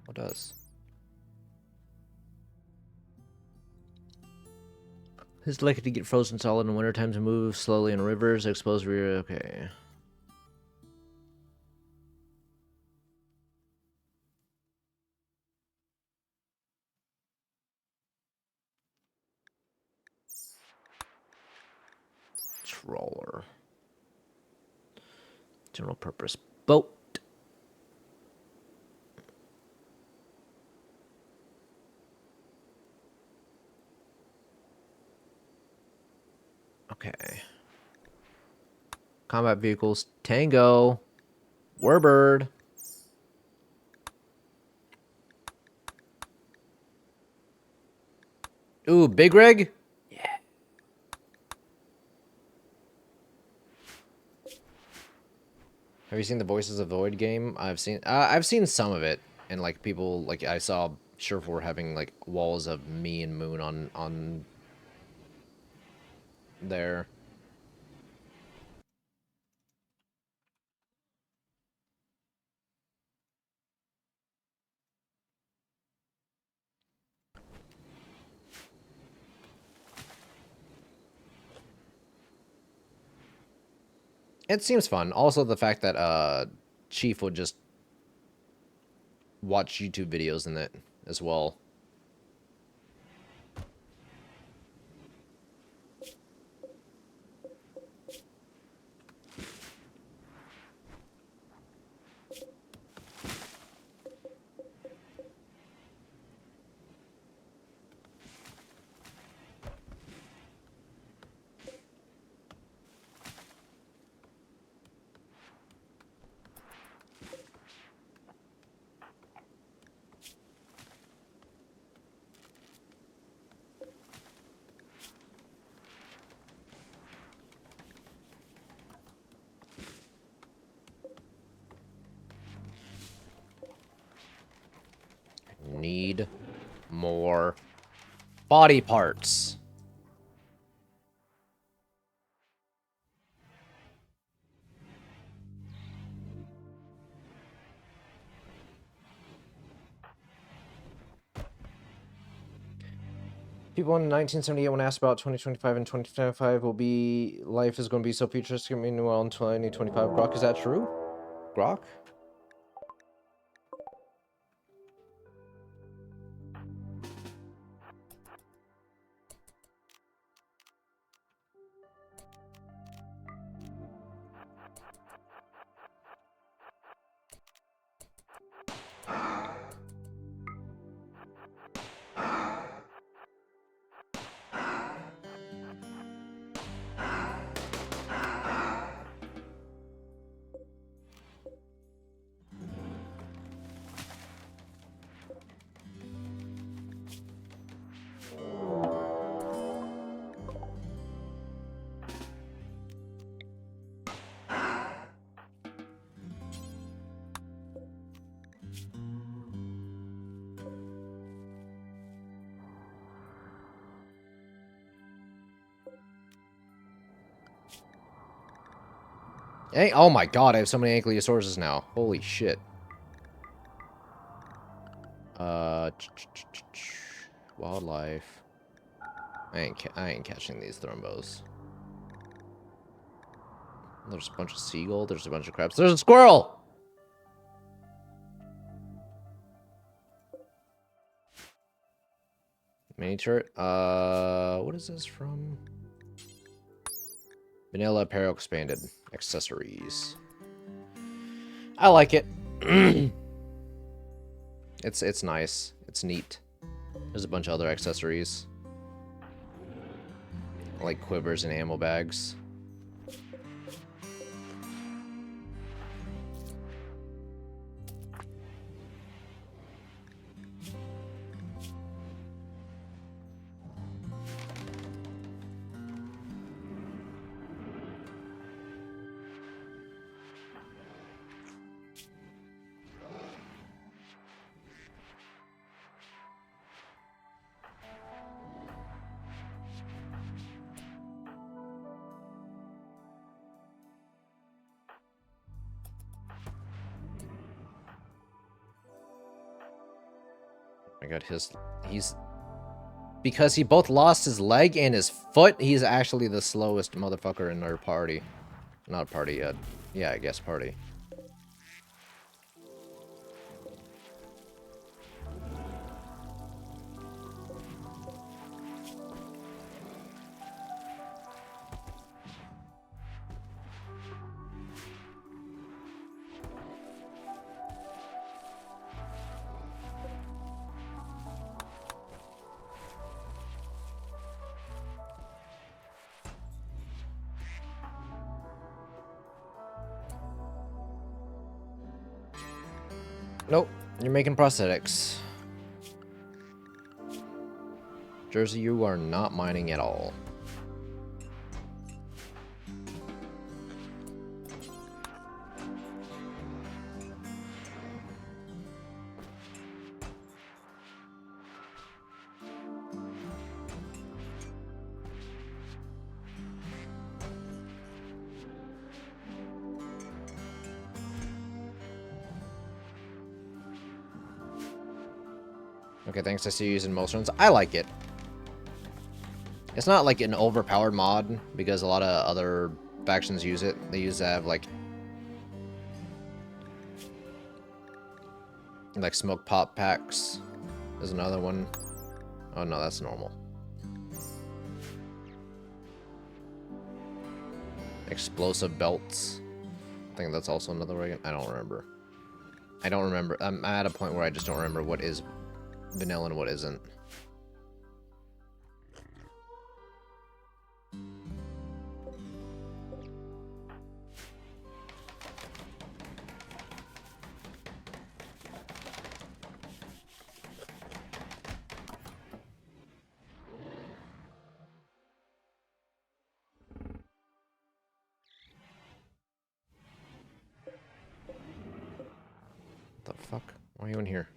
What does? It's likely to get frozen solid in winter times and move slowly in rivers. Exposed rear. Okay. Trawler. General purpose boat. Okay. Combat vehicles. Tango. Warbird. Ooh, Big Rig? Yeah. Have you seen the Voices of Void game? I've seen some of it, and like people like I saw Surefour having like walls of me and Moon on there. It seems fun. Also, the fact that Chief would just watch YouTube videos in it as well. Need more body parts. People in 1978 when asked about 2025 and 2025 will be life is going to be so futuristic. Meanwhile, in 2025, Grok, is that true? Grok? Hey, oh my god, I have so many ankylosaurus now. Holy shit. Wildlife. I ain't catching these thrombos. There's a bunch of seagull. There's a bunch of crabs. There's a squirrel! Mini turret. What is this from? Vanilla apparel expanded. Accessories. I like it. It's nice. It's neat. There's a bunch of other accessories. Like quivers and ammo bags. I got he's because he both lost his leg and his foot, he's actually the slowest motherfucker in our party. Not party, yeah, I guess party. Nope, you're making prosthetics. Jersey, you are not mining at all. Okay, thanks. I see you using most runs. I like it. It's not like an overpowered mod because a lot of other factions use it. They use to have like smoke pop packs. There's another one. Oh no, that's normal. Explosive belts. I think that's also another way. I don't remember. I don't remember. I'm at a point where I just don't remember what is vanilla and what isn't. The fuck? Why are you in here?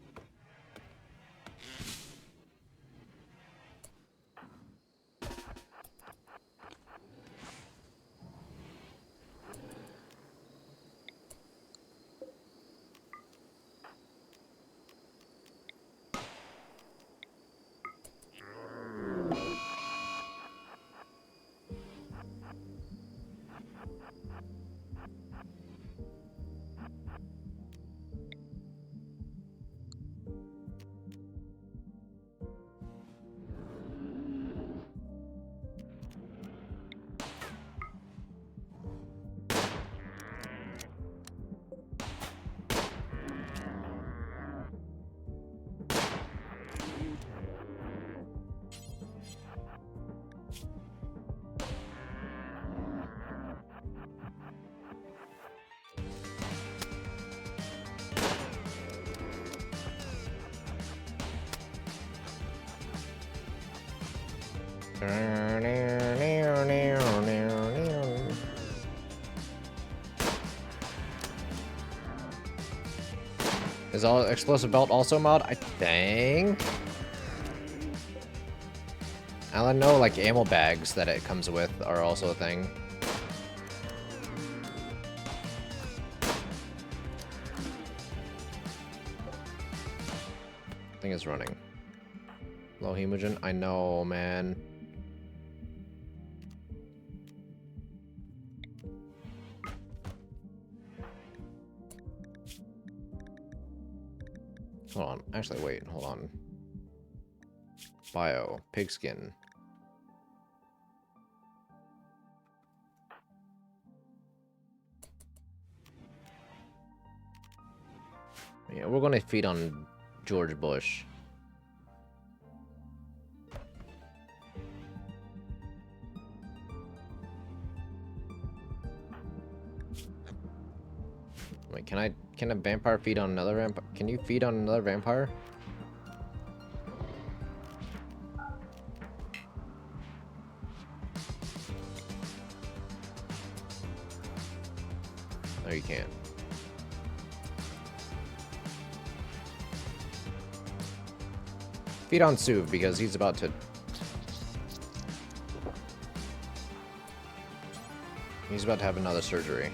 Is all explosive belt also mod? I think. I know like ammo bags that it comes with are also a thing. Thing is running. Low hemogen? I know, man. Hold on. Actually, wait. Hold on. Bio. Pigskin. Yeah, we're gonna feed on George Bush. Wait, can a vampire feed on another vampire? Can you feed on another vampire? No, you can't. Feed on Suv because he's about to... He's about to have another surgery.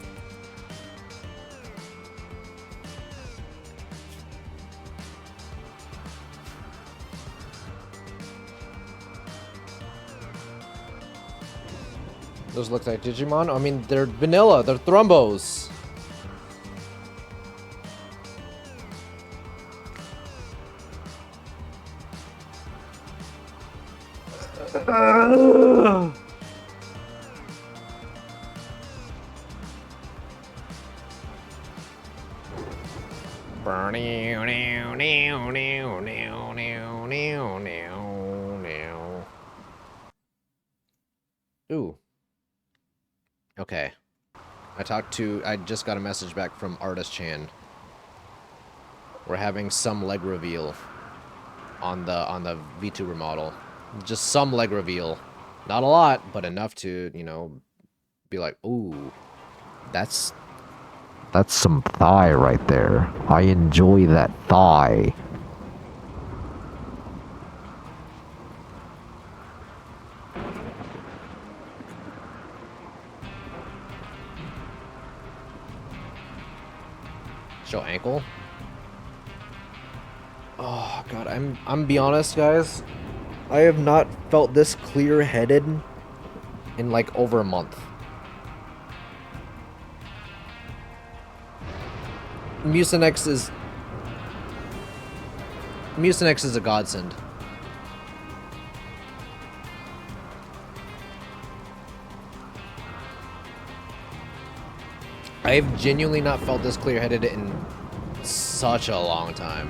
Those look like Digimon? I mean, they're vanilla. They're Thrumbos. Ooh. Okay. I just got a message back from Artist Chan. we're having some leg reveal on the VTuber model. Just some leg reveal. Not a lot, but enough to, you know, be like, ooh, that's some thigh right there. I enjoy that thigh. Show ankle. Oh god, I'm be honest, guys. I have not felt this clear-headed in like over a month. Mucinex is a godsend. I've genuinely not felt this clear-headed in such a long time.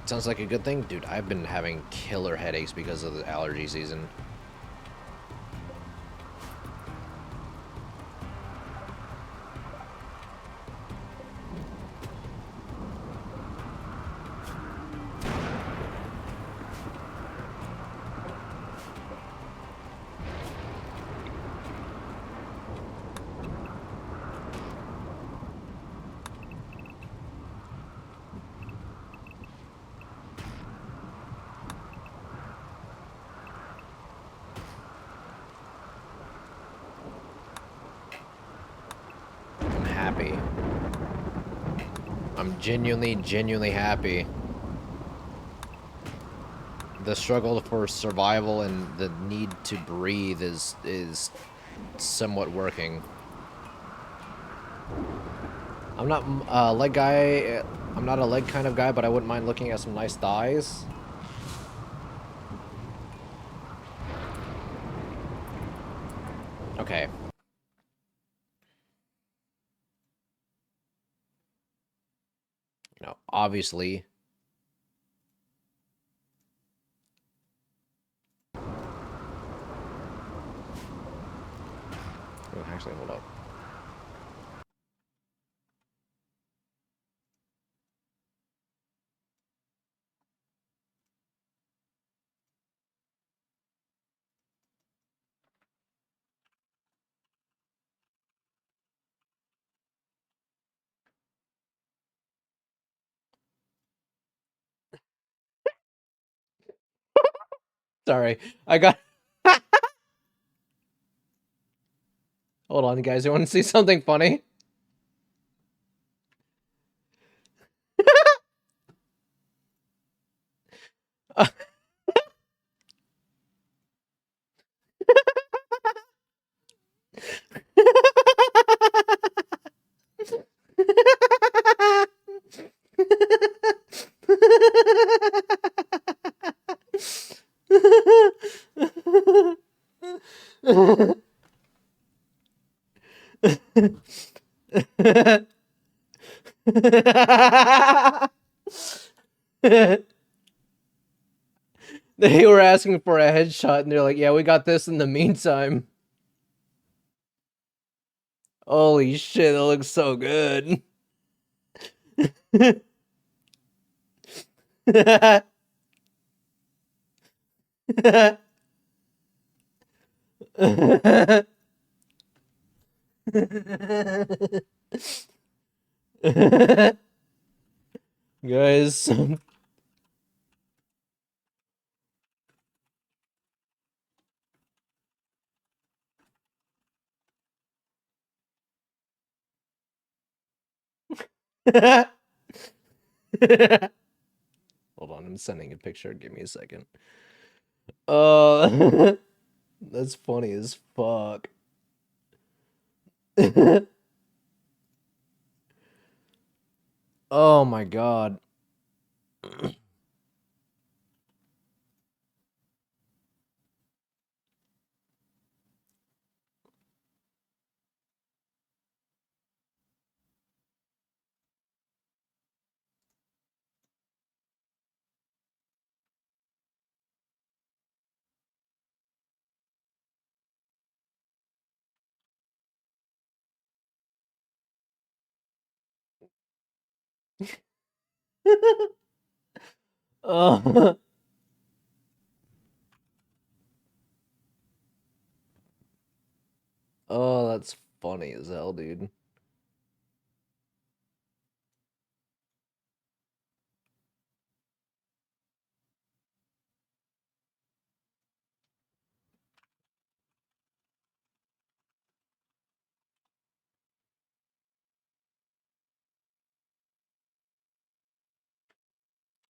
Sounds like a good thing? Dude, I've been having killer headaches because of the allergy season. I'm happy. I'm genuinely happy. The struggle for survival and the need to breathe is somewhat working. I'm not a leg guy. I'm not a leg kind of guy, but I wouldn't mind looking at some nice thighs. Okay. You know, obviously. Oh, actually, hold up. Sorry, I got... Hold on, guys. You want to see something funny? They were asking for a headshot, and they're like, yeah, we got this in the meantime. Holy shit, that looks so good. Guys. Hold on, I'm sending a picture. Give me a second. That's funny as fuck. Oh my god. Oh. Oh, that's funny as hell, dude.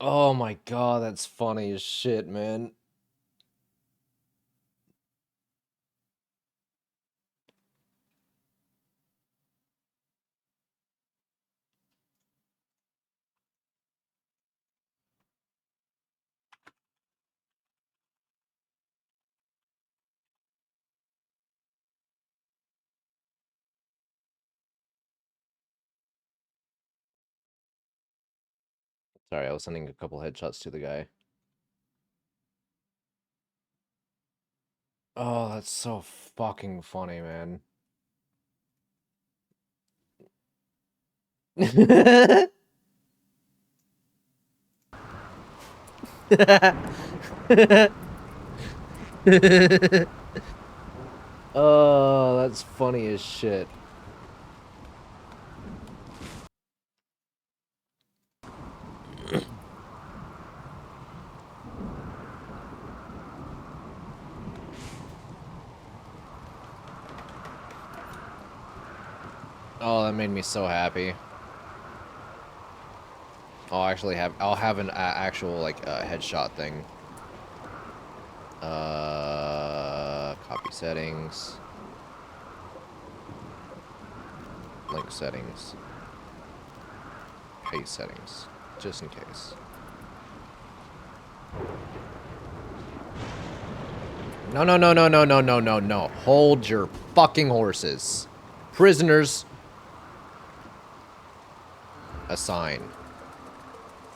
Oh my god, that's funny as shit, man. Sorry, I was sending a couple headshots to the guy. Oh, that's so fucking funny, man. Oh, that's funny as shit. Oh, that made me so happy. I'll have an actual like headshot thing. Copy settings. Link settings. Paste settings, just in case. No, no, no, no, no, no, no, no, no. Hold your fucking horses. Prisoners. Assign.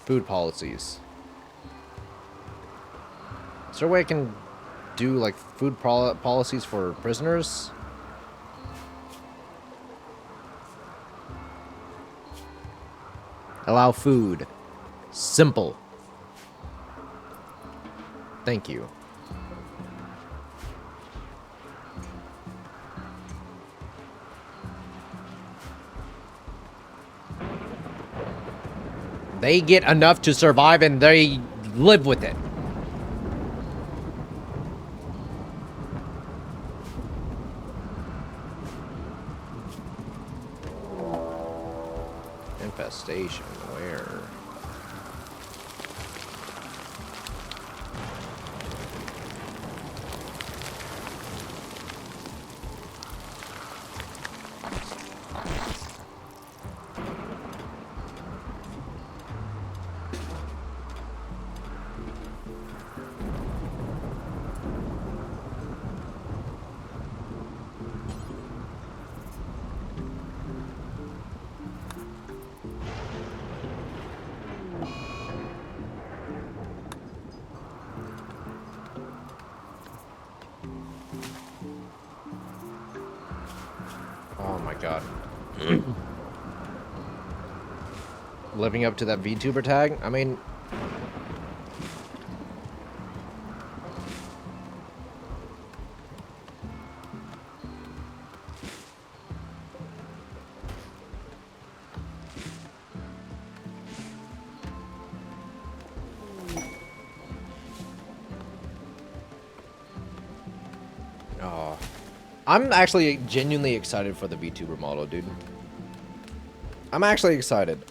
Food policies. Is there a way I can do, like, food policies for prisoners? Allow food. Simple. Thank you. They get enough to survive and they live with it. Infestation, where? Oh my god. Living up to that VTuber tag? I mean... Oh. I'm actually genuinely excited for the VTuber model, dude. I'm actually excited.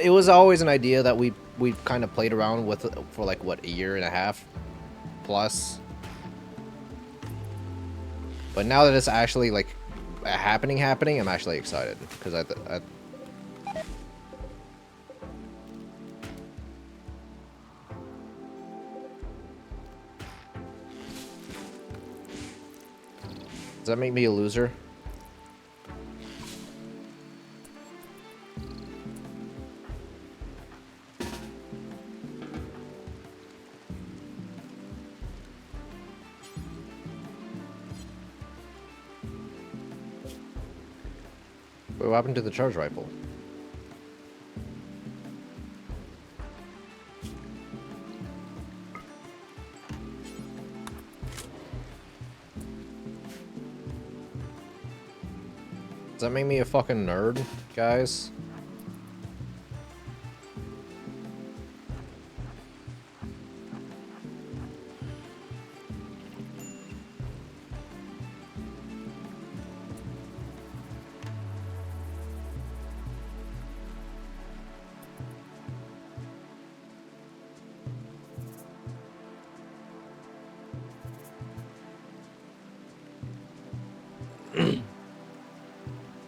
It was always an idea that we kind of played around with for like what, a year and a half plus. But now that it's actually like happening, I'm actually excited because I Does that make me a loser? Wait, what happened to the charge rifle? Does that make me a fucking nerd, guys?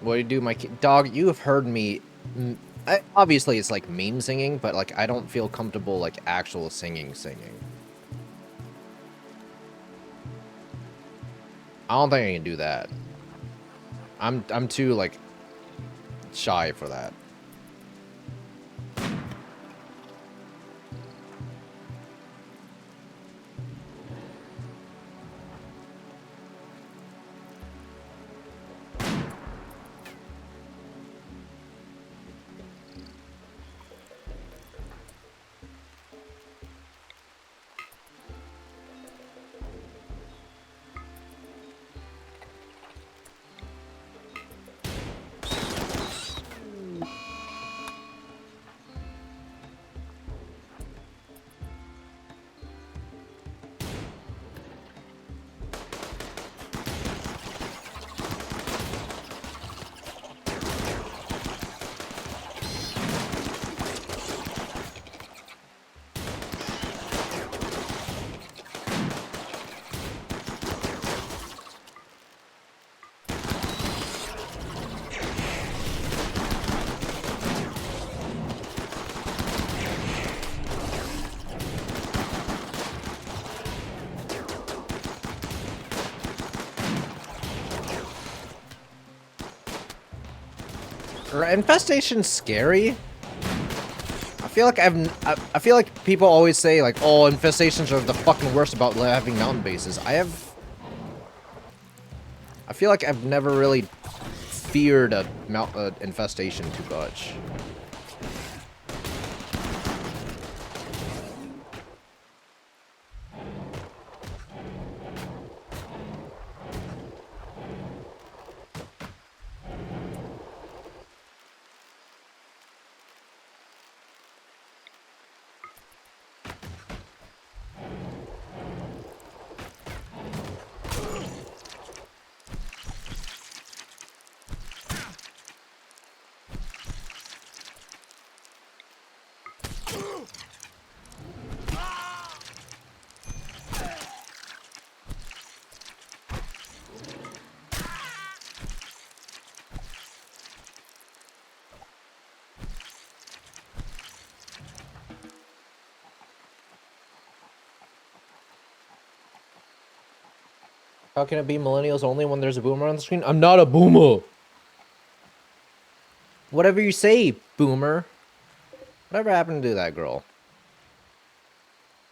What do you do, my dog? You have heard me. Obviously, it's like meme singing, but like I don't feel comfortable like actual singing. I don't think I can do that. I'm too like shy for that. Infestation's scary. I feel like I feel like people always say like, oh, infestations are the fucking worst about having mountain bases. I feel like I've never really feared a infestation too much. How can it be millennials only when there's a boomer on the screen? I'm not a boomer. Whatever you say, boomer. Whatever happened to that girl?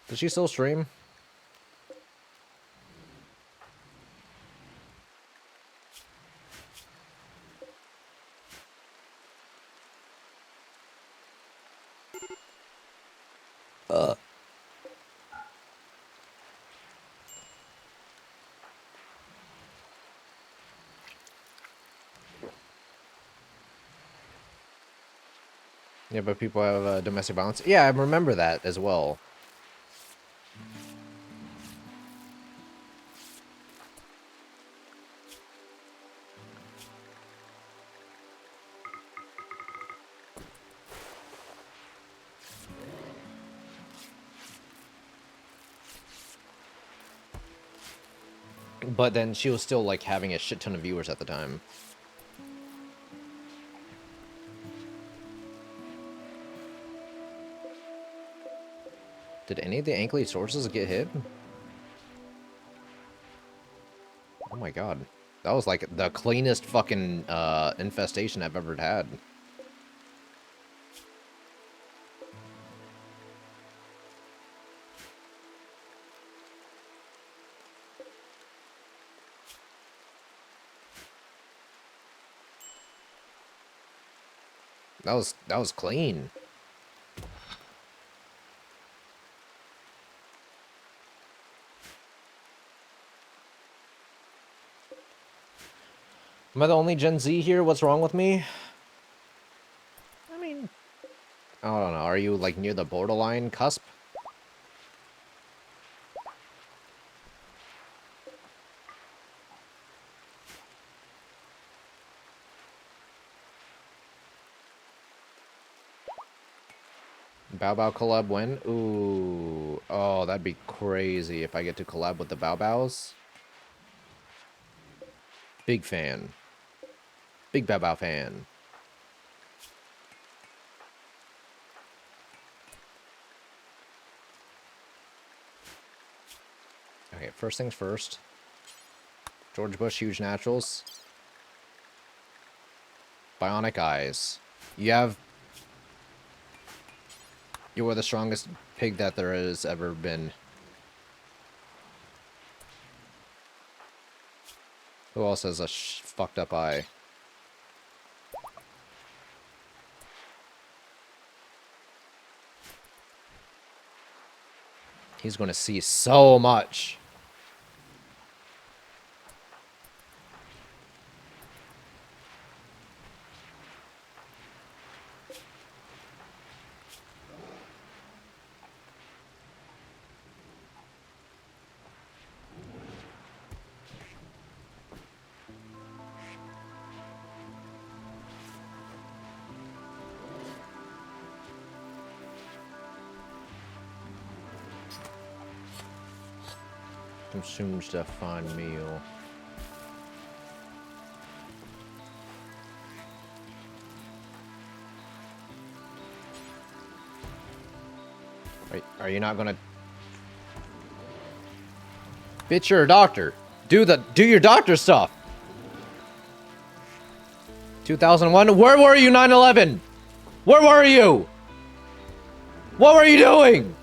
Does she still stream? Yeah, but people have domestic violence. Yeah, I remember that as well. But then she was still like having a shit ton of viewers at the time. Did any of the ankly sources get hit? Oh my god. That was like the cleanest fucking infestation I've ever had. That was clean. Am I the only Gen Z here? What's wrong with me? I mean, I don't know. Are you like near the borderline cusp? Bow Bow collab when? Ooh. Oh, that'd be crazy if I get to collab with the Bow Bows. Big fan. Big Bow Bow fan. Okay, first things first. George Bush, huge naturals. Bionic eyes. You are the strongest pig that there has ever been. Who else has a fucked up eye? He's going to see so much. Consumes a fine meal. Are you not gonna... Bitch, you're a doctor. Do your doctor stuff. 2001? Where were you 9/11? Where were you? What were you doing?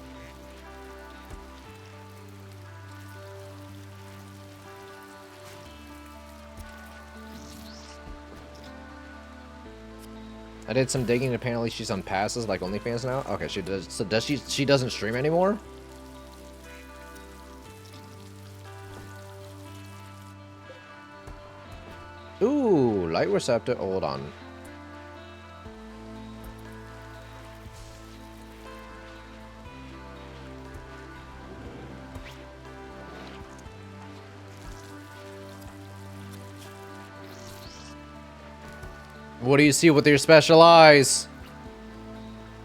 I did some digging. Apparently, she's on passes like OnlyFans now. Okay, she does. So does she? She doesn't stream anymore. Ooh, light receptor. Hold on. What do you see with your special eyes?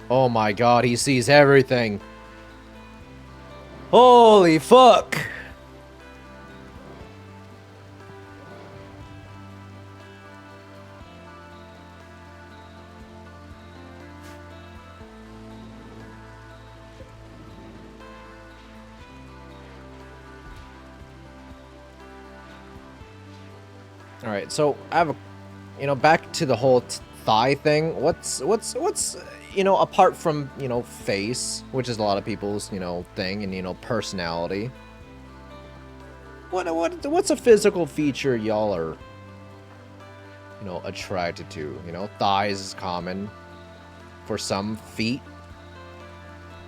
Oh my god, he sees everything. Holy fuck. Alright, so I have a... You know, back to the whole thigh thing. What's you know, apart from, you know, face, which is a lot of people's, you know, thing, and, you know, personality. What's a physical feature y'all are, you know, attracted to? You know, thighs is common for some. Feet.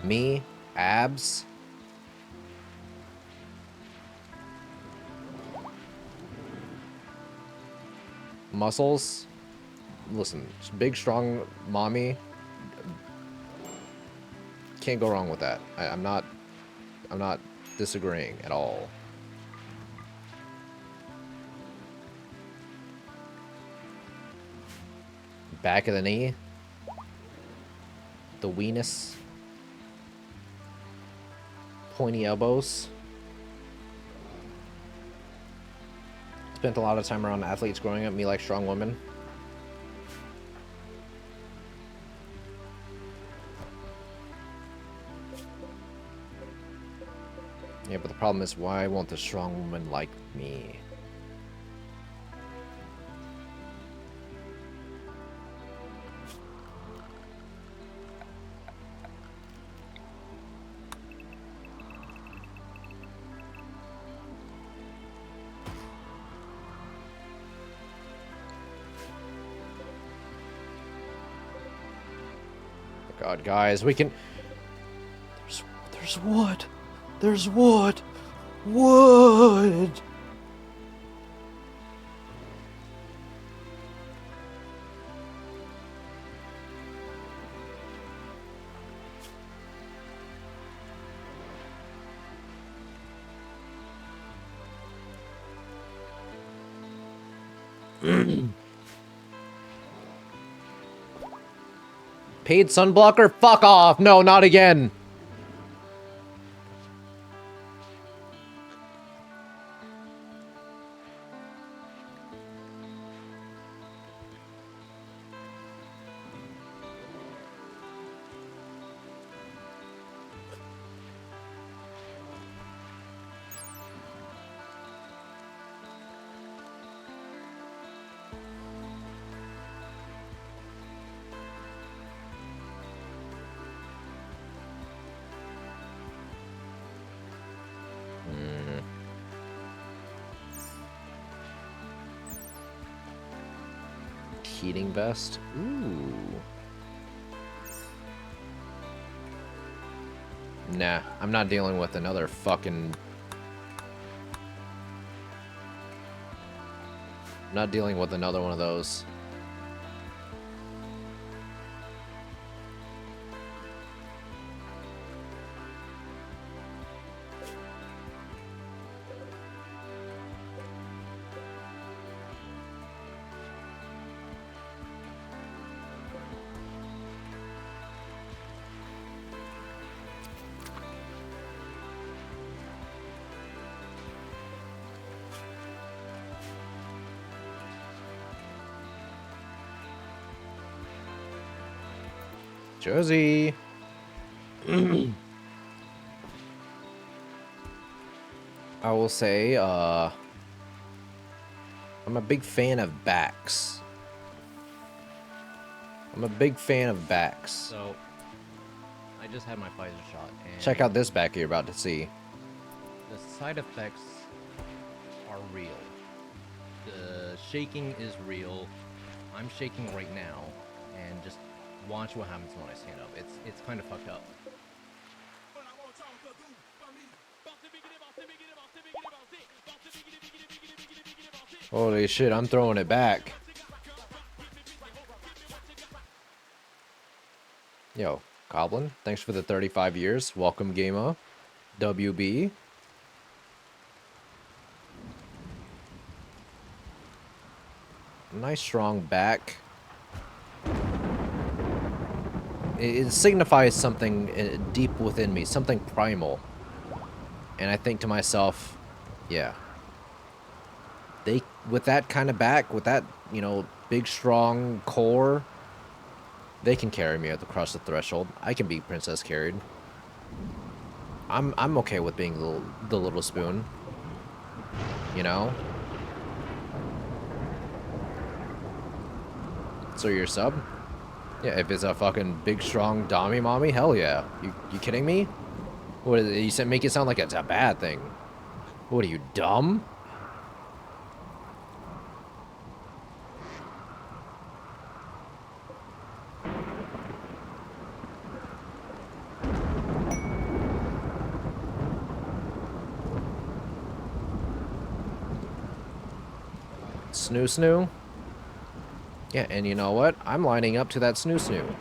Me, abs. Muscles. Listen, big, strong mommy. Can't go wrong with that. I'm not disagreeing at all. Back of the knee. The weenus. Pointy elbows. Spent a lot of time around athletes growing up. Me like strong women. Yeah, but the problem is, why won't the strong woman like me? God, guys, we can... There's wood. There's wood. Wood. Paid sunblocker? Fuck off! No, not again! Heating vest? Ooh. Nah, I'm not dealing with another fucking... I'm not dealing with another one of those. Josie. I will say, I'm a big fan of backs. I'm a big fan of backs. So, I just had my Pfizer shot, and Check out this back you're about to see. the side effects are real. The shaking is real. I'm shaking right now, and just watch what happens when I stand up. It's kind of fucked up. Holy shit, I'm throwing it back. Yo, Goblin, thanks for the 35 years. Welcome, Gamer. WB. Nice strong back. It signifies something deep within me, something primal. And I think to myself, yeah. With that kind of back, with that, you know, big strong core, they can carry me across the threshold. I can be princess carried. I'm okay with being the little spoon. You know? So you're a sub? Yeah, if it's a fucking big strong dommy mommy, hell yeah. You kidding me? What is it? You said make it sound like it's a bad thing. What are you, dumb? Snoo snoo? Yeah, and you know what? I'm lining up to that snoo snoo.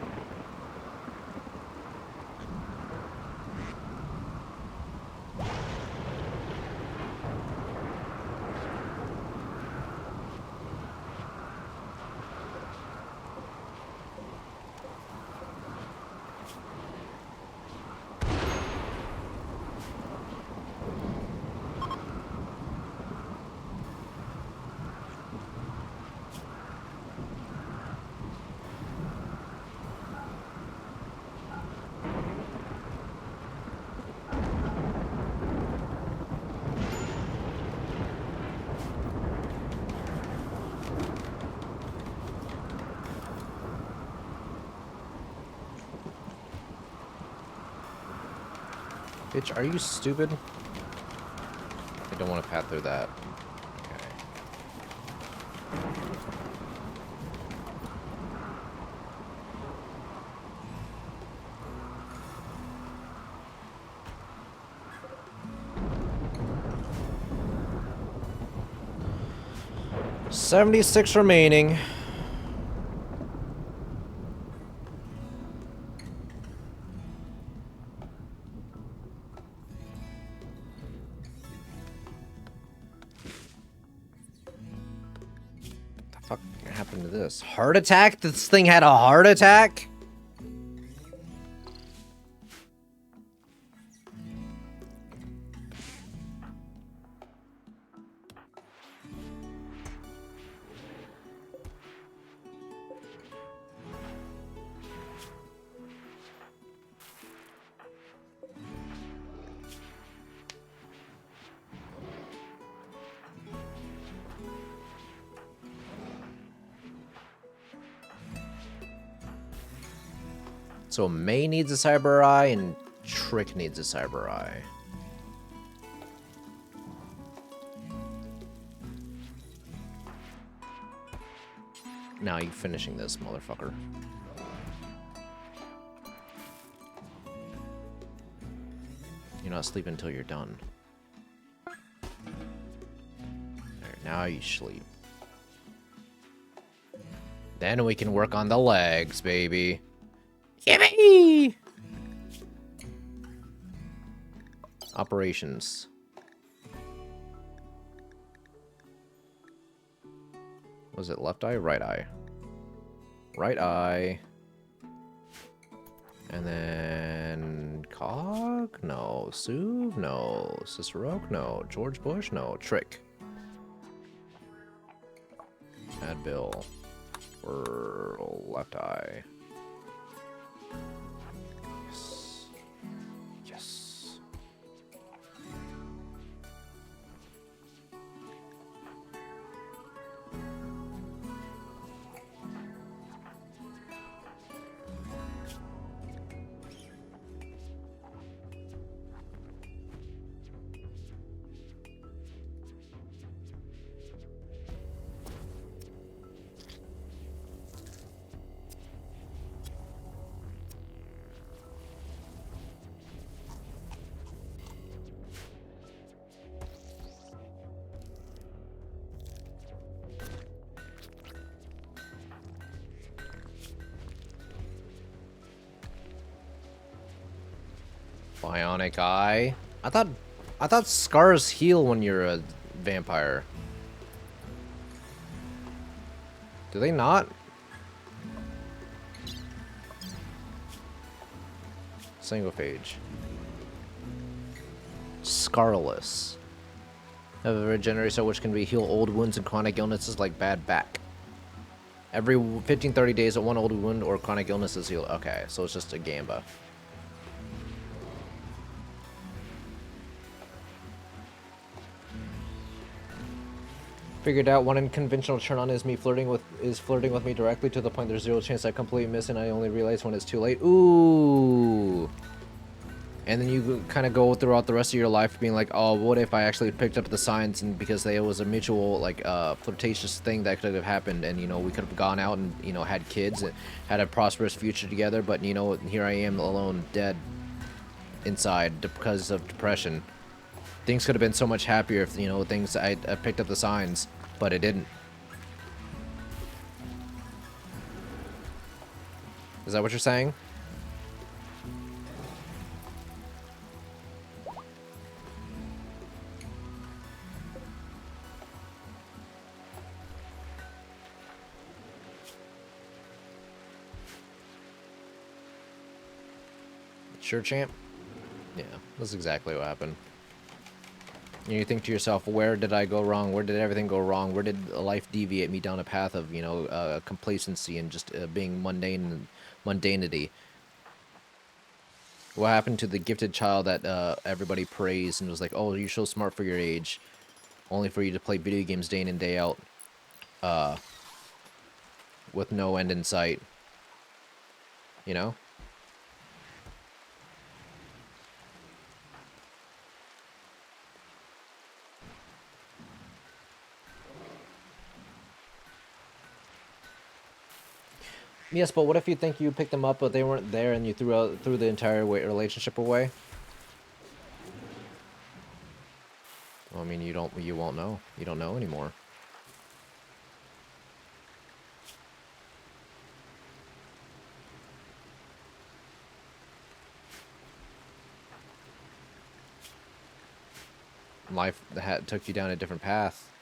Bitch, are you stupid? I don't want to path through that. Okay. $76 remaining. Fuck happened to this? Heart attack? This thing had a heart attack? So May needs a cyber eye and Trick needs a cyber eye. Now you finishing this, motherfucker. You're not sleeping until you're done. Alright, now you sleep. Then we can work on the legs, baby. Yippee! Operations. Was it left eye? Right eye. Right eye. And then... Cog? No. Suv? No. Cicerok? No. George Bush? No. Trick. Add Bill. For left eye. Yes. Yes. Bionic eye. I thought scars heal when you're a vampire. Do they not? Single page. Scarless. Have a regenerate cell which can be heal old wounds and chronic illnesses like bad back. Every 15-30 days, one old wound or chronic illness is healed. Okay, so it's just a gamba. Figured out one unconventional turn on is flirting with me directly to the point there's zero chance I completely miss and I only realize when it's too late. Ooh. And then you kind of go throughout the rest of your life being like, oh, what if I actually picked up the signs and because there was a mutual like flirtatious thing that could have happened and you know we could have gone out and you know had kids and had a prosperous future together, but you know here I am alone dead inside because of depression. Things could have been so much happier if, you know, I picked up the signs, but it didn't. Is that what you're saying? Sure, champ? Yeah, that's exactly what happened. You think to yourself, where did I go wrong? Where did everything go wrong? Where did life deviate me down a path of, you know, complacency and just being mundanity? What happened to the gifted child that everybody praised and was like, oh, you're so smart for your age, only for you to play video games day in and day out, with no end in sight? You know? Yes, but what if you think you picked them up, but they weren't there, and you threw the entire relationship away? Well, I mean, you won't know. You don't know anymore. Life took you down a different path.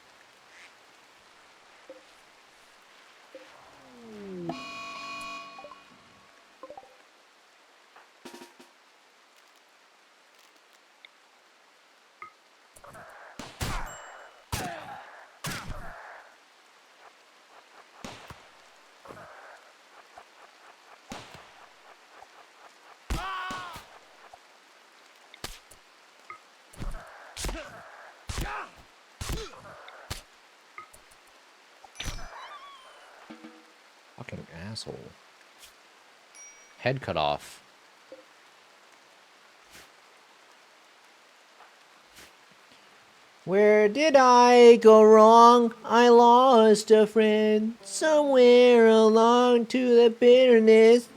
Fucking asshole. Head cut off. Where did I go wrong? I lost a friend somewhere along to the bitterness.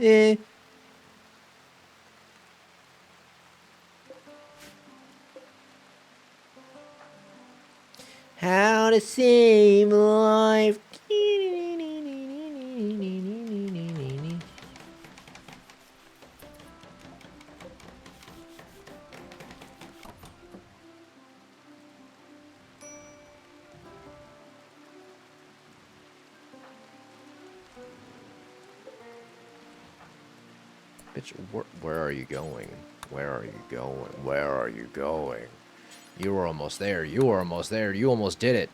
How to save a life. Bitch, where are you going? Where are you going? Where are you going? You were almost there. You were almost there. You almost did it.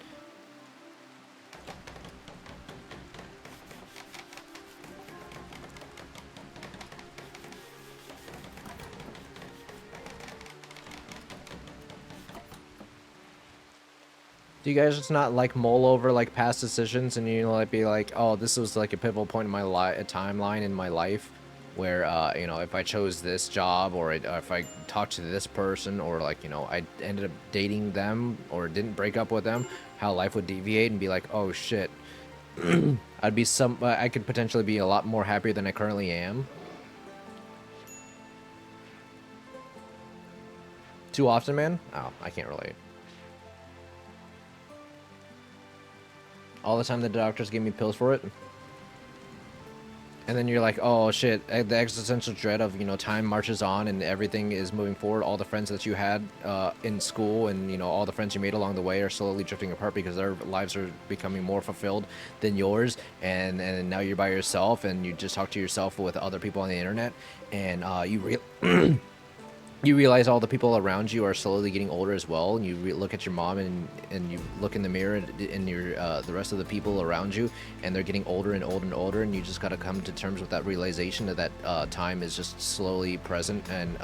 Do you guys just not like mull over like past decisions and you know like be like, oh, this was like a pivotal point in my timeline in my life where you know, if I chose this job or if I talked to this person or like, you know, I ended up dating them or didn't break up with them, how life would deviate and be like, oh shit, I could potentially be a lot more happier than I currently am. Too often, man? Oh, I can't relate. All the time the doctors give me pills for it. And then you're like, oh shit, the existential dread of, you know, time marches on and everything is moving forward. All the friends that you had in school and, you know, all the friends you made along the way are slowly drifting apart because their lives are becoming more fulfilled than yours. And now you're by yourself and you just talk to yourself with other people on the internet. And you realize all the people around you are slowly getting older as well, and you look at your mom and you look in the mirror and your the rest of the people around you, and they're getting older and older and older, and you just gotta come to terms with that realization that time is just slowly present and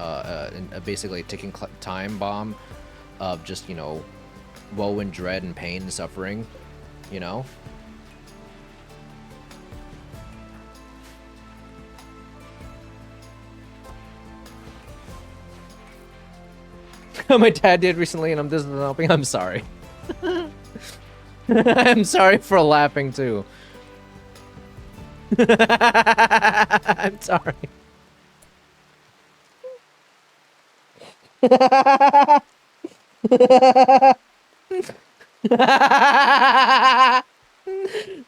basically a ticking time bomb of just, you know, woe and dread and pain and suffering, you know. My dad did recently, and this is helping. I'm sorry. I'm sorry for laughing too. I'm sorry.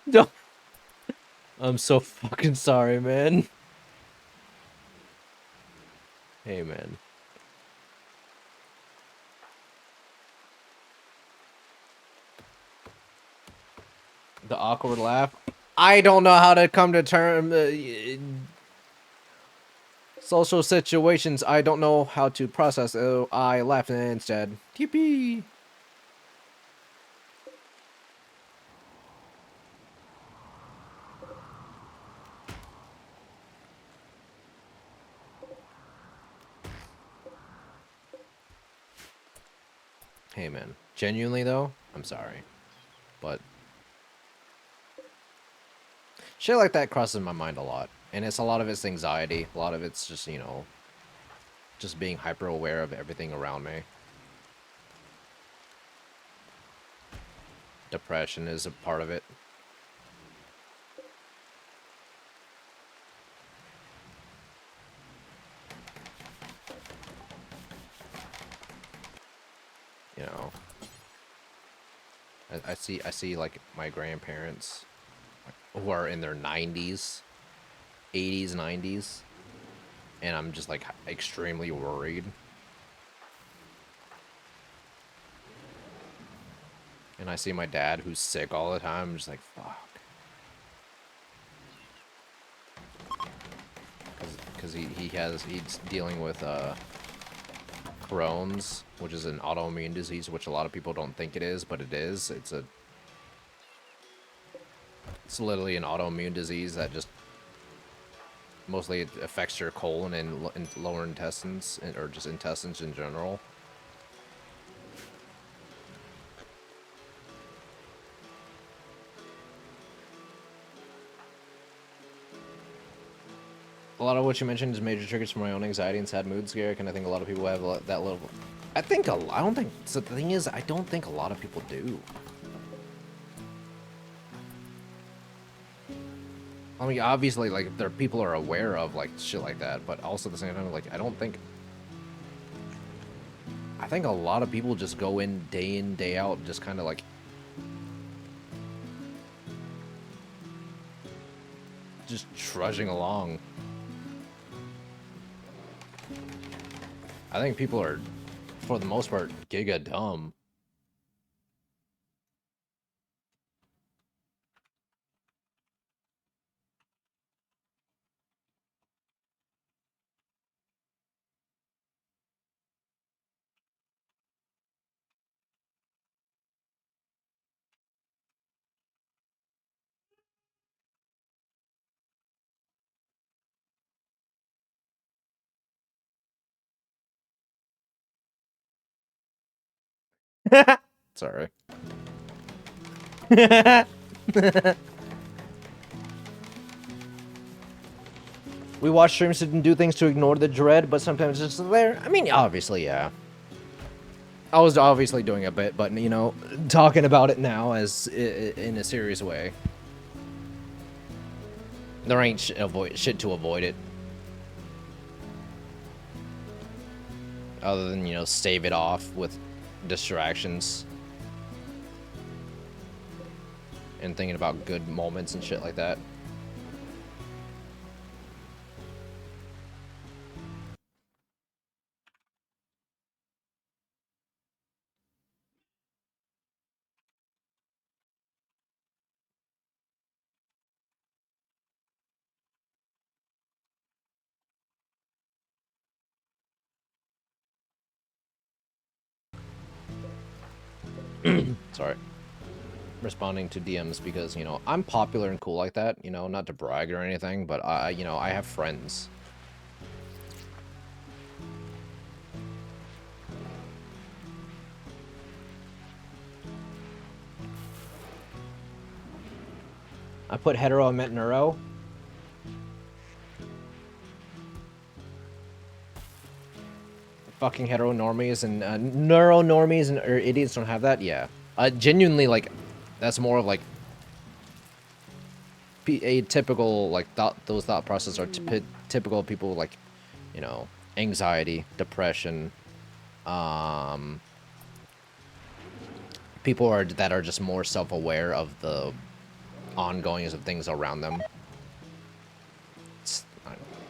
Don't. I'm so fucking sorry, man. Hey, man. The awkward laugh. I don't know how to come to terms. Social situations, I don't know how to process. Oh, I laughed instead. Yippee! Hey, man. Genuinely, though, I'm sorry. But shit like that crosses my mind a lot. And a lot of it's anxiety. A lot of it's just, you know, just being hyper aware of everything around me. Depression is a part of it. You know, I see like my grandparents who are in their 90s, 80s, 90s, and I'm just like extremely worried. And I see my dad who's sick all the time. I'm just like, fuck. Because he's dealing with Crohn's, which is an autoimmune disease, which a lot of people don't think it is, but it is. It's literally an autoimmune disease that just mostly it affects your colon and lower intestines, or just intestines in general. A lot of what you mentioned is major triggers for my own anxiety and sad moods, Garek, and I think a lot of people have that level. I don't think, so the thing is, I don't think a lot of people do. I mean, obviously, like, there people are aware of, like, shit like that, but also at the same time, like, I think a lot of people just go in, day out, just kind of, like, just trudging along. I think people are, for the most part, giga dumb. Sorry. We watch streams and do things to ignore the dread, but sometimes it's there. I mean, obviously, yeah. I was obviously doing a bit, but, you know, talking about it now as in a serious way. There ain't shit to avoid it. Other than, you know, stave it off with distractions. And thinking about good moments and shit like that. Sorry. Responding to DMs because, you know, I'm popular and cool like that, you know, not to brag or anything, but you know, I have friends. I put hetero, I meant neuro. Fucking hetero normies and neuro normies and idiots don't have that. Yeah, genuinely, like, that's more of like a typical like those thought processes are typical people, like, you know, anxiety, depression, people that are just more self-aware of the ongoings of things around them. It's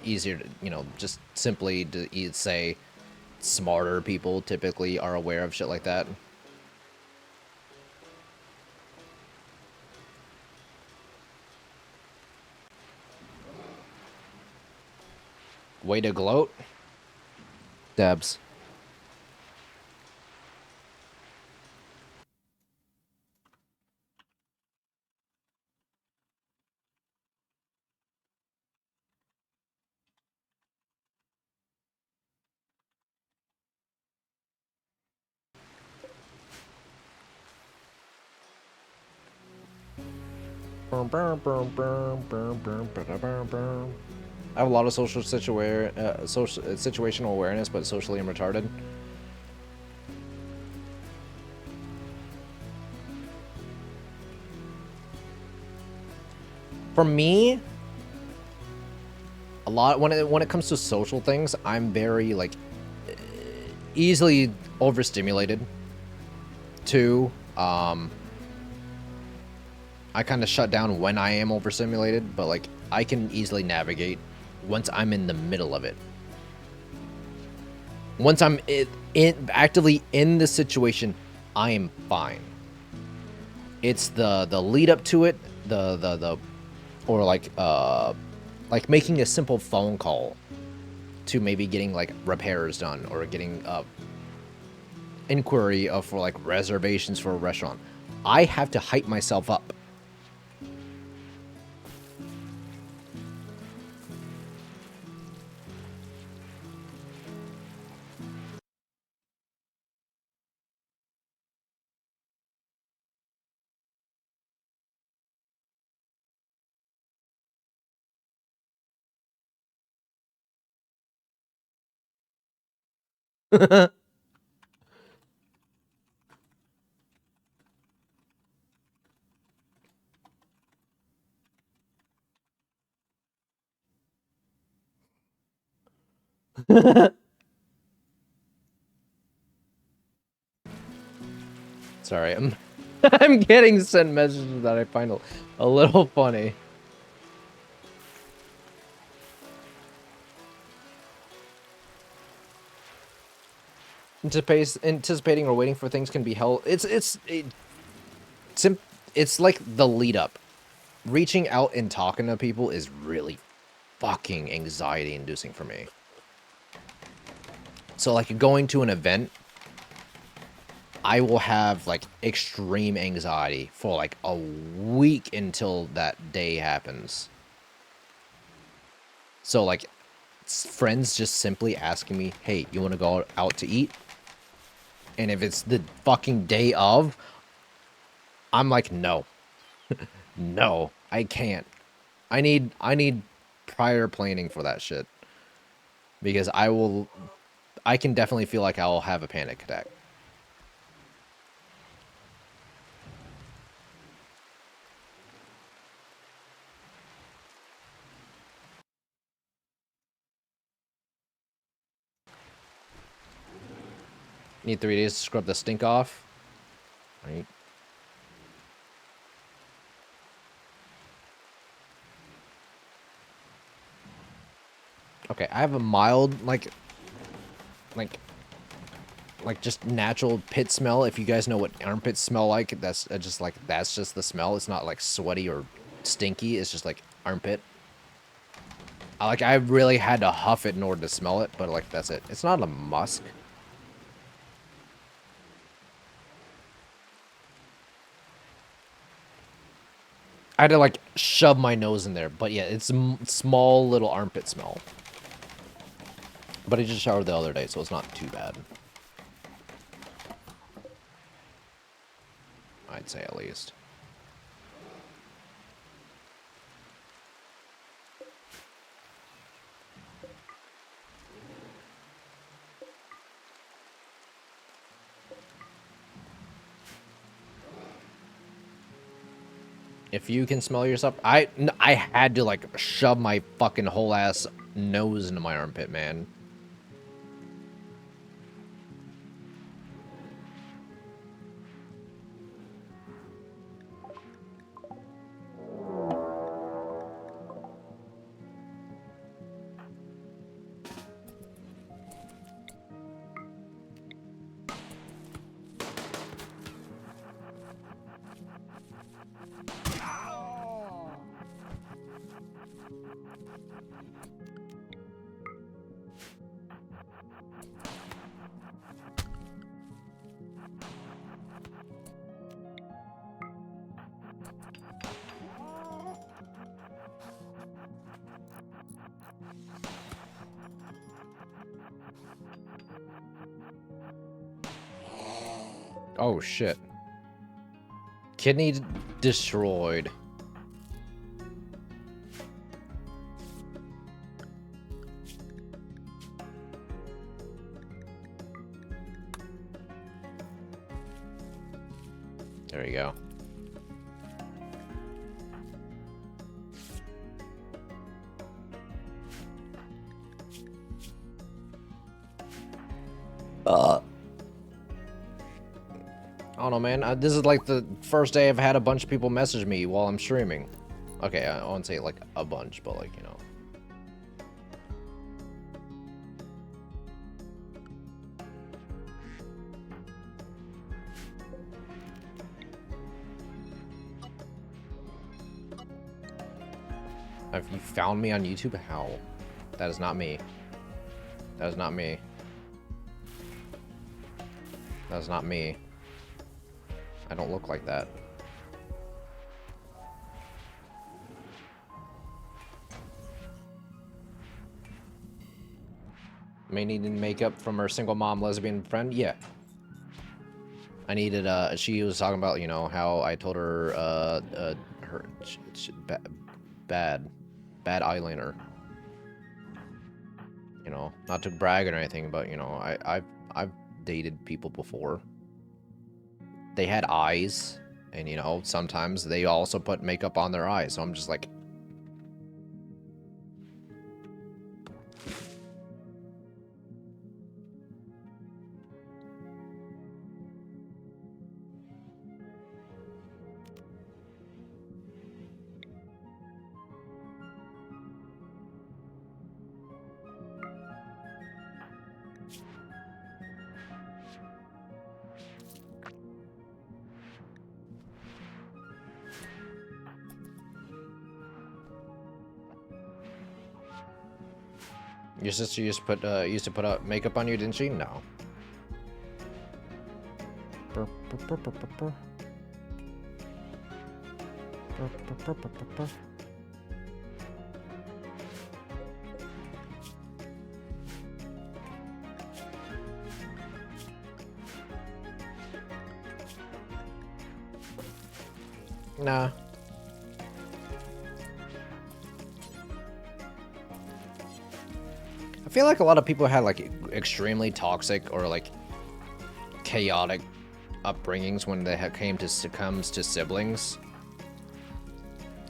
easier to, you know, just simply to say smarter people typically are aware of shit like that. Way to gloat. Debs. I have a lot of situational awareness, but socially I'm retarded. For me, a lot when it comes to social things, I'm very, like, easily overstimulated. Two, I kind of shut down when I am overstimulated, but, like, I can easily navigate once I'm in the middle of it. Once I'm actively in the situation, I am fine. It's the lead up to it, or like making a simple phone call to maybe getting, like, repairs done or getting inquiry for, like, reservations for a restaurant. I have to hype myself up. Sorry, I'm I'm getting sent messages that I find a little funny. Anticipating or waiting for things can be hell. It's like the lead up. Reaching out and talking to people is really fucking anxiety inducing for me. So like going to an event, I will have like extreme anxiety for like a week until that day happens. So like friends just simply asking me, hey, you want to go out to eat? And if it's the fucking day of, I'm like, no. No, I can't. I need prior planning for that shit. Because I can definitely feel like I'll have a panic attack. Need 3 days to scrub the stink off. Right. Okay, I have a mild, like just natural pit smell. If you guys know what armpits smell like, that's just the smell. It's not like sweaty or stinky. It's just like armpit. I really had to huff it in order to smell it, but like that's it. It's not a musk. I had to like shove my nose in there, but yeah, it's a small little armpit smell. But I just showered the other day, so it's not too bad. I'd say at least. If you can smell yourself, I had to like shove my fucking whole ass nose into my armpit, man. Oh shit. Kidney destroyed. There you go. I don't know, man. This is like the first day I've had a bunch of people message me while I'm streaming. Okay, I won't say like a bunch, but like, you know. Have you found me on YouTube? How? That is not me. That is not me. That is not me. I don't look like that. May need makeup from her single mom lesbian friend? Yeah. I needed, she was talking about, you know, how I told her, bad eyeliner. You know, not to brag or anything, but, you know, I've I've dated people before. They had eyes, and you know, sometimes they also put makeup on their eyes, so I'm just like... Your sister used to put makeup on you, didn't she? No. Nah. I feel like a lot of people had like extremely toxic or like chaotic upbringings when they comes to siblings.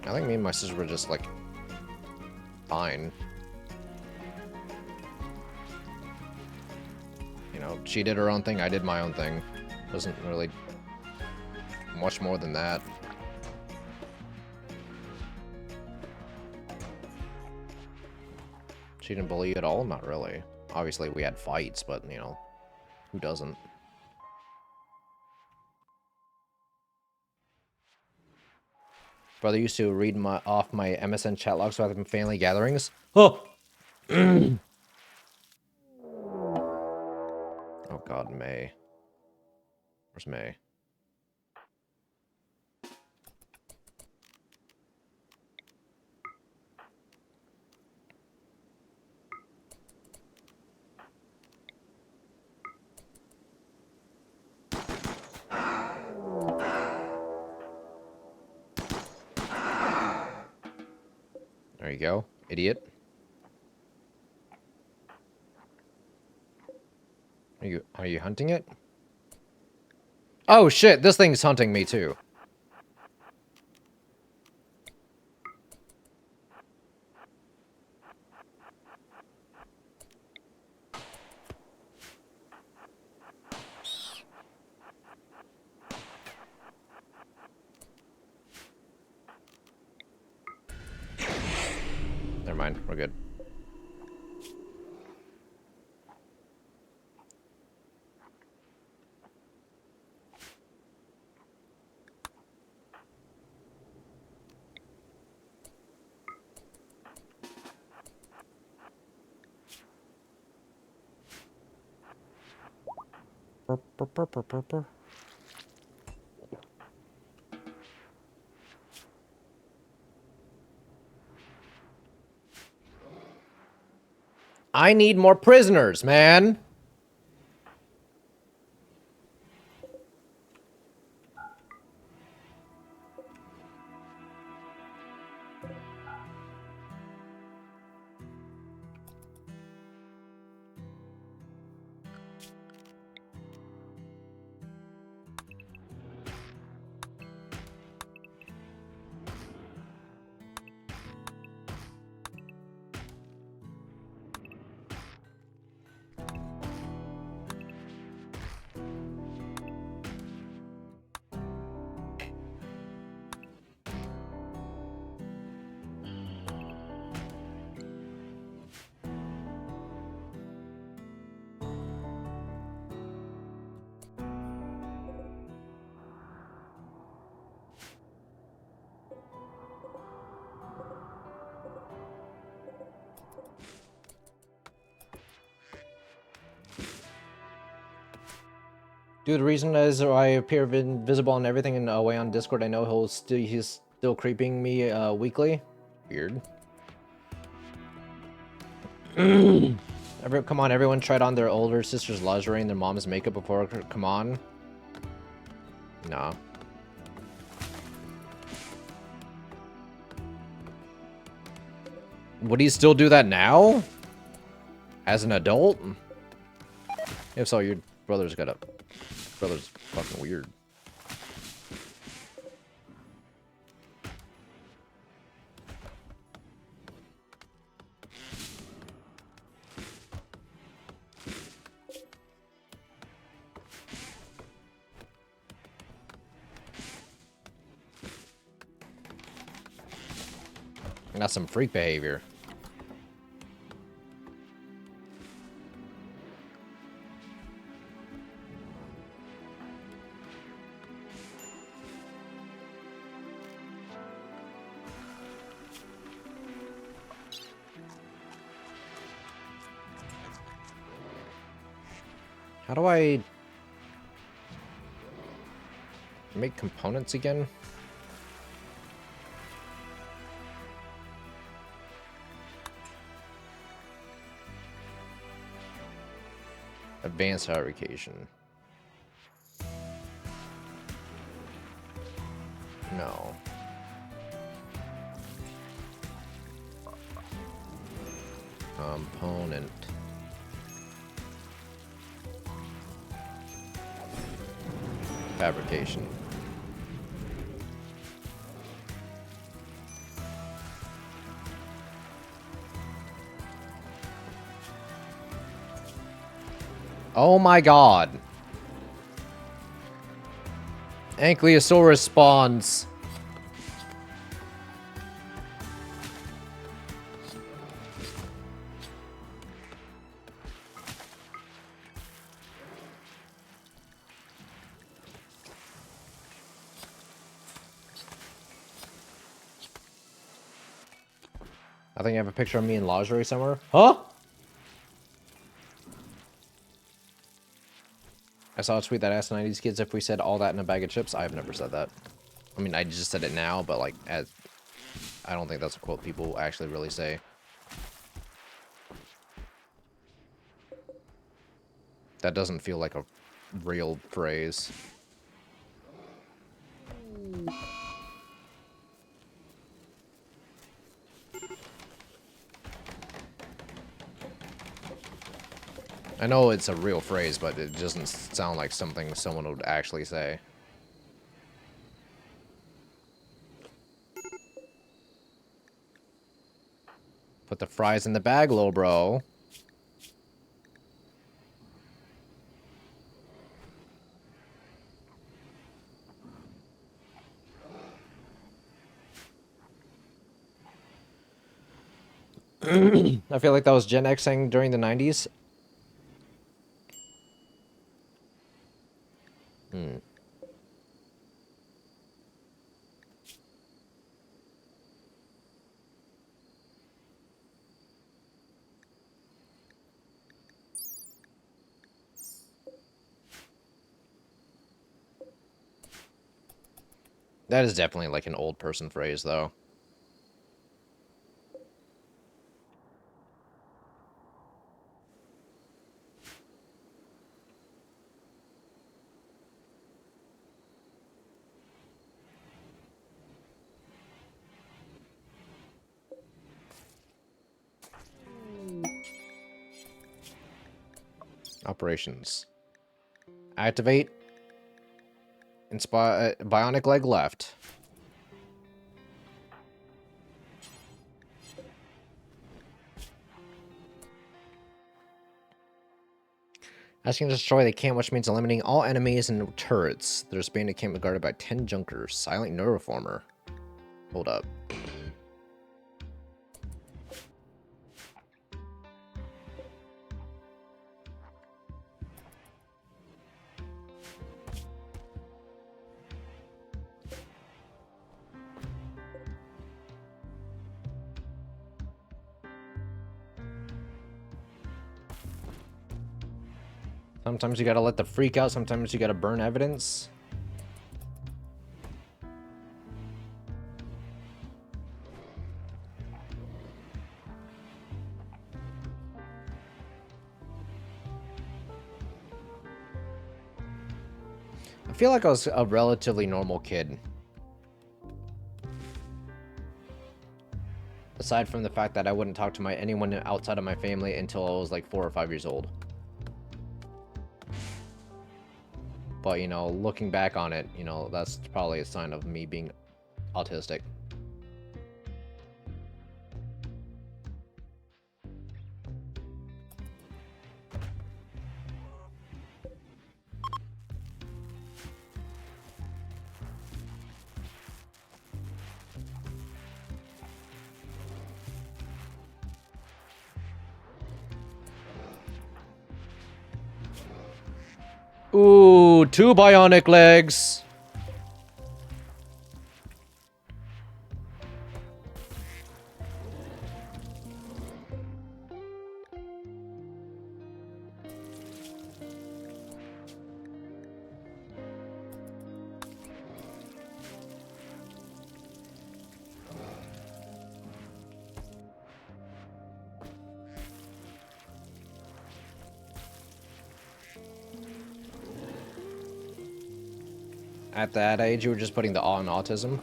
I think me and my sister were just like fine. You know, she did her own thing, I did my own thing. Wasn't really much more than that. She didn't bully you at all? Not really. Obviously, we had fights, but, you know, who doesn't? Brother used to read off my MSN chat logs so I had family gatherings. Oh! Oh god, May. Where's May? There you go, idiot. Are you hunting it? Oh shit, this thing's hunting me too. Never mind, we're good. I need more prisoners, man. Dude, the reason is I appear invisible on everything and away on Discord. I know he's still creeping me weekly. Weird. Come on, everyone tried on their older sister's lingerie and their mom's makeup before. Come on. Nah. Would he still do that now? As an adult? If so, your brother's fucking weird. That's some freak behavior. How do I make components again? Advanced fabrication. No. Component. Fabrication. Oh my god. Ankylosaurus spawns. I think I have a picture of me in lingerie somewhere. Huh? I saw a tweet that asked 90s kids if we said all that in a bag of chips. I've never said that. I mean, I just said it now, but like, I don't think that's a quote people actually really say. That doesn't feel like a real phrase. I know it's a real phrase, but it doesn't sound like something someone would actually say. Put the fries in the bag, little bro. I feel like that was Gen X saying during the 90s. That is definitely like an old person phrase, though. Operations. Activate. Bionic leg left. Asking to destroy the camp, which means eliminating all enemies and turrets. There's being a camp guarded by 10 junkers. Silent neuroformer. Hold up. Sometimes you gotta let the freak out, sometimes you gotta burn evidence. I feel like I was a relatively normal kid. Aside from the fact that I wouldn't talk to anyone outside of my family until I was like 4 or 5 years old. But, you know, looking back on it, you know, that's probably a sign of me being autistic. Ooh, 2 bionic legs. At that age, you were just putting the on autism.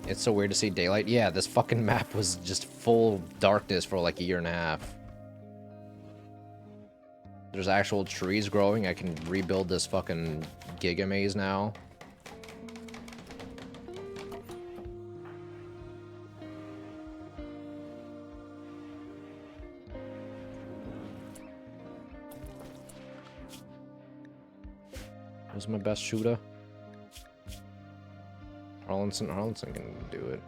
It's so weird to see daylight. Yeah, this fucking map was just full darkness for like a year and a half. There's actual trees growing. I can rebuild this fucking Giga Maze now. Who's my best shooter? Harlinson can do it.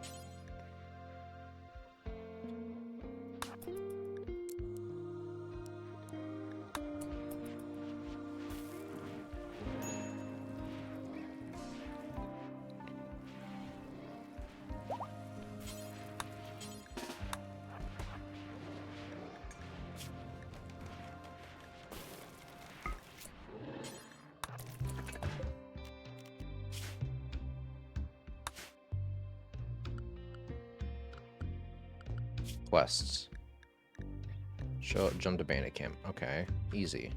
Quests. Jump to bandit camp. Okay, easy.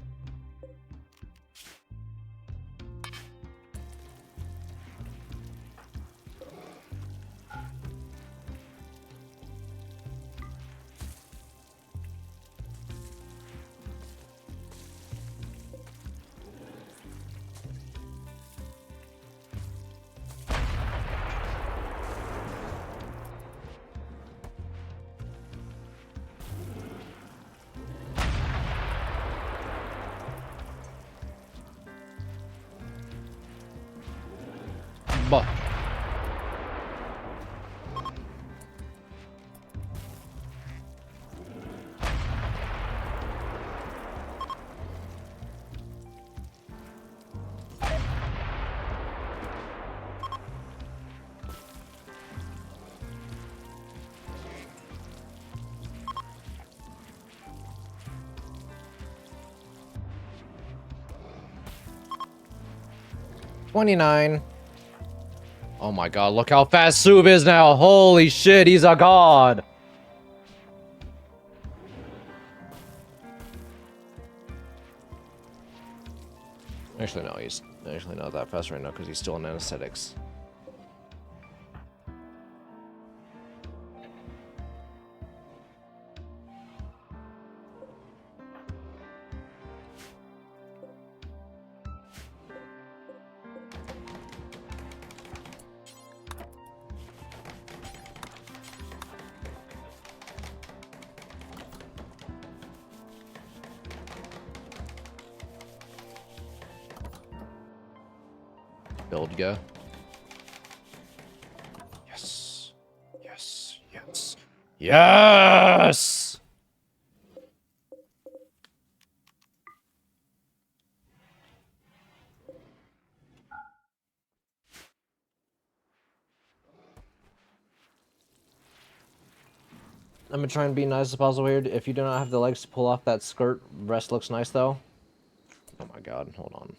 But 29. Oh my god, look how fast Suv is now. Holy shit, he's a god. Actually, no, he's actually not that fast right now because he's still in anesthetics. Build go. Yes. Yes. Yes. Yes! I'm gonna try and be nice as possible here. If you do not have the legs to pull off that skirt, rest looks nice though. Oh my god, hold on.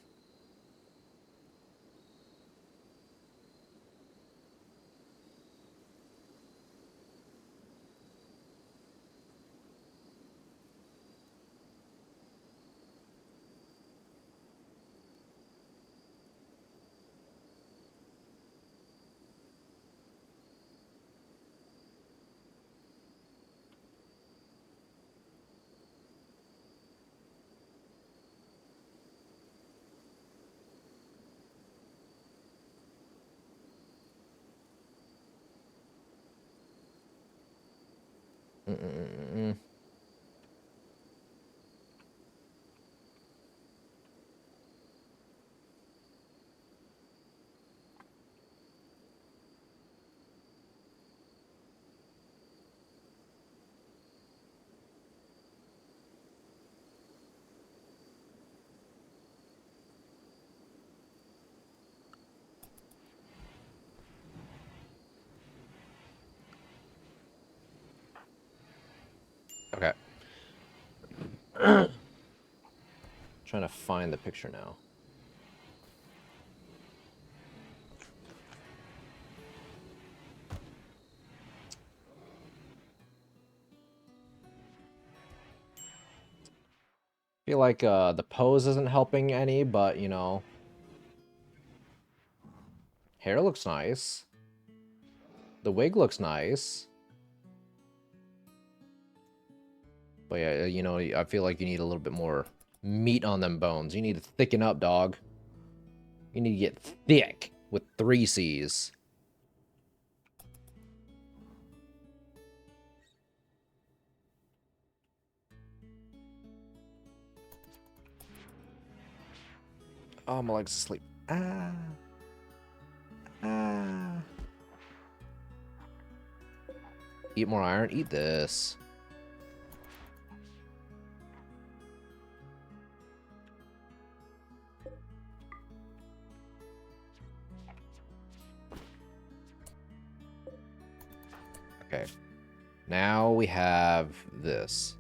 Okay. Trying to find the picture now. Feel like the pose isn't helping any, but you know, hair looks nice. The wig looks nice. But yeah, you know, I feel like you need a little bit more meat on them bones. You need to thicken up, dog. You need to get thick with 3 C's. Oh, my leg's asleep. Ah. Ah. Eat more iron. Eat this. Okay. Now we have this.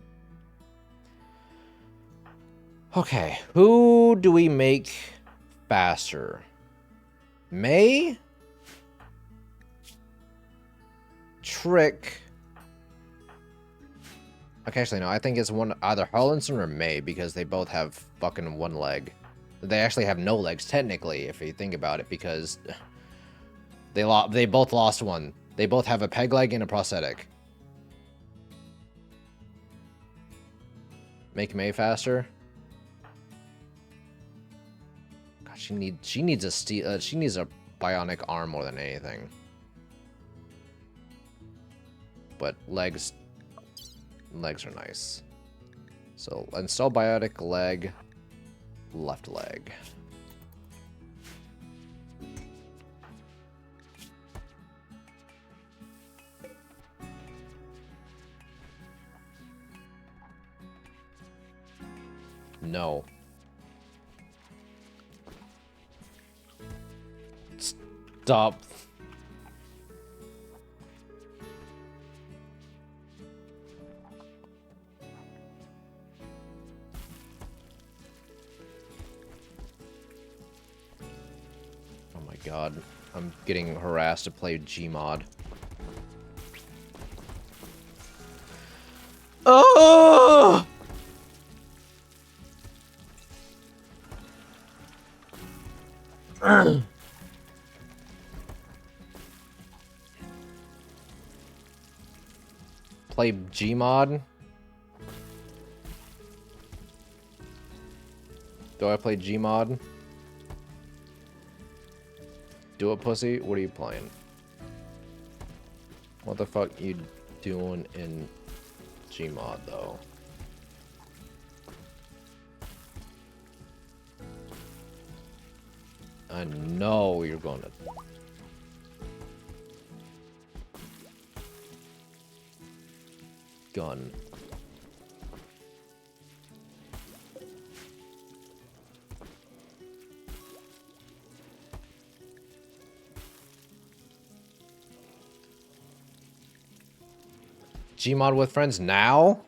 Okay. Who do we make faster? May? Trick. Okay, actually, no. I think it's either Hollinson or May because they both have fucking 1 leg. They actually have no legs, technically, if you think about it, because they both lost 1. They both have a peg leg and a prosthetic. Make May faster. God, she needs a bionic arm more than anything. But legs are nice. So install bionic leg, left leg. No. Stop. Oh my god. I'm getting harassed to play Gmod. Oh! Play Gmod? Do I play Gmod? Do it, pussy? What are you playing? What the fuck you doing in Gmod, though? I know you're going to... Gun. Gmod with friends now?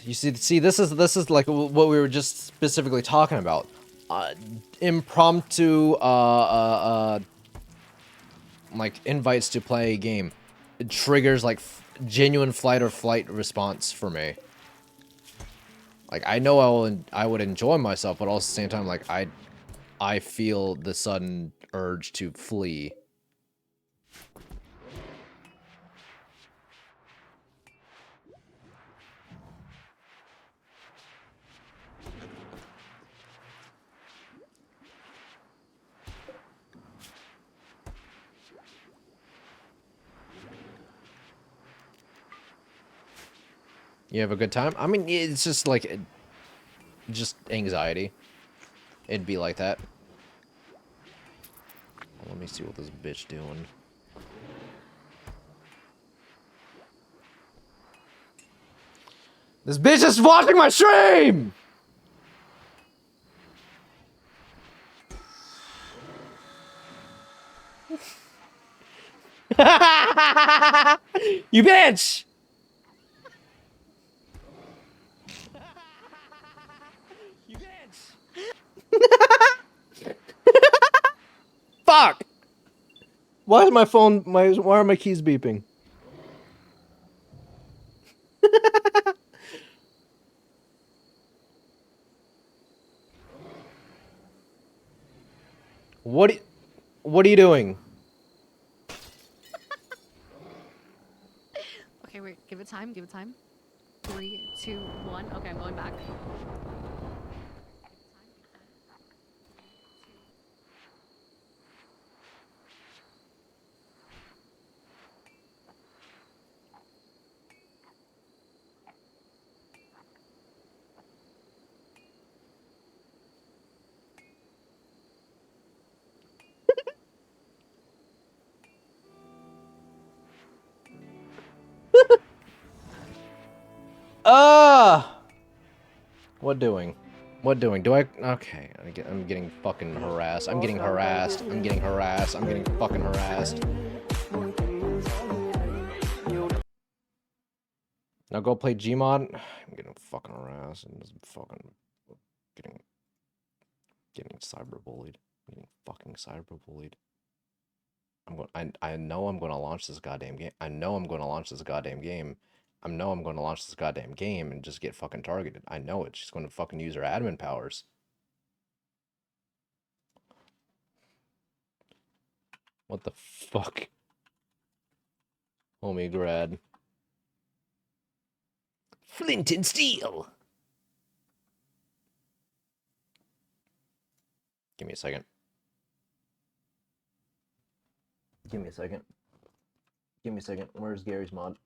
You see, this is like what we were just specifically talking about. Impromptu, like invites to play a game. It triggers like genuine fight or flight response for me. Like I know I would enjoy myself, but also at the same time, like I feel the sudden urge to flee. You have a good time? I mean, it's just like, just anxiety. It'd be like that. Let me see what this bitch doing. This bitch is watching my stream! You bitch! You bitch! Fuck! Why is my phone, why are my keys beeping? What are you doing? Okay, wait. Give it time. Give it time. 3, 2, 1. Okay, I'm going back. What doing? What doing? Do I? Okay, I'm getting fucking harassed. I'm getting harassed. I'm getting harassed. I'm getting fucking harassed. Now go play Gmod. I'm getting fucking harassed and just fucking getting cyberbullied. Getting fucking cyberbullied. I know I'm going to launch this goddamn game. I know I'm going to launch this goddamn game. I know I'm going to launch this goddamn game and just get fucking targeted. I know it. She's going to fucking use her admin powers. What the fuck? Homie grad. Flint and steel. Give me a second. Give me a second. Give me a second. Where's Gary's mod?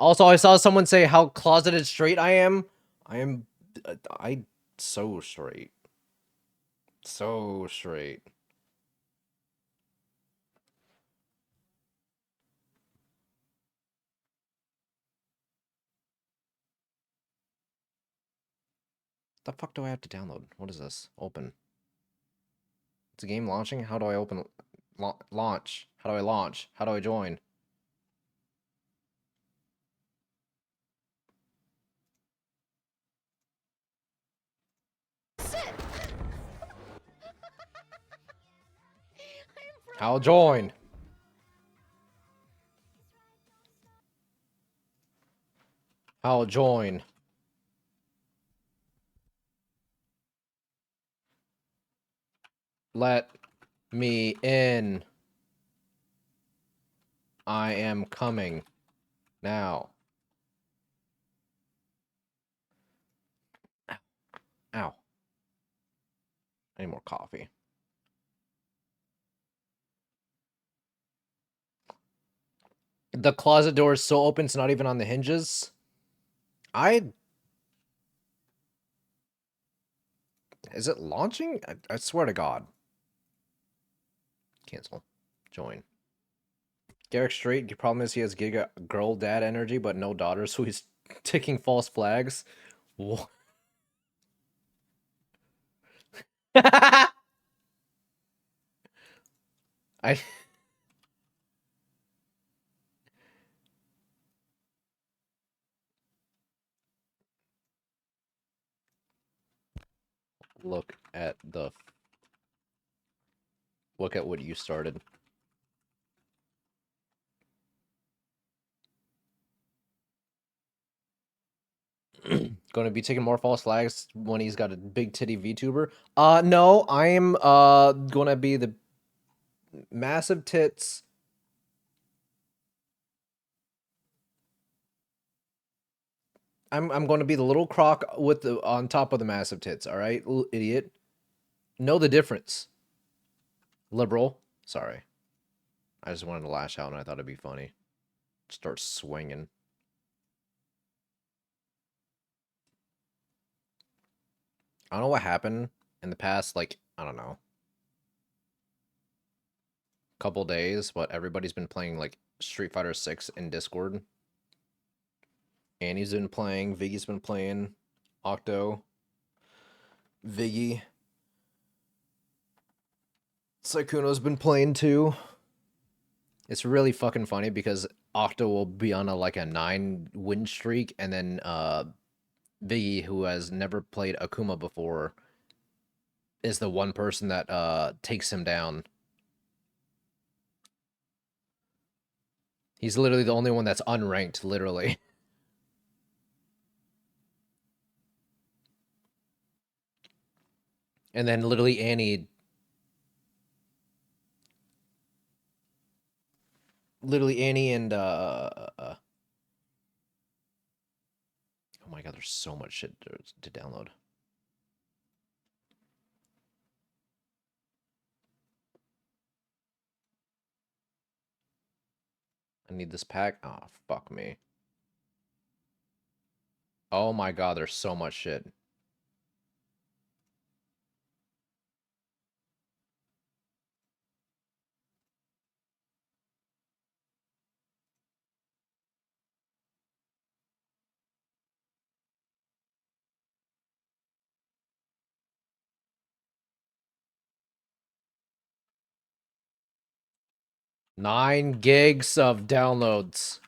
Also, I saw someone say how closeted straight I am. I so straight. So straight. The fuck do I have to download? What is this? Open. It's a game launching? How do I open... launch? How do I launch? How do I join? How join? How join? Let me in. I am coming. Now. Ow. I need more coffee. The closet door is so open, it's not even on the hinges. Is it launching? I swear to God. Cancel. Join. Garek straight. The problem is he has giga girl dad energy, but no daughter, so he's ticking false flags. What? I... Look at what you started. Gonna be taking more false flags when he's got a big titty VTuber? No, I am gonna be the massive tits. I'm going to be the little croc with the on top of the massive tits, all right? Little idiot. Know the difference. Liberal. Sorry. I just wanted to lash out and I thought it'd be funny. Start swinging. I don't know what happened in the past, like, I don't know, couple days, but everybody's been playing, like, Street Fighter 6 in Discord. Annie's been playing, Viggy's been playing, Octo, Viggy. Sykkuno's been playing too. It's really fucking funny because Octo will be on a 9-win streak, and then Viggy, who has never played Akuma before, is the one person that takes him down. He's literally the only one that's unranked, literally. And then literally Annie... Literally Annie and, oh my god, there's so much shit to download. I need this pack. Oh, fuck me. Oh my god, there's so much shit. Nine gigs of downloads.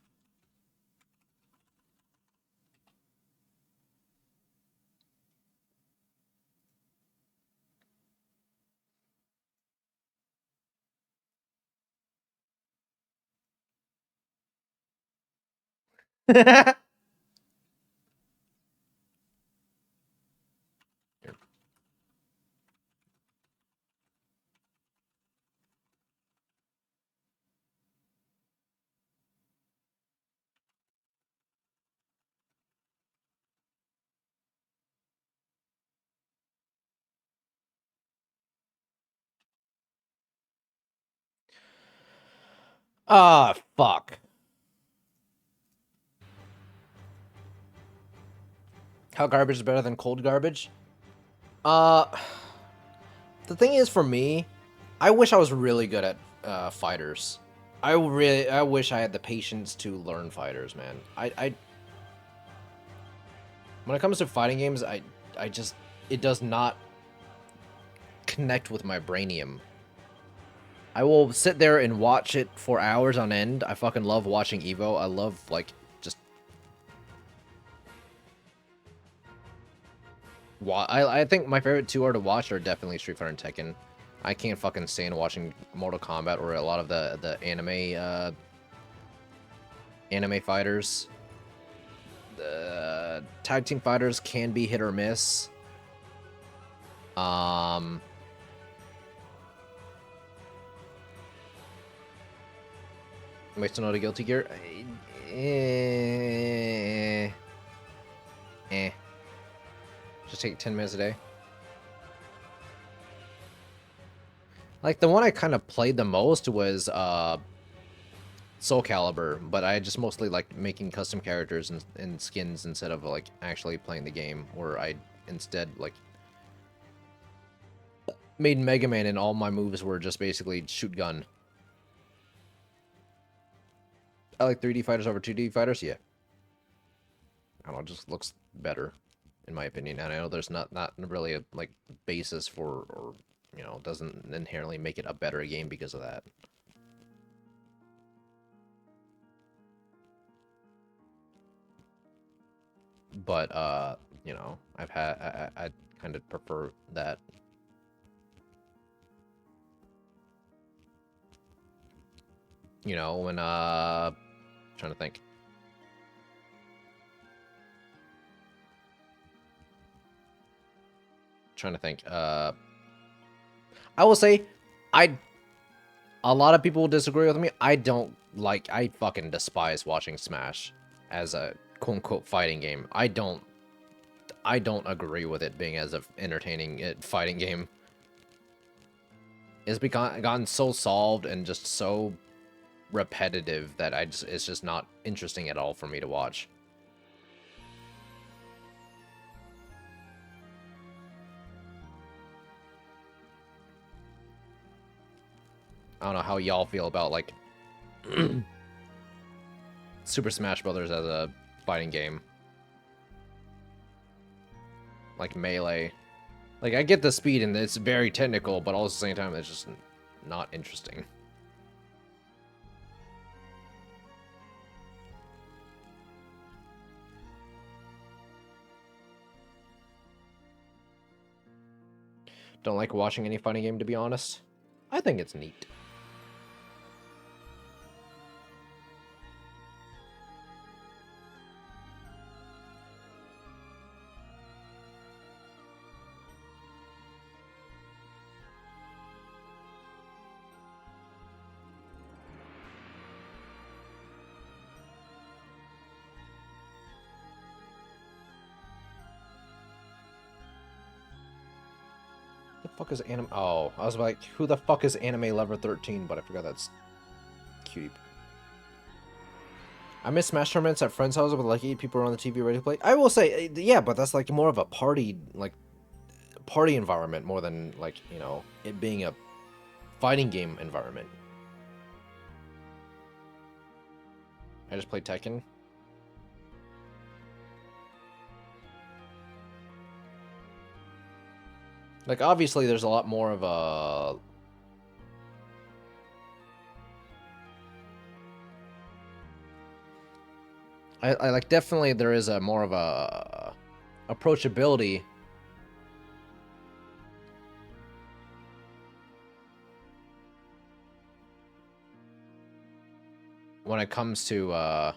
Ah, fuck. How garbage is better than cold garbage? The thing is, for me, I wish I was really good at fighters. I wish I had the patience to learn fighters, man. When it comes to fighting games, I just, it does not connect with my brainium. I will sit there and watch it for hours on end. I fucking love watching Evo. I love, like, just... I think my favorite two are to watch are definitely Street Fighter and Tekken. I can't fucking stand watching Mortal Kombat or a lot of the anime fighters. The tag team fighters can be hit or miss. Am I still not a Guilty Gear? Just take 10 minutes a day. Like, the one I kind of played the most was Soul Calibur, but I just mostly like making custom characters and skins instead of like actually playing the game, where I instead like made Mega Man and all my moves were just basically shoot gun. I like 3D fighters over 2D fighters, yeah. I don't know, it just looks better, in my opinion. And I know there's not really a like basis for, or you know, doesn't inherently make it a better game because of that. But you know, I kind of prefer that. You know, when trying to think. I will say, a lot of people will disagree with me. I fucking despise watching Smash as a quote-unquote fighting game. I don't agree with it being as an entertaining fighting game. It's gotten so solved and just so repetitive that it's just not interesting at all for me to watch. I don't know how y'all feel about like Super Smash Brothers as a fighting game. Like Melee. Like, I get the speed and it's very technical, but all at the same time, it's just not interesting. Don't like watching any fighting game, to be honest. I think it's neat. The fuck is anime? Oh, I was like, who the fuck is Anime Lover 13? But I forgot that's Cutie. I miss Smash tournaments at friends' houses with like 8 people around the TV ready to play. I will say, yeah, but that's like more of a party, like party environment more than like, you know, it being a fighting game environment. I just played Tekken. Like, obviously, there's a lot more of a... I like, definitely there is a more of a approachability when it comes to,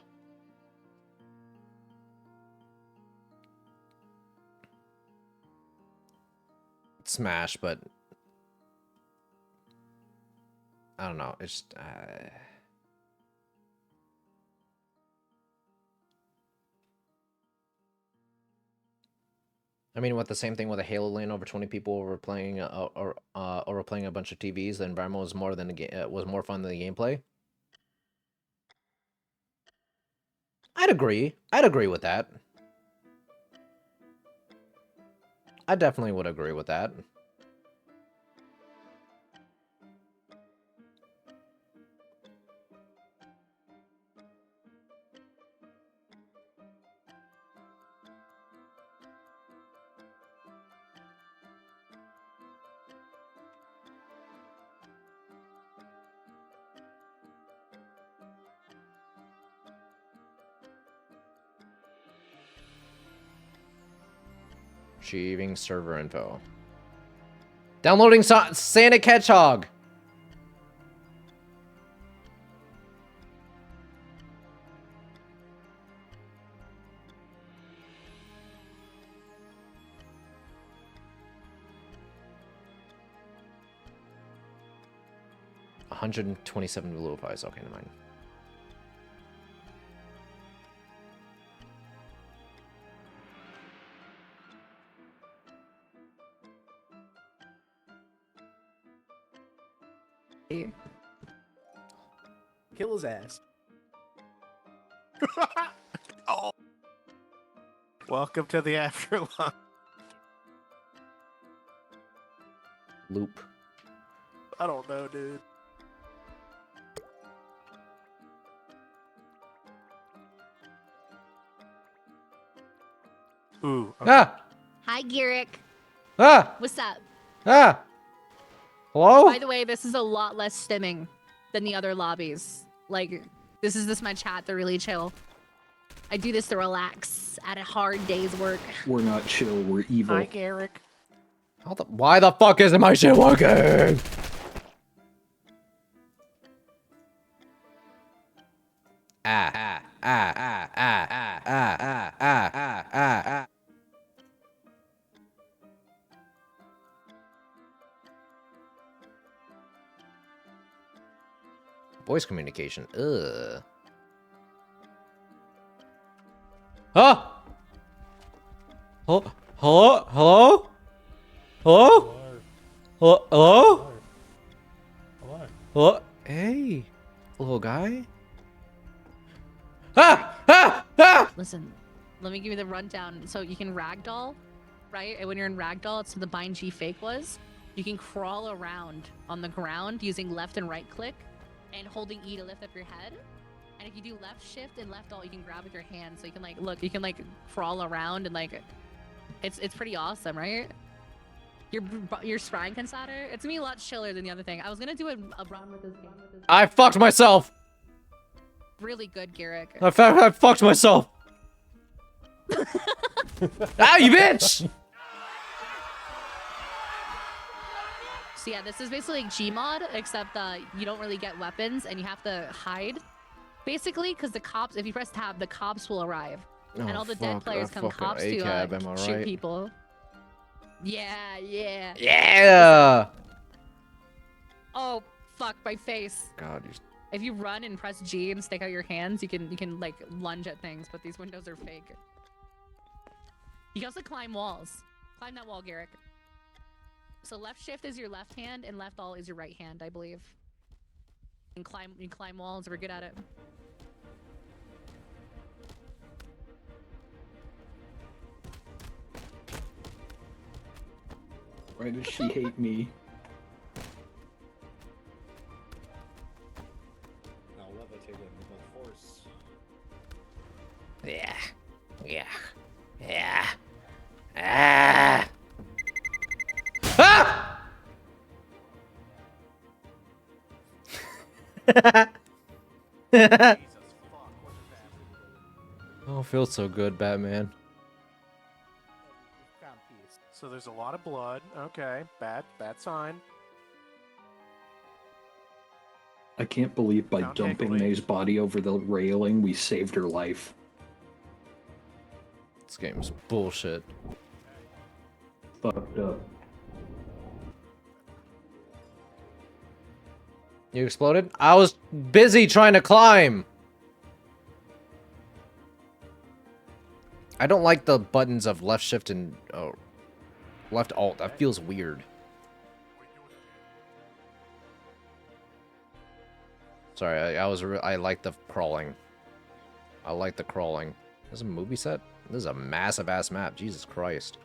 Smash, but I don't know, it's just, I mean, with the same thing with a Halo lane, over 20 people over playing, over playing a bunch of TVs, the environment was more than was more fun than the gameplay. I'd agree with that. I definitely would agree with that. Achieving server info. Downloading Sonic Hedgehog. $127 blue pies. Okay, never mind. Kill his ass. Oh. Welcome to the afterlife. Loop. I don't know, dude. Ooh. Okay. Ah! Hi, Garek. Ah! What's up? Ah! Hello? By the way, this is a lot less stimming than the other lobbies. Like, this is my chat. They're really chill. I do this to relax at a hard day's work. We're not chill, we're evil. Hi, Garek. Why the fuck isn't my shit working? Voice communication. Ugh. Huh? Hello? Hello? Hello? Hello? Hello? Hello? Hello? Hey, little guy. Ah! Ah! Ah! Listen, let me give you the rundown. So you can ragdoll, right? And when you're in ragdoll, it's what the bind G fake was. You can crawl around on the ground using left and right click and holding E to lift up your head. And if you do left shift and left alt, you can grab with your hand. So you can like, look, you can like crawl around and like, it's pretty awesome, right? Your sprying consider, it's gonna be a lot chiller than the other thing. I was gonna do a run with this game. I fucked myself. Really good, Garek. I fucked myself. Ah, you bitch! So yeah, this is basically like Gmod, except you don't really get weapons and you have to hide. Basically, because the cops, if you press tab, the cops will arrive. And all the dead players come cops to shoot people. Yeah, yeah. Yeah! Oh, fuck, my face. God, if you run and press G and stick out your hands, you can like lunge at things, but these windows are fake. You can also climb walls. Climb that wall, Garek. So left shift is your left hand and left alt is your right hand, I believe. You can climb walls, we're good at it. Why does she hate me? Now levitate it with force. Yeah. Yeah. Yeah. Ah! Ah! Oh, feels so good, Batman. So there's a lot of blood. Okay, bad sign. I can't believe by dumping May's body over the railing, we saved her life. This game's bullshit. Fucked up. You exploded? I was busy trying to climb! I don't like the buttons of left shift and left alt. That feels weird. Sorry, I like the crawling. I like the crawling. This is a movie set? This is a massive ass map. Jesus Christ.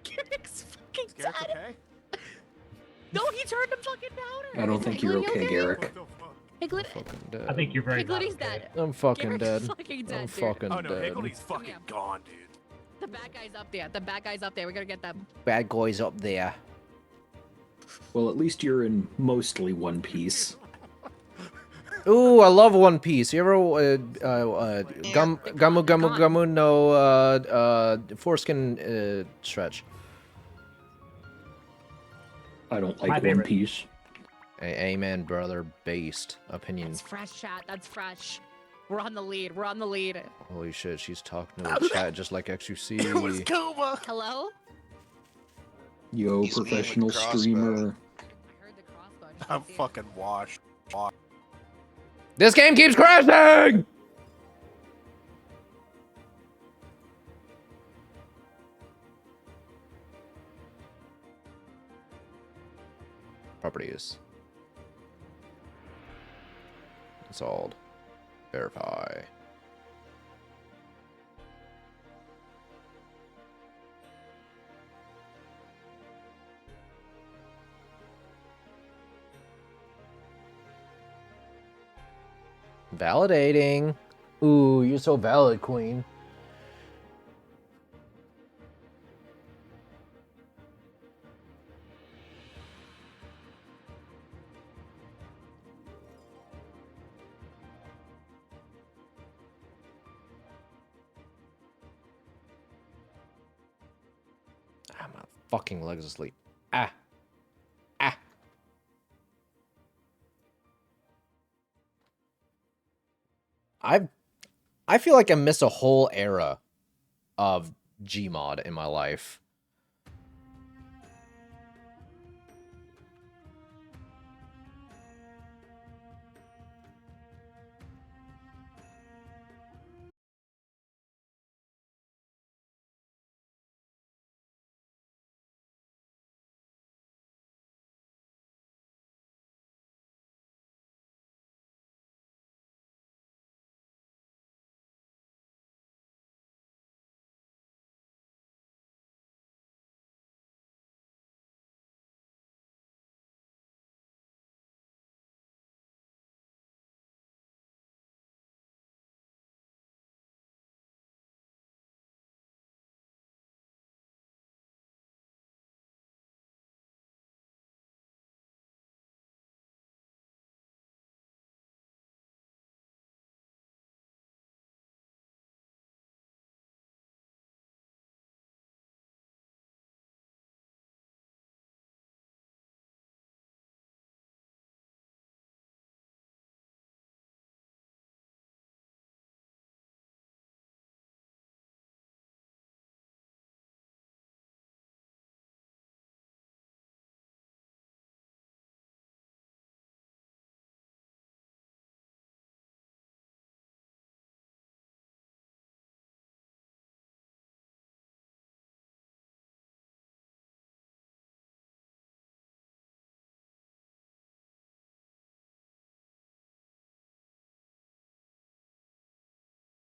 Garek's fucking Garek dead. okay? No, he turned him fucking powder. I don't think you're okay, Garek. Piglet, Dead. I think you're very Pigletty's dead. I'm fucking Garek's dead. fucking dead, I'm dude. fucking Oh no, dead. Higgley's fucking gone, dude. The bad guy's up there. The bad guy's up there. We gotta get them. Bad guys up there. Well, at least you're in mostly one piece. Ooh, I love One Piece. You ever Gamu no foreskin stretch? I don't like One Piece. Amen, brother. Based opinion. That's fresh, chat. That's fresh. We're on the lead. We're on the lead. Holy shit, she's talking to the chat just like XUC. It was Kuma. Hello? Yo, professional streamer. I'm fucking washed. This game keeps crashing! Properties. Installed. Verify. Validating. Ooh, you're so valid, queen. Ah, my fucking legs asleep. Ah. Ah. I feel like I missed a whole era of Gmod in my life.